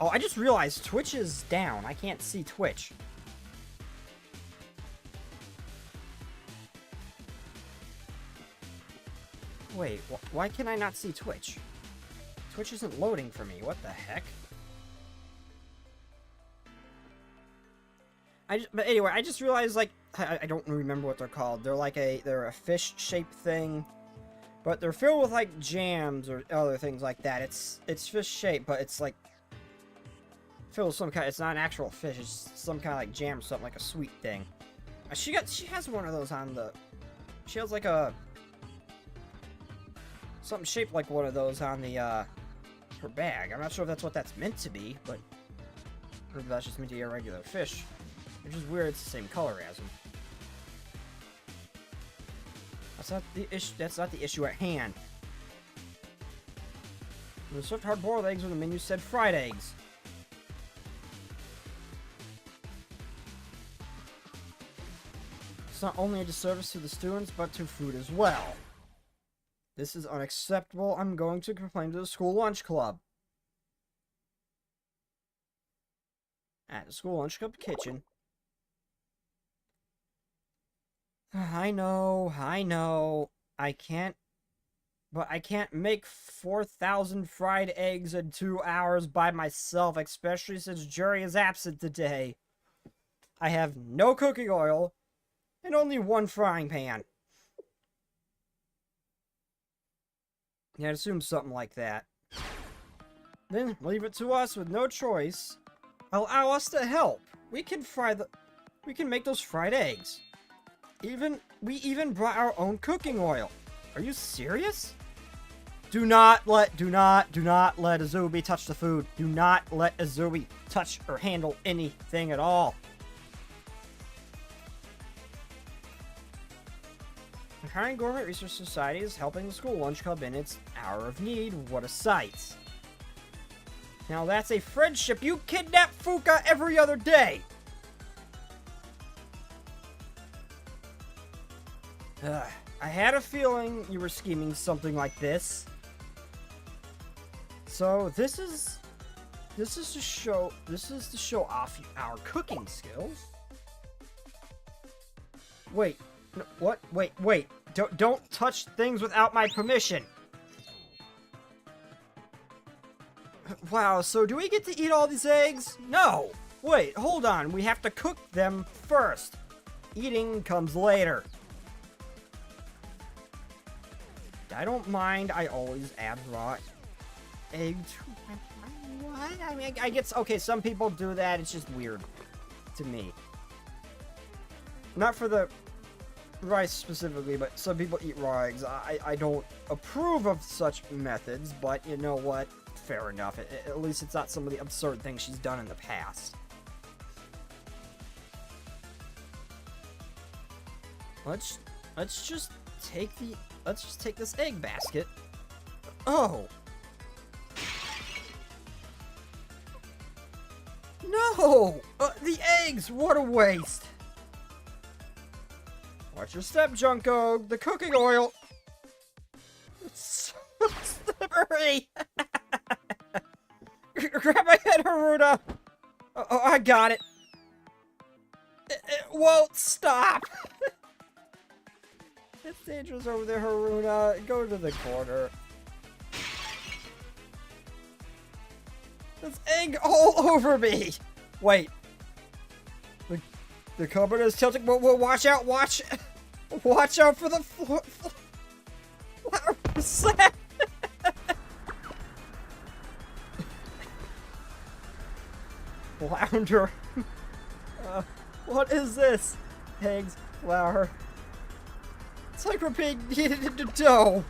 Oh, I just realized Twitch is down. I can't see Twitch. Wait, why can I not see Twitch? Twitch isn't loading for me. What the heck? But anyway, I just realized, like, I don't remember what they're called. They're a fish-shaped thing, but they're filled with, like, jams or other things like that. It's fish-shaped, but it's, like, filled with some kind, it's not an actual fish, it's some kind of, like, jam or something, like a sweet thing. She has one of those on the, she has, like, something shaped like one of those on the, her bag. I'm not sure if that's what that's meant to be, but, or if that's just meant to be a regular fish. Which is weird, it's the same color as them. That's not the issue at hand. The swift hard-boiled eggs on the menu said fried eggs. It's not only a disservice to the students, but to food as well. This is unacceptable. I'm going to complain to the school lunch club. At the school lunch club kitchen. I know, I can't make 4,000 fried eggs in 2 hours by myself, especially since jury is absent today. I have no cooking oil, and only one frying pan. Yeah, I'd assume something like that. Then, leave it to us with no choice. Allow us to help. We can make those fried eggs. We even brought our own cooking oil. Are you serious? Do not let Azubi touch the food. Do not let Azubi touch or handle anything at all. The Korean Gourmet Research Society is helping the school lunch club in its hour of need. What a sight. Now that's a friendship. You kidnap Fuka every other day. I had a feeling you were scheming something like this. So this is to show off our cooking skills. Wait, no, what? Wait! Don't touch things without my permission. Wow, so do we get to eat all these eggs? No! Wait, hold on, we have to cook them first. Eating comes later. I don't mind, I always add raw egg to my... What? I mean, I guess, okay, some people do that, it's just weird to me. Not for the rice specifically, but some people eat raw eggs. I don't approve of such methods, but you know what? Fair enough. At least it's not some of the absurd things she's done in the past. Let's just take this egg basket. Oh. No! The eggs! What a waste! Watch your step, Junko! The cooking oil! It's so slippery! Grab my head, Haruna! Oh, I got it! It won't stop! It's dangerous over there, Haruna. Go to the corner. There's egg all over me! Wait. The cupboard is tilting. Whoa, watch out, watch out for the floor. Slap! Flounder. What is this? Eggs, flour. It's like we're being kneaded into dough.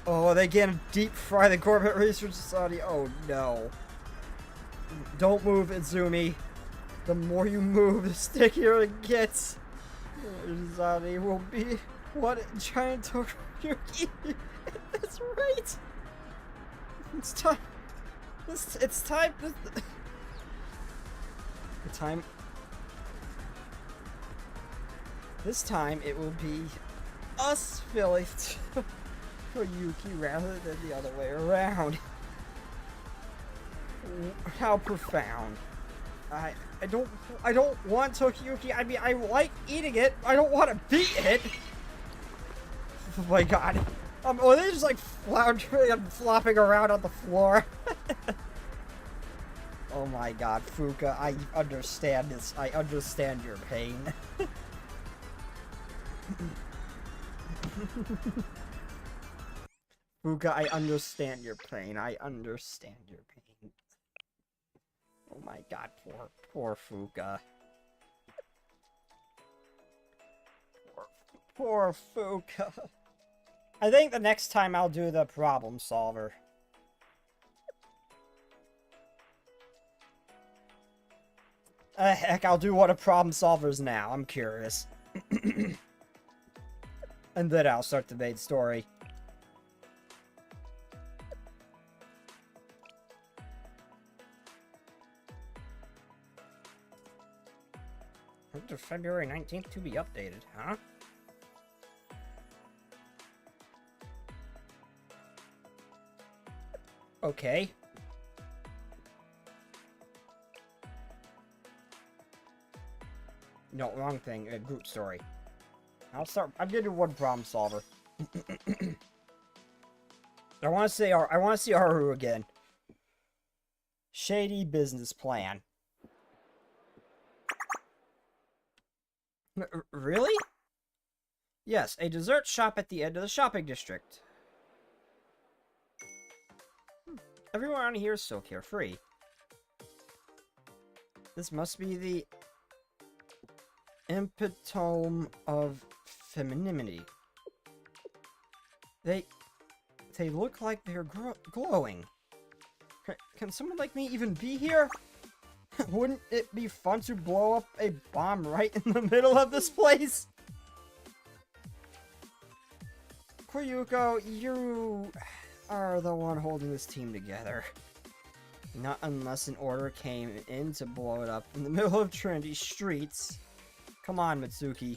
Oh, they again deep fry the Gourmet Research Society. Oh no. Don't move, Izumi. The more you move, the stickier it gets. Izumi will be what giant Tokuyuki. That's right. It's time. It's time. This time it will be us filling Toyuki rather than the other way around. How profound. I don't want Tokiyuki. I mean, I like eating it. I don't want to beat it. Oh my god. Oh, they're just like floundering and flopping around on the floor. Oh my god, Fuka, I understand this. I understand your pain. Fuka, I understand your pain. I understand your pain. Oh my god, poor Fuka. Poor Fuka. I think the next time I'll do the problem solver. Heck, I'll do one of problem solvers now. I'm curious. And then I'll start the main story. To February 19th to be updated, huh? Okay. No, wrong thing. Group story. I'm gonna do one problem solver. I want to see Aru again. Shady business plan. Really? Yes, a dessert shop at the end of the shopping district. Everyone around here is so carefree. This must be the epitome of femininity. They look like they're glowing. Can someone like me even be here? Wouldn't it be fun to blow up a bomb right in the middle of this place? Koyuko, you are the one holding this team together. Not unless an order came in to blow it up in the middle of Trinity streets. Come on, Mitsuki.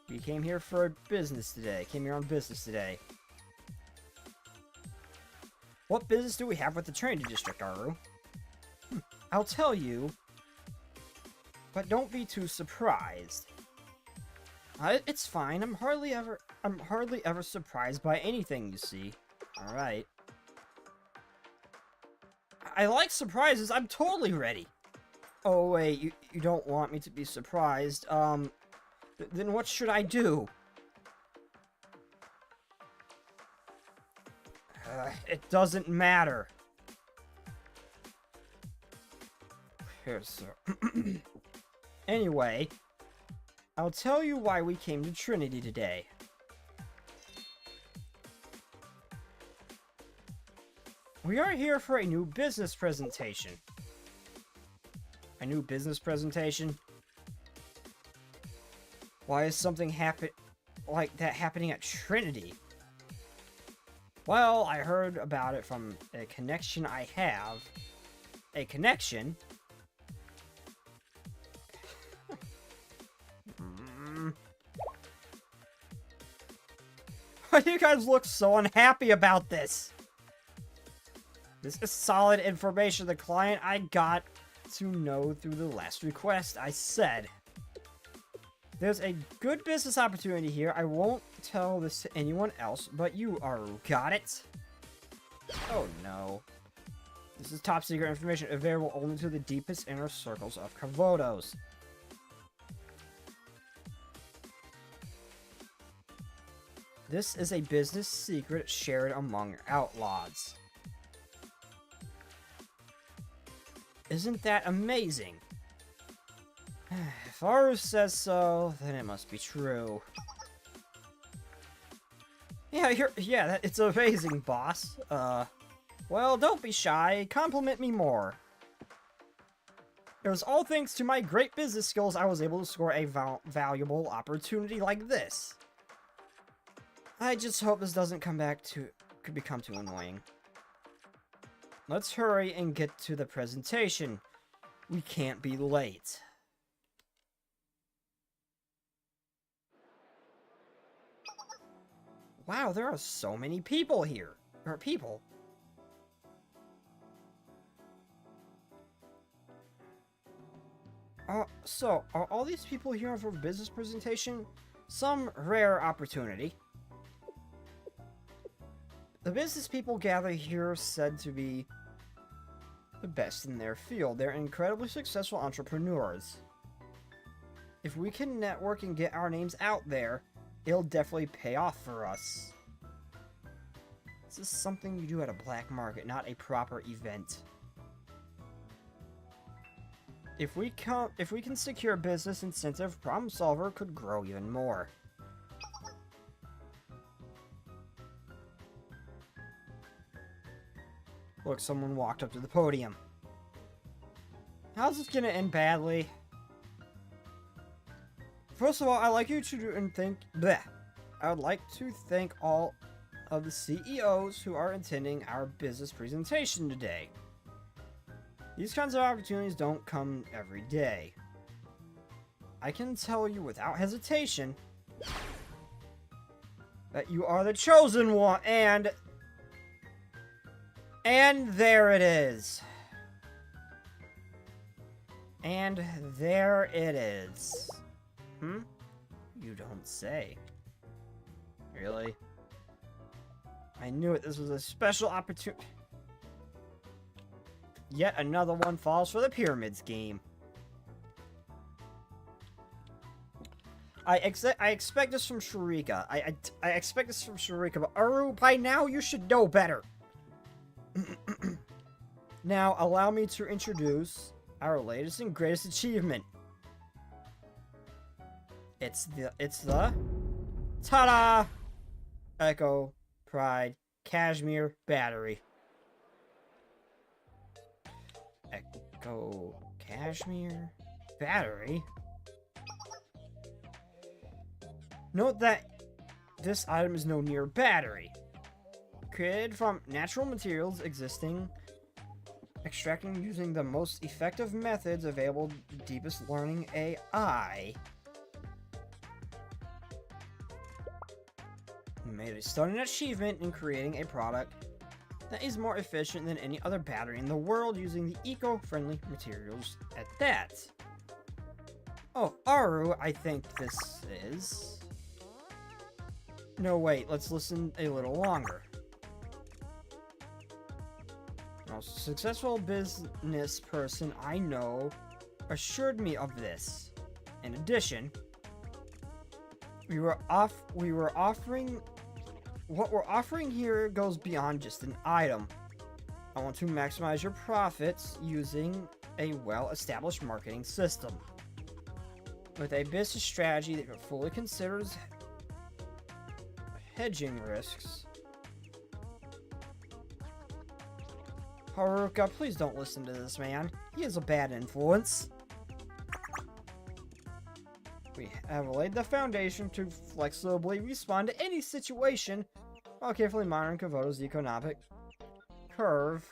We came here for business today. Came here on business today. What business do we have with the Trinity District, Aru? I'll tell you. But don't be too surprised. It's fine. I'm hardly ever surprised by anything you see. All right. I like surprises. I'm totally ready. Oh wait, you don't want me to be surprised. Then what should I do? It doesn't matter. Here's Anyway, I'll tell you why we came to Trinity today. We are here for a new business presentation. A new business presentation? Why is something like that happening at Trinity? Well, I heard about it from a connection I have. A connection? Why do you guys look so unhappy about this? This is solid information the client I got to know through the last request I said. There's a good business opportunity here. I won't tell this to anyone else, but you, Aru, got it? Oh no. This is top secret information available only to the deepest inner circles of Kavodos. This is a business secret shared among outlaws. Isn't that amazing? If Aru says so, then it must be true. Yeah, it's amazing, boss. Well, don't be shy. Compliment me more. It was all thanks to my great business skills I was able to score a valuable opportunity like this. I just hope this doesn't could become too annoying. Let's hurry and get to the presentation. We can't be late. Wow, there are so many people here. So, are all these people here for a business presentation? Some rare opportunity. The business people gather here said to be the best in their field. They're incredibly successful entrepreneurs. If we can network and get our names out there, it'll definitely pay off for us. This is something you do at a black market, not a proper event. If we can secure business incentive, Problem Solver could grow even more. Look, someone walked up to the podium. How's this gonna end badly? First of all, I'd like you to think. Bleh. I would like to thank all of the CEOs who are attending our business presentation today. These kinds of opportunities don't come every day. I can tell you without hesitation that you are the chosen one, and there it is. And there it is. You don't say. Really? I knew it. This was a special opportunity. Yet another one falls for the Pyramids game. I expect this from Sharika. I expect this from Sharika, but Aru, by now you should know better. Now, allow me to introduce our latest and greatest achievement. It's the ta-da! Echo Pride Cashmere Battery. Echo Cashmere Battery? Note that this item is no mere battery. Created from natural materials existing, extracting using the most effective methods available to deepest learning AI. We made a stunning achievement in creating a product that is more efficient than any other battery in the world using the eco-friendly materials at that. Oh, Aru, I think this is... No, wait, let's listen a little longer. The most successful business person I know assured me of this. In addition, what we're offering here goes beyond just an item. I want to maximize your profits using a well-established marketing system. With a business strategy that fully considers hedging risks. Haruka, please don't listen to this man. He is a bad influence. We have laid the foundation to flexibly respond to any situation while carefully monitoring Komodo's economic curve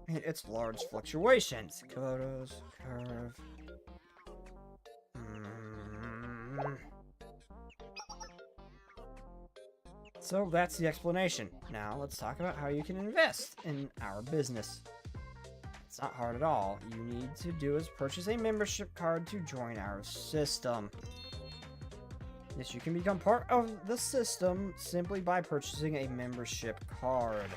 and its large fluctuations. Komodo's curve. So that's the explanation. Now let's talk about how you can invest in our business. It's not hard at all. You need to do is purchase a membership card to join our system. Yes, you can become part of the system simply by purchasing a membership card.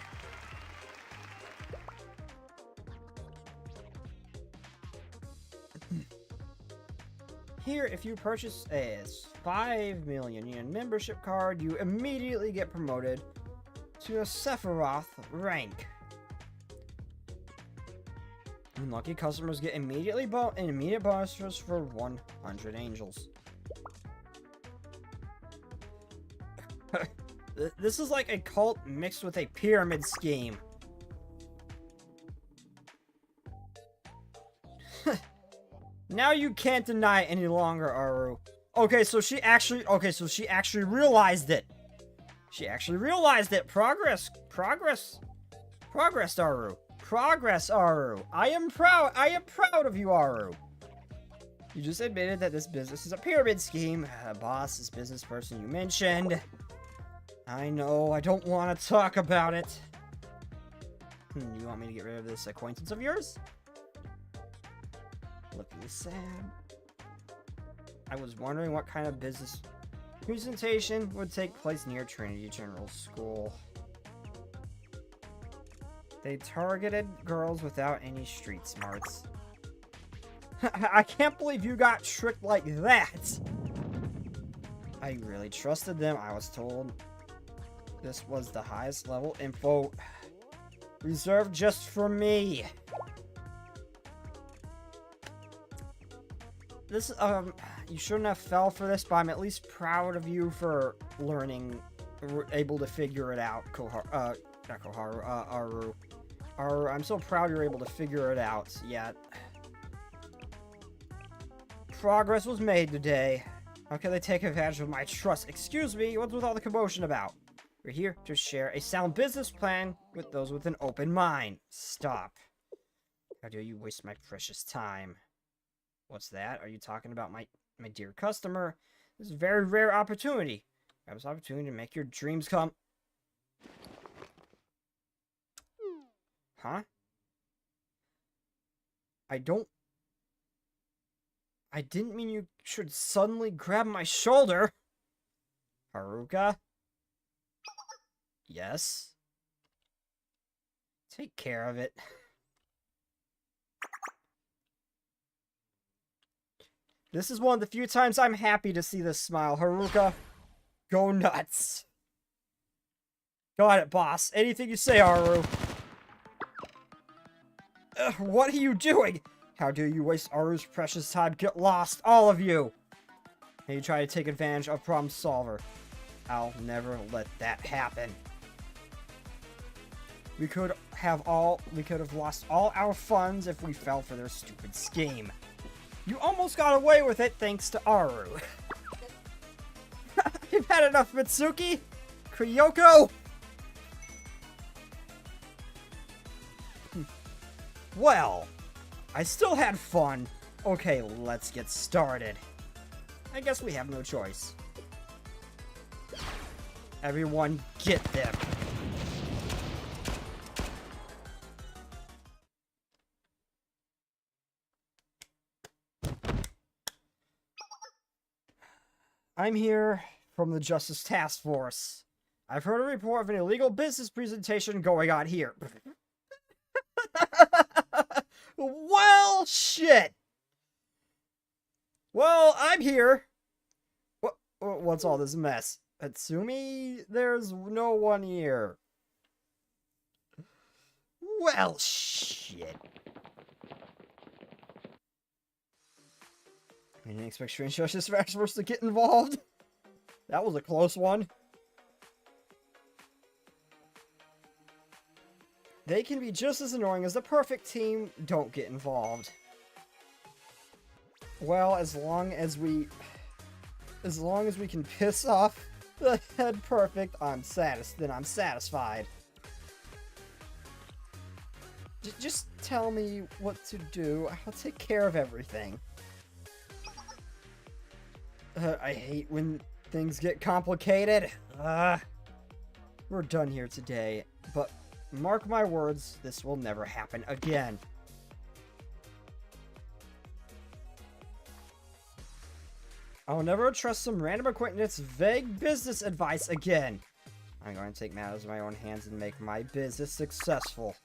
Here, if you purchase a 5 million yen membership card, you immediately get promoted to a Sephiroth rank. And lucky customers get an immediate bonuses for 100 angels. This is like a cult mixed with a pyramid scheme. Now you can't deny it any longer, Aru. Okay, so she actually realized it. She actually realized it. Progress, Aru. Progress, Aru. I am proud of you, Aru. You just admitted that this business is a pyramid scheme. Boss, this business person you mentioned. I know, I don't want to talk about it. You want me to get rid of this acquaintance of yours? Looking sad. I was wondering what kind of business presentation would take place near Trinity General School. They targeted girls without any street smarts. I can't believe you got tricked like that! I really trusted them. I was told this was the highest level info reserved just for me. This, you shouldn't have fell for this, but I'm at least proud of you for learning, able to figure it out, not Koharu, Aru. Aru, I'm so proud you're able to figure it out, yet. Progress was made today. How can they take advantage of my trust? Excuse me, what's with all the commotion about? We're here to share a sound business plan with those with an open mind. Stop. How dare you waste my precious time? What's that? Are you talking about my dear customer? This is a very rare opportunity. Grab this opportunity to make your dreams come. Huh? I didn't mean you should suddenly grab my shoulder. Haruka? Yes? Take care of it. This is one of the few times I'm happy to see this smile. Haruka, go nuts. Got it, boss. Anything you say, Aru. What are you doing? How dare you waste Aru's precious time? Get lost, all of you. And you try to take advantage of Problem Solver. I'll never let that happen. We could have lost all our funds if we fell for their stupid scheme. You almost got away with it thanks to Aru. You've had enough, Mitsuki! Kyoko! Well, I still had fun. Okay, let's get started. I guess we have no choice. Everyone, get them. I'm here from the Justice Task Force. I've heard a report of an illegal business presentation going on here. Well, shit. Well, I'm here. What's all this mess? Atsumi? There's no one here. Well, shit. I didn't expect Strange Justice Force to get involved. That was a close one. They can be just as annoying as the perfect team. Don't get involved. Well, as long as we can piss off the head perfect, then I'm satisfied. Just tell me what to do. I'll take care of everything. I hate when things get complicated. We're done here today, but mark my words, this will never happen again. I'll never trust some random acquaintance's vague business advice again. I'm going to take matters in my own hands and make my business successful.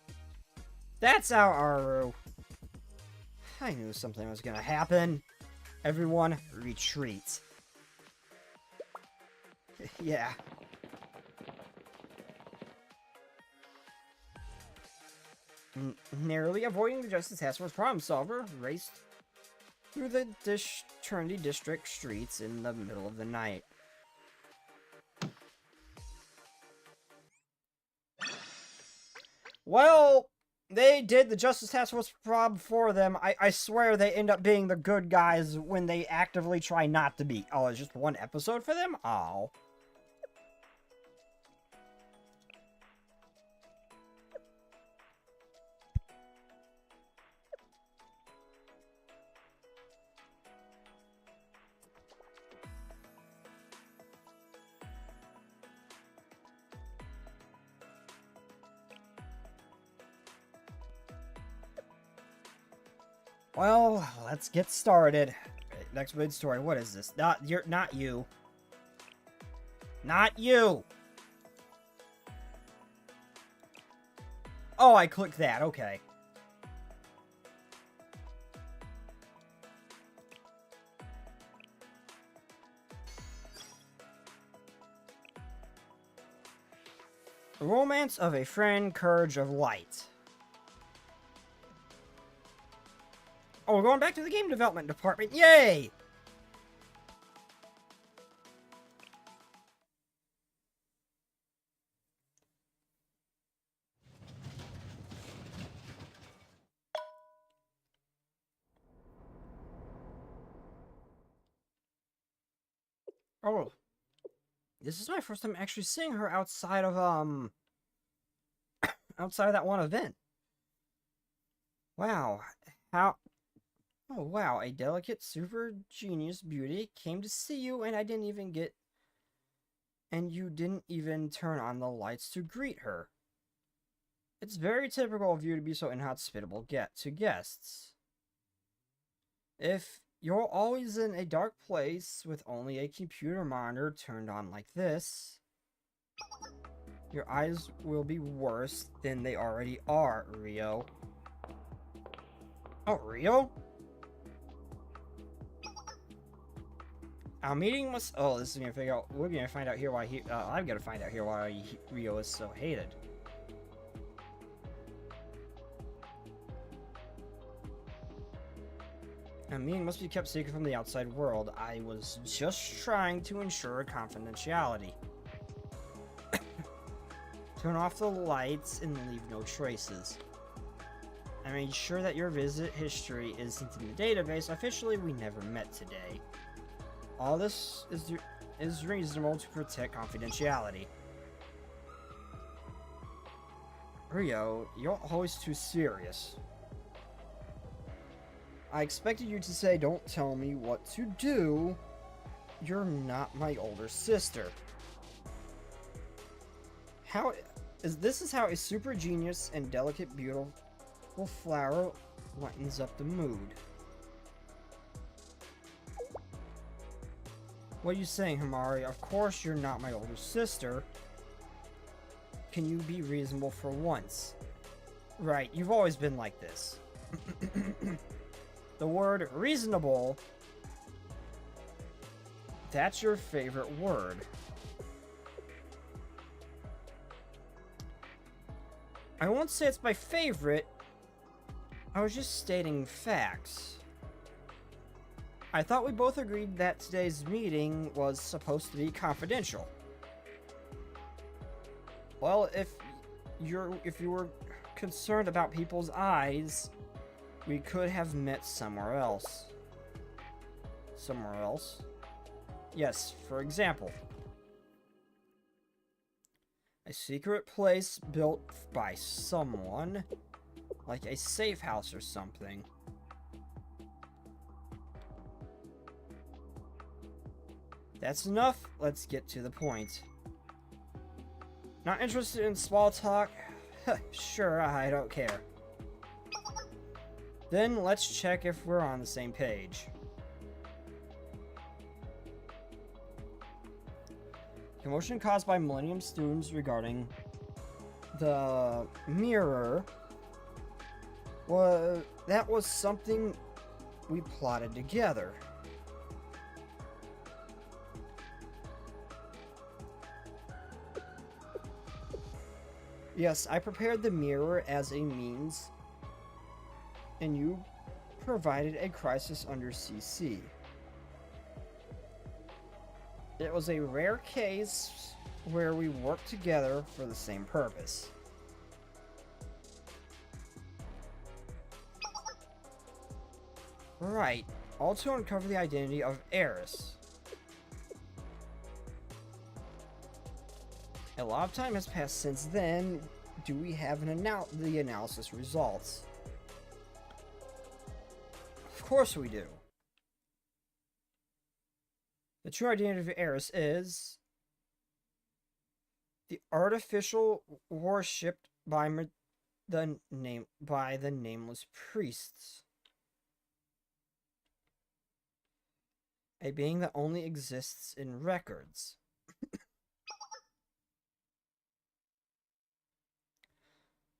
That's our Aru. I knew something was gonna happen. Everyone, retreat. Yeah. Narrowly avoiding the Justice Task Force Problem Solver raced through the Trinity District streets in the middle of the night. Well, they did the Justice Task Force prob for them. I swear they end up being the good guys when they actively try not to be. Oh, it's just one episode for them? Oh. Well, let's get started. Next main story. What is this? Not you. Not you. Oh, I clicked that. Okay. Romance of a Friend, Courage of Light. Oh, we're going back to the game development department. Yay! Oh. This is my first time actually seeing her outside of, outside of that one event. Wow. How... Oh, wow. A delicate, super genius beauty came to see you, and I didn't even get... And you didn't even turn on the lights to greet her. It's very typical of you to be so inhospitable to guests. If you're always in a dark place with only a computer monitor turned on like this, your eyes will be worse than they already are, Rio. Oh, Rio? Our meeting must... Oh, this is gonna figure out... We're gonna find out here why he... I'm gonna find out here why Rio is so hated. A meeting must be kept secret from the outside world. I was just trying to ensure confidentiality. Turn off the lights and leave no traces. I made sure that your visit history isn't in the database. Officially, we never met today. All this is reasonable to protect confidentiality. Rio, you're always too serious. I expected you to say, don't tell me what to do. You're not my older sister. This is how a super genius and delicate, beautiful flower lightens up the mood. What are you saying, Himari? Of course you're not my older sister. Can you be reasonable for once? Right, you've always been like this. The word reasonable, that's your favorite word. I won't say it's my favorite. I was just stating facts. I thought we both agreed that today's meeting was supposed to be confidential. Well, if you were concerned about people's eyes, we could have met somewhere else. Somewhere else? Yes, for example. A secret place built by someone, like a safe house or something. That's enough. Let's get to the point. Not interested in small talk? Sure, I don't care. Then let's check if we're on the same page. Commotion caused by Millennium students regarding the mirror. Well, that was something we plotted together. Yes, I prepared the mirror as a means, and you provided a crisis under CC. It was a rare case where we worked together for the same purpose. Right, all to uncover the identity of Eris. A lot of time has passed since then. Do we have the analysis results? Of course we do. The true identity of Eris is the artificial worshipped by the nameless priests. A being that only exists in records.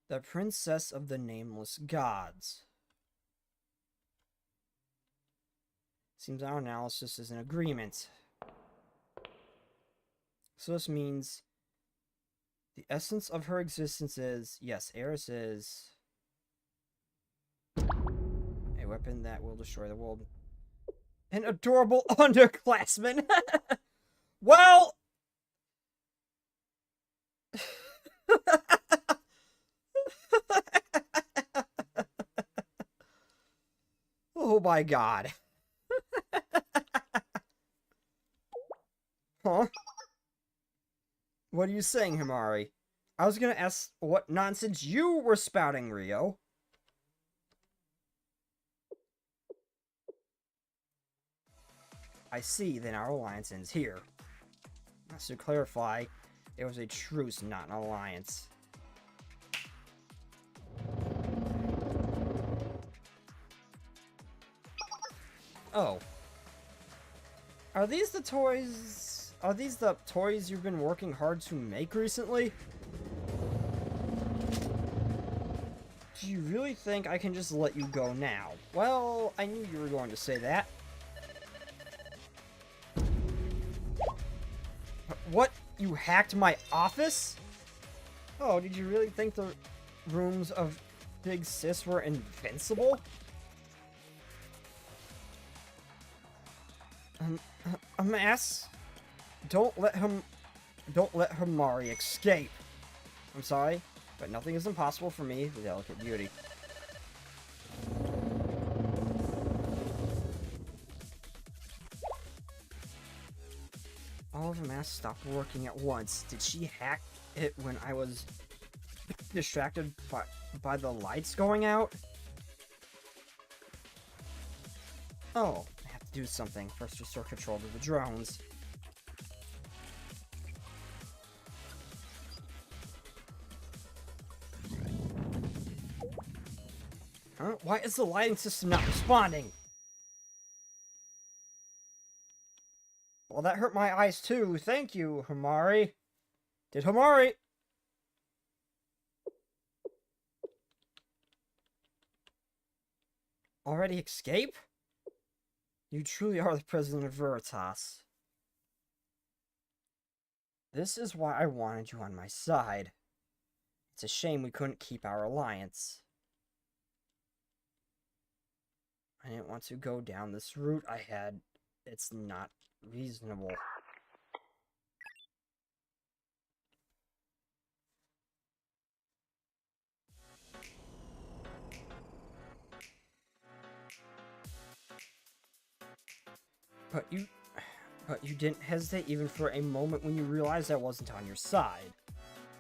The Princess of the Nameless Gods. Seems our analysis is in agreement. So this means the essence of her existence is, yes, Eris is a weapon that will destroy the world. An adorable underclassman. Well, oh my god. Huh? What are you saying, Himari? I was gonna ask what nonsense you were spouting, Rio. I see, then our alliance ends here. To clarify, it was a truce, not an alliance. Oh. Are these the toys... Are these the toys you've been working hard to make recently? Do you really think I can just let you go now? Well, I knew you were going to say that. What? You hacked my office? Oh, did you really think the rooms of Big Sis were invincible? A mess? Don't let Himari escape. I'm sorry, but nothing is impossible for me, the delicate beauty. All of Mass stopped working at once. Did she hack it when I was distracted by the lights going out? Oh, I have to do something. First, restore control of the drones. Huh? Why is the lighting system not responding? Well, that hurt my eyes too. Thank you, Himari. Did Himari... already escape? You truly are the president of Veritas. This is why I wanted you on my side. It's a shame we couldn't keep our alliance. I didn't want to go down this route I had. It's not reasonable. But you didn't hesitate even for a moment when you realized I wasn't on your side.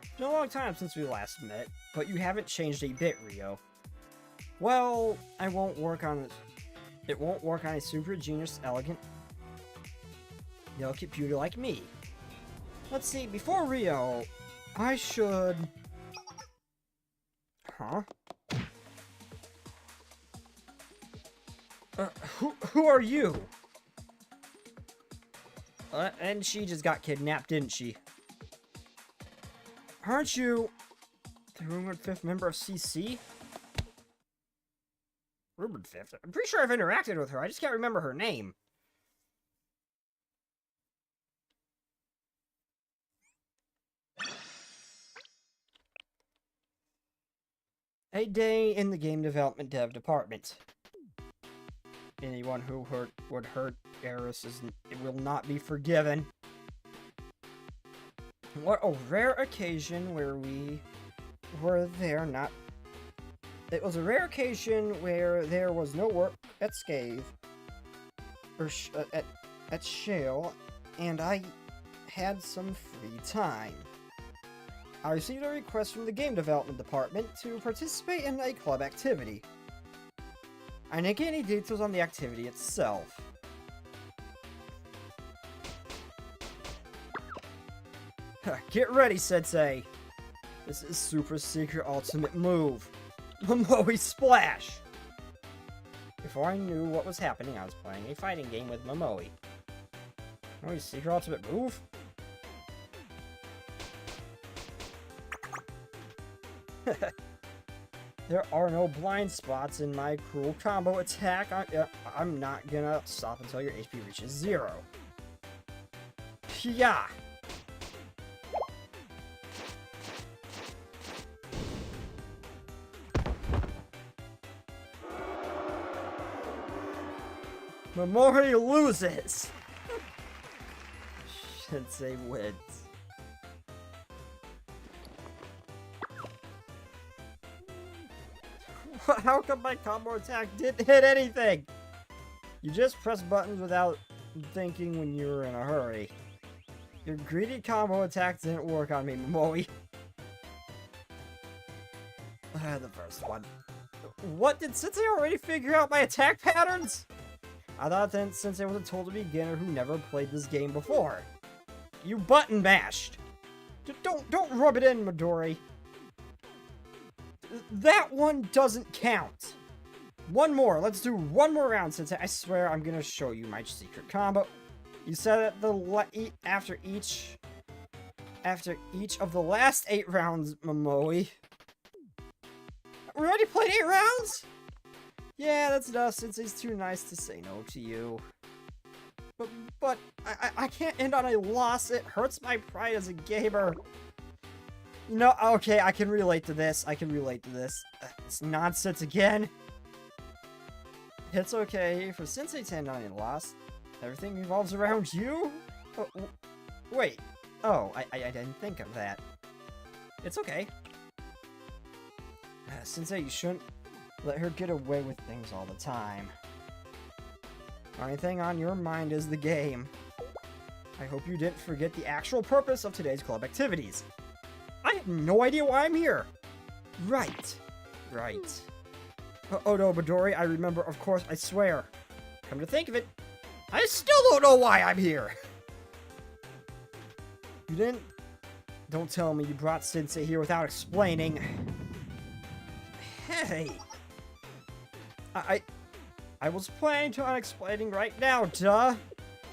It's been a long time since we last met, but you haven't changed a bit, Rio. Well, it won't work on a super genius, elegant, delicate beauty like me. Let's see, before Rio, I should... Huh? Who are you? And she just got kidnapped, didn't she? Aren't you the rumored 5th member of CC? Rumored 5th? I'm pretty sure I've interacted with her, I just can't remember her name. A day in the game development dev department. Anyone who would hurt Eris will not be forgiven. What a rare occasion where we were there not... It was a rare occasion where there was no work at Scathe, or at Shale, and I had some free time. I received a request from the game development department to participate in a club activity. I didn't get any details on the activity itself. Get ready, Sensei! This is super secret ultimate move. Momoe Splash! Before I knew what was happening, I was playing a fighting game with Momoe. Momoe's secret ultimate move? There are no blind spots in my cruel combo attack. I'm not gonna stop until your HP reaches 0. Yeah. Momori loses. Sensei wins. How come my combo attack didn't hit anything? You just press buttons without thinking when you're in a hurry. Your greedy combo attack didn't work on me, Momori. The first one. What, did Sensei already figure out my attack patterns? I thought that Sensei was a total beginner who never played this game before. You button mashed. Don't rub it in, Midori. That one doesn't count. One more. Let's do one more round, Sensei. I swear I'm gonna show you my secret combo. You said that after each of the last 8 rounds, Momoi. We already played 8 rounds? Yeah, that's enough. Sensei's too nice to say no to you. But I can't end on a loss. It hurts my pride as a gamer. No, okay, I can relate to this. It's nonsense again. It's okay for Sensei to end on a loss. Everything revolves around you? Oh, wait. Oh, I didn't think of that. It's okay. Sensei, you shouldn't let her get away with things all the time. The only thing on your mind is the game. I hope you didn't forget the actual purpose of today's club activities. I have no idea why I'm here. Right. Oh no, Midori, I remember, of course, I swear. Come to think of it, I still don't know why I'm here. You didn't? Don't tell me you brought Sensei here without explaining. Hey. I was planning on explaining right now, duh.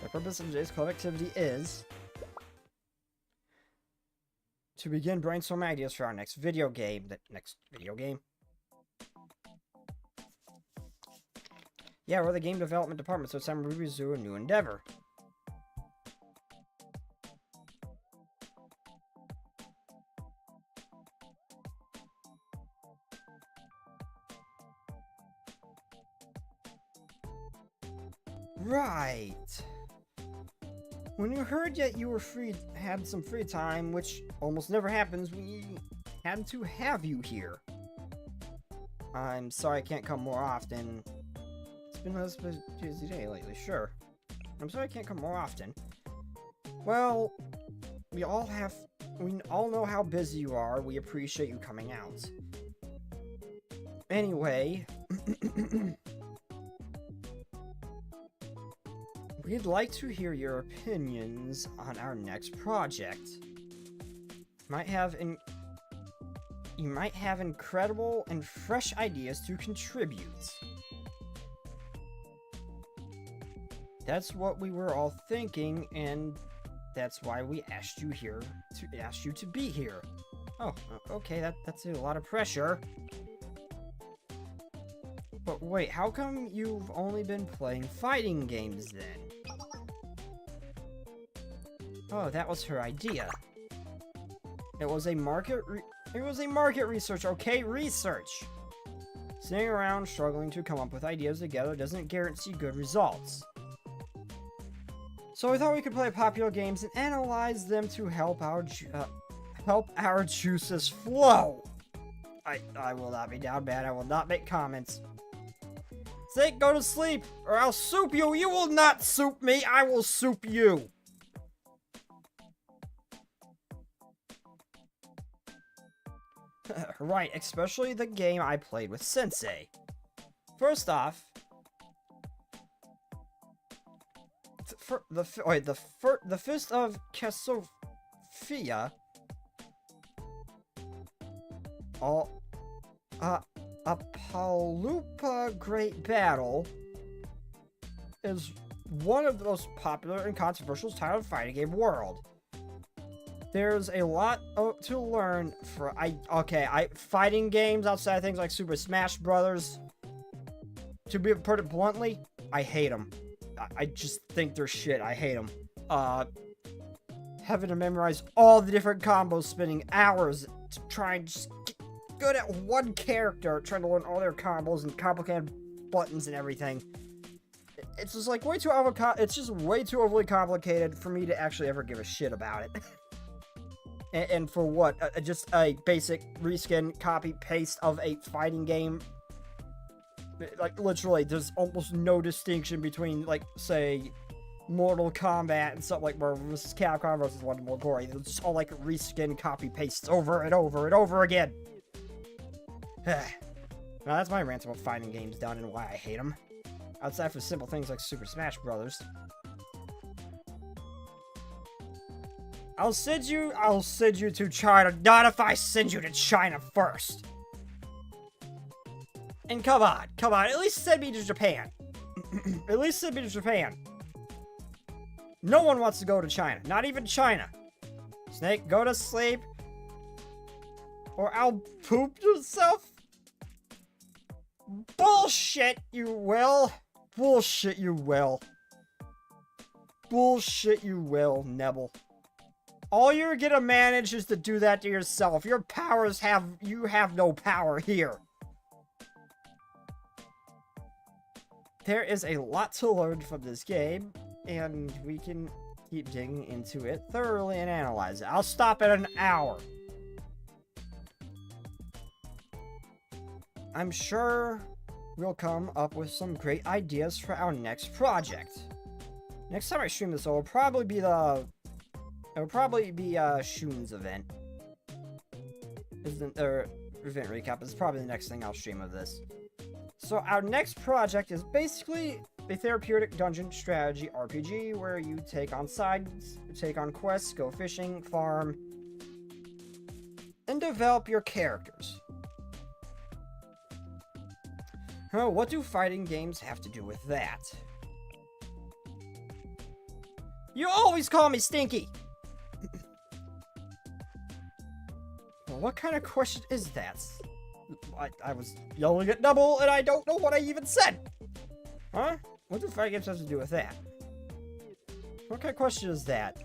The purpose of today's club activity is to begin brainstorming ideas for our next video game. Yeah, we're the game development department, so it's time we pursue a new endeavor. Right. When you heard that you were had some free time, which almost never happens, we had to have you here. I'm sorry I can't come more often. It's been a busy day lately, sure. I'm sorry I can't come more often. Well, we all know how busy you are. We appreciate you coming out. Anyway, we'd like to hear your opinions on our next project. You might have incredible and fresh ideas to contribute. That's what we were all thinking, and that's why we asked you to be here. Oh, okay, that's a lot of pressure. But wait, how come you've only been playing fighting games then? Oh, that was her idea. It was a market research, okay? Research! Sitting around struggling to come up with ideas together doesn't guarantee good results. So we thought we could play popular games and analyze them to help our juices flow. I will not be down bad. I will not make comments. Say, go to sleep, or I'll soup you. You will not soup me. I will soup you. Right, especially the game I played with Sensei. First off, the Fist of Cassiopeia. A Palupa Great Battle is one of the most popular and controversial titles of the fighting game world. there's a lot to learn for fighting games outside of things like Super Smash Brothers. To put it bluntly, I hate them. I just think they're shit. I hate them. Having to memorize all the different combos, spending hours to try and just get good at one character, trying to learn all their combos and complicated buttons and everything. It's just like way too overly complicated for me to actually ever give a shit about it. and for what? Just a basic reskin, copy, paste of a fighting game. Like, literally, there's almost no distinction between, like, say, Mortal Kombat and stuff like Marvel vs. Capcom versus One More Glory. It's just all, like, reskin, copy, pastes over and over and over again. Now, that's my rant about fighting games done and why I hate them. Outside for simple things like Super Smash Brothers. I'll send you to China, not if I send you to China first. And come on, at least send me to Japan. At least send me to Japan. No one wants to go to China, not even China. Snake, go to sleep. Or I'll poop yourself. Bullshit, you will. Bullshit, you will. Bullshit, you will, Nebel. All you're gonna manage is to do that to yourself. You have no power here. There is a lot to learn from this game, and we can keep digging into it thoroughly and analyze it. I'll stop at an hour. I'm sure we'll come up with some great ideas for our next project. Next time I stream this, it'll probably be Shun's event. Event recap is probably the next thing I'll stream of this. So our next project is basically a therapeutic dungeon strategy RPG where you take on sides, take on quests, go fishing, farm, and develop your characters. Oh, what do fighting games have to do with that? You always call me Stinky! Well, what kind of question is that? I was yelling at Double, and I don't know what I even said! Huh? What do fighting games have to do with that? What kind of question is that?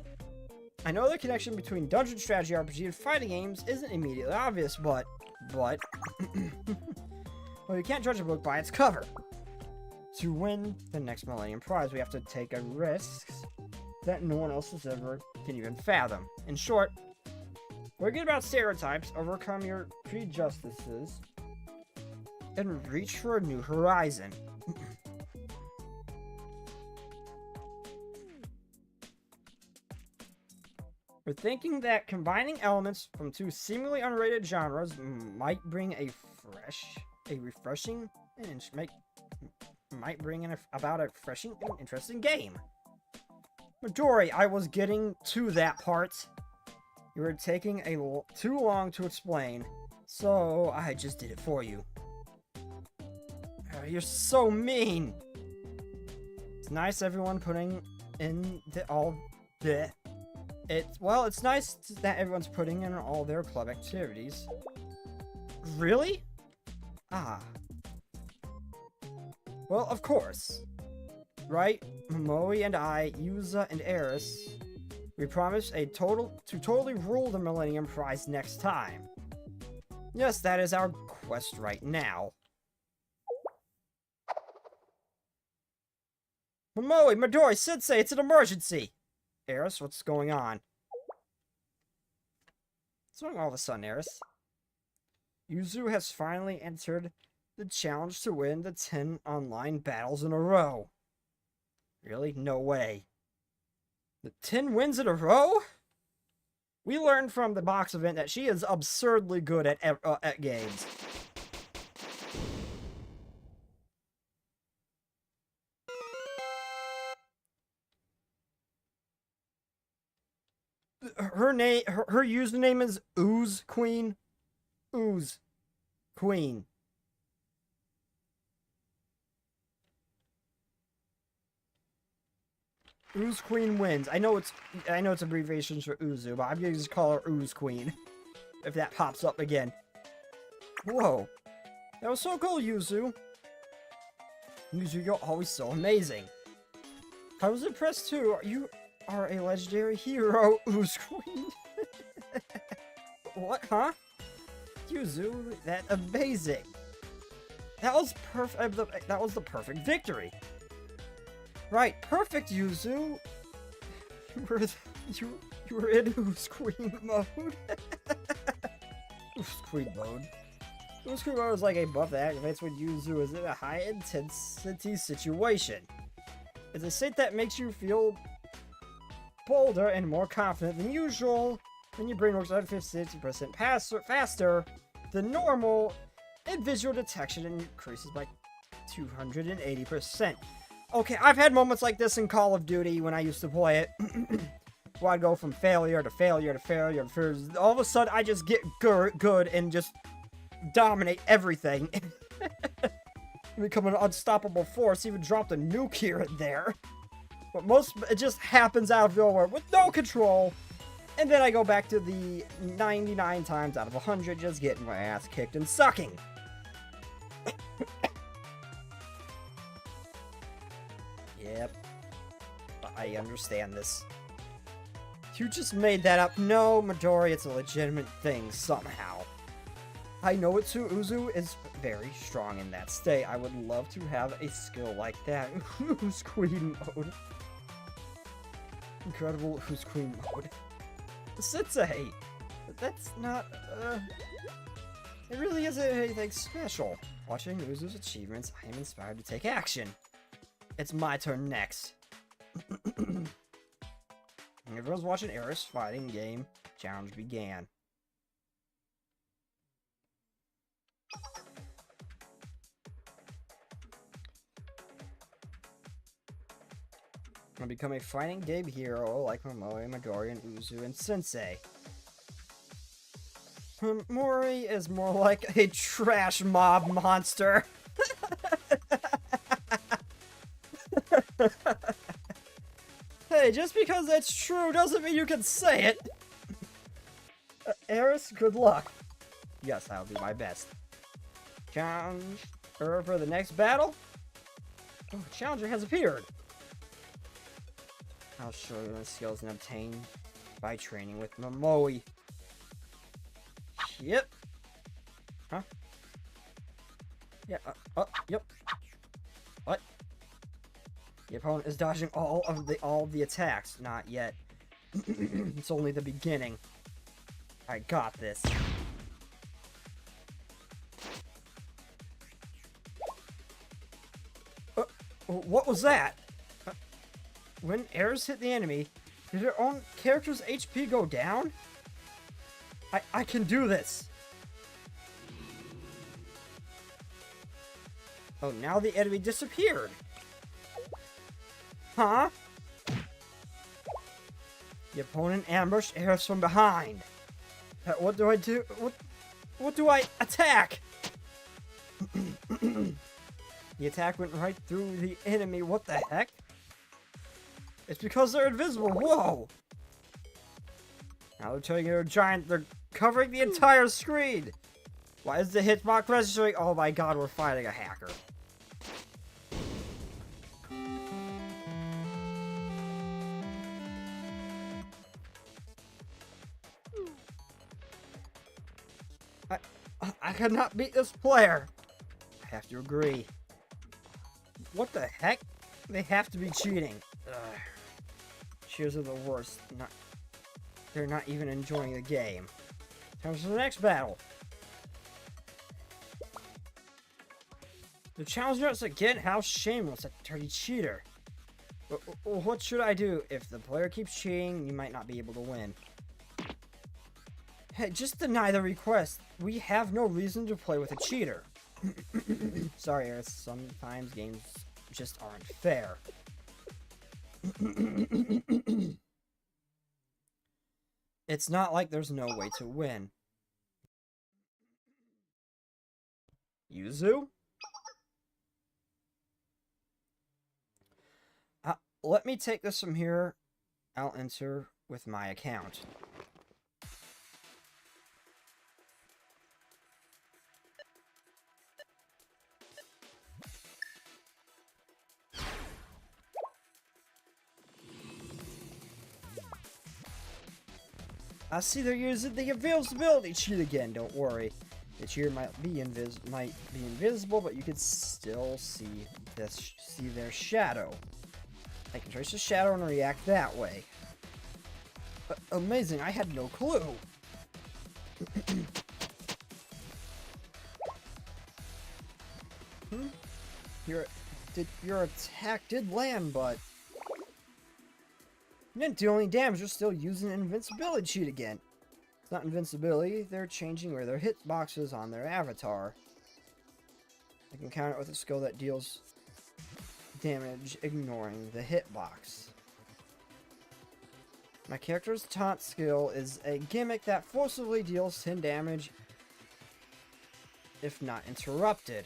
I know the connection between dungeon strategy RPG and fighting games isn't immediately obvious, but... well, you can't judge a book by its cover. To win the next Millennium Prize, we have to take a risk that no one else can even fathom. In short, forget about stereotypes, overcome your prejudices, and reach for a new horizon. We're thinking that combining elements from two seemingly unrelated genres might bring about a refreshing and interesting game. Midori, I was getting to that part. You were taking too long to explain, so I just did it for you. You're so mean. It's nice everyone putting in it's nice that everyone's putting in all their club activities. Really? Ah. Well, of course. Right? Momoe and I, Yuza and Eris, we promise to totally rule the Millennium Prize next time. Yes, that is our quest right now. Momoe, Midori, Sensei, it's an emergency! Eris, what's going on? What's wrong all of a sudden, Eris? Yuzu has finally entered the challenge to win the 10 online battles in a row. Really? No way. The 10 wins in a row? We learned from the box event that she is absurdly good at games. Her username is Ooze Queen. Ooze Queen. Ooze Queen wins. I know it's abbreviations for Uzu, but I'm gonna just call her Ooze Queen. If that pops up again. Whoa. That was so cool, Yuzu. Yuzu, you're always so amazing. I was impressed too. You are a legendary hero, Ooze Queen. What, huh? Yuzu, that's amazing. That was perfect. That was the perfect victory. Right, perfect, Yuzu. You were in Ooze Queen mode. Ooze Queen mode. Ooze Queen mode is like a buff that activates when Yuzu is in a high intensity situation. It's a state that makes you feel bolder and more confident than usual. When your brain works 150% faster than normal, and visual detection increases by 280%. Okay, I've had moments like this in Call of Duty when I used to play it. Where I'd go from failure to failure to failure to failure. All of a sudden, I just get good and just dominate everything. Become an unstoppable force, even drop the nuke here and there. But it just happens out of nowhere with no control. And then I go back to the 99 times out of 100 just getting my ass kicked and sucking. Yep. I understand this. You just made that up. No, Midori, it's a legitimate thing somehow. I know it too. Uzu is very strong in that state. I would love to have a skill like that. Who's Queen mode? Incredible Who's Queen mode. Sensei! That's not, it really isn't anything special. Watching Uzu's achievements, I am inspired to take action. It's my turn next. Everyone's watching Eris fighting game. Challenge began. I'm gonna become a fighting game hero like Momoi, Midori, and Uzu, and Sensei. Mori is more like a trash mob monster. Hey, just because that's true doesn't mean you can say it. Eris, good luck. Yes, I'll do my best. Challenge her for the next battle? Oh, challenger has appeared. I'll show you the skills and obtain by training with Momoi. Yep. Huh? Yeah, yep. What? The opponent is dodging all of the attacks. Not yet. It's only the beginning. I got this. What was that? When arrows hit the enemy, did their own character's HP go down? I can do this. Oh, now the enemy disappeared. Huh? The opponent ambushed Eris from behind. What do I do? What do I attack? The attack went right through the enemy. What the heck? It's because they're invisible. Whoa! Now they're turning into a giant. They're covering the entire screen. Why is the hitbox registering? Oh my god, we're fighting a hacker. I cannot beat this player. I have to agree. What the heck? They have to be cheating. Ugh. Cheers are the worst. They're not even enjoying the game. Time for the next battle. The challenger us again? How shameless, a dirty cheater. What should I do? If the player keeps cheating, you might not be able to win. Hey, just deny the request. We have no reason to play with a cheater. Sorry, Eris. Sometimes games just aren't fair. It's not like there's no way to win. Yuzu? let me take this from here. I'll enter with my account. I see they're using the invisibility cheat again. Don't worry, the cheater might be invisible, but you can still see their shadow. I can trace the shadow and react that way. Amazing! I had no clue. Your attack did land, but you didn't do any damage. You're still using an invincibility cheat again. It's not invincibility. They're changing where their hitboxes on their avatar. I can counter it with a skill that deals damage ignoring the hitbox. My character's taunt skill is a gimmick that forcibly deals 10 damage if not interrupted.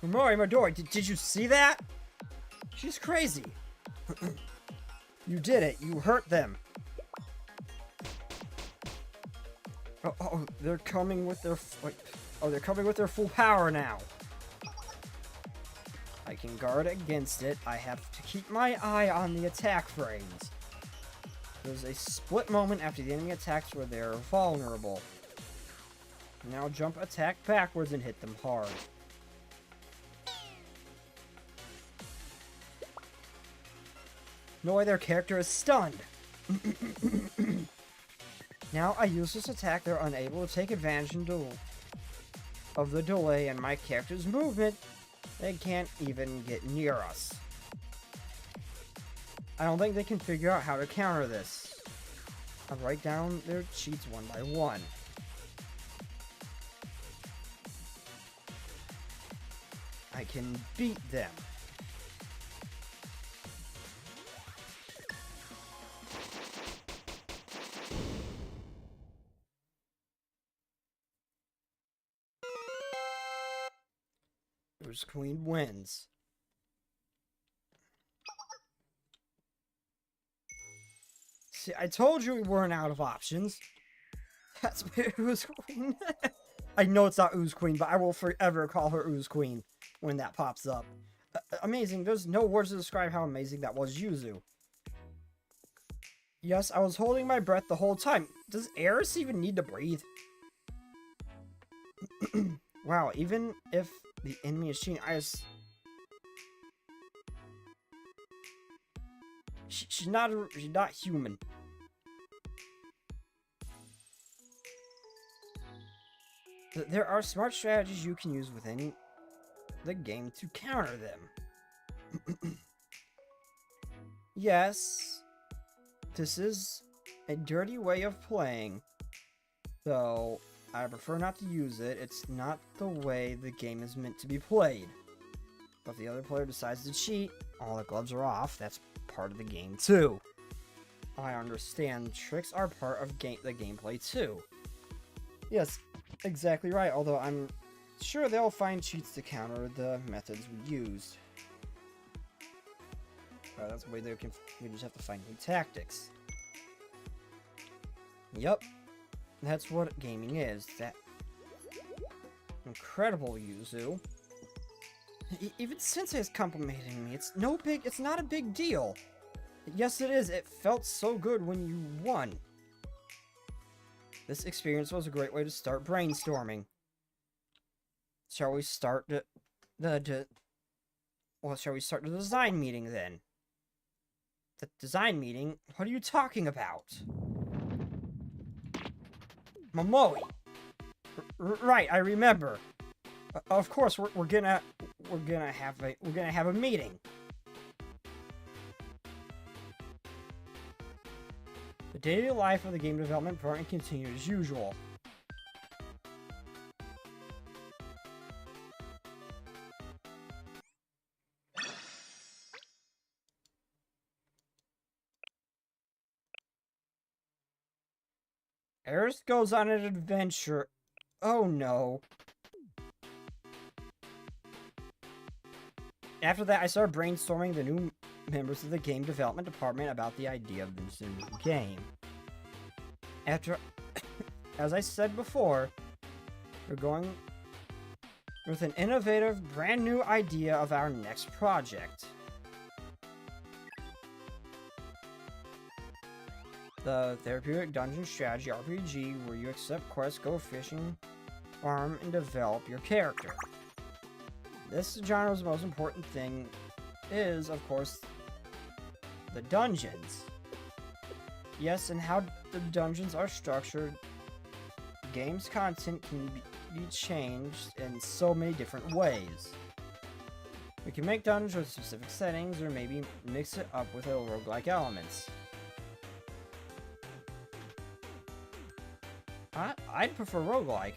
Mori Midori, did you see that? She's crazy. You did it. You hurt them. Oh, they're coming with their they're coming with their full power now. I can guard against it. I have to keep my eye on the attack frames. There's a split moment after the enemy attacks where they're vulnerable. Now jump attack backwards and hit them hard. No way, their character is stunned. Now I use this attack, they're unable to take advantage of the delay in my character's movement. They can't even get near us. I don't think they can figure out how to counter this. I'll write down their cheats one by one. I can beat them. Ooze Queen wins. See, I told you we weren't out of options. That's Ooze Queen. I know it's not Ooze Queen, but I will forever call her Ooze Queen when that pops up. Amazing. There's no words to describe how amazing that was, Yuzu. Yes, I was holding my breath the whole time. Does Eris even need to breathe? Wow, even if the enemy is cheating, she's not human. There are smart strategies you can use within the game to counter them. Yes, this is a dirty way of playing, though I prefer not to use it. It's not the way the game is meant to be played. But if the other player decides to cheat, all the gloves are off. That's part of the game too. I understand tricks are part of the gameplay too. Yes, exactly right, although I'm sure they'll find cheats to counter the methods we used. That's the way we just have to find new tactics. Yep. That's what gaming is. That incredible, Yuzu. Even Sensei is complimenting me. It's not a big deal. Yes, it is. It felt so good when you won. This experience was a great way to start brainstorming. Shall we start shall we start the design meeting then? The design meeting? What are you talking about? Momoe. Right, I remember. Of course, we're gonna have a meeting. The daily life of the game development department continued as usual. Eris goes on an adventure Oh no. After that, I started brainstorming the new members of the game development department about the idea of this new game. After, as I said before, we're going with an innovative, brand new idea of our next project. The therapeutic dungeon strategy RPG where you accept quests, go fishing, farm, and develop your character. This genre's most important thing is, of course, the dungeons. Yes, and how the dungeons are structured, game's content can be changed in so many different ways. We can make dungeons with specific settings, or maybe mix it up with roguelike elements. I'd prefer roguelike.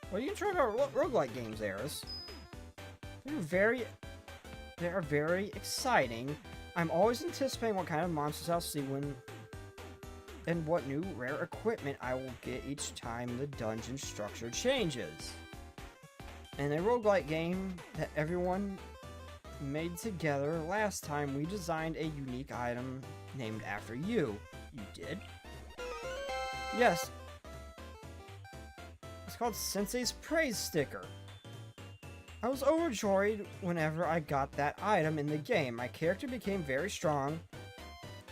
What are you trying about roguelike games, Eris? They are very exciting. I'm always anticipating what kind of monsters I'll see and what new rare equipment I will get each time the dungeon structure changes. In a roguelike game that everyone made together last time, we designed a unique item named after you. You did? Yes. It's called Sensei's Praise Sticker. I was overjoyed whenever I got that item in the game. My character became very strong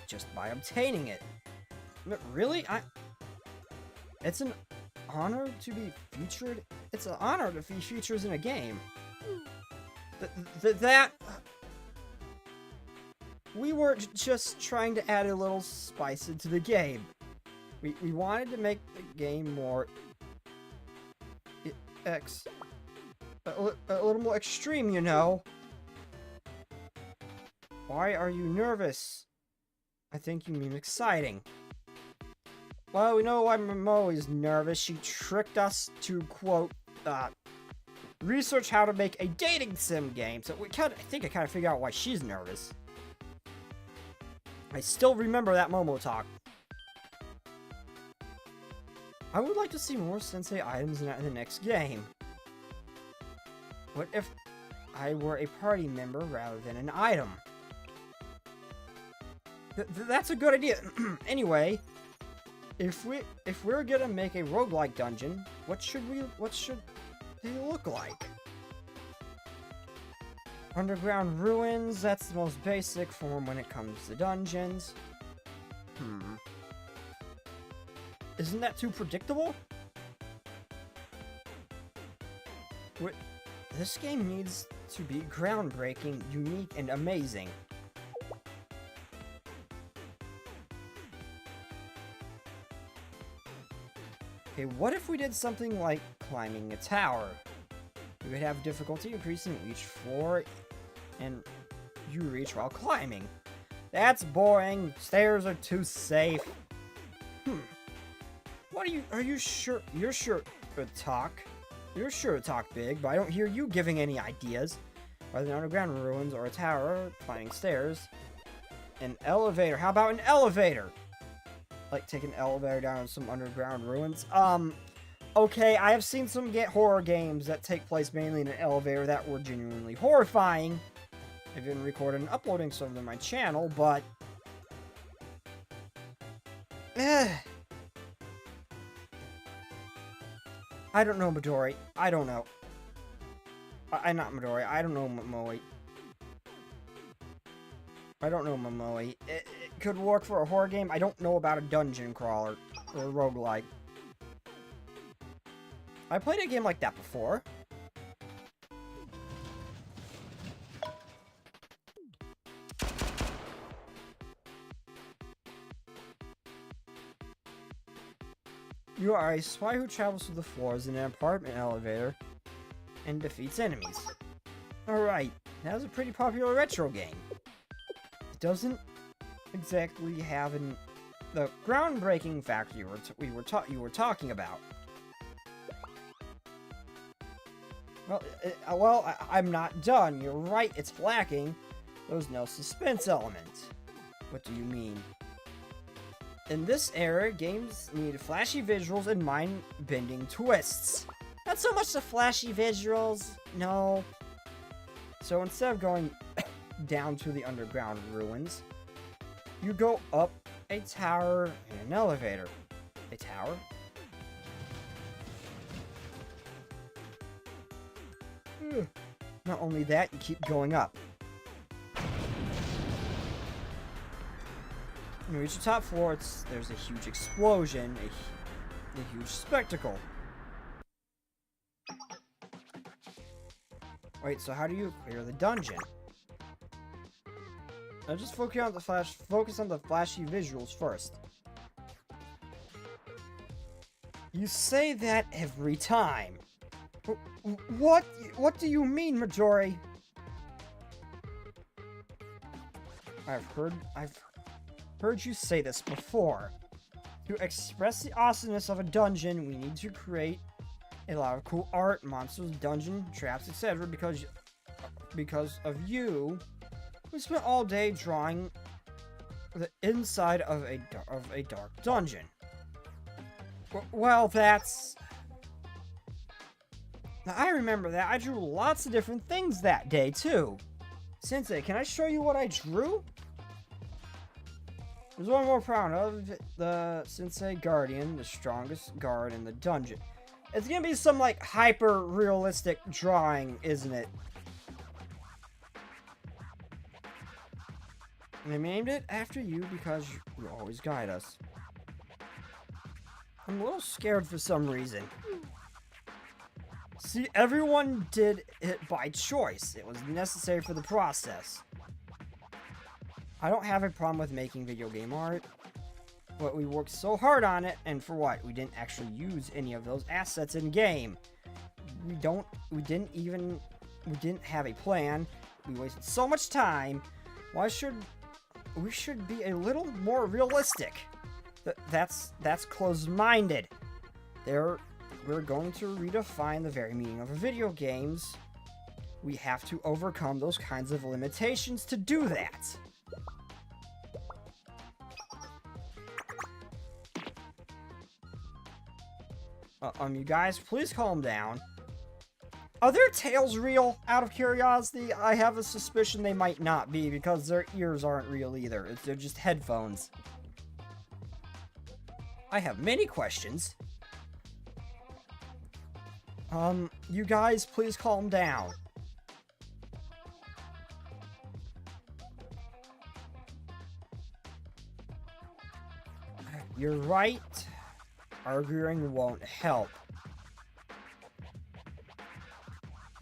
just by obtaining it. But really? It's an honor to be featured. It's an honor to be featured in a game. We were just trying to add a little spice into the game. We wanted to make the game more a little more extreme, you know. Why are you nervous? I think you mean exciting. Well, we know why Momo is nervous. She tricked us to, quote, research how to make a dating sim game. So I think I kind of figured out why she's nervous. I still remember that Momo talk. I would like to see more Sensei items in the next game. What if I were a party member rather than an item? That's a good idea. Anyway, if we're gonna make a roguelike dungeon, what should they look like? Underground ruins, that's the most basic form when it comes to dungeons. Isn't that too predictable? This game needs to be groundbreaking, unique, and amazing. Okay, what if we did something like climbing a tower? We would have difficulty increasing each floor and you reach while climbing. That's boring. Stairs are too safe. Are you sure? You're sure to talk. You're sure to talk big, but I don't hear you giving any ideas. Whether underground ruins or a tower, climbing stairs. An elevator. How about an elevator? Like take an elevator down some underground ruins. Okay, I have seen some horror games that take place mainly in an elevator that were genuinely horrifying. I've even recorded and uploading some of them on my channel, but I don't know, Midori. I don't know. Not Midori. I don't know, Momoe. I don't know, Momoe. It could work for a horror game. I don't know about a dungeon crawler or a roguelike. I played a game like that before. You are a spy who travels through the floors in an apartment elevator and defeats enemies. Alright, that was a pretty popular retro game. It doesn't exactly have the groundbreaking factor you were talking about. Well, I'm not done. You're right, it's lacking. There's no suspense element. What do you mean? In this era, games need flashy visuals and mind-bending twists. Not so much the flashy visuals, no. So instead of going down to the underground ruins, you go up a tower and an elevator. A tower? Not only that, you keep going up. When you reach the top floor, there's a huge explosion, a huge spectacle. Wait, so how do you clear the dungeon? Now just focus on the flashy visuals first. You say that every time. What do you mean, Majori? I've heard you say this before. To express the awesomeness of a dungeon, we need to create a lot of cool art, monsters, dungeon traps, etc. Because of you, we spent all day drawing the inside of a dark dungeon. Well, that's... Now, I remember that. I drew lots of different things that day, too. Sensei, can I show you what I drew? There's one more proud of, the Sensei Guardian, the strongest guard in the dungeon. It's gonna be some, like, hyper-realistic drawing, isn't it? And I named it after you because you always guide us. I'm a little scared for some reason. See, everyone did it by choice. It was necessary for the process. I don't have a problem with making video game art, but we worked so hard on it, and for what? We didn't actually use any of those assets in game. We didn't have a plan. We wasted so much time. We should be a little more realistic. That's closed-minded. We're going to redefine the very meaning of video games. We have to overcome those kinds of limitations to do that. You guys, please calm down. Are their tails real, out of curiosity? I have a suspicion they might not be, because their ears aren't real either. They're just headphones. I have many questions. You guys, please calm down. You're right. Arguing won't help.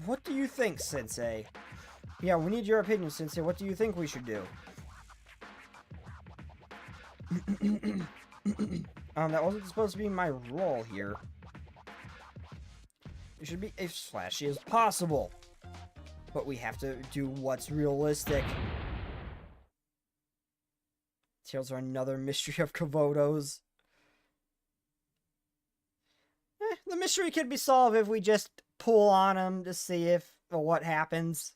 What do you think, Sensei? Yeah, we need your opinion, Sensei. What do you think we should do? That wasn't supposed to be my role here. It should be as flashy as possible. But we have to do what's realistic. Tales are another mystery of Komodo's. The mystery could be solved if we just pull on him to see if what happens.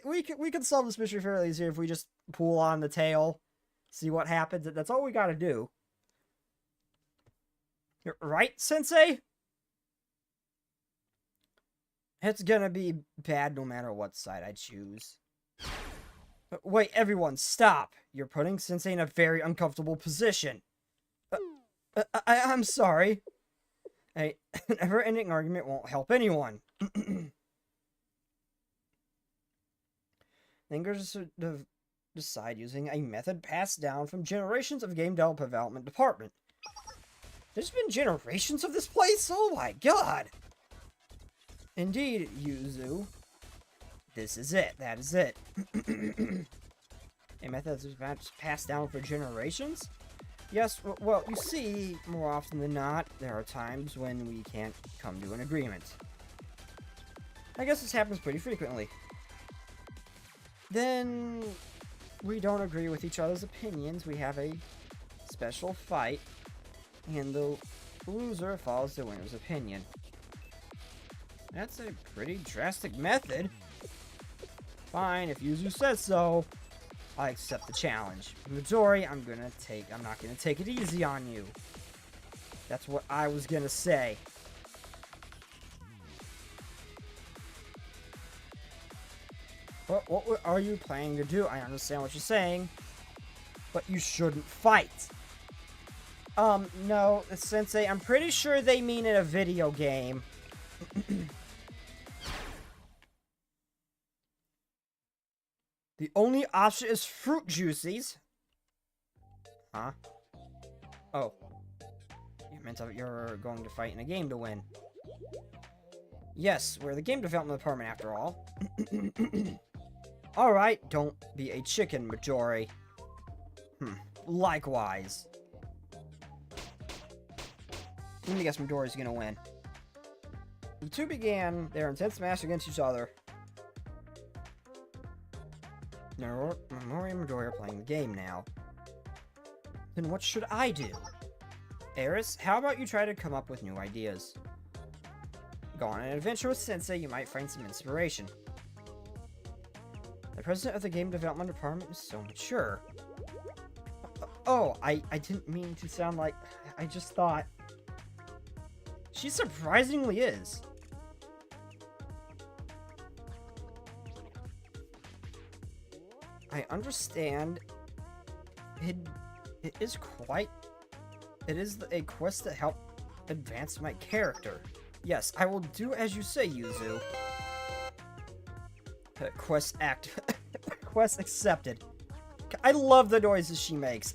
We could solve this mystery fairly easy if we just pull on the tail, see what happens. That's all we gotta do. You're right, Sensei? It's gonna be bad no matter what side I choose. Wait, everyone, stop! You're putting Sensei in a very uncomfortable position. I'm sorry. A never-ending argument won't help anyone. Thinkers should decide using a method passed down from generations of game development department. There's been generations of this place? Oh my god! Indeed, Yuzu. This is it. That is it. A method that's passed down for generations? Yes, well, you see, more often than not, there are times when we can't come to an agreement. I guess this happens pretty frequently. Then, we don't agree with each other's opinions, we have a special fight, and the loser follows the winner's opinion. That's a pretty drastic method. Fine, if Yuzu says so. I accept the challenge. Midori, I'm not gonna take it easy on you. That's what I was gonna say. What are you planning to do? I understand what you're saying, but you shouldn't fight. No, Sensei, I'm pretty sure they mean in a video game. The only option is fruit juices. Huh? Oh. You meant you're going to fight in a game to win. Yes, we're the game development department after all. Alright, don't be a chicken, Midori. Likewise. Let me guess Midori's gonna win. The two began their intense match against each other. Memori and Midori are playing the game now. Then what should I do? Eris, how about you try to come up with new ideas? Go on an adventure with Sensei, you might find some inspiration. The president of the game development department is so mature. Oh, I didn't mean to sound like... I just thought... She surprisingly is. I understand. It is a quest to help advance my character. Yes, I will do as you say, Yuzu. Quest quest accepted. I love the noises she makes.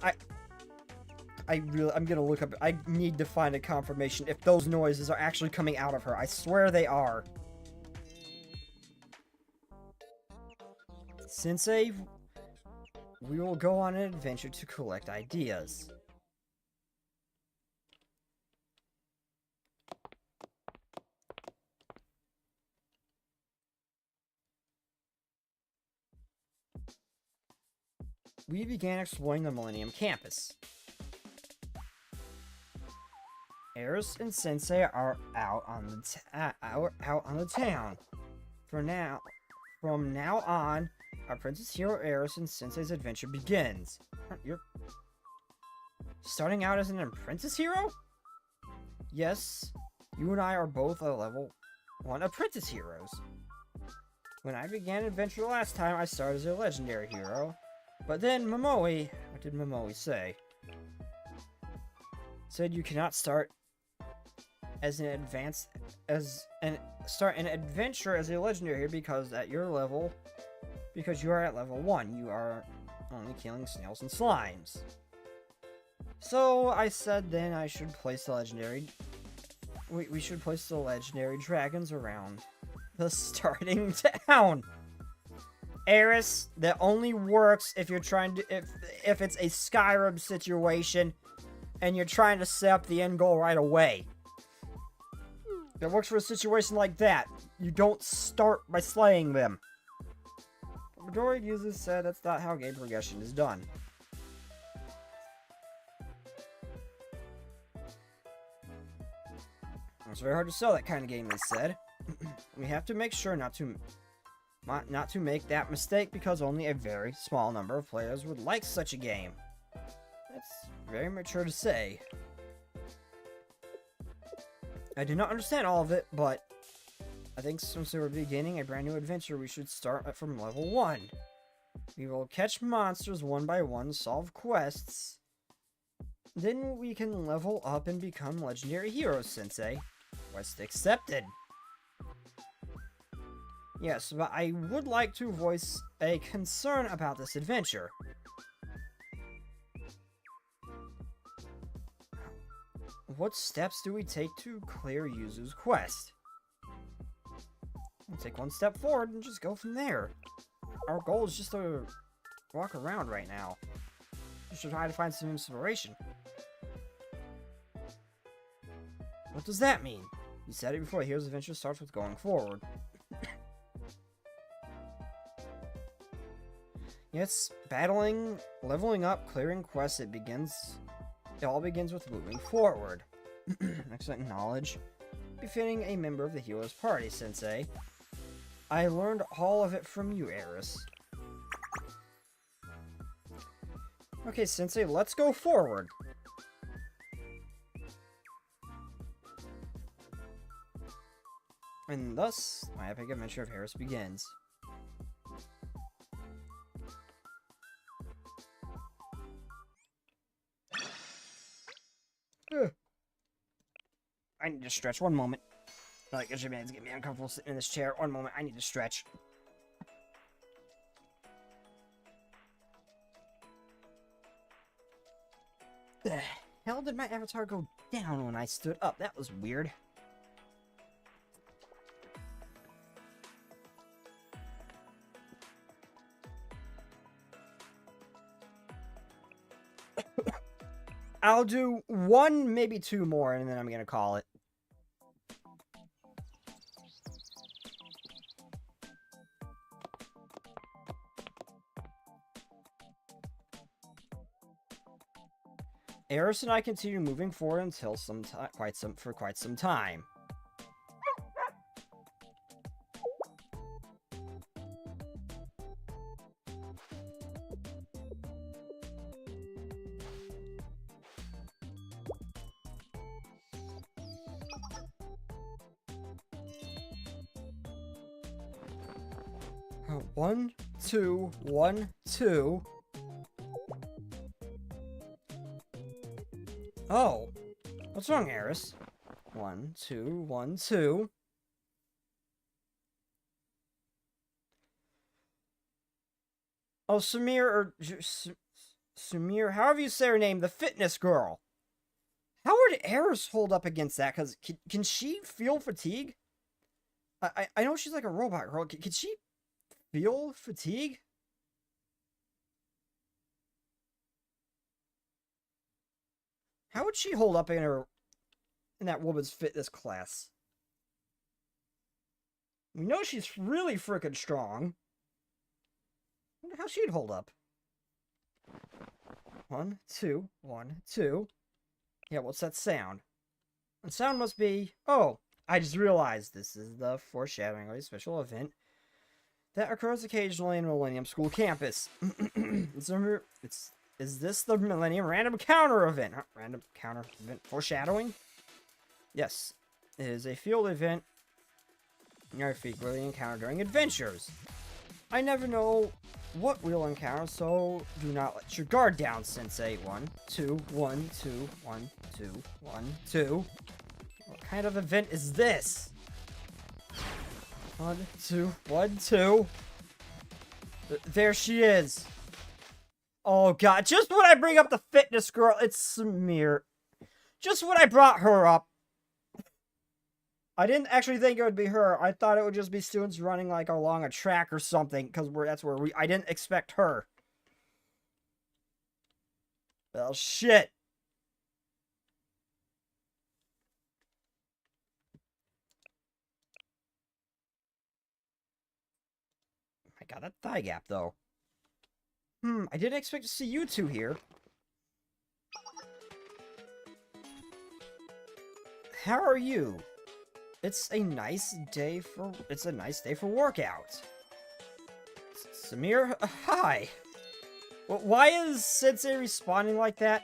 I'm gonna look up. I need to find a confirmation if those noises are actually coming out of her. I swear they are. Sensei, we will go on an adventure to collect ideas. We began exploring the Millennium Campus. Eris and Sensei are out on the town. From now on, our Princess Hero Eris and Sensei's adventure begins. You're starting out as an apprentice hero? Yes, you and I are both a level 1 apprentice heroes. When I began adventure last time, I started as a legendary hero. But then Momoi, what did Momoi say? Said you cannot start as an start an adventure as a legendary hero because you are at level 1. You are only killing snails and slimes. So I said then I should place the legendary. We should place the legendary dragons around the starting town. Eris, that only works if you're trying to if it's a Skyrim situation and you're trying to set up the end goal right away. It works for a situation like that. You don't start by slaying them. The majority of users said that's not how game progression is done. It's very hard to sell that kind of game, they said. We have to make sure not to make that mistake because only a very small number of players would like such a game. That's very mature to say. I do not understand all of it, but I think since we're beginning a brand new adventure, we should start from level 1. We will catch monsters one by one, solve quests. Then we can level up and become legendary heroes, Sensei. Quest accepted. Yes, but I would like to voice a concern about this adventure. What steps do we take to clear Yuzu's quest? We'll take one step forward and just go from there. Our goal is just to walk around right now. We should try to find some inspiration. What does that mean? You said it before. Hero's adventure starts with going forward. Yes, battling, leveling up, clearing quests, it all begins with moving forward. Excellent knowledge. Befitting a member of the hero's party, Sensei. I learned all of it from you, Eris. Okay, Sensei, let's go forward. And thus, my epic adventure of Harris begins. Ugh. I need to stretch. One moment. Like, it's getting me uncomfortable sitting in this chair. One moment. I need to stretch. The hell did my avatar go down when I stood up? That was weird. I'll do one, maybe two more, and then I'm gonna call it. Eris and I continue moving forward until for quite some time. One, two, 1, 2. Oh, what's wrong, Eris? 1, 2, 1, 2. Oh, Samir, or Samir, however you say her name, the fitness girl. How would Eris hold up against that? Because can she feel fatigue? I know she's like a robot girl. Can she feel fatigue? How would she hold up in that woman's fitness class? We know she's really freaking strong. I wonder how she'd hold up. 1, 2, 1, 2. Yeah, what's that sound? The sound must be... Oh, I just realized this is the foreshadowing of a special event that occurs occasionally in Millennium School campus. Is this the Millennium Random Encounter event? Random Encounter event foreshadowing? Yes. It is a field event you frequently encounter during adventures. I never know what we'll encounter, so do not let your guard down, Sensei. 1, 2, 1, 2, 1, 2, 1, 2. What kind of event is this? 1, 2, 1, 2. There she is. Oh god, just when I bring up the fitness girl, it's Samir. Just when I brought her up. I didn't actually think it would be her. I thought it would just be students running like along a track or something, because that's where I didn't expect her. Well, shit. I got that thigh gap, though. I didn't expect to see you two here. How are you? It's a nice day for workout. Samir, hi. Why is Sensei responding like that?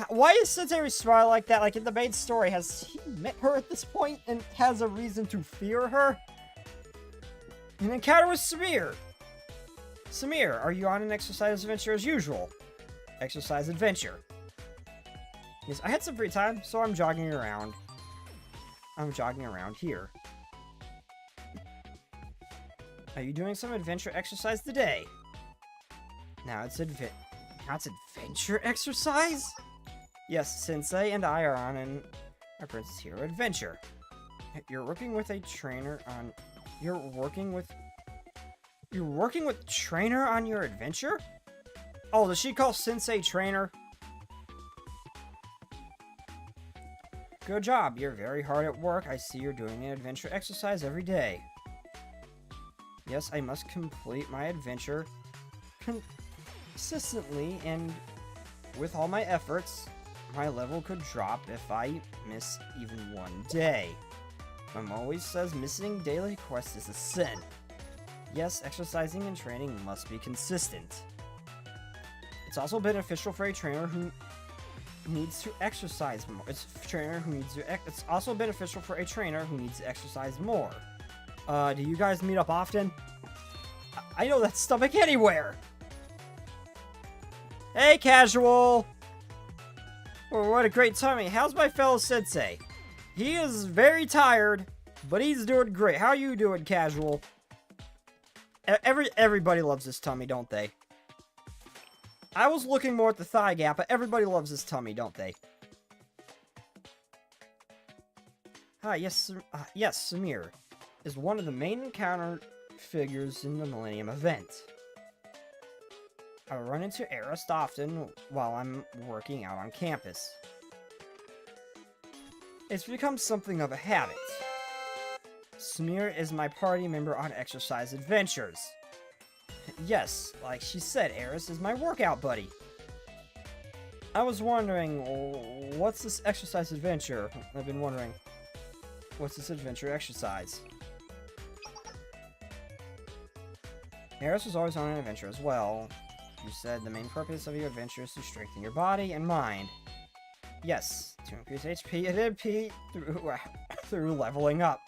Why is Sensei responding like that? Like in the main story, has he met her at this point and has a reason to fear her? An encounter with Samir. Samir, are you on an exercise adventure as usual? Exercise adventure. Yes, I had some free time, so I'm jogging around. I'm jogging around here. Are you doing some adventure exercise today? Now it's adventure exercise? Yes, Sensei and I are on a Princess Hero adventure. You're working with a trainer on... You're working with trainer on your adventure? Oh, does she call Sensei trainer? Good job. You're very hard at work. I see you're doing an adventure exercise every day. Yes, I must complete my adventure consistently, and with all my efforts, my level could drop if I miss even one day. Mom always says missing daily quests is a sin. Yes, exercising and training must be consistent. It's also beneficial for a trainer who needs to exercise more. It's also beneficial for a trainer who needs to exercise more. Do you guys meet up often? I know that stomach anywhere! Hey, casual! Oh, what a great timing. How's my fellow sensei? He is very tired, but he's doing great. How are you doing, casual? Everybody loves his tummy, don't they? I was looking more at the thigh gap, but everybody loves his tummy, don't they? Hi, yes, yes, Samir is one of the main encounter figures in the Millennium event. I run into Arist often while I'm working out on campus. It's become something of a habit. Samir is my party member on exercise adventures. Yes, like she said, Arist is my workout buddy. I was wondering, what's this exercise adventure? I've been wondering, what's this adventure exercise? Arist was always on an adventure as well. You said the main purpose of your adventure is to strengthen your body and mind. Yes, to increase HP and MP through leveling up.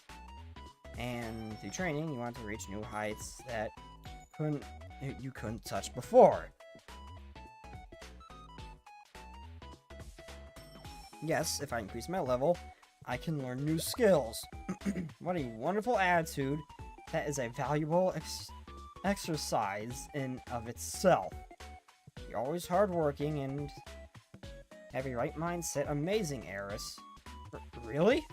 And through training, you want to reach new heights that you couldn't touch before. Yes, if I increase my level, I can learn new skills. What a wonderful attitude. That is a valuable exercise in of itself. You're always hardworking and have a right mindset. Amazing, Eris. Really?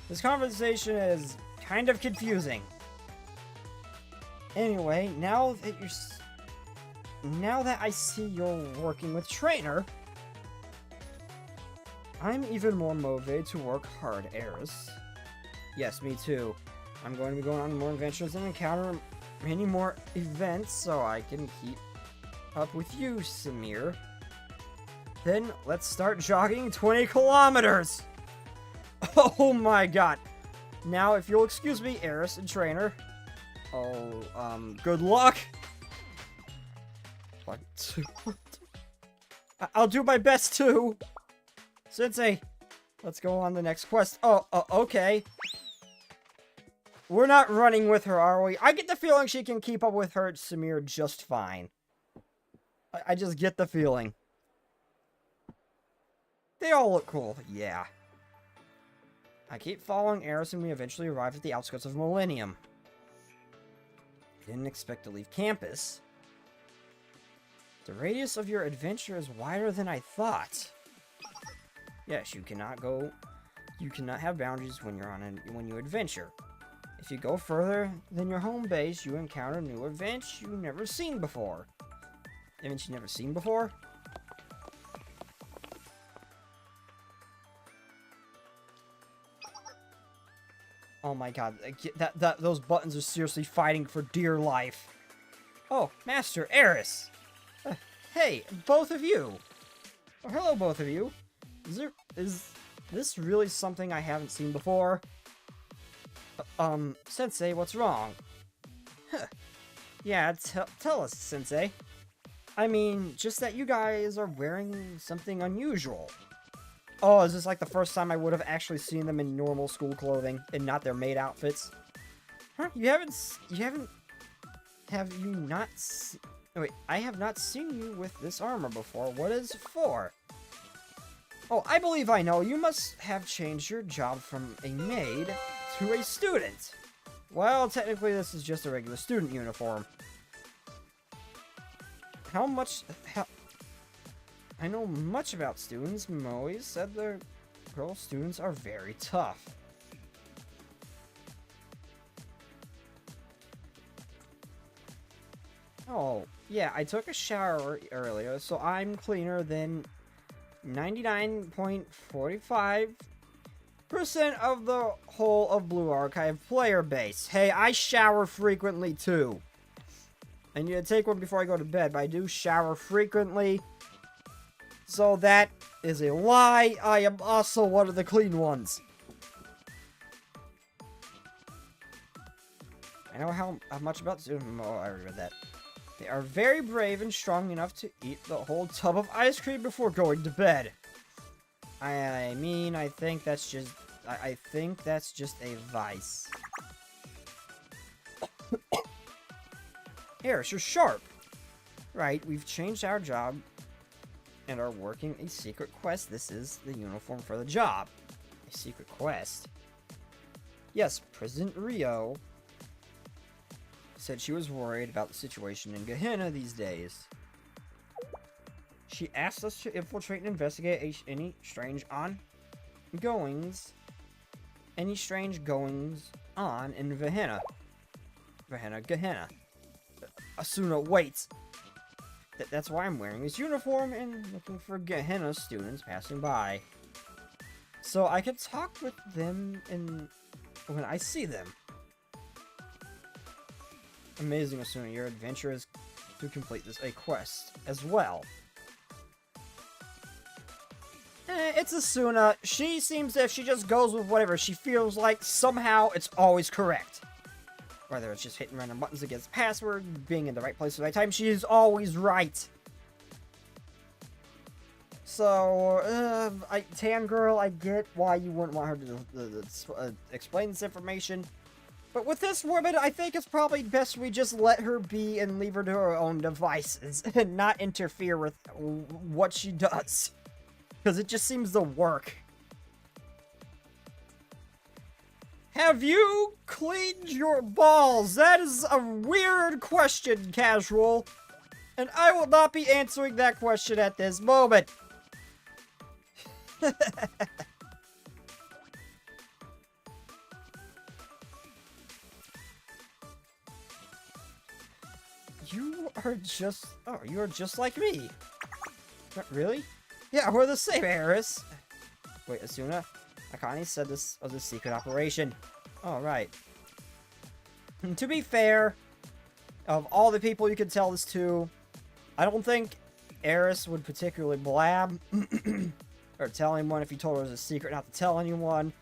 This conversation is kind of confusing. Anyway, now that I see you're working with Trainer, I'm even more motivated to work hard, Eris. Yes, me too. I'm going to be going on more adventures and encounter many more events so I can keep up with you, Samir. Then, let's start jogging 20 kilometers! Oh my god. Now, if you'll excuse me, Eris and Trainer. Good luck! I'll do my best too! Sensei, let's go on the next quest. Okay. We're not running with her, are we? I get the feeling she can keep up with her Samir just fine. I just get the feeling. They all look cool, yeah. I keep following Eris and we eventually arrive at the outskirts of Millennium. I didn't expect to leave campus. The radius of your adventure is wider than I thought. Yes, you cannot have boundaries when you adventure. If you go further than your home base, you encounter new events you've never seen before. Events you've never seen before? Oh my god, those buttons are seriously fighting for dear life. Oh, Master Eris! Hey, both of you! Oh, hello, both of you. Is this really something I haven't seen before? Sensei, what's wrong? Huh. Yeah, tell us, Sensei. I mean, just that you guys are wearing something unusual. Oh, is this like the first time I would have actually seen them in normal school clothing and not their maid outfits? Huh? Have you not wait, I have not seen you with this armor before. What is it for? Oh, I believe I know. You must have changed your job from a maid to a student. Well, technically this is just a regular student uniform. I know much about students. Moe said the girl students are very tough. Oh, yeah, I took a shower earlier, so I'm cleaner than 99.45% of the whole of Blue Archive player base. Hey, I shower frequently too. I need to take one before I go to bed, but I do shower frequently. So that is a lie. I am also one of the clean ones. know how much about... Oh, I already read that. They are very brave and strong enough to eat the whole tub of ice cream before going to bed. I mean, I think that's just... I think that's just a vice. Harris, you're sharp. Right, we've changed our job and are working a secret quest. This is the uniform for the job. A secret quest. Yes, President Rio said she was worried about the situation in Gehenna these days. She asked us to infiltrate and investigate any strange goings on in Gehenna. Gehenna. Asuna, wait. That's why I'm wearing this uniform and looking for Gehenna students passing by. So I can talk with them when I see them. Amazing, Asuna. Your adventure is to complete a quest as well. It's Asuna. She seems if she just goes with whatever she feels like, somehow it's always correct. Whether it's just hitting random buttons against password, being in the right place at the right time, she is always right. So, Tan Girl, I get why you wouldn't want her to explain this information. But with this woman, I think it's probably best we just let her be and leave her to her own devices and not interfere with what she does. Because it just seems to work. Have you cleaned your balls? That is a weird question, Casual. And I will not be answering that question at this moment. You are just... Oh, you are just like me. Really? Yeah, we're the same, Eris. Wait, Asuna? Akane said this was a secret operation. Oh, right. To be fair, of all the people you could tell this to, I don't think Eris would particularly blab or tell anyone if he told her it was a secret not to tell anyone.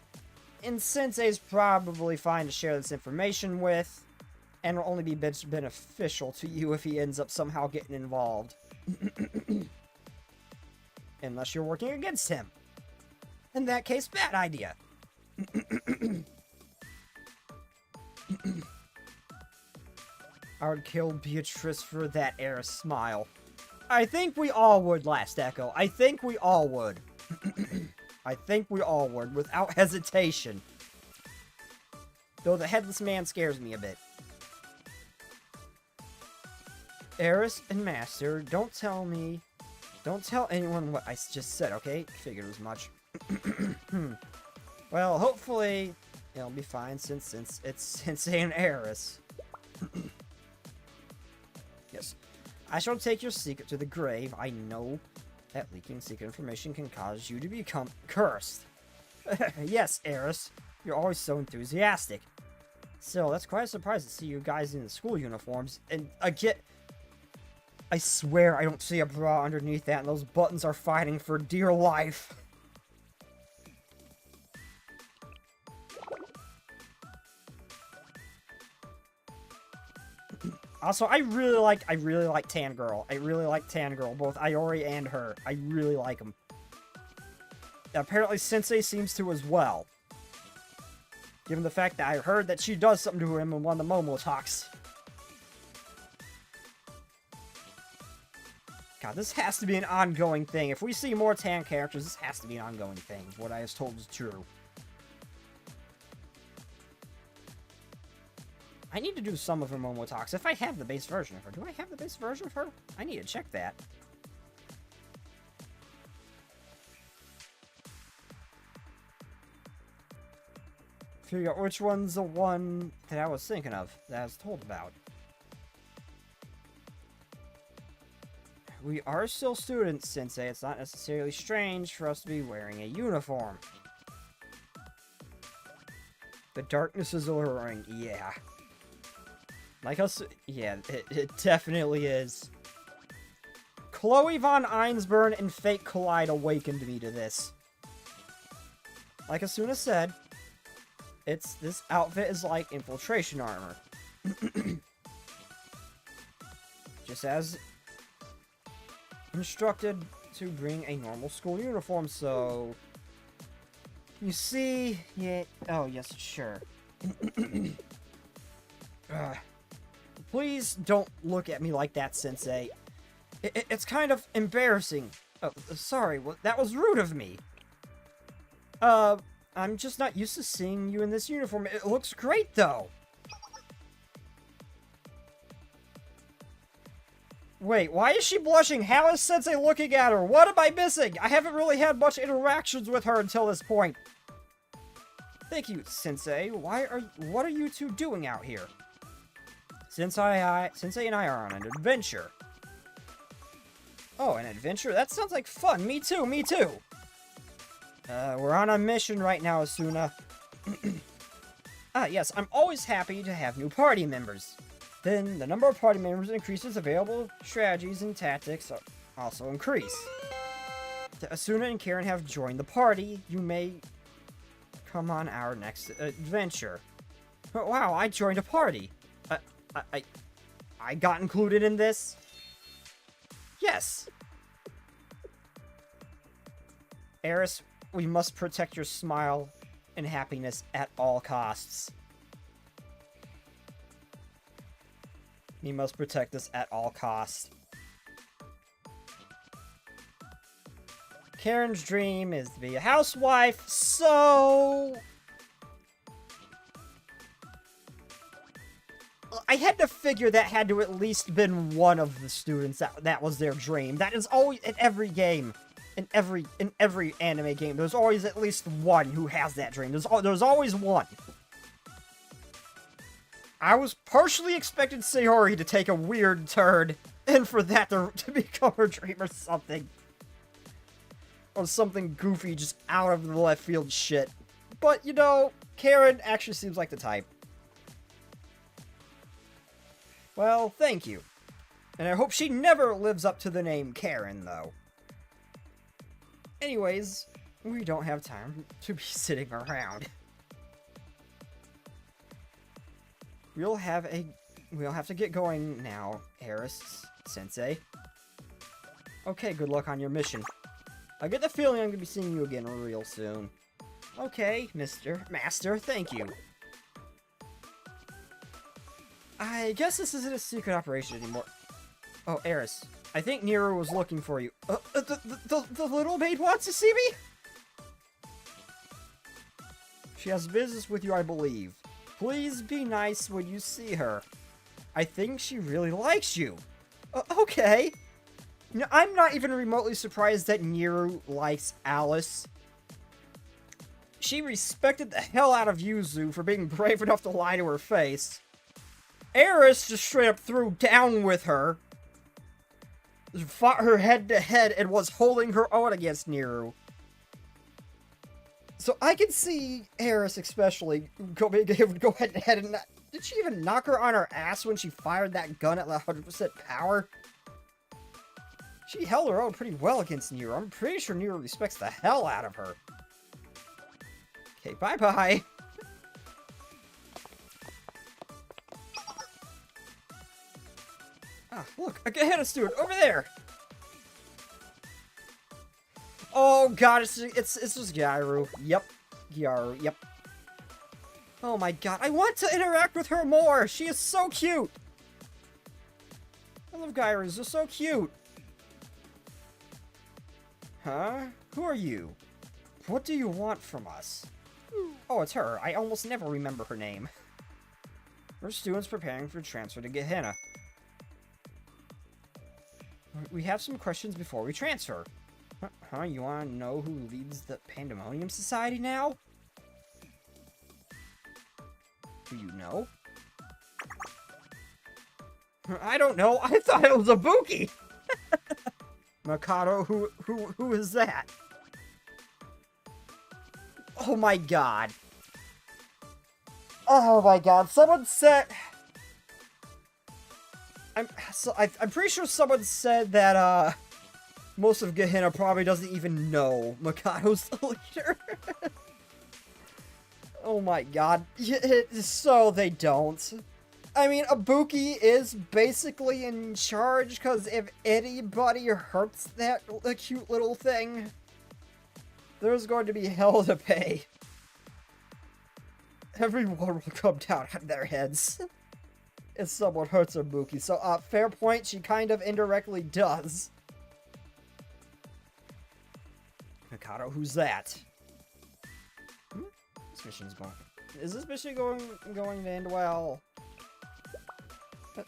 And Sensei's probably fine to share this information with, and will only be beneficial to you if he ends up somehow getting involved. Unless you're working against him. In that case, bad idea. I would kill Beatrice for that Eris smile. I think we all would, Last Echo. I think we all would. I think we all would, without hesitation. Though the headless man scares me a bit. Eris and Master, don't tell anyone what I just said, okay? Figured as much. Well, hopefully it'll be fine since it's Sensei and Eris. Yes. I shall take your secret to the grave. I know that leaking secret information can cause you to become cursed. Yes, Eris. You're always so enthusiastic. Still, that's quite a surprise to see you guys in the school uniforms. And I swear I don't see a bra underneath that, and those buttons are fighting for dear life. Also, I really like Tan Girl. I really like Tan Girl, both Iori and her. I really like them. Apparently, Sensei seems to as well. Given the fact that I heard that she does something to him in one of the Momo talks. God, this has to be an ongoing thing. If we see more Tan characters, this has to be an ongoing thing. What I was told is true. I need to do some of her Momo talks. If I have the base version of her. Do I have the base version of her? I need to check that. Figure out which one's the one that I was thinking of, that I was told about. We are still students, Sensei. It's not necessarily strange for us to be wearing a uniform. The darkness is alluring, yeah. Like us, yeah, it definitely is. Chloe von Einsburn and Fate Collide awakened me to this. Like Asuna said, this outfit is like infiltration armor. Just as instructed to bring a normal school uniform, so... You see... Yeah... Oh, yes, sure. Please don't look at me like that, Sensei. It's kind of embarrassing. Oh, sorry, that was rude of me. I'm just not used to seeing you in this uniform. It looks great, though. Wait, why is she blushing? How is Sensei looking at her? What am I missing? I haven't really had much interactions with her until this point. Thank you, Sensei. What are you two doing out here? Sensei and I are on an adventure. Oh, an adventure? That sounds like fun. Me too, me too. We're on a mission right now, Asuna. Yes, I'm always happy to have new party members. Then the number of party members increases, available strategies and tactics also increase. Asuna and Karen have joined the party. You may come on our next adventure. Oh, wow, I joined a party. I got included in this? Yes. Eris, we must protect your smile and happiness at all costs. You must protect us at all costs. Karen's dream is to be a housewife, so... I had to figure that had to at least been one of the students that was their dream. That is always in every game. In every anime game, there's always at least one who has that dream. There's always one. I was partially expecting Sayori to take a weird turn, and for that to become her dream or something. Or something goofy, just out of the left field shit. But, you know, Karen actually seems like the type. Well, thank you. And I hope she never lives up to the name Karen, though. Anyways, we don't have time to be sitting around. We'll have to get going now, Eris Sensei. Okay, good luck on your mission. I get the feeling I'm gonna be seeing you again real soon. Okay, Master, thank you. I guess this isn't a secret operation anymore. Oh, Eris, I think Nero was looking for you. The little maid wants to see me? She has business with you, I believe. Please be nice when you see her. I think she really likes you. Okay. No, I'm not even remotely surprised that Nero likes Alice. She respected the hell out of Yuzu for being brave enough to lie to her face. Eris just straight up threw down with her. Fought her head to head and was holding her own against Nero. So I can see Eris especially go head to head and not... Did she even knock her on her ass when she fired that gun at 100% power? She held her own pretty well against Nero. I'm pretty sure Nero respects the hell out of her. Okay, bye-bye. Ah, look, a Gehenna student over there. Oh god, it's just Gyaru. Yep, Gyaru. Yep. Oh my god, I want to interact with her more. She is so cute. I love Gyarus. They're so cute. Huh? Who are you? What do you want from us? Oh, it's her. I almost never remember her name. We're students preparing for transfer to Gehenna. We have some questions before we transfer. Huh? You want to know who leads the Pandemonium Society now? Do you know? I don't know. I thought it was Ibuki. Mikado, who is that? Oh my god. Oh my god. Someone said... I'm pretty sure someone said that, most of Gehenna probably doesn't even know Mikado's the leader. Oh my god. So they don't. I mean, Ibuki is basically in charge, because if anybody hurts that cute little thing, there's going to be hell to pay. Everyone will come down on their heads if someone hurts Ibuki. So, fair point, she kind of indirectly does. Mikado, who's that? This mission's going... Is this mission going to end well?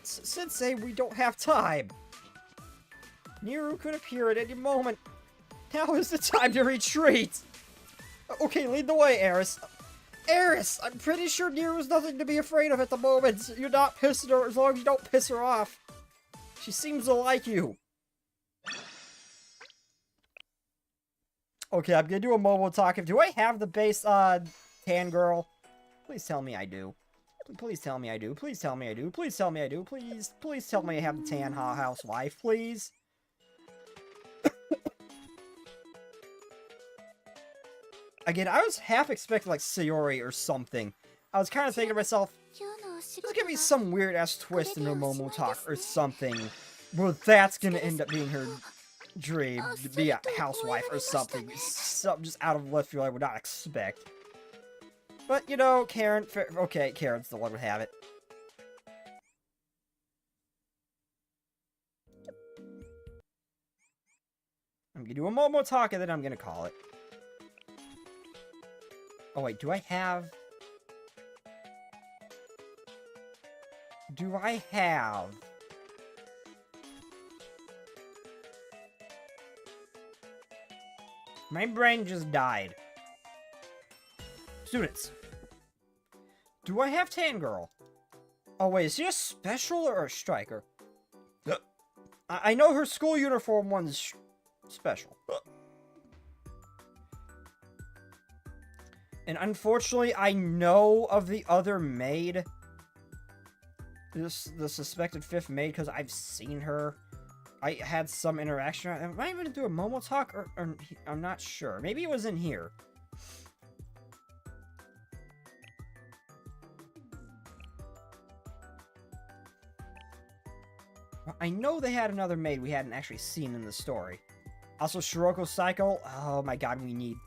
Sensei, we don't have time. Niru could appear at any moment. Now is the time to retreat. Okay, lead the way, Eris. Eris, I'm pretty sure Niru's nothing to be afraid of at the moment. You're not pissing her as long as you don't piss her off. She seems to like you. Okay, I'm gonna do a mobile talk. Do I have the base, tan girl? Please tell me I do. Please tell me I do. Please tell me I do. Please tell me I do. Please tell me I have the tan housewife, please. Again, I was half expecting, like, Sayori or something. I was kind of thinking to myself, there's gonna be some weird-ass twist in her Momo talk or something. Well, that's gonna end up being her dream, to be a housewife or something. Something just out of left field I would not expect. But, you know, Karen... Okay, Karen's the one who would have it. I'm gonna do a Momo talk and then I'm gonna call it. Oh, wait, do I have... Do I have... My brain just died. Students. Do I have Tan Girl? Oh, wait, is she a special or a striker? I know her school uniform one's special. And unfortunately, I know of the other maid. The suspected 5th maid, because I've seen her. I had some interaction. Am I going to do a Momo talk? Or I'm not sure. Maybe it was in here. I know they had another maid we hadn't actually seen in the story. Also, Shiroko Psycho. Oh my god, we need.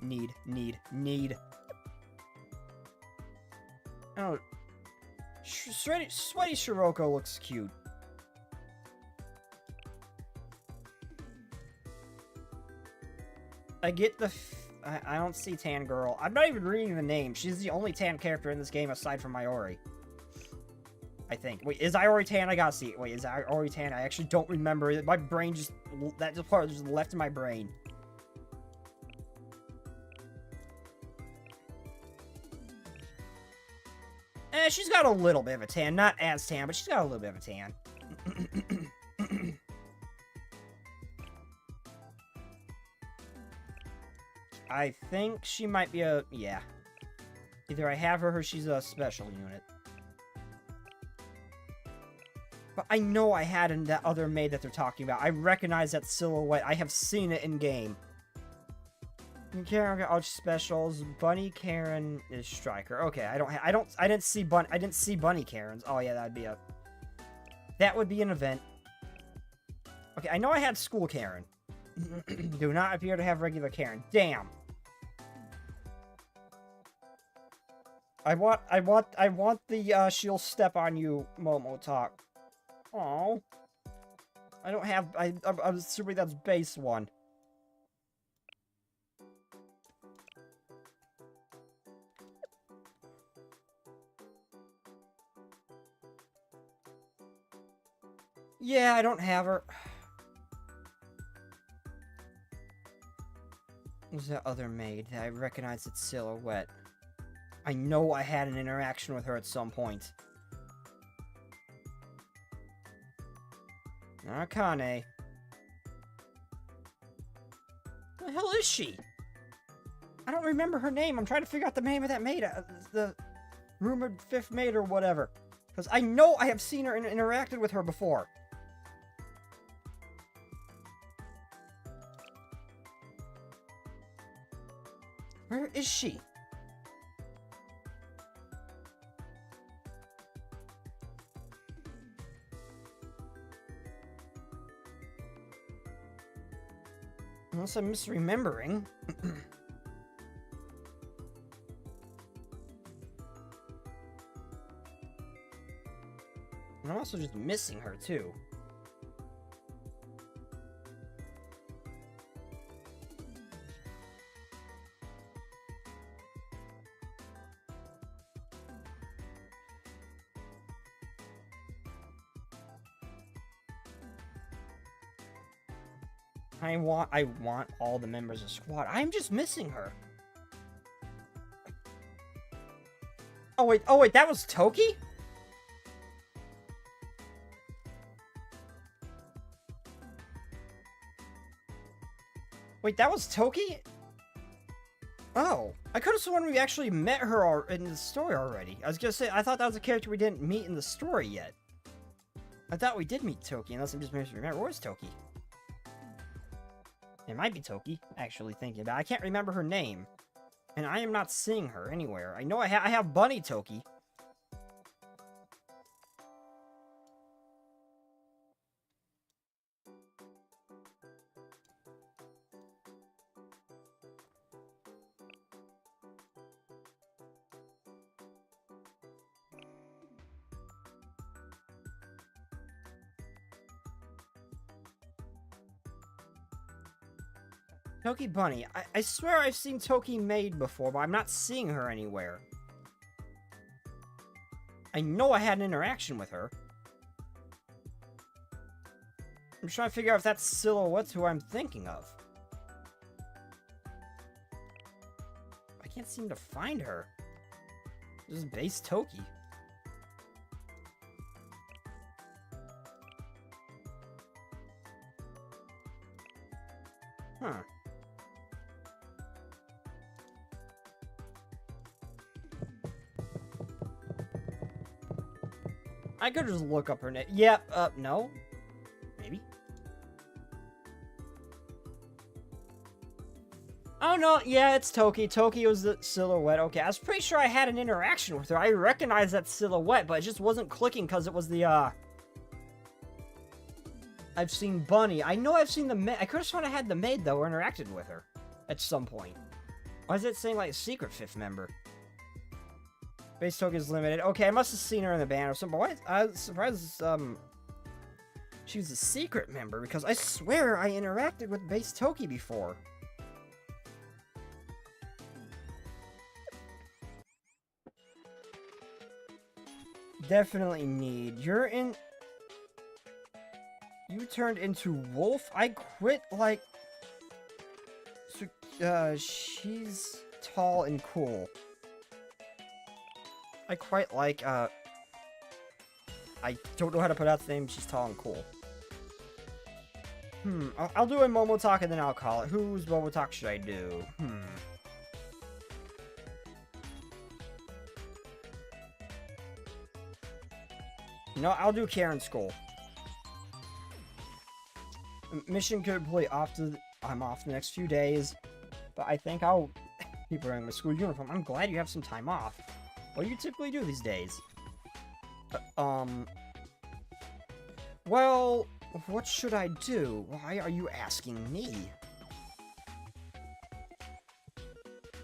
Oh, sweaty Shiroko looks cute. I get the... I don't see Tan Girl. I'm not even reading the name. She's the only Tan character in this game aside from Iori. I think. Wait, is Iori Tan? I gotta see it. Wait, is Iori Tan? I actually don't remember. My brain just... That part just left in my brain. She's got a little bit of a tan. Not as tan, but she's got a little bit of a tan. I think she might be a... Yeah. Either I have her or she's a special unit. But I know I had in that other maid that they're talking about. I recognize that silhouette. I have seen it in game. Karen got all specials. Bunny Karen is striker. Okay, I didn't see Bunny Karen's. Oh yeah, that would be an event. Okay, I know I had school Karen. Do not appear to have regular Karen. Damn. I want the she'll step on you Momo talk. Oh. I don't have I'm assuming that's base 1. Yeah, I don't have her. Who's that other maid? I recognize its silhouette. I know I had an interaction with her at some point. Akane. Who the hell is she? I don't remember her name. I'm trying to figure out the name of that maid. The rumored 5th maid or whatever. Because I know I have seen her and interacted with her before. Where is she? Unless I'm misremembering. And I'm also just missing her, too. I want all the members of squad. I'm just missing her. Oh wait, that was Toki? Wait, that was Toki? Oh, I could have sworn we actually met her in the story already. I was gonna say, I thought that was a character we didn't meet in the story yet. I thought we did meet Toki, unless I'm just misremembering. Where's Toki? It might be Toki, actually thinking about it. I can't remember her name. And I am not seeing her anywhere. I know I have Bunny Toki. Toki Bunny. I swear I've seen Toki Maid before, but I'm not seeing her anywhere. I know I had an interaction with her. I'm trying to figure out if that's Silhouette who I'm thinking of. I can't seem to find her. This is base Toki. Huh. I could just look up her name. Yep, no. Maybe. Oh, no, yeah, it's Toki. Toki was the Silhouette. Okay, I was pretty sure I had an interaction with her. I recognized that Silhouette, but it just wasn't clicking because it was the, I've seen Bunny. I know I've seen the maid. I could have sworn I had the maid, though, or interacted with her at some point. Why is it saying, like, secret 5th member? Base Toki is limited. Okay, I must have seen her in the band or something. But why? I was surprised, she was a secret member, because I swear I interacted with Base Toki before. Definitely need. You're in... You turned into Wolf? I quit, like... So, she's tall and cool. I quite like, I don't know how to pronounce the name. She's tall and cool. I'll do a Momo talk and then I'll call it. Whose Momo talk should I do? No, I'll do Karen School. Mission complete. I'm off the next few days, but I think I'll keep wearing my school uniform. I'm glad you have some time off. What do you typically do these days? Well, what should I do? Why are you asking me?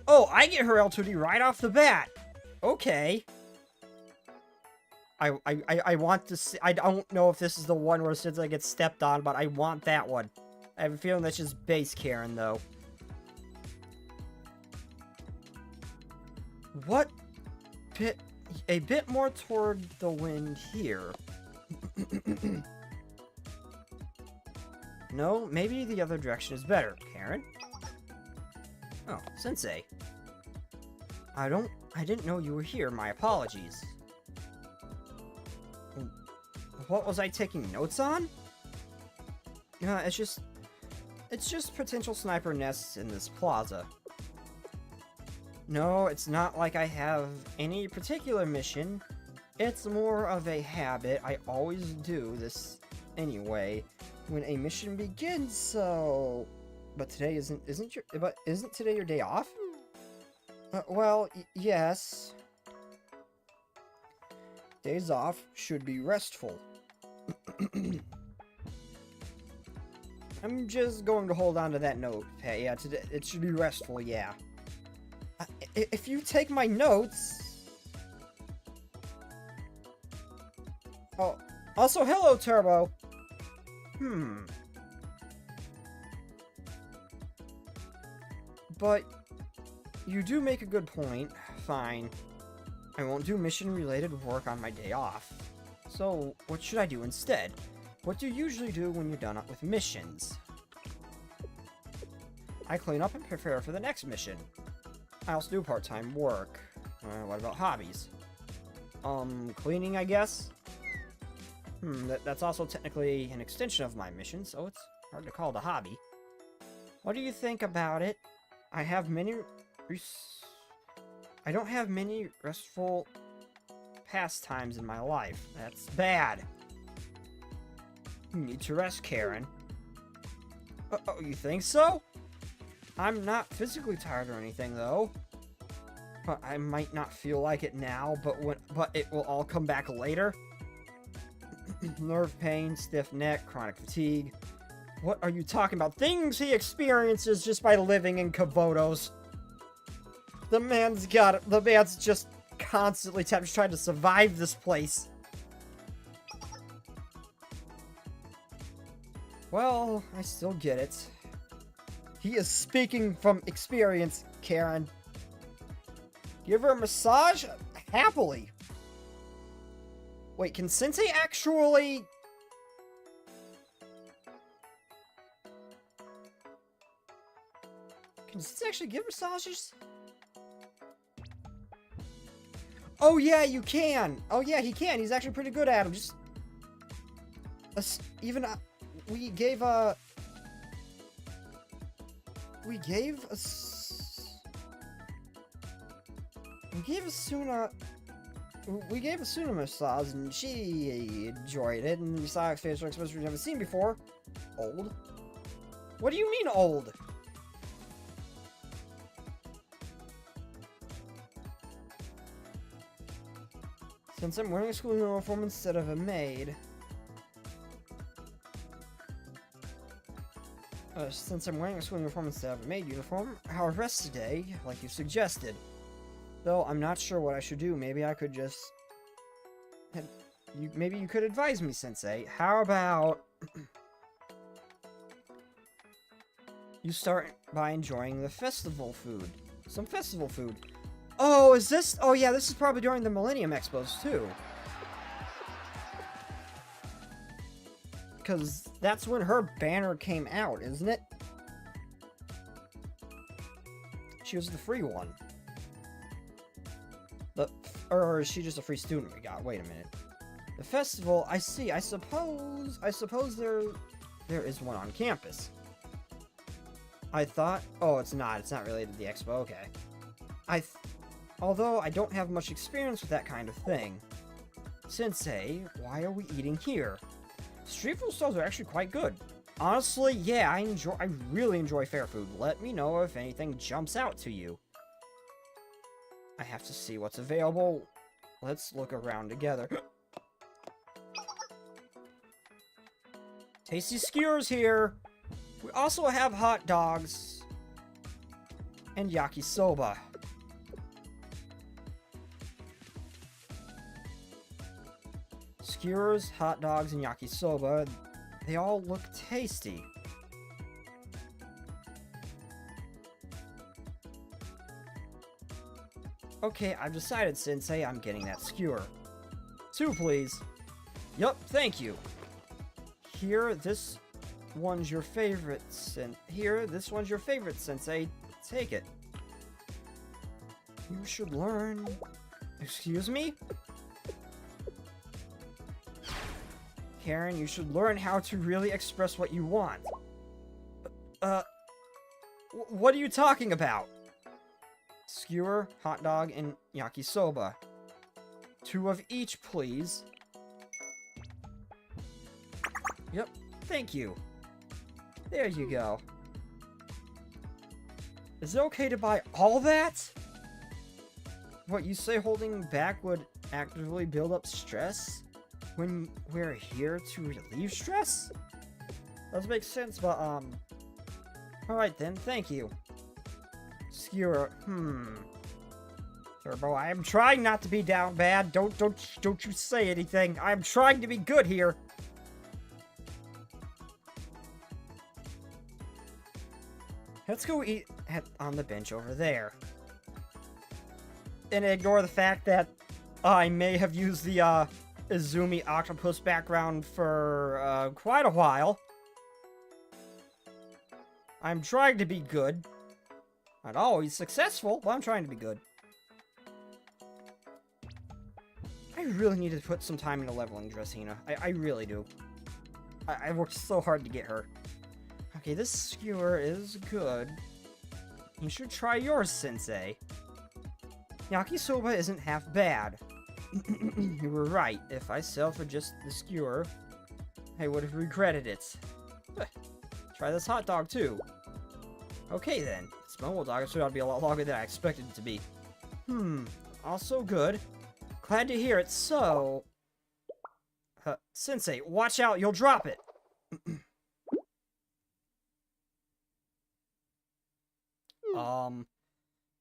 Oh, I get her L2D right off the bat. Okay. I want to see. I don't know if this is the one where since I get stepped on, but I want that one. I have a feeling that's just base Karen, though. What? A bit more toward the wind here. No, maybe the other direction is better. Karen? Oh, Sensei. I didn't know you were here. My apologies. What was I taking notes on? It's just potential sniper nests in this plaza. No, it's not like I have any particular mission. It's more of a habit. I always do this anyway when a mission begins, so... But today isn't today your day off? Well, yes. Days off should be restful. I'm just going to hold on to that note. Hey, yeah, it should be restful, yeah. If you take my notes... Oh, also, hello, Turbo. But you do make a good point. Fine. I won't do mission-related work on my day off. So, what should I do instead? What do you usually do when you're done with missions? I clean up and prepare for the next mission. I also do part-time work. What about hobbies? Cleaning, I guess? That's also technically an extension of my mission, so it's hard to call it a hobby. What do you think about it? I don't have many restful pastimes in my life. That's bad. You need to rest, Karen. Oh, you think so? I'm not physically tired or anything, though. But I might not feel like it now, but it will all come back later. Nerve pain, stiff neck, chronic fatigue. What are you talking about? Things he experiences just by living in Kabutos. The man's just constantly trying to survive this place. Well, I still get it. He is speaking from experience, Karen. Give her a massage? Happily. Wait, can Sensei actually... Can Sensei actually give massages? Oh yeah, you can! Oh yeah, he can! He's actually pretty good at them. Just... We gave Asuna a massage, and she enjoyed it, and we saw a facial expression we've never seen before. Old? What do you mean, old? Since I'm wearing a school uniform instead of a maid... uniform, I'll rest today, like you suggested. Though I'm not sure what I should do. Maybe I could just... Maybe you could advise me, Sensei. How about... you start by enjoying the festival food. Some festival food. Oh, is this... Oh, yeah, this is probably during the Millennium Expos, too. Because that's when her banner came out, isn't it? She was the free one. Or is she just a free student we got? Wait a minute. The festival, I see. I suppose there is one on campus. I thought... Oh, it's not. It's not related to the expo. Okay. Although I don't have much experience with that kind of thing. Sensei, why are we eating here? Street food stalls are actually quite good. Honestly, yeah, I really enjoy fair food. Let me know if anything jumps out to you. I have to see what's available. Let's look around together. Tasty skewers here. We also have hot dogs and yakisoba. Skewers, hot dogs, and yakisoba. They all look tasty. Okay, I've decided, Sensei, I'm getting that skewer. 2, please. Yup, thank you. Here, this one's your favorite, this one's your favorite, Sensei. Take it. You should learn... Excuse me? Karen, you should learn how to really express what you want. What are you talking about? Skewer, hot dog, and yakisoba. 2 of each, please. Yep, thank you. There you go. Is it okay to buy all that? What, you say holding back would actively build up stress? When we're here to relieve stress? Does make sense, but, alright then, thank you. Skewer, Turbo, I am trying not to be down bad. Don't you say anything. I'm trying to be good here. Let's go eat on the bench over there. And ignore the fact that I may have used the, Izumi octopus background for, quite a while. I'm trying to be good. Not always successful, but I'm trying to be good. I really need to put some time into leveling Dracena. I really do. I worked so hard to get her. Okay, this skewer is good. You should try yours, Sensei. Yakisoba isn't half bad. You were right. If I sell for just the skewer, I would have regretted it. Try this hot dog, too. Okay, then. This mobile dog turned out to be a lot longer than I expected it to be. Also good. Glad to hear it, so... Sensei, watch out, you'll drop it!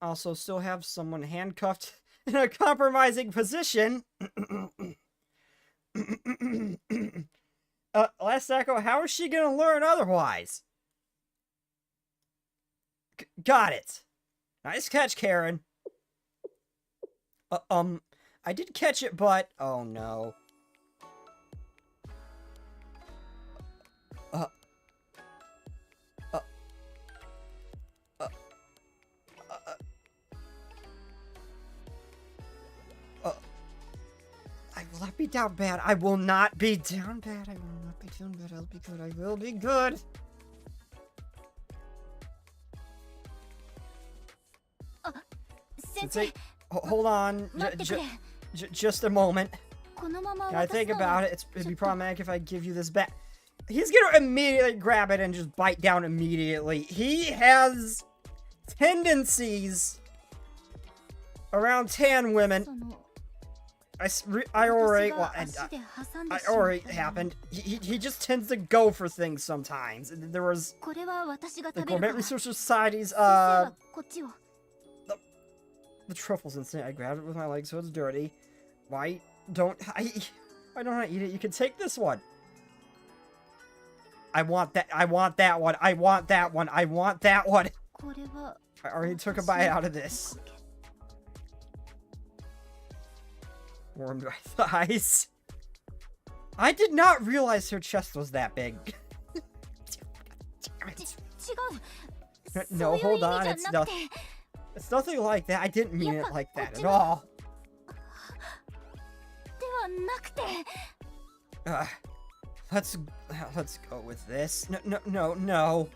Also still have someone handcuffed in a compromising position. Last Echo, how is she gonna learn otherwise? Got it. Nice catch, Karen. I did catch it, but... Oh, no. I will not be down bad. I will not be down bad. I will not be down bad. I'll be good. I will be good. Sensei, hold on. Just a moment. Can I think about it? It'd be problematic if I give you this back. He's gonna immediately grab it and just bite down immediately. He has tendencies around tan women. I already happened. He just tends to go for things sometimes. There was the Gourmet Research Society's the truffles instant. I grabbed it with my leg so it's dirty. Why don't I eat it? You can take this one. I want that one. I want that one. I already took a bite out of this. Warmed my thighs. I did not realize her chest was that big. No, hold on. It's nothing like that. I didn't mean it like that at all. Let's go with this. No.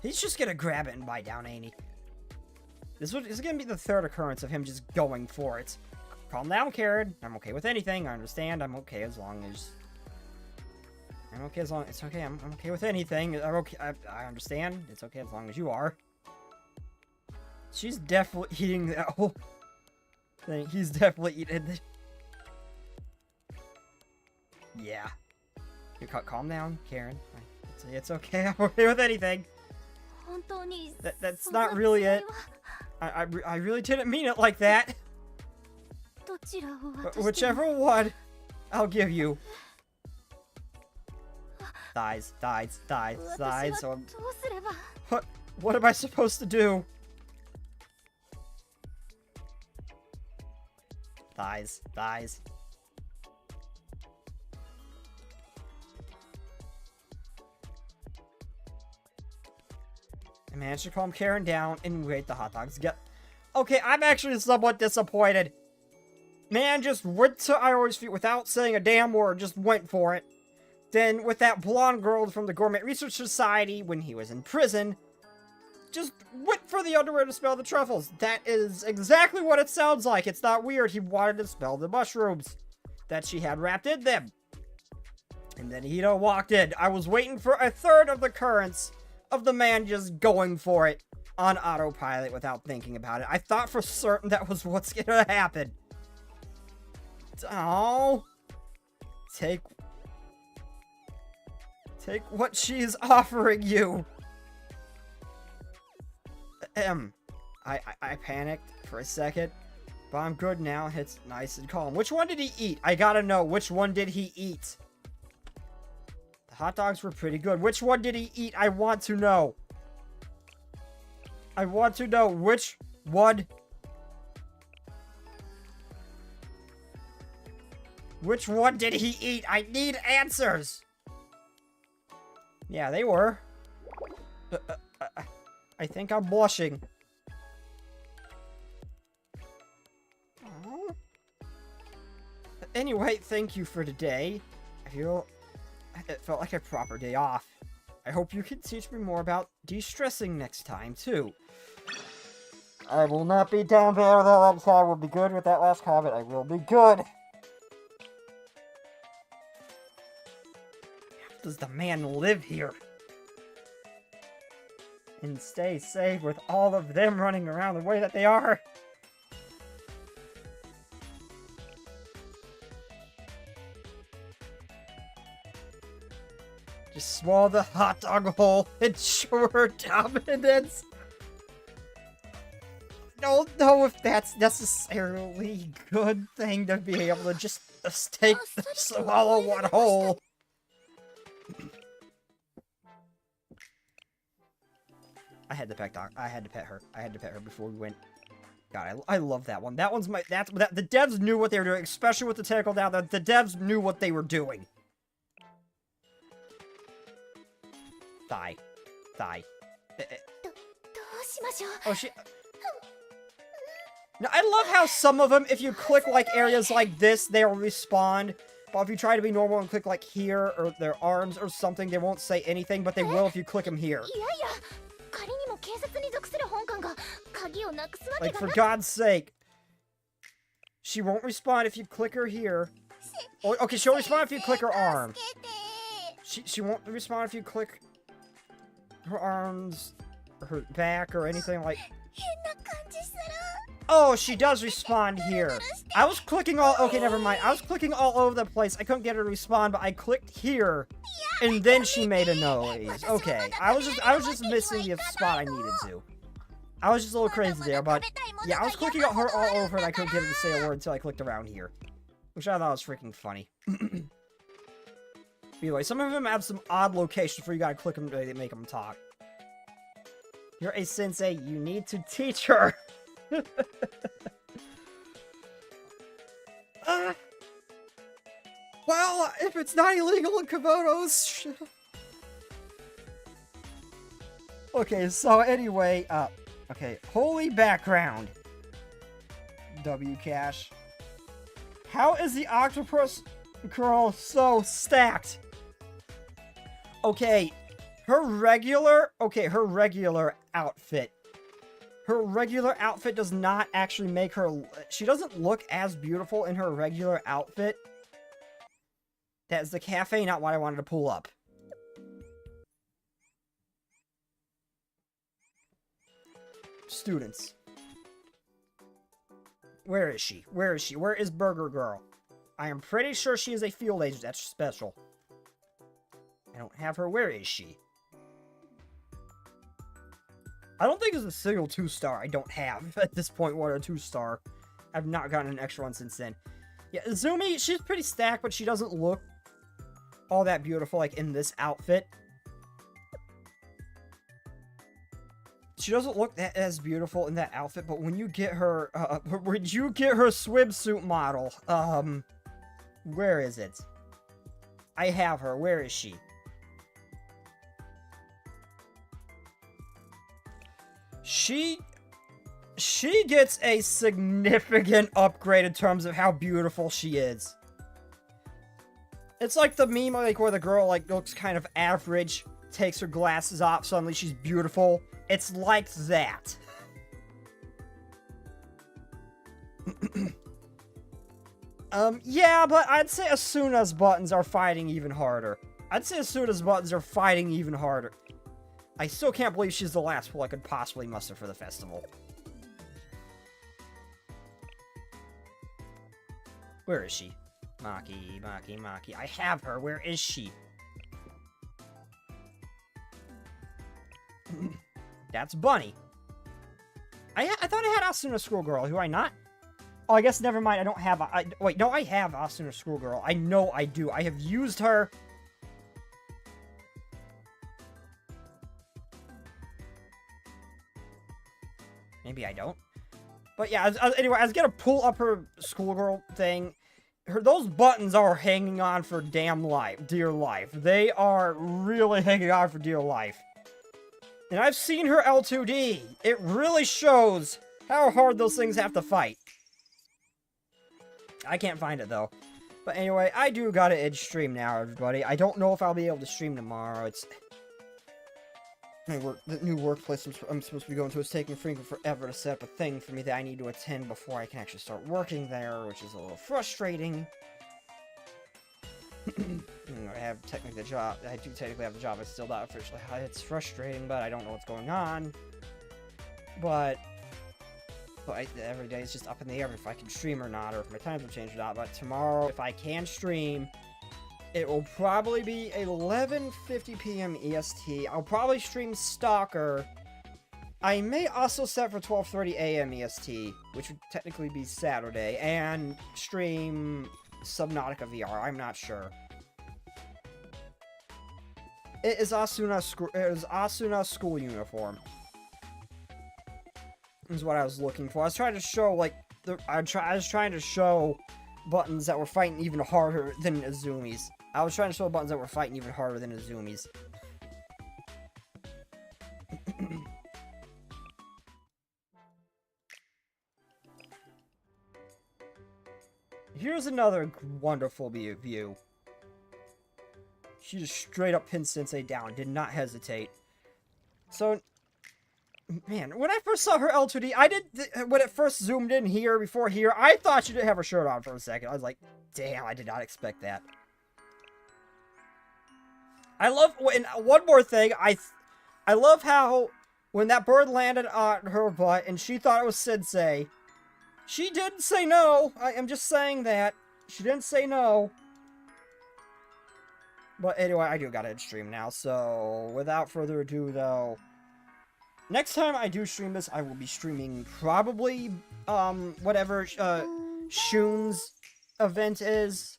He's just gonna grab it and bite down, ain't he? This is gonna be the third occurrence of him just going for it. Calm down, Karen. I'm okay with anything. I understand. I'm okay as long as... It's okay. I'm okay with anything. I'm okay. I understand. It's okay as long as you are. She's definitely eating that whole thing. He's definitely eating it. Yeah. You calm down, Karen. It's okay. I'm okay with anything. That's not really it. I really didn't mean it like that. Whichever one, I'll give you. Thighs. So what am I supposed to do? Thighs. I managed to calm Karen down and wait the hot dogs get... Okay, I'm actually somewhat disappointed. Man just went to Iroh's feet without saying a damn word, just went for it. Then, with that blonde girl from the Gourmet Research Society, when he was in prison, just went for the underwear to smell the truffles. That is exactly what it sounds like. It's not weird. He wanted to smell the mushrooms that she had wrapped in them. And then Hito walked in. I was waiting for a third of the occurrence of the man just going for it on autopilot without thinking about it. I thought for certain that was what's gonna happen. Oh. Take what she is offering you. I panicked for a second, but I'm good now. It's nice and calm. Which one did he eat? I gotta know, which one did he eat? The hot dogs were pretty good. Which one did he eat? I want to know. I want to know which one. Which one did he eat? I need answers. Yeah, they were. I think I'm blushing. Aww. Anyway, thank you for today. It felt like a proper day off. I hope you can teach me more about de-stressing next time, too. I will not be down bad with that last time. I will be good with that last comment. I will be good. How does the man live here? And stay safe with all of them running around the way that they are? Just swallow the hot dog whole and show her dominance. Don't know if that's necessarily a good thing to be able to just swallow one whole. I had to pet her. I had to pet her before we went. God, I love that one. That one's the devs knew what they were doing, especially with the tackle down. The devs knew what they were doing. Thigh. Oh, she. Now, I love how some of them, if you click, like, areas like this, they'll respawn. But if you try to be normal and click, like, here, or their arms or something, they won't say anything, but they will if you click them here. Like, for God's sake. She won't respawn if you click her here. Oh, okay, she'll respawn if you click her arm. She won't respawn if you click her arms, or her back, or anything like... Oh, she does respawn here. I was clicking all... Okay, never mind. I was clicking all over the place. I couldn't get her to respawn, but I clicked here, and then she made a noise. Okay, I was just missing the spot I needed to. I was just a little crazy there, but... Yeah, I was clicking her all over, and I couldn't get her to say a word until I clicked around here. Which I thought was freaking funny. Anyway, some of them have some odd locations where you gotta click them to make them talk. You're a sensei. You need to teach her. Well, if it's not illegal in kimonos... Okay, so anyway, okay, holy background. W cash. How is the octopus girl so stacked? Okay, her regular outfit. Her regular outfit does not actually make her... She doesn't look as beautiful in her regular outfit. That is the cafe, not what I wanted to pull up. Students. Where is she? Where is she? Where is Burger Girl? I am pretty sure she is a field agent. That's special. I don't have her. Where is she? I don't think it's a single 2-star I don't have at this point. 1 or 2-star. I've not gotten an extra one since then. Yeah, Izumi, she's pretty stacked, but she doesn't look all that beautiful, like, in this outfit. She doesn't look as beautiful in that outfit, but when you get her, swimsuit model, where is it? I have her. Where is she? She gets a significant upgrade in terms of how beautiful she is. It's like the meme, like, where the girl, like, looks kind of average, takes her glasses off, suddenly she's beautiful. It's like that. Yeah, but I'd say Asuna's buttons are fighting even harder. I still can't believe she's the last pull I could possibly muster for the festival. Where is she? Maki. I have her. Where is she? That's Bunny. I thought I had Asuna Schoolgirl. Do I not? Oh, I guess never mind. I don't have... wait, no, I have Asuna Schoolgirl. I know I do. I have used her... Maybe I don't. But yeah, anyway, I was gonna pull up her Schoolgirl thing. Those buttons are hanging on for dear life. They are really hanging on for dear life. And I've seen her L2D. It really shows how hard those things have to fight. I can't find it, though. But anyway, I do gotta end stream now, everybody. I don't know if I'll be able to stream tomorrow. It's... the new workplace I'm supposed to be going to is taking freaking forever to set up a thing for me that I need to attend before I can actually start working there, which is a little frustrating. I have technically the job. I do technically have the job. It's still not officially. It's frustrating, but I don't know what's going on. But every day is just up in the air if I can stream or not, or if my times will change or not. But tomorrow, if I can stream, it will probably be 11:50 p.m. EST. I'll probably stream Stalker. I may also set for 12:30 a.m. EST, which would technically be Saturday, and stream Subnautica VR. I'm not sure. It is Asuna school uniform. Is what I was looking for. I was trying to show like I was trying to show buttons that were fighting even harder than Azumi's. I was trying to show buttons that were fighting even harder than Azumi's. Here's another wonderful view. She just straight up pinned Sensei down, did not hesitate. So, man, when I first saw her L2D, when it first zoomed in here, before here, I thought she didn't have her shirt on for a second. I was like, damn, I did not expect that. I love, and one more thing, I love how, when that bird landed on her butt, and she thought it was Sensei, she didn't say no. I am just saying that. She didn't say no. But anyway, I do gotta end stream now, so without further ado, though, next time I do stream this, I will be streaming probably, whatever, Shun's event is.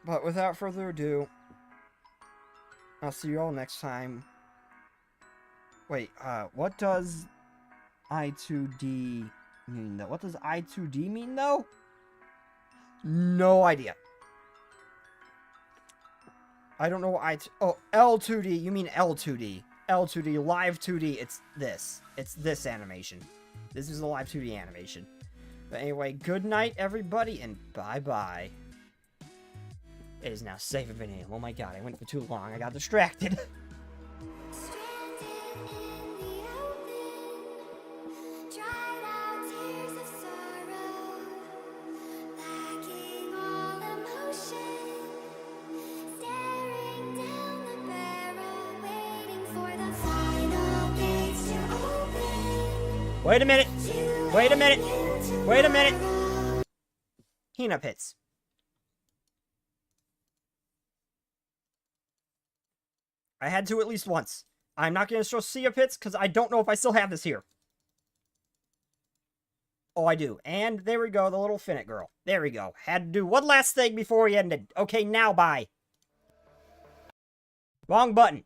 But without further ado, I'll see you all next time. Wait, what does I2D mean, though? What does I2D mean, though? No idea. I don't know what oh, L2D. You mean L2D. L2D, live 2D. It's this. It's this animation. This is a live 2D animation. But anyway, good night, everybody, and bye-bye. It is now safe and venue. Oh my god, I went for too long. I got distracted. Wait a minute. Wait a minute. Wait a minute. Hina Pits. I had to at least once. I'm not going to show Sea Pits because I don't know if I still have this here. Oh, I do. And there we go, the little Finnick girl. There we go. Had to do one last thing before we ended. Okay, now bye. Wrong button.